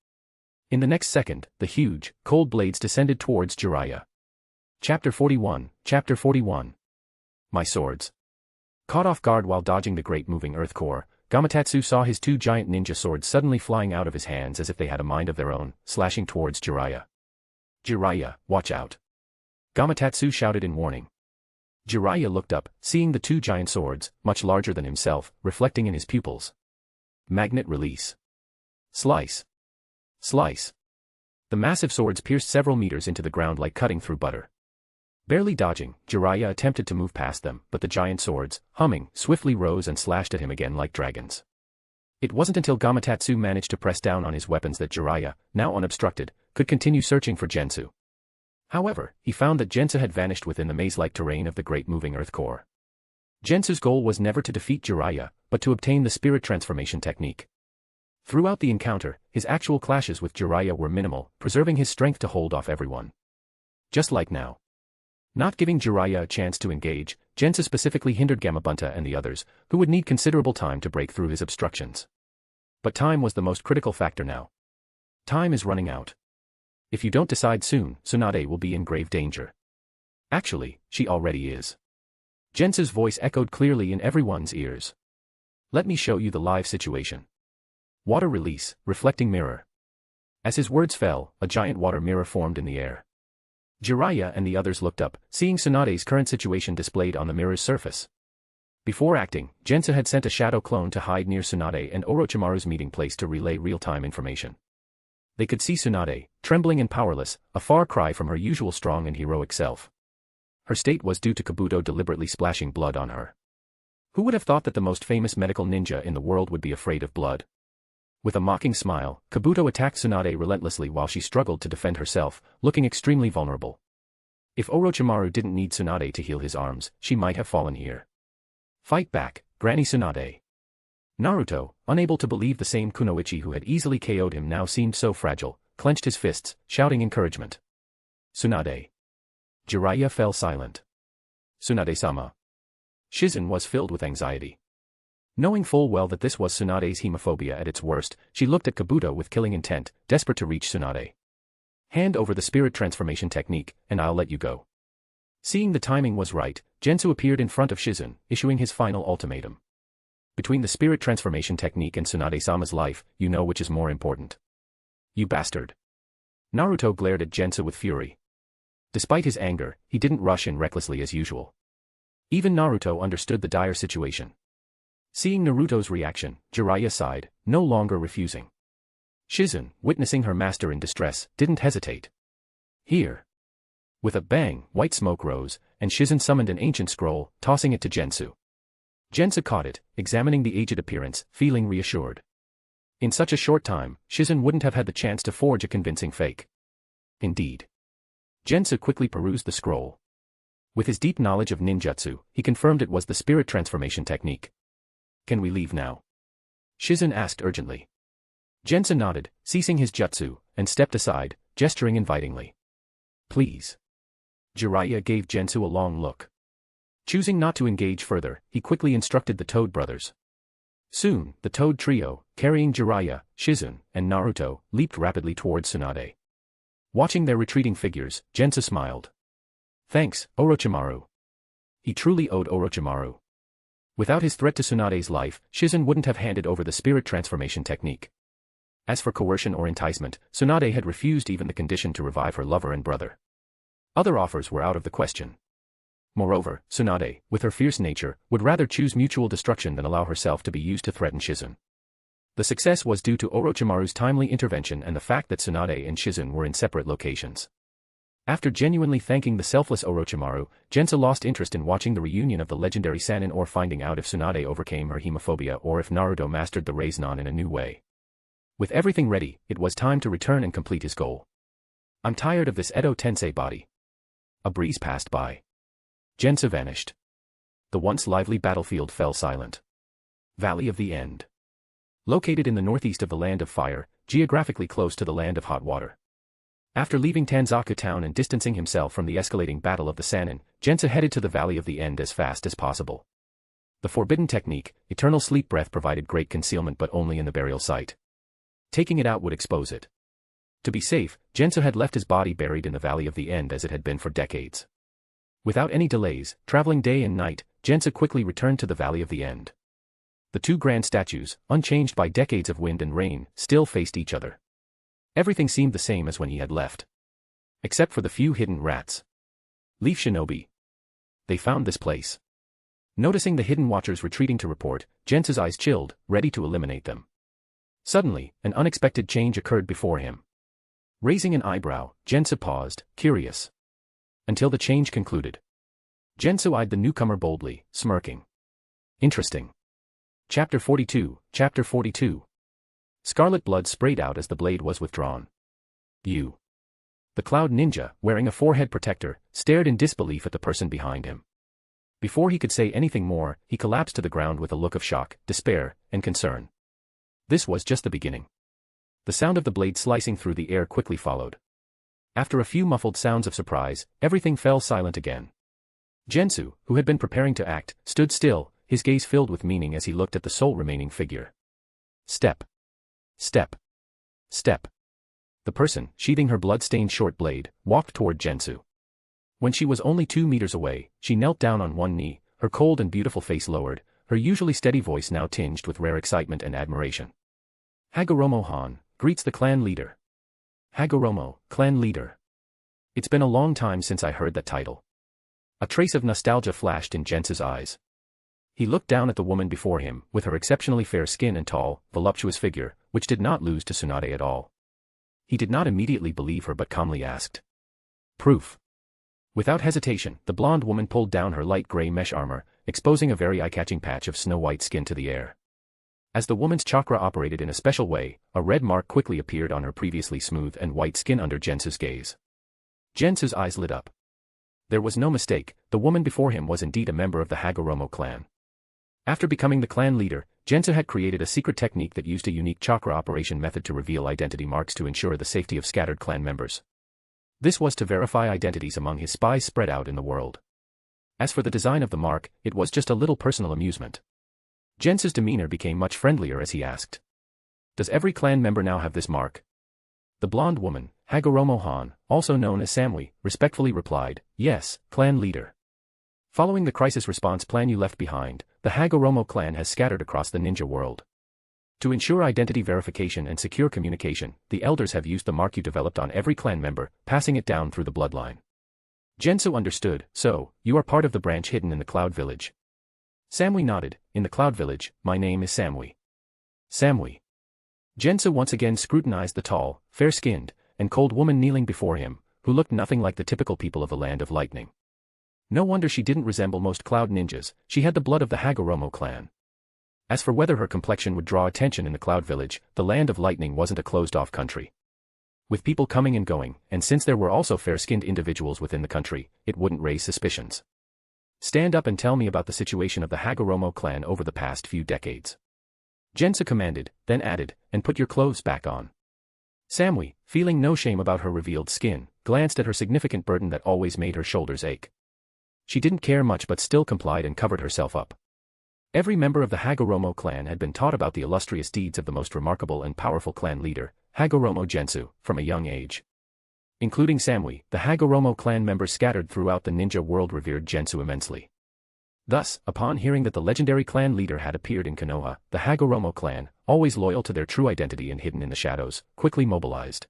In the next second, the huge, cold blades descended towards Jiraiya. Chapter 41, Chapter 41. My swords. Caught off guard while dodging the great moving earth core, Gamatatsu saw his two giant ninja swords suddenly flying out of his hands as if they had a mind of their own, slashing towards Jiraiya. "Jiraiya, watch out!" Gamatatsu shouted in warning. Jiraiya looked up, seeing the two giant swords, much larger than himself, reflecting in his pupils. Magnet release. Slice. Slice. The massive swords pierced several meters into the ground like cutting through butter. Barely dodging, Jiraiya attempted to move past them, but the giant swords, humming, swiftly rose and slashed at him again like dragons. It wasn't until Gamatatsu managed to press down on his weapons that Jiraiya, now unobstructed, could continue searching for Gensu. However, he found that Jensa had vanished within the maze-like terrain of the great moving earth core. Gensu's goal was never to defeat Jiraiya, but to obtain the spirit transformation technique. Throughout the encounter, his actual clashes with Jiraiya were minimal, preserving his strength to hold off everyone. Just like now. Not giving Jiraiya a chance to engage, Jensa specifically hindered Gamabunta and the others, who would need considerable time to break through his obstructions. But time was the most critical factor now. Time is running out. If you don't decide soon, Tsunade will be in grave danger. Actually, she already is. Jensa's voice echoed clearly in everyone's ears. Let me show you the live situation. Water release, reflecting mirror. As his words fell, a giant water mirror formed in the air. Jiraiya and the others looked up, seeing Tsunade's current situation displayed on the mirror's surface. Before acting, Jensa had sent a shadow clone to hide near Tsunade and Orochimaru's meeting place to relay real-time information. They could see Tsunade, trembling and powerless, a far cry from her usual strong and heroic self. Her state was due to Kabuto deliberately splashing blood on her. Who would have thought that the most famous medical ninja in the world would be afraid of blood? With a mocking smile, Kabuto attacked Tsunade relentlessly while she struggled to defend herself, looking extremely vulnerable. If Orochimaru didn't need Tsunade to heal his arms, she might have fallen here. Fight back, Granny Tsunade. Naruto, unable to believe the same kunoichi who had easily KO'd him now seemed so fragile, clenched his fists, shouting encouragement. Tsunade. Jiraiya fell silent. Tsunade-sama. Shizun was filled with anxiety. Knowing full well that this was Tsunade's hemophobia at its worst, she looked at Kabuto with killing intent, desperate to reach Tsunade. Hand over the spirit transformation technique, and I'll let you go. Seeing the timing was right, Gensu appeared in front of Shizun, issuing his final ultimatum. Between the spirit transformation technique and Tsunade-sama's life, you know which is more important. You bastard. Naruto glared at Gensu with fury. Despite his anger, he didn't rush in recklessly as usual. Even Naruto understood the dire situation. Seeing Naruto's reaction, Jiraiya sighed, no longer refusing. Shizun, witnessing her master in distress, didn't hesitate. Here. With a bang, white smoke rose, and Shizun summoned an ancient scroll, tossing it to Gensu. Gensu caught it, examining the aged appearance, feeling reassured. In such a short time, Shizun wouldn't have had the chance to forge a convincing fake. Indeed. Gensu quickly perused the scroll. With his deep knowledge of ninjutsu, he confirmed it was the spirit transformation technique. Can we leave now? Shizun asked urgently. Gensu nodded, ceasing his jutsu, and stepped aside, gesturing invitingly. Please. Jiraiya gave Gensu a long look. Choosing not to engage further, he quickly instructed the Toad brothers. Soon, the Toad trio, carrying Jiraiya, Shizun, and Naruto, leaped rapidly towards Tsunade. Watching their retreating figures, Gensu smiled. Thanks, Orochimaru. He truly owed Orochimaru. Without his threat to Tsunade's life, Shizun wouldn't have handed over the spirit transformation technique. As for coercion or enticement, Tsunade had refused even the condition to revive her lover and brother. Other offers were out of the question. Moreover, Tsunade, with her fierce nature, would rather choose mutual destruction than allow herself to be used to threaten Shizun. The success was due to Orochimaru's timely intervention and the fact that Tsunade and Shizune were in separate locations. After genuinely thanking the selfless Orochimaru, Jensa lost interest in watching the reunion of the legendary Sannin or finding out if Tsunade overcame her hemophobia or if Naruto mastered the Rasengan in a new way. With everything ready, it was time to return and complete his goal. I'm tired of this Edo Tensei body. A breeze passed by. Jensa vanished. The once lively battlefield fell silent. Valley of the End. Located in the northeast of the Land of Fire, geographically close to the Land of Hot Water. After leaving Tanzaku town and distancing himself from the escalating battle of the Sannin, Jensa headed to the Valley of the End as fast as possible. The forbidden technique, Eternal Sleep Breath, provided great concealment but only in the burial site. Taking it out would expose it. To be safe, Jensa had left his body buried in the Valley of the End as it had been for decades. Without any delays, traveling day and night, Jensa quickly returned to the Valley of the End. The two grand statues, unchanged by decades of wind and rain, still faced each other. Everything seemed the same as when he had left. Except for the few hidden rats. Leaf Shinobi. They found this place. Noticing the hidden watchers retreating to report, Jensa's eyes chilled, ready to eliminate them. Suddenly, an unexpected change occurred before him. Raising an eyebrow, Jensa paused, curious. Until the change concluded. Jensa eyed the newcomer boldly, smirking. Interesting. Chapter 42, Chapter 42. Scarlet blood sprayed out as the blade was withdrawn. You. The Cloud Ninja, wearing a forehead protector, stared in disbelief at the person behind him. Before he could say anything more, he collapsed to the ground with a look of shock, despair, and concern. This was just the beginning. The sound of the blade slicing through the air quickly followed. After a few muffled sounds of surprise, everything fell silent again. Gensu, who had been preparing to act, stood still, his gaze filled with meaning as he looked at the sole remaining figure. Step. Step. Step. The person, sheathing her blood-stained short blade, walked toward Gensu. When she was only 2 meters away, she knelt down on one knee, her cold and beautiful face lowered, her usually steady voice now tinged with rare excitement and admiration. Hagoromo-han, greets the clan leader. Hagoromo, clan leader. It's been a long time since I heard that title. A trace of nostalgia flashed in Jensa's eyes. He looked down at the woman before him, with her exceptionally fair skin and tall, voluptuous figure, which did not lose to Tsunade at all. He did not immediately believe her but calmly asked. Proof. Without hesitation, the blonde woman pulled down her light gray mesh armor, exposing a very eye-catching patch of snow-white skin to the air. As the woman's chakra operated in a special way, a red mark quickly appeared on her previously smooth and white skin under Jensu's gaze. Jensu's eyes lit up. There was no mistake, the woman before him was indeed a member of the Hagoromo clan. After becoming the clan leader, Jensa had created a secret technique that used a unique chakra operation method to reveal identity marks to ensure the safety of scattered clan members. This was to verify identities among his spies spread out in the world. As for the design of the mark, it was just a little personal amusement. Jensa's demeanor became much friendlier as he asked. Does every clan member now have this mark? The blonde woman, Hagoromo-han, also known as Samui, respectfully replied, yes, clan leader. Following the crisis response plan you left behind, the Hagoromo clan has scattered across the ninja world. To ensure identity verification and secure communication, the elders have used the mark you developed on every clan member, passing it down through the bloodline. Jensu understood, so, you are part of the branch hidden in the Cloud Village. Samui nodded, in the Cloud Village, my name is Samui. Samui. Jensu once again scrutinized the tall, fair-skinned, and cold woman kneeling before him, who looked nothing like the typical people of the Land of Lightning. No wonder she didn't resemble most cloud ninjas, she had the blood of the Hagoromo clan. As for whether her complexion would draw attention in the Cloud Village, the Land of Lightning wasn't a closed-off country. With people coming and going, and since there were also fair-skinned individuals within the country, it wouldn't raise suspicions. Stand up and tell me about the situation of the Hagoromo clan over the past few decades. Jensa commanded, then added, and put your clothes back on. Samui, feeling no shame about her revealed skin, glanced at her significant burden that always made her shoulders ache. She didn't care much but still complied and covered herself up. Every member of the Hagoromo clan had been taught about the illustrious deeds of the most remarkable and powerful clan leader, Hagoromo Gensou, from a young age. Including Samui, the Hagoromo clan members scattered throughout the ninja world revered Gensou immensely. Thus, upon hearing that the legendary clan leader had appeared in Konoha, the Hagoromo clan, always loyal to their true identity and hidden in the shadows, quickly mobilized.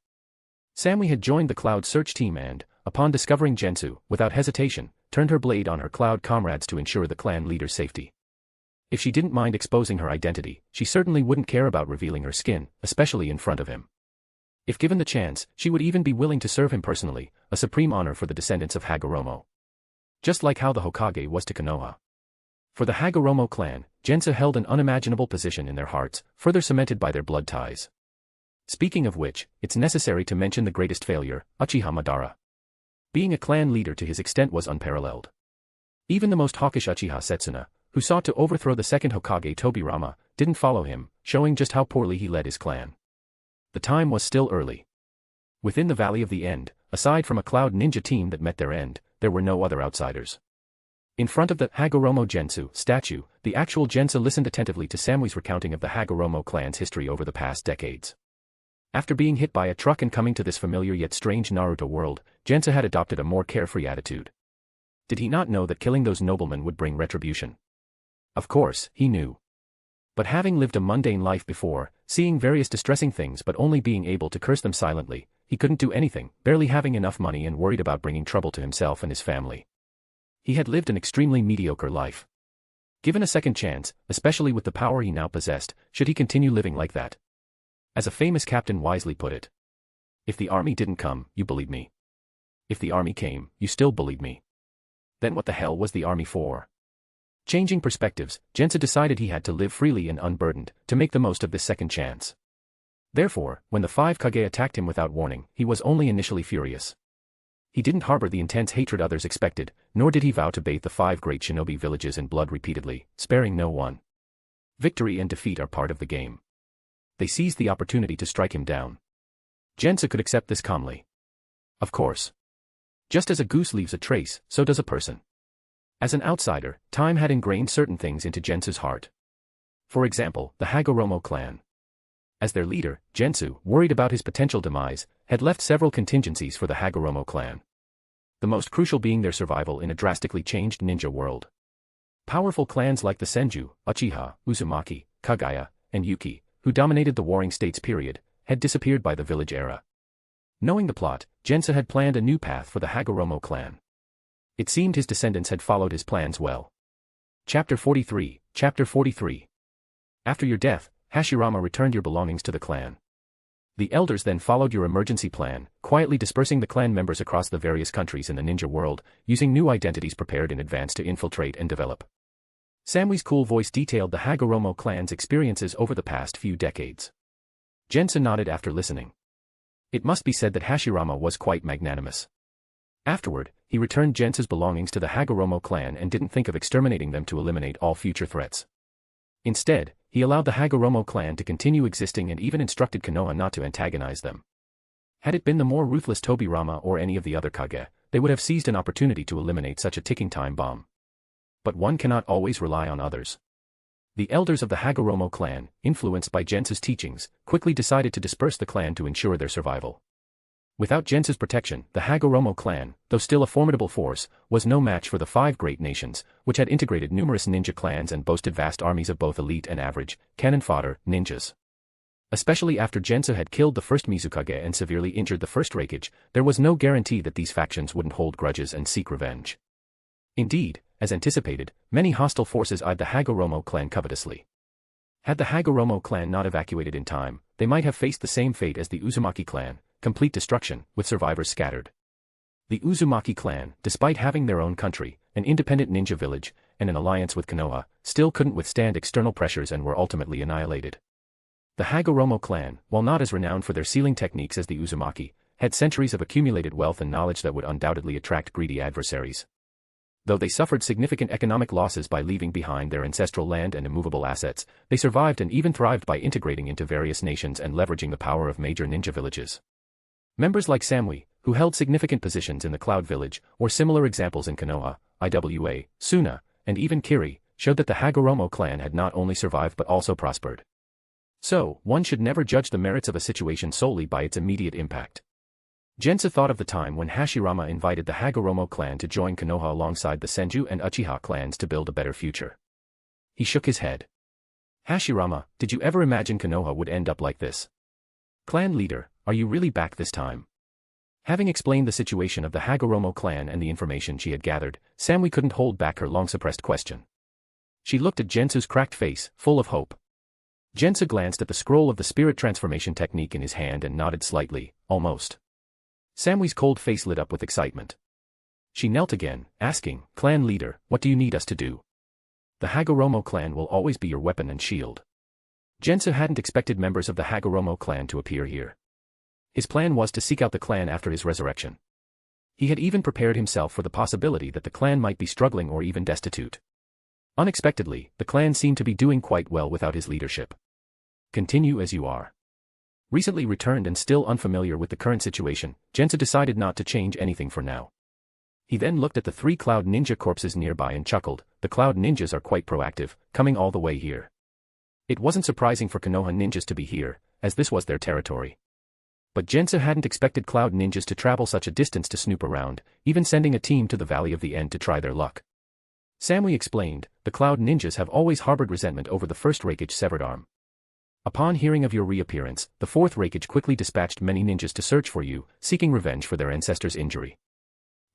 Samui had joined the Cloud search team and, upon discovering Gensou, without hesitation, turned her blade on her Cloud comrades to ensure the clan leader's safety. If she didn't mind exposing her identity, she certainly wouldn't care about revealing her skin, especially in front of him. If given the chance, she would even be willing to serve him personally, a supreme honor for the descendants of Hagoromo. Just like how the Hokage was to Konoha. For the Hagoromo clan, Jensa held an unimaginable position in their hearts, further cemented by their blood ties. Speaking of which, it's necessary to mention the greatest failure, Uchiha Madara. Being a clan leader to his extent was unparalleled. Even the most hawkish Uchiha Setsuna, who sought to overthrow the second Hokage Tobirama, didn't follow him, showing just how poorly he led his clan. The time was still early. Within the Valley of the End, aside from a Cloud Ninja team that met their end, there were no other outsiders. In front of the Hagoromo Gensou statue, the actual Jensa listened attentively to Samui's recounting of the Hagoromo clan's history over the past decades. After being hit by a truck and coming to this familiar yet strange Naruto world, Jensa had adopted a more carefree attitude. Did he not know that killing those noblemen would bring retribution? Of course, he knew. But having lived a mundane life before, seeing various distressing things but only being able to curse them silently, he couldn't do anything, barely having enough money and worried about bringing trouble to himself and his family. He had lived an extremely mediocre life. Given a second chance, especially with the power he now possessed, should he continue living like that? As a famous captain wisely put it, "If the army didn't come, you bullied me. If the army came, you still bullied me. Then what the hell was the army for?" Changing perspectives, Jensa decided he had to live freely and unburdened, to make the most of this second chance. Therefore, when the Five Kage attacked him without warning, he was only initially furious. He didn't harbor the intense hatred others expected, nor did he vow to bathe the 5 great shinobi villages in blood repeatedly, sparing no one. Victory and defeat are part of the game. They seized the opportunity to strike him down. Jensa could accept this calmly. Of course. Just as a goose leaves a trace, so does a person. As an outsider, time had ingrained certain things into Jensa's heart. For example, the Hagoromo clan. As their leader, Gensou, worried about his potential demise, had left several contingencies for the Hagoromo clan. The most crucial being their survival in a drastically changed ninja world. Powerful clans like the Senju, Uchiha, Uzumaki, Kagaya, and Yuki, who dominated the Warring States period, had disappeared by the village era. Knowing the plot, Jensa had planned a new path for the Hagoromo clan. It seemed his descendants had followed his plans well. Chapter 43. After your death, Hashirama returned your belongings to the clan. The elders then followed your emergency plan, quietly dispersing the clan members across the various countries in the ninja world, using new identities prepared in advance to infiltrate and develop. Samui's cool voice detailed the Hagoromo clan's experiences over the past few decades. Jensa nodded after listening. It must be said that Hashirama was quite magnanimous. Afterward, he returned Jensa's belongings to the Hagoromo clan and didn't think of exterminating them to eliminate all future threats. Instead, he allowed the Hagoromo clan to continue existing and even instructed Konoha not to antagonize them. Had it been the more ruthless Tobirama or any of the other Kage, they would have seized an opportunity to eliminate such a ticking time bomb. But one cannot always rely on others. The elders of the Hagoromo clan, influenced by Jensa's teachings, quickly decided to disperse the clan to ensure their survival. Without Jensa's protection, the Hagoromo clan, though still a formidable force, was no match for the 5 great nations, which had integrated numerous ninja clans and boasted vast armies of both elite and average, cannon fodder, ninjas. Especially after Jensa had killed the first Mizukage and severely injured the first Raikage, there was no guarantee that these factions wouldn't hold grudges and seek revenge. Indeed, as anticipated, many hostile forces eyed the Hagoromo clan covetously. Had the Hagoromo clan not evacuated in time, they might have faced the same fate as the Uzumaki clan, complete destruction, with survivors scattered. The Uzumaki clan, despite having their own country, an independent ninja village, and an alliance with Konoha, still couldn't withstand external pressures and were ultimately annihilated. The Hagoromo clan, while not as renowned for their sealing techniques as the Uzumaki, had centuries of accumulated wealth and knowledge that would undoubtedly attract greedy adversaries. Though they suffered significant economic losses by leaving behind their ancestral land and immovable assets, they survived and even thrived by integrating into various nations and leveraging the power of major ninja villages. Members like Samui, who held significant positions in the Cloud Village, or similar examples in Konoha, Iwa, Suna, and even Kiri, showed that the Hagoromo clan had not only survived but also prospered. So, one should never judge the merits of a situation solely by its immediate impact. Jensa thought of the time when Hashirama invited the Hagoromo clan to join Konoha alongside the Senju and Uchiha clans to build a better future. He shook his head. Hashirama, did you ever imagine Konoha would end up like this? Clan leader, are you really back this time? Having explained the situation of the Hagoromo clan and the information she had gathered, Samui couldn't hold back her long-suppressed question. She looked at Jensu's cracked face, full of hope. Jensa glanced at the scroll of the spirit transformation technique in his hand and nodded slightly, almost. Samui's cold face lit up with excitement. She knelt again, asking, "Clan leader, what do you need us to do?" "The Hagoromo clan will always be your weapon and shield." Jensa hadn't expected members of the Hagoromo clan to appear here. His plan was to seek out the clan after his resurrection. He had even prepared himself for the possibility that the clan might be struggling or even destitute. Unexpectedly, the clan seemed to be doing quite well without his leadership. "Continue as you are." Recently returned and still unfamiliar with the current situation, Jensa decided not to change anything for now. He then looked at the 3 cloud ninja corpses nearby and chuckled. The cloud ninjas are quite proactive, coming all the way here. It wasn't surprising for Konoha ninjas to be here, as this was their territory. But Jensa hadn't expected cloud ninjas to travel such a distance to snoop around, even sending a team to the Valley of the End to try their luck. Samui explained, "The cloud ninjas have always harbored resentment over the first Raikage's severed arm. Upon hearing of your reappearance, the 4th Raikage quickly dispatched many ninjas to search for you, seeking revenge for their ancestors' injury.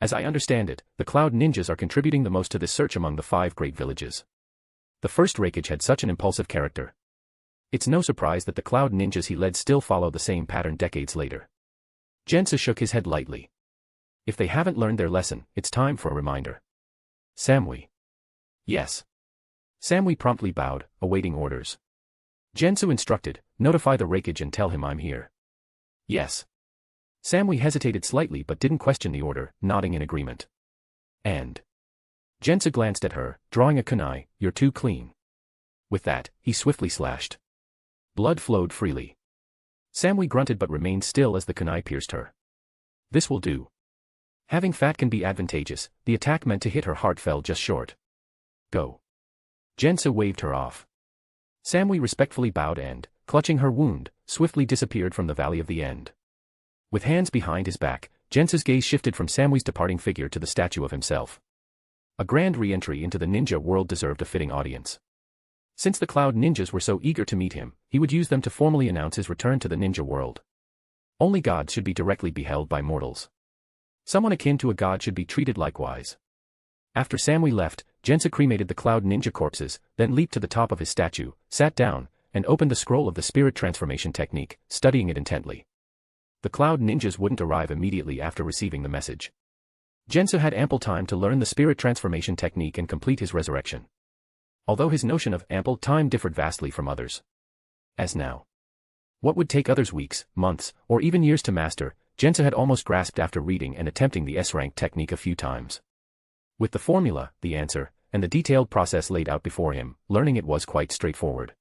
As I understand it, the cloud ninjas are contributing the most to this search among the 5 great villages. The first Raikage had such an impulsive character. It's no surprise that the cloud ninjas he led still follow the same pattern decades later." Jensa shook his head lightly. "If they haven't learned their lesson, it's time for a reminder." "Samui." "Yes." Samui promptly bowed, awaiting orders. Jensu instructed, "Notify the Raikage and tell him I'm here." "Yes." Samui hesitated slightly but didn't question the order, nodding in agreement. "And?" Jensa glanced at her, drawing a kunai, "You're too clean." With that, he swiftly slashed. Blood flowed freely. Samui grunted but remained still as the kunai pierced her. "This will do." Having fat can be advantageous, the attack meant to hit her heart fell just short. "Go." Jensa waved her off. Samui respectfully bowed and, clutching her wound, swiftly disappeared from the Valley of the End. With hands behind his back, Jensa's gaze shifted from Samui's departing figure to the statue of himself. A grand re-entry into the ninja world deserved a fitting audience. Since the cloud ninjas were so eager to meet him, he would use them to formally announce his return to the ninja world. Only gods should be directly beheld by mortals. Someone akin to a god should be treated likewise. After Samui left, Jensa cremated the cloud ninja corpses, then leaped to the top of his statue, sat down, and opened the scroll of the spirit transformation technique, studying it intently. The cloud ninjas wouldn't arrive immediately after receiving the message. Jensa had ample time to learn the spirit transformation technique and complete his resurrection. Although his notion of ample time differed vastly from others. As now. What would take others weeks, months, or even years to master, Jensa had almost grasped after reading and attempting the S-rank technique a few times. With the formula, the answer, and the detailed process laid out before him, learning it was quite straightforward.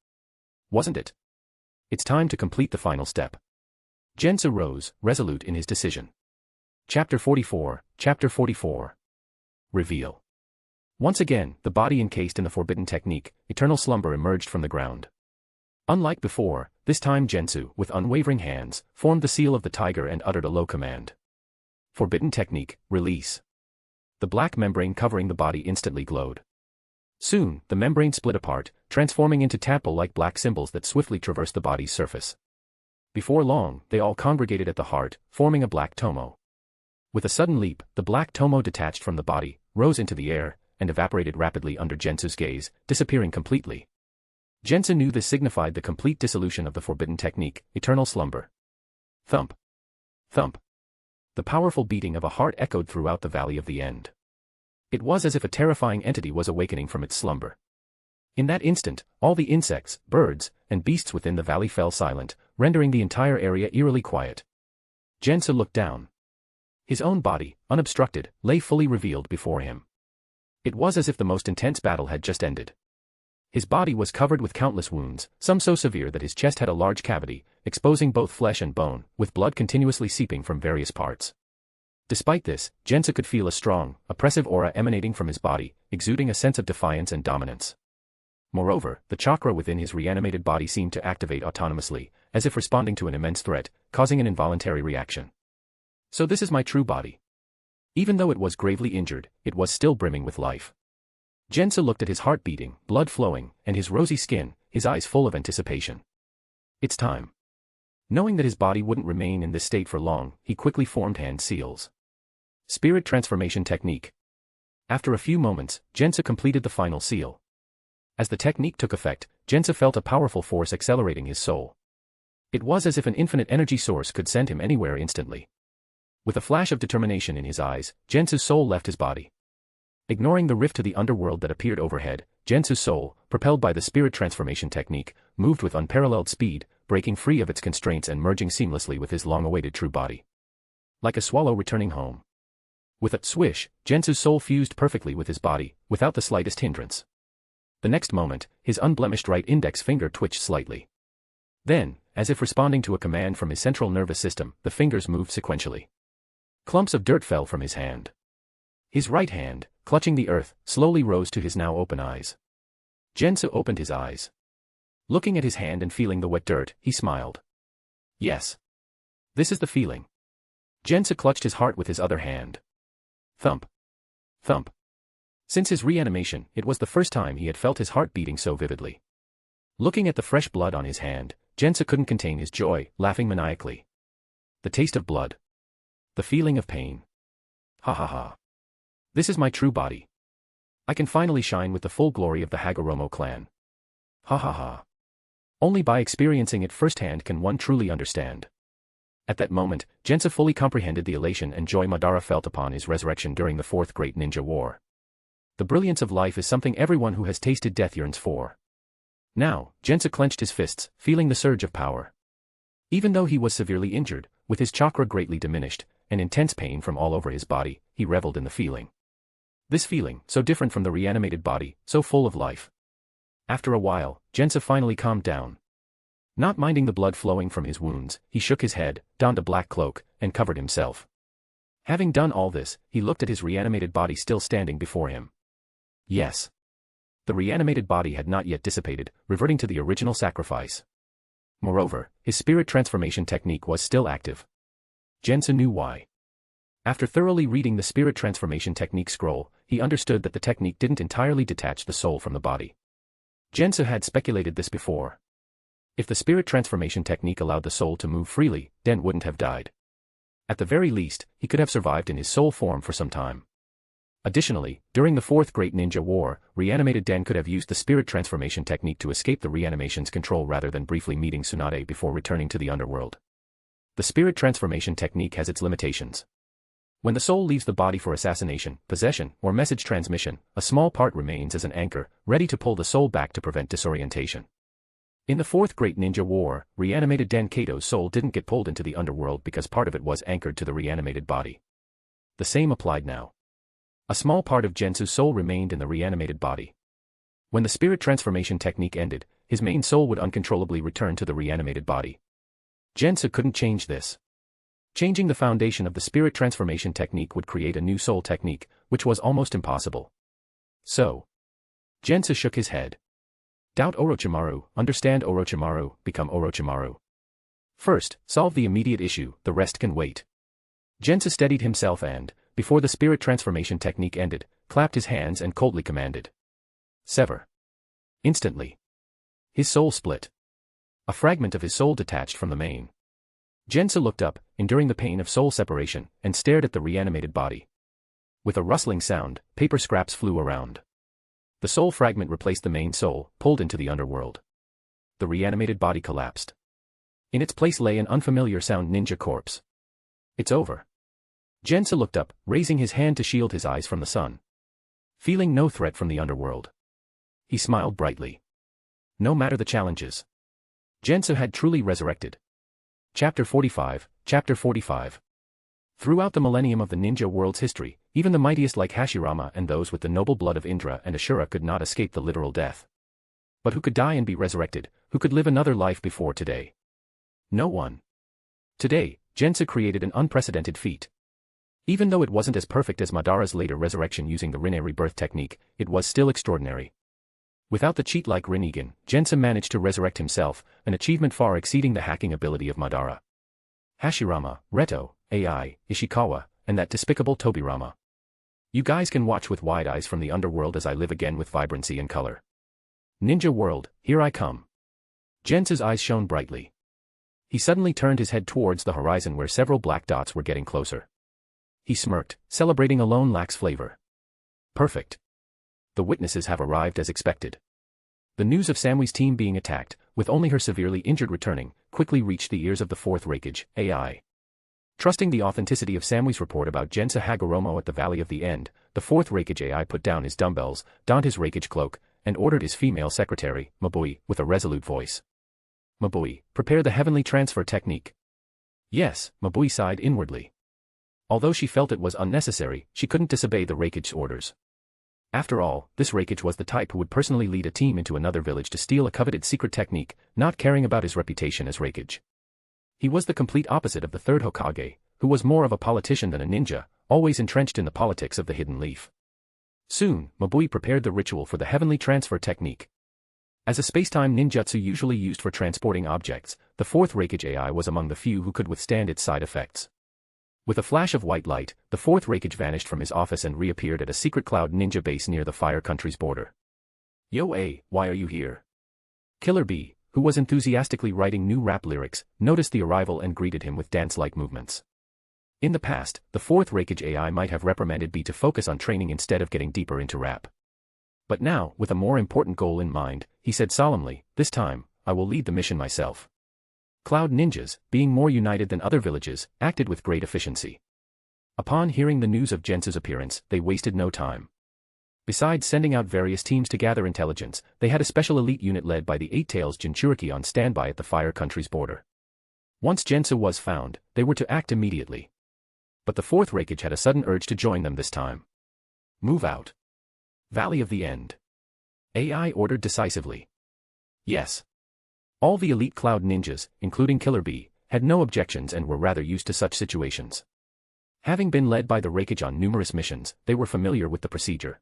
Wasn't it? It's time to complete the final step. Jensa rose, resolute in his decision. Chapter 44, Chapter 44. Reveal. Once again, the body encased in the forbidden technique, eternal slumber emerged from the ground. Unlike before, this time Jensu, with unwavering hands, formed the seal of the tiger and uttered a low command. Forbidden technique, release. The black membrane covering the body instantly glowed. Soon, the membrane split apart, transforming into tadpole-like black symbols that swiftly traversed the body's surface. Before long, they all congregated at the heart, forming a black tomo. With a sudden leap, the black tomo detached from the body, rose into the air, and evaporated rapidly under Jensu's gaze, disappearing completely. Jensa knew this signified the complete dissolution of the forbidden technique, eternal slumber. Thump. Thump. The powerful beating of a heart echoed throughout the Valley of the End. It was as if a terrifying entity was awakening from its slumber. In that instant, all the insects, birds, and beasts within the valley fell silent, rendering the entire area eerily quiet. Jensa looked down. His own body, unobstructed, lay fully revealed before him. It was as if the most intense battle had just ended. His body was covered with countless wounds, some so severe that his chest had a large cavity, exposing both flesh and bone, with blood continuously seeping from various parts. Despite this, Jensa could feel a strong, oppressive aura emanating from his body, exuding a sense of defiance and dominance. Moreover, the chakra within his reanimated body seemed to activate autonomously, as if responding to an immense threat, causing an involuntary reaction. So this is my true body. Even though it was gravely injured, it was still brimming with life. Jensa looked at his heart beating, blood flowing, and his rosy skin, his eyes full of anticipation. It's time. Knowing that his body wouldn't remain in this state for long, he quickly formed hand seals. Spirit transformation technique. After a few moments, Jensa completed the final seal. As the technique took effect, Jensa felt a powerful force accelerating his soul. It was as if an infinite energy source could send him anywhere instantly. With a flash of determination in his eyes, Jensa's soul left his body. Ignoring the rift to the underworld that appeared overhead, Jensa's soul, propelled by the spirit transformation technique, moved with unparalleled speed, breaking free of its constraints and merging seamlessly with his long-awaited true body. Like a swallow returning home. With a swish, Jensa's soul fused perfectly with his body, without the slightest hindrance. The next moment, his unblemished right index finger twitched slightly. Then, as if responding to a command from his central nervous system, the fingers moved sequentially. Clumps of dirt fell from his hand. His right hand, clutching the earth, slowly rose to his now open eyes. Jensa opened his eyes. Looking at his hand and feeling the wet dirt, he smiled. Yes. This is the feeling. Jensa clutched his heart with his other hand. Thump. Thump. Since his reanimation, it was the first time he had felt his heart beating so vividly. Looking at the fresh blood on his hand, Jensa couldn't contain his joy, laughing maniacally. The taste of blood. The feeling of pain. Ha ha ha. This is my true body. I can finally shine with the full glory of the Hagoromo clan. Ha ha ha. Only by experiencing it firsthand can one truly understand. At that moment, Jensa fully comprehended the elation and joy Madara felt upon his resurrection during the Fourth Great Ninja War. The brilliance of life is something everyone who has tasted death yearns for. Now, Jensa clenched his fists, feeling the surge of power. Even though he was severely injured, with his chakra greatly diminished, and intense pain from all over his body, he reveled in the feeling. This feeling, so different from the reanimated body, so full of life. After a while, Jensa finally calmed down. Not minding the blood flowing from his wounds, he shook his head, donned a black cloak, and covered himself. Having done all this, he looked at his reanimated body still standing before him. Yes. The reanimated body had not yet dissipated, reverting to the original sacrifice. Moreover, his spirit transformation technique was still active. Jensa knew why. After thoroughly reading the spirit transformation technique scroll, he understood that the technique didn't entirely detach the soul from the body. Jensa had speculated this before. If the spirit transformation technique allowed the soul to move freely, Den wouldn't have died. At the very least, he could have survived in his soul form for some time. Additionally, during the Fourth Great Ninja War, reanimated Den could have used the spirit transformation technique to escape the reanimation's control rather than briefly meeting Tsunade before returning to the underworld. The spirit transformation technique has its limitations. When the soul leaves the body for assassination, possession, or message transmission, a small part remains as an anchor, ready to pull the soul back to prevent disorientation. In the Fourth Great Ninja War, reanimated Den Kato's soul didn't get pulled into the underworld because part of it was anchored to the reanimated body. The same applied now. A small part of Jensu's soul remained in the reanimated body. When the spirit transformation technique ended, his main soul would uncontrollably return to the reanimated body. Jensa couldn't change this. Changing the foundation of the spirit transformation technique would create a new soul technique, which was almost impossible. So, Jensa shook his head. Doubt Orochimaru, understand Orochimaru, become Orochimaru. First, solve the immediate issue, the rest can wait. Jensa steadied himself and, before the spirit transformation technique ended, clapped his hands and coldly commanded. Sever. Instantly. His soul split. A fragment of his soul detached from the main. Jensa looked up, enduring the pain of soul separation, and stared at the reanimated body. With a rustling sound, paper scraps flew around. The soul fragment replaced the main soul, pulled into the underworld. The reanimated body collapsed. In its place lay an unfamiliar sound ninja corpse. It's over. Jensa looked up, raising his hand to shield his eyes from the sun. Feeling no threat from the underworld. He smiled brightly. No matter the challenges. Jensa had truly resurrected. Chapter 45, Chapter 45. Throughout the millennium of the ninja world's history, even the mightiest like Hashirama and those with the noble blood of Indra and Ashura could not escape the literal death. But who could die and be resurrected, who could live another life before today? No one. Today, Jensa created an unprecedented feat. Even though it wasn't as perfect as Madara's later resurrection using the Rinne rebirth technique, it was still extraordinary. Without the cheat like Rinnegan, Jensa managed to resurrect himself, an achievement far exceeding the hacking ability of Madara. Hashirama, Reto, AI, Ishikawa, and that despicable Tobirama. You guys can watch with wide eyes from the underworld as I live again with vibrancy and color. Ninja world, here I come. Jensa's eyes shone brightly. He suddenly turned his head towards the horizon where several black dots were getting closer. He smirked, celebrating alone lacks flavor. Perfect. The witnesses have arrived as expected. The news of Samui's team being attacked, with only her severely injured returning, quickly reached the ears of the Fourth Hokage, AI. Trusting the authenticity of Samui's report about Jensa Hagoromo at the Valley of the End, the Fourth Hokage AI put down his dumbbells, donned his Hokage cloak, and ordered his female secretary, Mabui, with a resolute voice. Mabui, prepare the heavenly transfer technique. Yes, Mabui sighed inwardly. Although she felt it was unnecessary, she couldn't disobey the Hokage's orders. After all, this Hokage was the type who would personally lead a team into another village to steal a coveted secret technique, not caring about his reputation as Hokage. He was the complete opposite of the Third Hokage, who was more of a politician than a ninja, always entrenched in the politics of the Hidden Leaf. Soon, Mabui prepared the ritual for the heavenly transfer technique. As a spacetime ninjutsu usually used for transporting objects, the Fourth Hokage AI was among the few who could withstand its side effects. With a flash of white light, the Fourth Hokage vanished from his office and reappeared at a secret cloud ninja base near the Fire Country's border. Yo A, why are you here? Killer B, who was enthusiastically writing new rap lyrics, noticed the arrival and greeted him with dance-like movements. In the past, the Fourth Hokage AI might have reprimanded B to focus on training instead of getting deeper into rap. But now, with a more important goal in mind, he said solemnly, this time, I will lead the mission myself. Cloud ninjas, being more united than other villages, acted with great efficiency. Upon hearing the news of Jensu's appearance, they wasted no time. Besides sending out various teams to gather intelligence, they had a special elite unit led by the Eight-Tails Jinchuriki on standby at the Fire Country's border. Once Jensa was found, they were to act immediately. But the Fourth Hokage had a sudden urge to join them this time. Move out. Valley of the End. AI ordered decisively. Yes. All the elite cloud ninjas, including Killer B, had no objections and were rather used to such situations. Having been led by the Hokage on numerous missions, they were familiar with the procedure.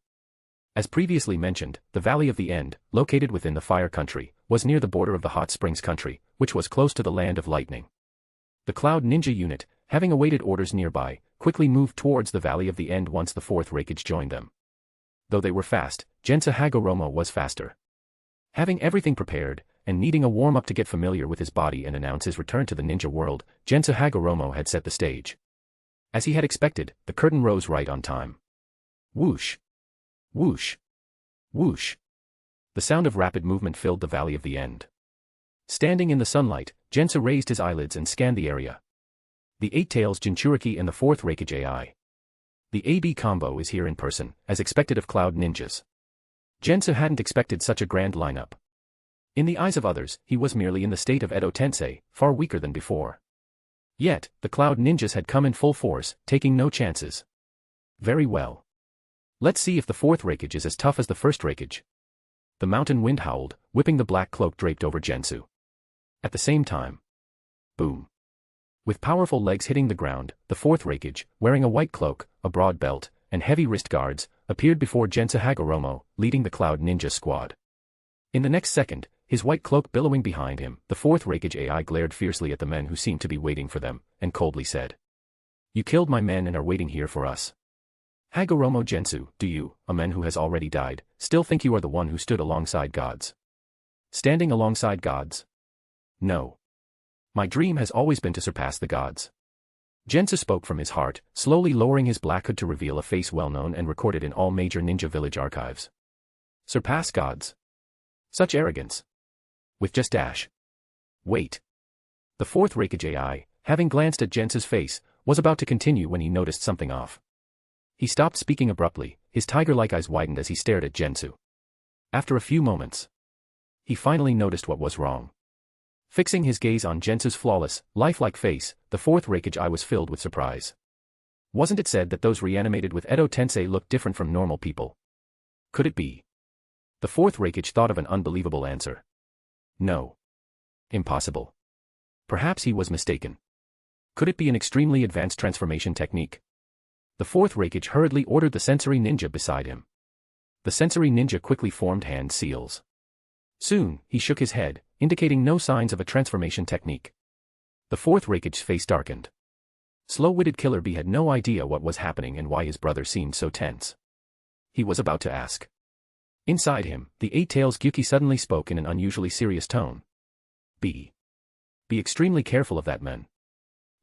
As previously mentioned, the Valley of the End, located within the Fire Country, was near the border of the Hot Springs Country, which was close to the Land of Lightning. The Cloud Ninja unit, having awaited orders nearby, quickly moved towards the Valley of the End once the Fourth Hokage joined them. Though they were fast, Jensa Hagoromo was faster. Having everything prepared, and needing a warm-up to get familiar with his body and announce his return to the ninja world, Jensa Hagoromo had set the stage. As he had expected, the curtain rose right on time. Whoosh! Whoosh! Whoosh! The sound of rapid movement filled the Valley of the End. Standing in the sunlight, Jensa raised his eyelids and scanned the area. The Eight-Tails Jinchuriki and the Fourth Hokage AI. The AB combo is here in person, as expected of Cloud Ninjas. Jensa hadn't expected such a grand lineup. In the eyes of others, he was merely in the state of Edo Tensei, far weaker than before. Yet, the Cloud Ninjas had come in full force, taking no chances. Very well. Let's see if the Fourth Hokage is as tough as the First Hokage. The mountain wind howled, whipping the black cloak draped over Jensu. At the same time. Boom. With powerful legs hitting the ground, the Fourth Hokage, wearing a white cloak, a broad belt, and heavy wrist guards, appeared before Jensa Hagoromo, leading the Cloud Ninja squad. In the next second, his white cloak billowing behind him, the Fourth Hokage AI glared fiercely at the men who seemed to be waiting for them, and coldly said, "You killed my men and are waiting here for us. Hagoromo Gensou, do you, a man who has already died, still think you are the one who stood alongside gods? Standing alongside gods? No. My dream has always been to surpass the gods." Jensa spoke from his heart, slowly lowering his black hood to reveal a face well known and recorded in all major ninja village archives. Surpass gods. Such arrogance. With just dash. Wait. The Fourth Hokage AI, having glanced at Jensa's face, was about to continue when he noticed something off. He stopped speaking abruptly, his tiger-like eyes widened as he stared at Jensu. After a few moments, he finally noticed what was wrong. Fixing his gaze on Jensu's flawless, lifelike face, the Fourth Hokage eye was filled with surprise. Wasn't it said that those reanimated with Edo Tensei looked different from normal people? Could it be? The Fourth Hokage thought of an unbelievable answer. No. Impossible. Perhaps he was mistaken. Could it be an extremely advanced transformation technique? The Fourth Hokage hurriedly ordered the sensory ninja beside him. The sensory ninja quickly formed hand seals. Soon, he shook his head, indicating no signs of a transformation technique. The Fourth Hokage's face darkened. Slow-witted Killer B had no idea what was happening and why his brother seemed so tense. He was about to ask. Inside him, the Eight-Tails Gyuki suddenly spoke in an unusually serious tone. Be extremely careful of that man.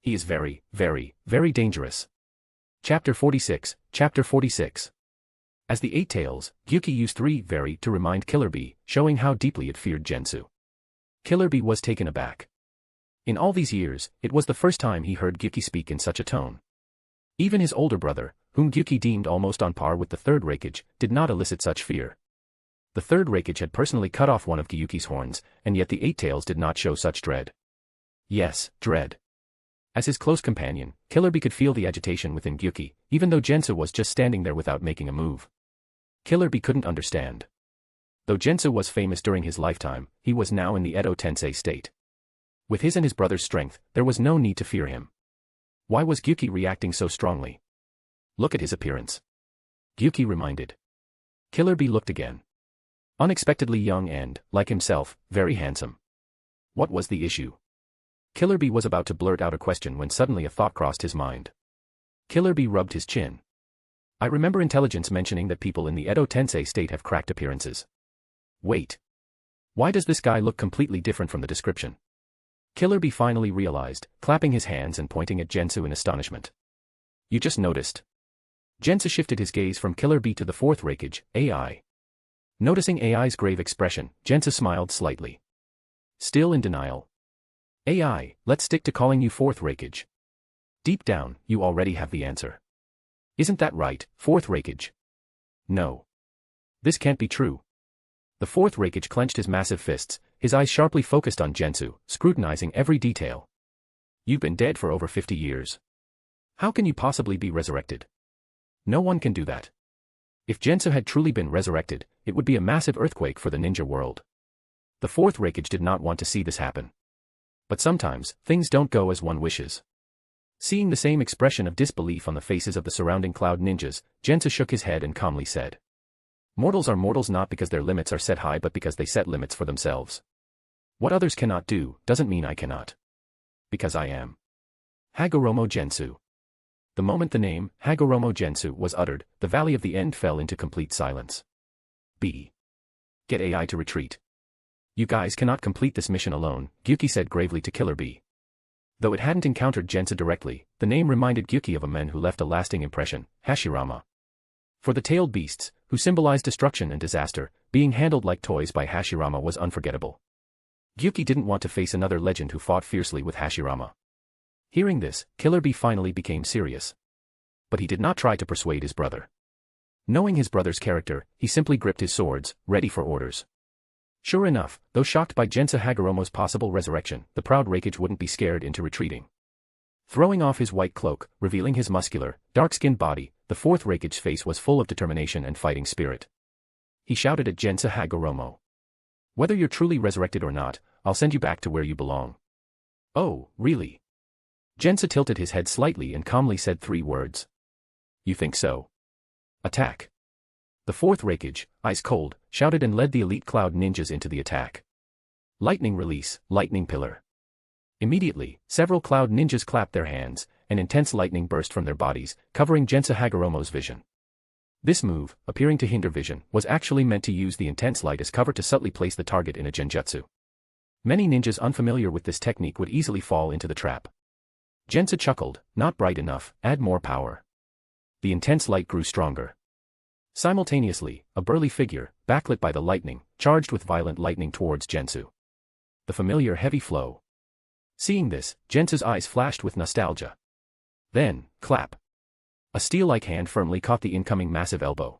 He is very, very, very dangerous. Chapter 46, Chapter 46. As the Eight Tails, Gyuki used 3 very to remind Killer Bee, showing how deeply it feared Gensu. Killer Bee was taken aback. In all these years, it was the first time he heard Gyuki speak in such a tone. Even his older brother, whom Gyuki deemed almost on par with the Third Hokage, did not elicit such fear. The Third Hokage had personally cut off one of Gyuki's horns, and yet the Eight Tails did not show such dread. Yes, dread. As his close companion, Killer Bee could feel the agitation within Gyuki, even though Jensa was just standing there without making a move. Killer Bee couldn't understand. Though Jensa was famous during his lifetime, he was now in the Edo Tensei state. With his and his brother's strength, there was no need to fear him. Why was Gyuki reacting so strongly? Look at his appearance. Gyuki reminded. Killer Bee looked again. Unexpectedly young and, like himself, very handsome. What was the issue? Killer Bee was about to blurt out a question when suddenly a thought crossed his mind. Killer Bee rubbed his chin. I remember intelligence mentioning that people in the Edo Tensei state have cracked appearances. Wait. Why does this guy look completely different from the description? Killer Bee finally realized, clapping his hands and pointing at Gensu in astonishment. You just noticed. Jensa shifted his gaze from Killer Bee to the Fourth Hokage, AI. Noticing AI's grave expression, Jensa smiled slightly. Still in denial. AI, let's stick to calling you Fourth Hokage. Deep down, you already have the answer. Isn't that right, Fourth Hokage? No. This can't be true. The Fourth Hokage clenched his massive fists, his eyes sharply focused on Gensu, scrutinizing every detail. You've been dead for over 50 years. How can you possibly be resurrected? No one can do that. If Gensu had truly been resurrected, it would be a massive earthquake for the ninja world. The Fourth Hokage did not want to see this happen. But sometimes, things don't go as one wishes. Seeing the same expression of disbelief on the faces of the surrounding cloud ninjas, Gensa shook his head and calmly said. Mortals are mortals not because their limits are set high but because they set limits for themselves. What others cannot do, doesn't mean I cannot. Because I am. Hagoromo Gensou. The moment the name, Hagoromo Gensou, was uttered, the Valley of the End fell into complete silence. B. Get AI to retreat. You guys cannot complete this mission alone, Gyuki said gravely to Killer Bee. Though it hadn't encountered Jensa directly, the name reminded Gyuki of a man who left a lasting impression, Hashirama. For the tailed beasts, who symbolized destruction and disaster, being handled like toys by Hashirama was unforgettable. Gyuki didn't want to face another legend who fought fiercely with Hashirama. Hearing this, Killer Bee finally became serious. But he did not try to persuade his brother. Knowing his brother's character, he simply gripped his swords, ready for orders. Sure enough, though shocked by Jensa Hagoromo's possible resurrection, the proud Hokage wouldn't be scared into retreating. Throwing off his white cloak, revealing his muscular, dark-skinned body, the Fourth Hokage's face was full of determination and fighting spirit. He shouted at Jensa Hagoromo. Whether you're truly resurrected or not, I'll send you back to where you belong. Oh, really? Jensa tilted his head slightly and calmly said 3 words. You think so? Attack. The Fourth Hokage, ice cold, shouted and led the elite cloud ninjas into the attack. Lightning release, lightning pillar. Immediately, several cloud ninjas clapped their hands, and intense lightning burst from their bodies, covering Jensa Hagoromo's vision. This move, appearing to hinder vision, was actually meant to use the intense light as cover to subtly place the target in a genjutsu. Many ninjas unfamiliar with this technique would easily fall into the trap. Jensa chuckled, not bright enough, add more power. The intense light grew stronger. Simultaneously, a burly figure, backlit by the lightning, charged with violent lightning towards Gensu. The familiar heavy flow. Seeing this, Jensu's eyes flashed with nostalgia. Then, clap. A steel-like hand firmly caught the incoming massive elbow.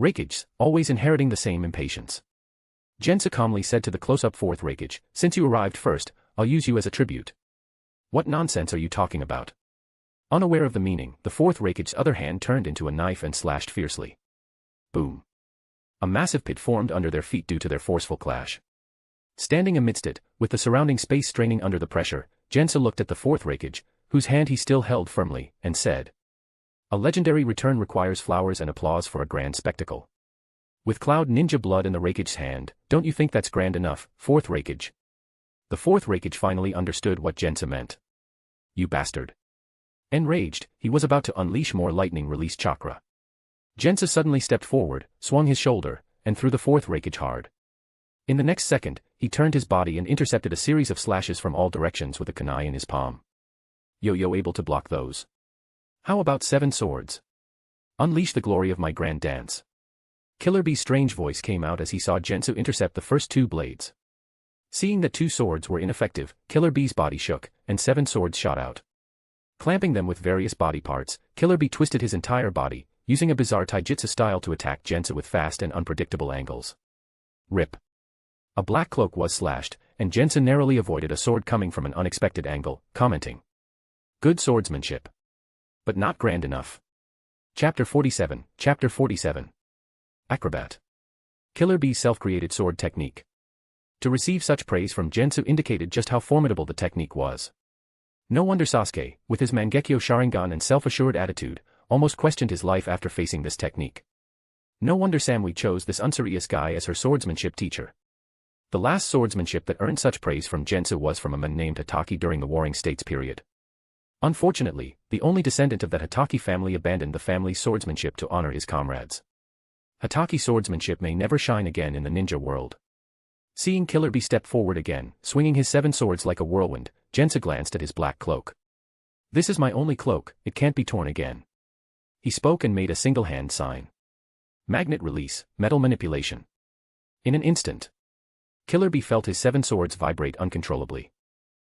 Hokages, always inheriting the same impatience. Jensa calmly said to the close-up Fourth Hokage, since you arrived first, I'll use you as a tribute. What nonsense are you talking about? Unaware of the meaning, the Fourth Hokage's other hand turned into a knife and slashed fiercely. Boom. A massive pit formed under their feet due to their forceful clash. Standing amidst it, with the surrounding space straining under the pressure, Jensa looked at the Fourth Hokage, whose hand he still held firmly, and said. A legendary return requires flowers and applause for a grand spectacle. With cloud ninja blood in the Hokage's hand, don't you think that's grand enough, Fourth Hokage? The Fourth Hokage finally understood what Jensa meant. You bastard. Enraged, he was about to unleash more lightning release chakra. Jensa suddenly stepped forward, swung his shoulder, and threw the Fourth Hokage hard. In the next second, he turned his body and intercepted a series of slashes from all directions with a kunai in his palm. Yo-yo able to block those. How about 7 swords? Unleash the glory of my grand dance. Killer Bee's strange voice came out as he saw Gensu intercept the first 2 blades. Seeing that 2 swords were ineffective, Killer Bee's body shook, and 7 swords shot out. Clamping them with various body parts, Killer Bee twisted his entire body, using a bizarre taijutsu style to attack Gensu with fast and unpredictable angles. Rip. A black cloak was slashed, and Jensa narrowly avoided a sword coming from an unexpected angle, commenting, "Good swordsmanship. But not grand enough." Chapter 47, Chapter 47. Acrobat. Killer Bee's self-created sword technique. To receive such praise from Gensu indicated just how formidable the technique was. No wonder Sasuke, with his Mangekyo Sharingan and self-assured attitude, almost questioned his life after facing this technique. No wonder Samui chose this unserious guy as her swordsmanship teacher. The last swordsmanship that earned such praise from Gensu was from a man named Hatake during the Warring States period. Unfortunately, the only descendant of that Hatake family abandoned the family's swordsmanship to honor his comrades. Hatake's swordsmanship may never shine again in the ninja world. Seeing Killer Bee step forward again, swinging his 7 swords like a whirlwind, Gensa glanced at his black cloak. "This is my only cloak, it can't be torn again." He spoke and made a single hand sign. Magnet release, metal manipulation. In an instant, Killer Bee felt his 7 swords vibrate uncontrollably.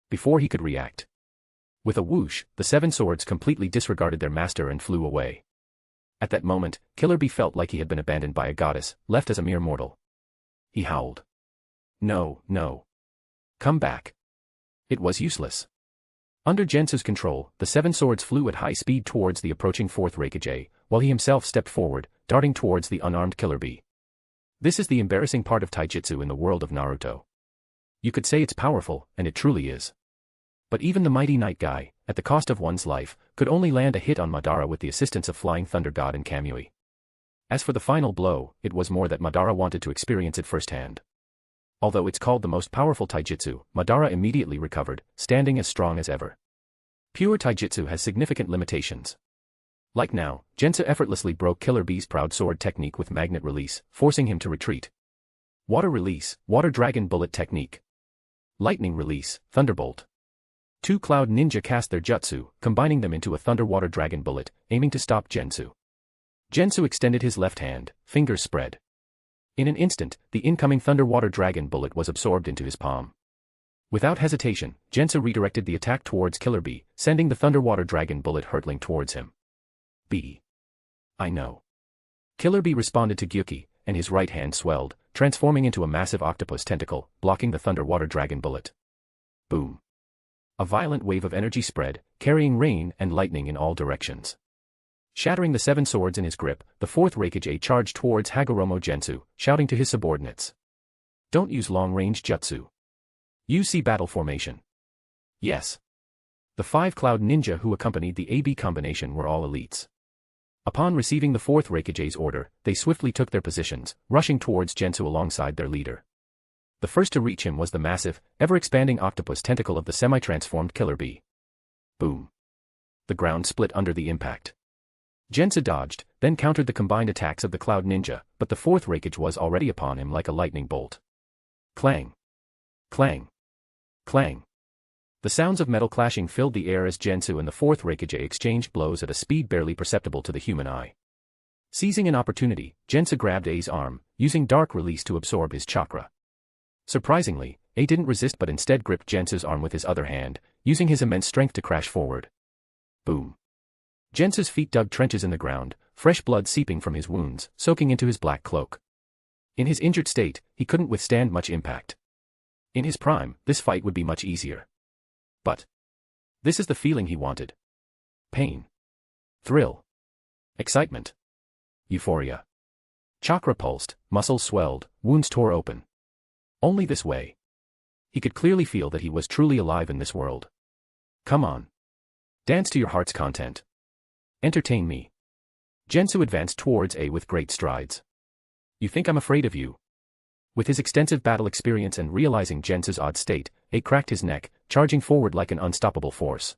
Before he could react, with a whoosh, the 7 swords completely disregarded their master and flew away. At that moment, Killer Bee felt like he had been abandoned by a goddess, left as a mere mortal. He howled. "No, no. Come back." It was useless. Under Gensu's control, the 7 swords flew at high speed towards the approaching 4th Hokage, while he himself stepped forward, darting towards the unarmed Killer Bee. This is the embarrassing part of taijutsu in the world of Naruto. You could say it's powerful, and it truly is. But even the mighty Night Guy, at the cost of one's life, could only land a hit on Madara with the assistance of Flying Thunder God and Kamui. As for the final blow, it was more that Madara wanted to experience it firsthand. Although it's called the most powerful taijutsu, Madara immediately recovered, standing as strong as ever. Pure taijutsu has significant limitations. Like now, Gensa effortlessly broke Killer Bee's proud sword technique with magnet release, forcing him to retreat. Water release, water dragon bullet technique. Lightning release, thunderbolt. 2 cloud ninja cast their jutsu, combining them into a thunder water dragon bullet, aiming to stop Gensu. Gensu extended his left hand, fingers spread. In an instant, the incoming thunder water dragon bullet was absorbed into his palm. Without hesitation, Gensu redirected the attack towards Killer Bee, sending the thunder water dragon bullet hurtling towards him. "B. I know." Killer Bee responded to Gyuki, and his right hand swelled, transforming into a massive octopus tentacle, blocking the thunder water dragon bullet. Boom. A violent wave of energy spread, carrying rain and lightning in all directions. Shattering the 7 swords in his grip, the 4th Hokage charged towards Hagoromo Gensou, shouting to his subordinates. "Don't use long-range jutsu. Use battle formation." Yes. The 5 cloud ninja who accompanied the AB combination were all elites. Upon receiving the 4th Hokage's order, they swiftly took their positions, rushing towards Gensou alongside their leader. The first to reach him was the massive, ever-expanding octopus tentacle of the semi-transformed Killer Bee. Boom. The ground split under the impact. Jensa dodged, then countered the combined attacks of the Cloud Ninja, but the 4th Hokage was already upon him like a lightning bolt. Clang. Clang. Clang. The sounds of metal clashing filled the air as Gensu and the 4th Hokage exchanged blows at a speed barely perceptible to the human eye. Seizing an opportunity, Jensa grabbed A's arm, using Dark Release to absorb his chakra. Surprisingly, A didn't resist but instead gripped Jensa's arm with his other hand, using his immense strength to crash forward. Boom. Jensa's feet dug trenches in the ground, fresh blood seeping from his wounds, soaking into his black cloak. In his injured state, he couldn't withstand much impact. In his prime, this fight would be much easier. But this is the feeling he wanted. Pain. Thrill. Excitement. Euphoria. Chakra pulsed, muscles swelled, wounds tore open. Only this way. He could clearly feel that he was truly alive in this world. Come on. Dance to your heart's content. Entertain me. Gensu advanced towards A with great strides. You think I'm afraid of you? With his extensive battle experience and realizing Gensu's odd state, A cracked his neck, charging forward like an unstoppable force.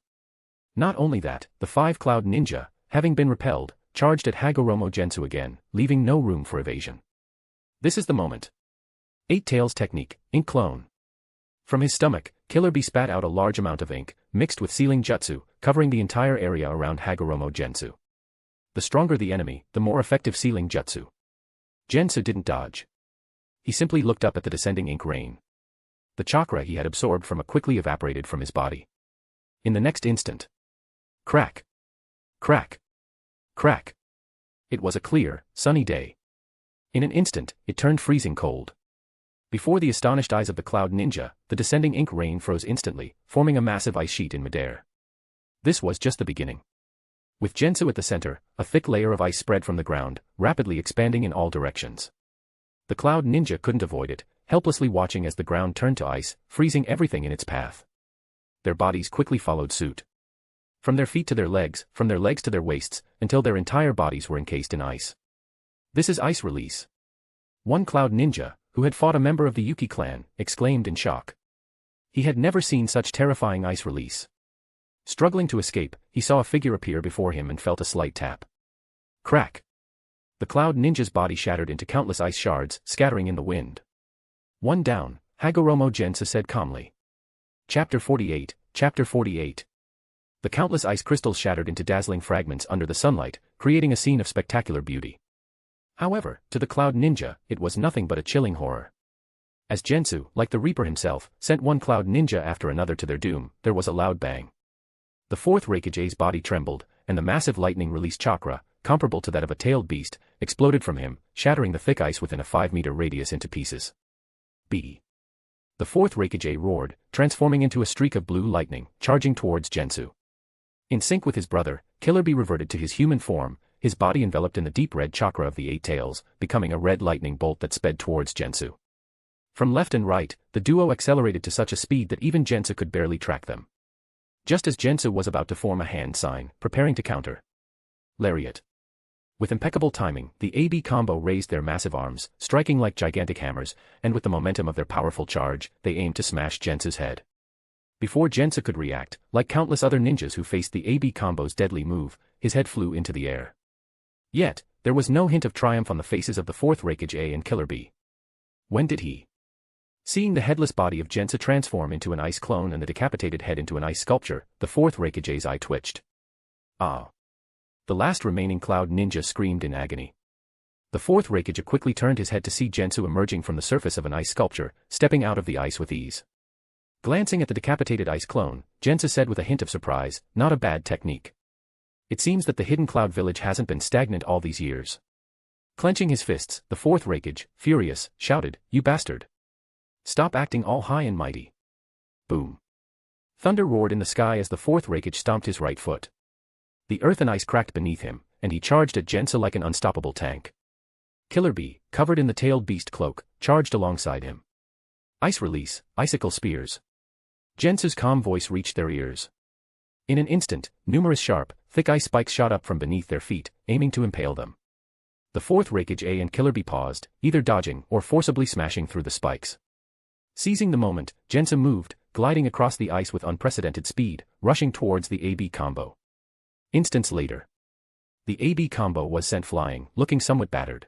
Not only that, the 5 Cloud Ninja, having been repelled, charged at Hagoromo Gensou again, leaving no room for evasion. This is the moment. 8 Tails Technique, Ink Clone. From his stomach, Killer Bee spat out a large amount of ink, mixed with sealing jutsu, covering the entire area around Hagoromo Gensou. The stronger the enemy, the more effective sealing jutsu. Jensa didn't dodge. He simply looked up at the descending ink rain. The chakra he had absorbed from it quickly evaporated from his body. In the next instant. Crack. Crack. Crack. It was a clear, sunny day. In an instant, it turned freezing cold. Before the astonished eyes of the Cloud Ninja, the descending ink rain froze instantly, forming a massive ice sheet in midair. This was just the beginning. With Jensa at the center, a thick layer of ice spread from the ground, rapidly expanding in all directions. The Cloud Ninja couldn't avoid it, helplessly watching as the ground turned to ice, freezing everything in its path. Their bodies quickly followed suit. From their feet to their legs, from their legs to their waists, until their entire bodies were encased in ice. This is ice release. One Cloud Ninja, who had fought a member of the Yuki clan, exclaimed in shock. He had never seen such terrifying ice release. Struggling to escape, he saw a figure appear before him and felt a slight tap. Crack. The Cloud Ninja's body shattered into countless ice shards, scattering in the wind. One down, Hagoromo Gensou said calmly. Chapter 48, Chapter 48. The countless ice crystals shattered into dazzling fragments under the sunlight, creating a scene of spectacular beauty. However, to the Cloud Ninja, it was nothing but a chilling horror. As Gensou, like the Reaper himself, sent one Cloud Ninja after another to their doom, there was a loud bang. The fourth Hokage's body trembled, and the massive lightning-released chakra, comparable to that of a tailed beast, exploded from him, shattering the thick ice within a 5-meter radius into pieces. B. The fourth Hokage roared, transforming into a streak of blue lightning, charging towards Gensou. In sync with his brother, Killer Bee reverted to his human form, his body enveloped in the deep red chakra of the Eight Tails, becoming a red lightning bolt that sped towards Gensou. From left and right, the duo accelerated to such a speed that even Gensou could barely track them. Just as Gensou was about to form a hand sign, preparing to counter. Lariat. With impeccable timing, the AB combo raised their massive arms, striking like gigantic hammers, and with the momentum of their powerful charge, they aimed to smash Gensou's head. Before Jensa could react, like countless other ninjas who faced the AB combo's deadly move, his head flew into the air. Yet, there was no hint of triumph on the faces of the fourth Hokage and Killer Bee. When did he? Seeing the headless body of Jensa transform into an ice clone and the decapitated head into an ice sculpture, the fourth Hokage's eye twitched. Ah! The last remaining Cloud Ninja screamed in agony. The fourth Hokage quickly turned his head to see Gensou emerging from the surface of an ice sculpture, stepping out of the ice with ease. Glancing at the decapitated ice clone, Jensa said with a hint of surprise, "Not a bad technique. It seems that the hidden cloud village hasn't been stagnant all these years." Clenching his fists, the fourth Hokage, furious, shouted, "You bastard! Stop acting all high and mighty." Boom. Thunder roared in the sky as the fourth Hokage stomped his right foot. The earth and ice cracked beneath him, and he charged at Jensa like an unstoppable tank. Killer Bee, covered in the tailed beast cloak, charged alongside him. Ice release, icicle spears. Jensou's calm voice reached their ears. In an instant, numerous sharp, thick ice spikes shot up from beneath their feet, aiming to impale them. The fourth Hokage and Killer Bee paused, either dodging or forcibly smashing through the spikes. Seizing the moment, Jensa moved, gliding across the ice with unprecedented speed, rushing towards the AB combo. Instants later, the AB combo was sent flying, looking somewhat battered.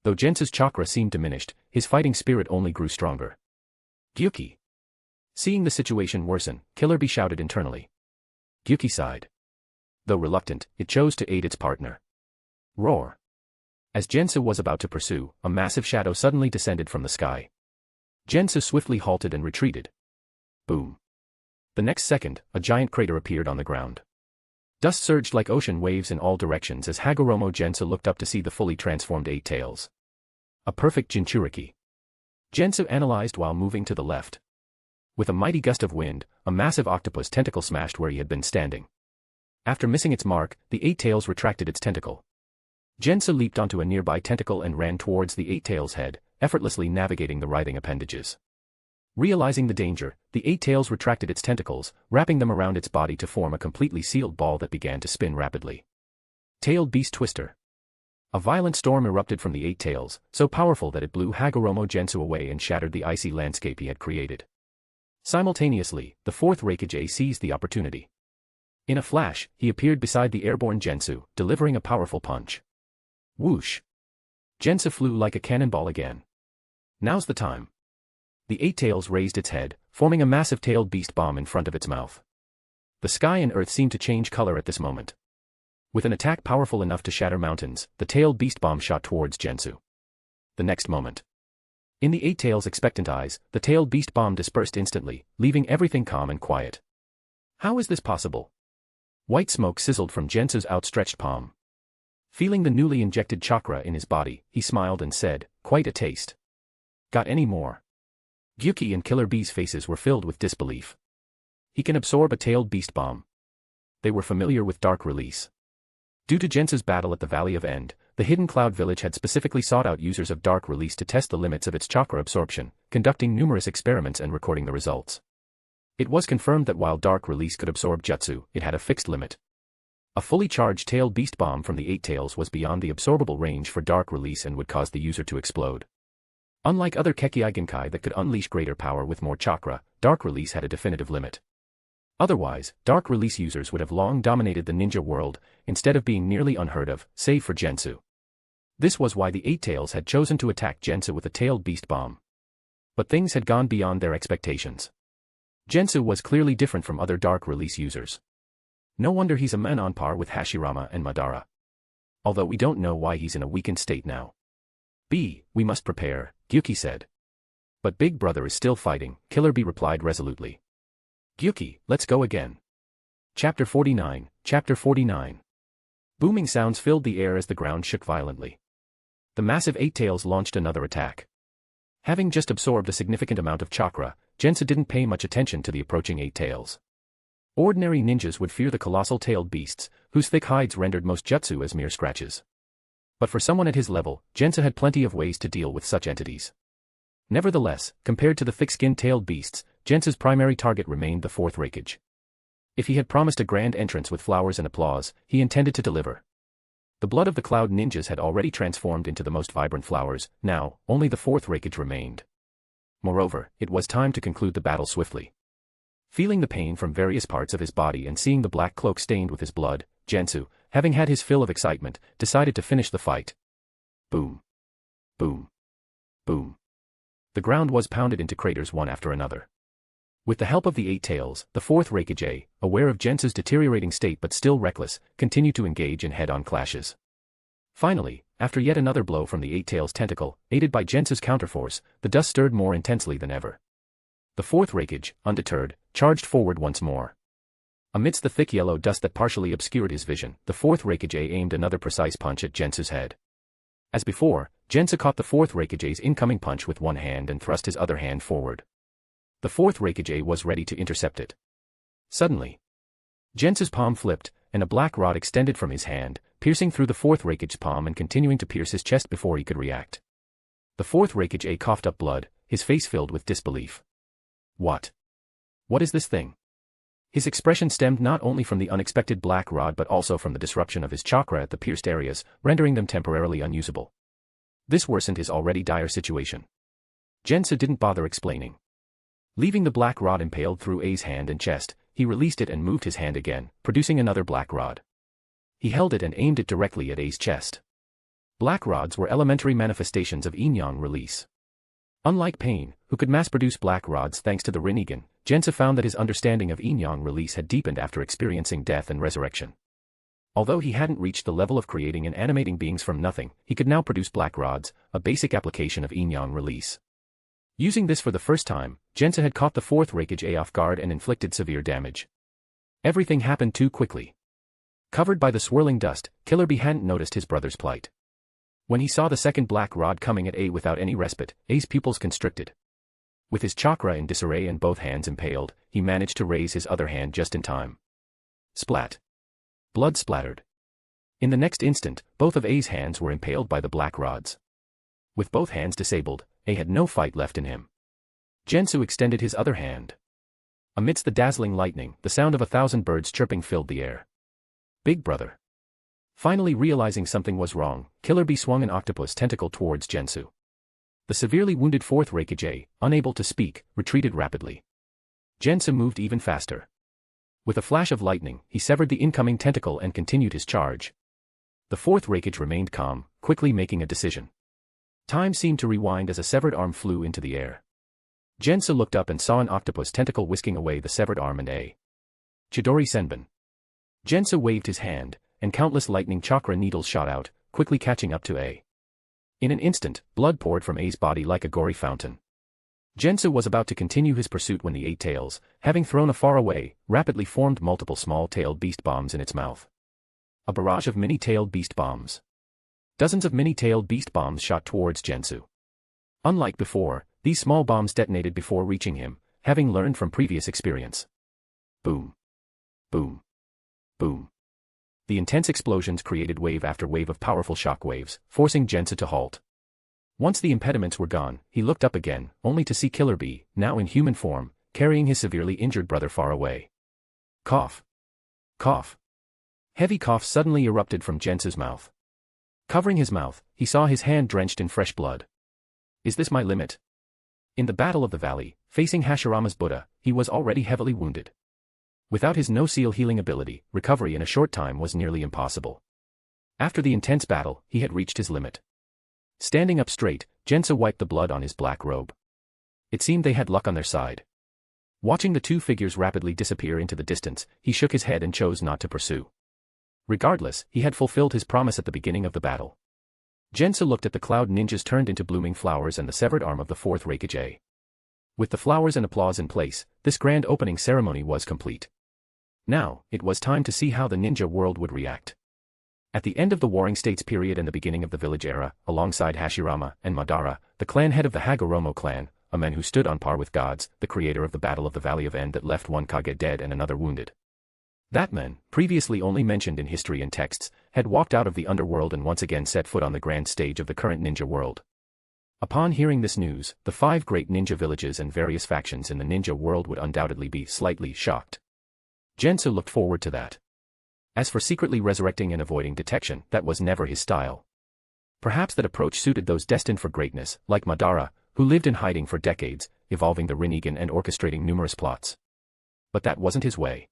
Though Jensou's chakra seemed diminished, his fighting spirit only grew stronger. Gyuki. Seeing the situation worsen, Killer Bee shouted internally. Gyuki sighed. Though reluctant, it chose to aid its partner. Roar. As Gensou was about to pursue, a massive shadow suddenly descended from the sky. Gensou swiftly halted and retreated. Boom. The next second, a giant crater appeared on the ground. Dust surged like ocean waves in all directions as Hagoromo Gensou looked up to see the fully transformed Eight Tails. A perfect Jinchuriki. Gensou analyzed while moving to the left. With a mighty gust of wind, a massive octopus tentacle smashed where he had been standing. After missing its mark, the Eight Tails retracted its tentacle. Gensou leaped onto a nearby tentacle and ran towards the Eight Tails' head, effortlessly navigating the writhing appendages. Realizing the danger, the Eight Tails retracted its tentacles, wrapping them around its body to form a completely sealed ball that began to spin rapidly. Tailed Beast Twister. A violent storm erupted from the Eight Tails, so powerful that it blew Hagoromo Gensou away and shattered the icy landscape he had created. Simultaneously, the fourth Hokage seized the opportunity. In a flash, he appeared beside the airborne Gensou, delivering a powerful punch. Whoosh! Gensou flew like a cannonball again. Now's the time. The Eight Tails raised its head, forming a massive tailed beast bomb in front of its mouth. The sky and earth seemed to change color at this moment. With an attack powerful enough to shatter mountains, the tailed beast bomb shot towards Gensu. The next moment, in the Eight Tails' expectant eyes, the tailed beast bomb dispersed instantly, leaving everything calm and quiet. How is this possible? White smoke sizzled from Gensu's outstretched palm. Feeling the newly injected chakra in his body, he smiled and said, "Quite a taste. Got any more?" Gyuki and Killer Bee's faces were filled with disbelief. He can absorb a tailed beast bomb. They were familiar with Dark Release. Due to Jensa's battle at the Valley of End, the Hidden Cloud Village had specifically sought out users of Dark Release to test the limits of its chakra absorption, conducting numerous experiments and recording the results. It was confirmed that while Dark Release could absorb jutsu, it had a fixed limit. A fully charged tailed beast bomb from the Eight Tails was beyond the absorbable range for Dark Release and would cause the user to explode. Unlike other Kekkei Genkai that could unleash greater power with more chakra, Dark Release had a definitive limit. Otherwise, Dark Release users would have long dominated the ninja world, instead of being nearly unheard of, save for Gensu. This was why the Eight Tails had chosen to attack Gensu with a tailed beast bomb. But things had gone beyond their expectations. Gensu was clearly different from other Dark Release users. No wonder he's a man on par with Hashirama and Madara. Although we don't know why he's in a weakened state now. We must prepare, Gyuki said. But Big Brother is still fighting, Killer Bee replied resolutely. Gyuki, let's go again. Chapter 49, Chapter 49. Booming sounds filled the air as the ground shook violently. The massive Eight Tails launched another attack. Having just absorbed a significant amount of chakra, Jensa didn't pay much attention to the approaching Eight Tails. Ordinary ninjas would fear the colossal tailed beasts, whose thick hides rendered most jutsu as mere scratches. But for someone at his level, Jensa had plenty of ways to deal with such entities. Nevertheless, compared to the thick-skinned tailed beasts, Jensa's primary target remained the Fourth Hokage. If he had promised a grand entrance with flowers and applause, he intended to deliver. The blood of the Cloud Ninjas had already transformed into the most vibrant flowers, now, only the Fourth Hokage remained. Moreover, it was time to conclude the battle swiftly. Feeling the pain from various parts of his body and seeing the black cloak stained with his blood, Gensu, having had his fill of excitement, decided to finish the fight. Boom. Boom. Boom. The ground was pounded into craters one after another. With the help of the Eight Tails, the Fourth Hokage, aware of Gensu's deteriorating state but still reckless, continued to engage in head-on clashes. Finally, after yet another blow from the Eight Tails tentacle, aided by Gensu's counterforce, the dust stirred more intensely than ever. The Fourth Hokage, undeterred, charged forward once more. Amidst the thick yellow dust that partially obscured his vision, the Fourth Hokage aimed another precise punch at Gensu's head. As before, Jensa caught the Fourth Hokage's incoming punch with one hand and thrust his other hand forward. The Fourth Hokage was ready to intercept it. Suddenly, Gensu's palm flipped, and a black rod extended from his hand, piercing through the Fourth Hokage's palm and continuing to pierce his chest before he could react. The Fourth Hokage coughed up blood, his face filled with disbelief. What? What is this thing? His expression stemmed not only from the unexpected black rod but also from the disruption of his chakra at the pierced areas, rendering them temporarily unusable. This worsened his already dire situation. Gensa didn't bother explaining. Leaving the black rod impaled through A's hand and chest, he released it and moved his hand again, producing another black rod. He held it and aimed it directly at A's chest. Black rods were elementary manifestations of yin-yang release. Unlike Pain, who could mass-produce black rods thanks to the Rinnegan, Gensa found that his understanding of yin-yang release had deepened after experiencing death and resurrection. Although he hadn't reached the level of creating and animating beings from nothing, he could now produce black rods, a basic application of yin-yang release. Using this for the first time, Gensa had caught the Fourth Hokage off guard and inflicted severe damage. Everything happened too quickly. Covered by the swirling dust, Killer Bee hadn't noticed his brother's plight. When he saw the second black rod coming at A without any respite, A's pupils constricted. With his chakra in disarray and both hands impaled, he managed to raise his other hand just in time. Splat. Blood splattered. In the next instant, both of A's hands were impaled by the black rods. With both hands disabled, A had no fight left in him. Gensu extended his other hand. Amidst the dazzling lightning, the sound of 1,000 birds chirping filled the air. Big Brother. Finally realizing something was wrong, Killer Bee swung an octopus tentacle towards Gensu. The severely wounded Fourth Hokage, unable to speak, retreated rapidly. Gensu moved even faster. With a flash of lightning, he severed the incoming tentacle and continued his charge. The Fourth Hokage remained calm, quickly making a decision. Time seemed to rewind as a severed arm flew into the air. Gensu looked up and saw an octopus tentacle whisking away the severed arm and A. Chidori Senbon. Gensu waved his hand, and countless lightning chakra needles shot out, quickly catching up to A. In an instant, blood poured from A's body like a gory fountain. Jensa was about to continue his pursuit when the Eight Tails, having thrown a far away, rapidly formed multiple small-tailed beast bombs in its mouth. A barrage of mini-tailed beast bombs. Dozens of mini-tailed beast bombs shot towards Jensu. Unlike before, these small bombs detonated before reaching him, having learned from previous experience. Boom. Boom. Boom. The intense explosions created wave after wave of powerful shock waves, forcing Jensa to halt. Once the impediments were gone, he looked up again, only to see Killer Bee, now in human form, carrying his severely injured brother far away. Cough. Cough. Heavy coughs suddenly erupted from Jensa's mouth. Covering his mouth, he saw his hand drenched in fresh blood. Is this my limit? In the Battle of the Valley, facing Hashirama's Buddha, he was already heavily wounded. Without his no-seal healing ability, recovery in a short time was nearly impossible. After the intense battle, he had reached his limit. Standing up straight, Jensa wiped the blood on his black robe. It seemed they had luck on their side. Watching the two figures rapidly disappear into the distance, he shook his head and chose not to pursue. Regardless, he had fulfilled his promise at the beginning of the battle. Jensa looked at the cloud ninjas turned into blooming flowers and the severed arm of the Fourth Hokage. With the flowers and applause in place, this grand opening ceremony was complete. Now, it was time to see how the ninja world would react. At the end of the Warring States period and the beginning of the village era, alongside Hashirama and Madara, the clan head of the Hagoromo clan, a man who stood on par with gods, the creator of the Battle of the Valley of End that left one Kage dead and another wounded. That man, previously only mentioned in history and texts, had walked out of the underworld and once again set foot on the grand stage of the current ninja world. Upon hearing this news, the 5 great ninja villages and various factions in the ninja world would undoubtedly be slightly shocked. Jensa looked forward to that. As for secretly resurrecting and avoiding detection, that was never his style. Perhaps that approach suited those destined for greatness, like Madara, who lived in hiding for decades, evolving the Rinnegan and orchestrating numerous plots. But that wasn't his way.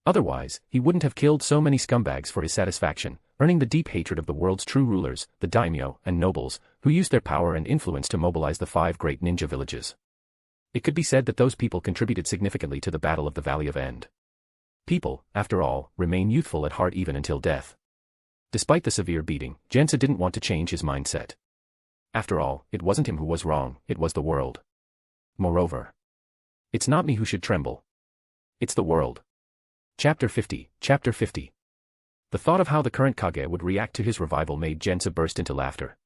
Otherwise, he wouldn't have killed so many scumbags for his satisfaction, earning the deep hatred of the world's true rulers, the daimyo and nobles, who used their power and influence to mobilize the 5 great ninja villages. It could be said that those people contributed significantly to the Battle of the Valley of End. People, after all, remain youthful at heart even until death. Despite the severe beating, Jensa didn't want to change his mindset. After all, it wasn't him who was wrong, it was the world. Moreover, it's not me who should tremble. It's the world. Chapter 50. Chapter 50. The thought of how the current Kage would react to his revival made Jensa burst into laughter.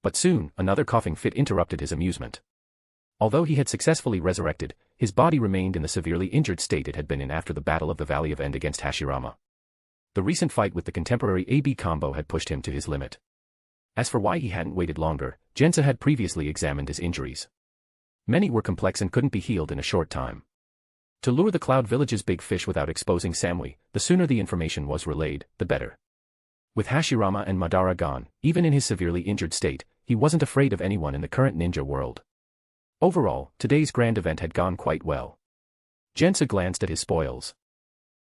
But soon, another coughing fit interrupted his amusement. Although he had successfully resurrected, his body remained in the severely injured state it had been in after the Battle of the Valley of End against Hashirama. The recent fight with the contemporary AB combo had pushed him to his limit. As for why he hadn't waited longer, Jensa had previously examined his injuries. Many were complex and couldn't be healed in a short time. To lure the Cloud Village's big fish without exposing Samui, the sooner the information was relayed, the better. With Hashirama and Madara gone, even in his severely injured state, he wasn't afraid of anyone in the current ninja world. Overall, today's grand event had gone quite well. Jensa glanced at his spoils.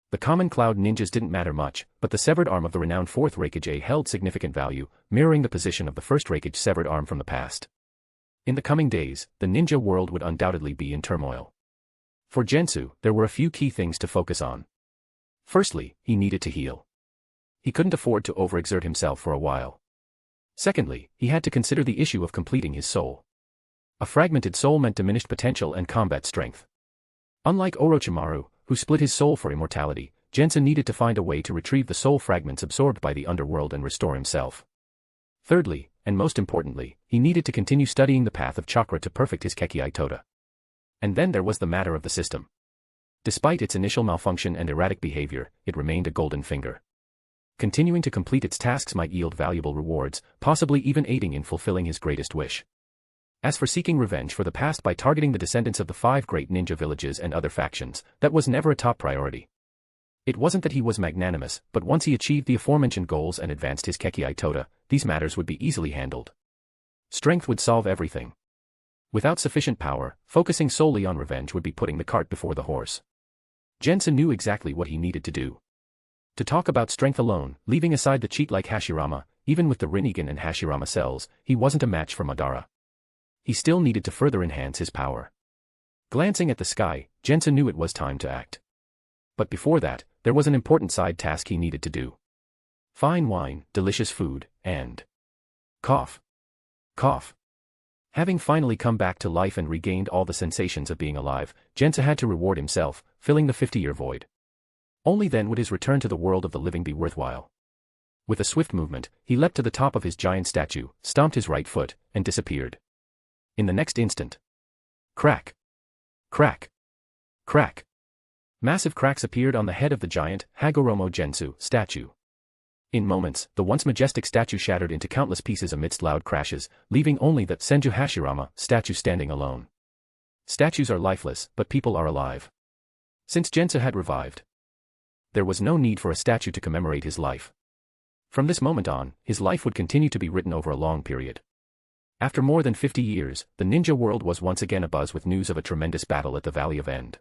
The common cloud ninjas didn't matter much, but the severed arm of the renowned Fourth Hokage held significant value, mirroring the position of the First Hokage's severed arm from the past. In the coming days, the ninja world would undoubtedly be in turmoil. For Jensu, there were a few key things to focus on. Firstly, he needed to heal. He couldn't afford to overexert himself for a while. Secondly, he had to consider the issue of completing his soul. A fragmented soul meant diminished potential and combat strength. Unlike Orochimaru, who split his soul for immortality, Jensa needed to find a way to retrieve the soul fragments absorbed by the underworld and restore himself. Thirdly, and most importantly, he needed to continue studying the path of chakra to perfect his Kekkei Tota. And then there was the matter of the system. Despite its initial malfunction and erratic behavior, it remained a golden finger. Continuing to complete its tasks might yield valuable rewards, possibly even aiding in fulfilling his greatest wish. As for seeking revenge for the past by targeting the descendants of the 5 great ninja villages and other factions, that was never a top priority. It wasn't that he was magnanimous, but once he achieved the aforementioned goals and advanced his Kekkei Tota, these matters would be easily handled. Strength would solve everything. Without sufficient power, focusing solely on revenge would be putting the cart before the horse. Jensa knew exactly what he needed to do. To talk about strength alone, leaving aside the cheat like Hashirama, even with the Rinnegan and Hashirama cells, he wasn't a match for Madara. He still needed to further enhance his power. Glancing at the sky, Jensa knew it was time to act. But before that, there was an important side task he needed to do. fine wine, delicious food, and cough. Cough. Having finally come back to life and regained all the sensations of being alive, Jensa had to reward himself, filling the 50-year void. Only then would his return to the world of the living be worthwhile. With a swift movement, he leapt to the top of his giant statue, stomped his right foot, and disappeared. In the next instant. Crack. Crack. Crack. Massive cracks appeared on the head of the giant, Hagoromo Gensou, statue. In moments, the once majestic statue shattered into countless pieces amidst loud crashes, leaving only that Senju Hashirama statue standing alone. Statues are lifeless, but people are alive. Since Jensa had revived, there was no need for a statue to commemorate his life. From this moment on, his life would continue to be written over a long period. After more than 50 years, the ninja world was once again abuzz with news of a tremendous battle at the Valley of End.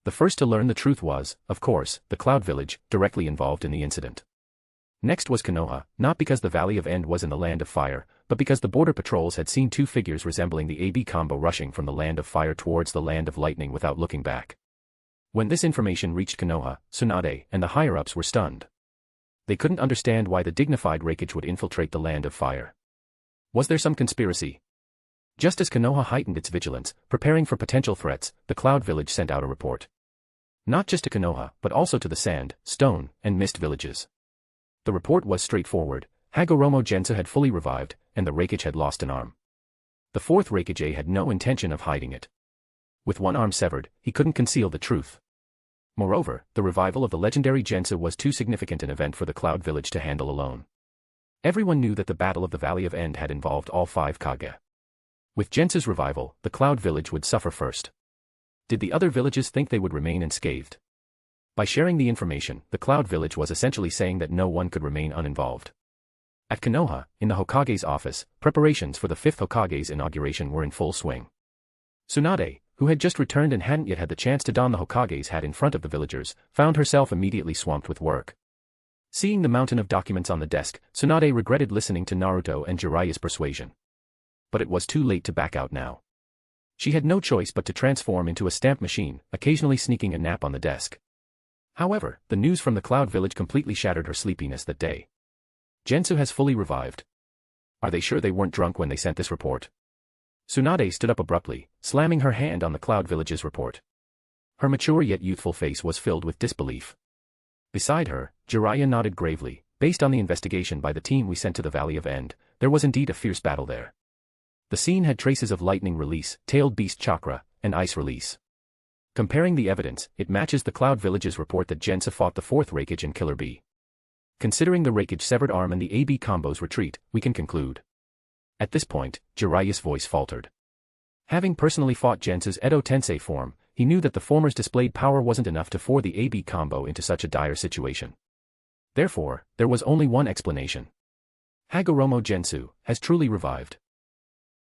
The first to learn the truth was, of course, the Cloud Village, directly involved in the incident. Next was Konoha, not because the Valley of End was in the Land of Fire, but because the border patrols had seen two figures resembling the AB combo rushing from the Land of Fire towards the Land of Lightning without looking back. When this information reached Konoha, Tsunade, and the higher-ups were stunned. They couldn't understand why the dignified Raikage would infiltrate the Land of Fire. Was there some conspiracy? Just as Konoha heightened its vigilance, preparing for potential threats, the Cloud Village sent out a report. Not just to Konoha, but also to the Sand, Stone, and Mist villages. The report was straightforward. Hagoromo Gensou had fully revived, and the Raikage had lost an arm. The fourth Raikage had no intention of hiding it. With one arm severed, he couldn't conceal the truth. Moreover, the revival of the legendary Jensa was too significant an event for the Cloud Village to handle alone. Everyone knew that the Battle of the Valley of End had involved all 5 Kage. With Jensa's revival, the Cloud Village would suffer first. Did the other villages think they would remain unscathed? By sharing the information, the Cloud Village was essentially saying that no one could remain uninvolved. At Konoha, in the Hokage's office, preparations for the 5th Hokage's inauguration were in full swing. Tsunade, who had just returned and hadn't yet had the chance to don the Hokage's hat in front of the villagers, found herself immediately swamped with work. Seeing the mountain of documents on the desk, Tsunade regretted listening to Naruto and Jiraiya's persuasion. But it was too late to back out now. She had no choice but to transform into a stamp machine, occasionally sneaking a nap on the desk. However, the news from the Cloud Village completely shattered her sleepiness that day. Gensou has fully revived. Are they sure they weren't drunk when they sent this report? Tsunade stood up abruptly, slamming her hand on the Cloud Village's report. Her mature yet youthful face was filled with disbelief. Beside her, Jiraiya nodded gravely. Based on the investigation by the team we sent to the Valley of End, there was indeed a fierce battle there. The scene had traces of lightning release, tailed beast chakra, and ice release. Comparing the evidence, it matches the Cloud Village's report that Jensa fought the 4th Raikage and Killer Bee. Considering the Raikage's severed arm and the AB combo's retreat, we can conclude. At this point, Jiraiya's voice faltered. Having personally fought Jensa's Edo Tensei form, he knew that the former's displayed power wasn't enough to force the AB combo into such a dire situation. Therefore, there was only one explanation. Hagoromo Gensou has truly revived.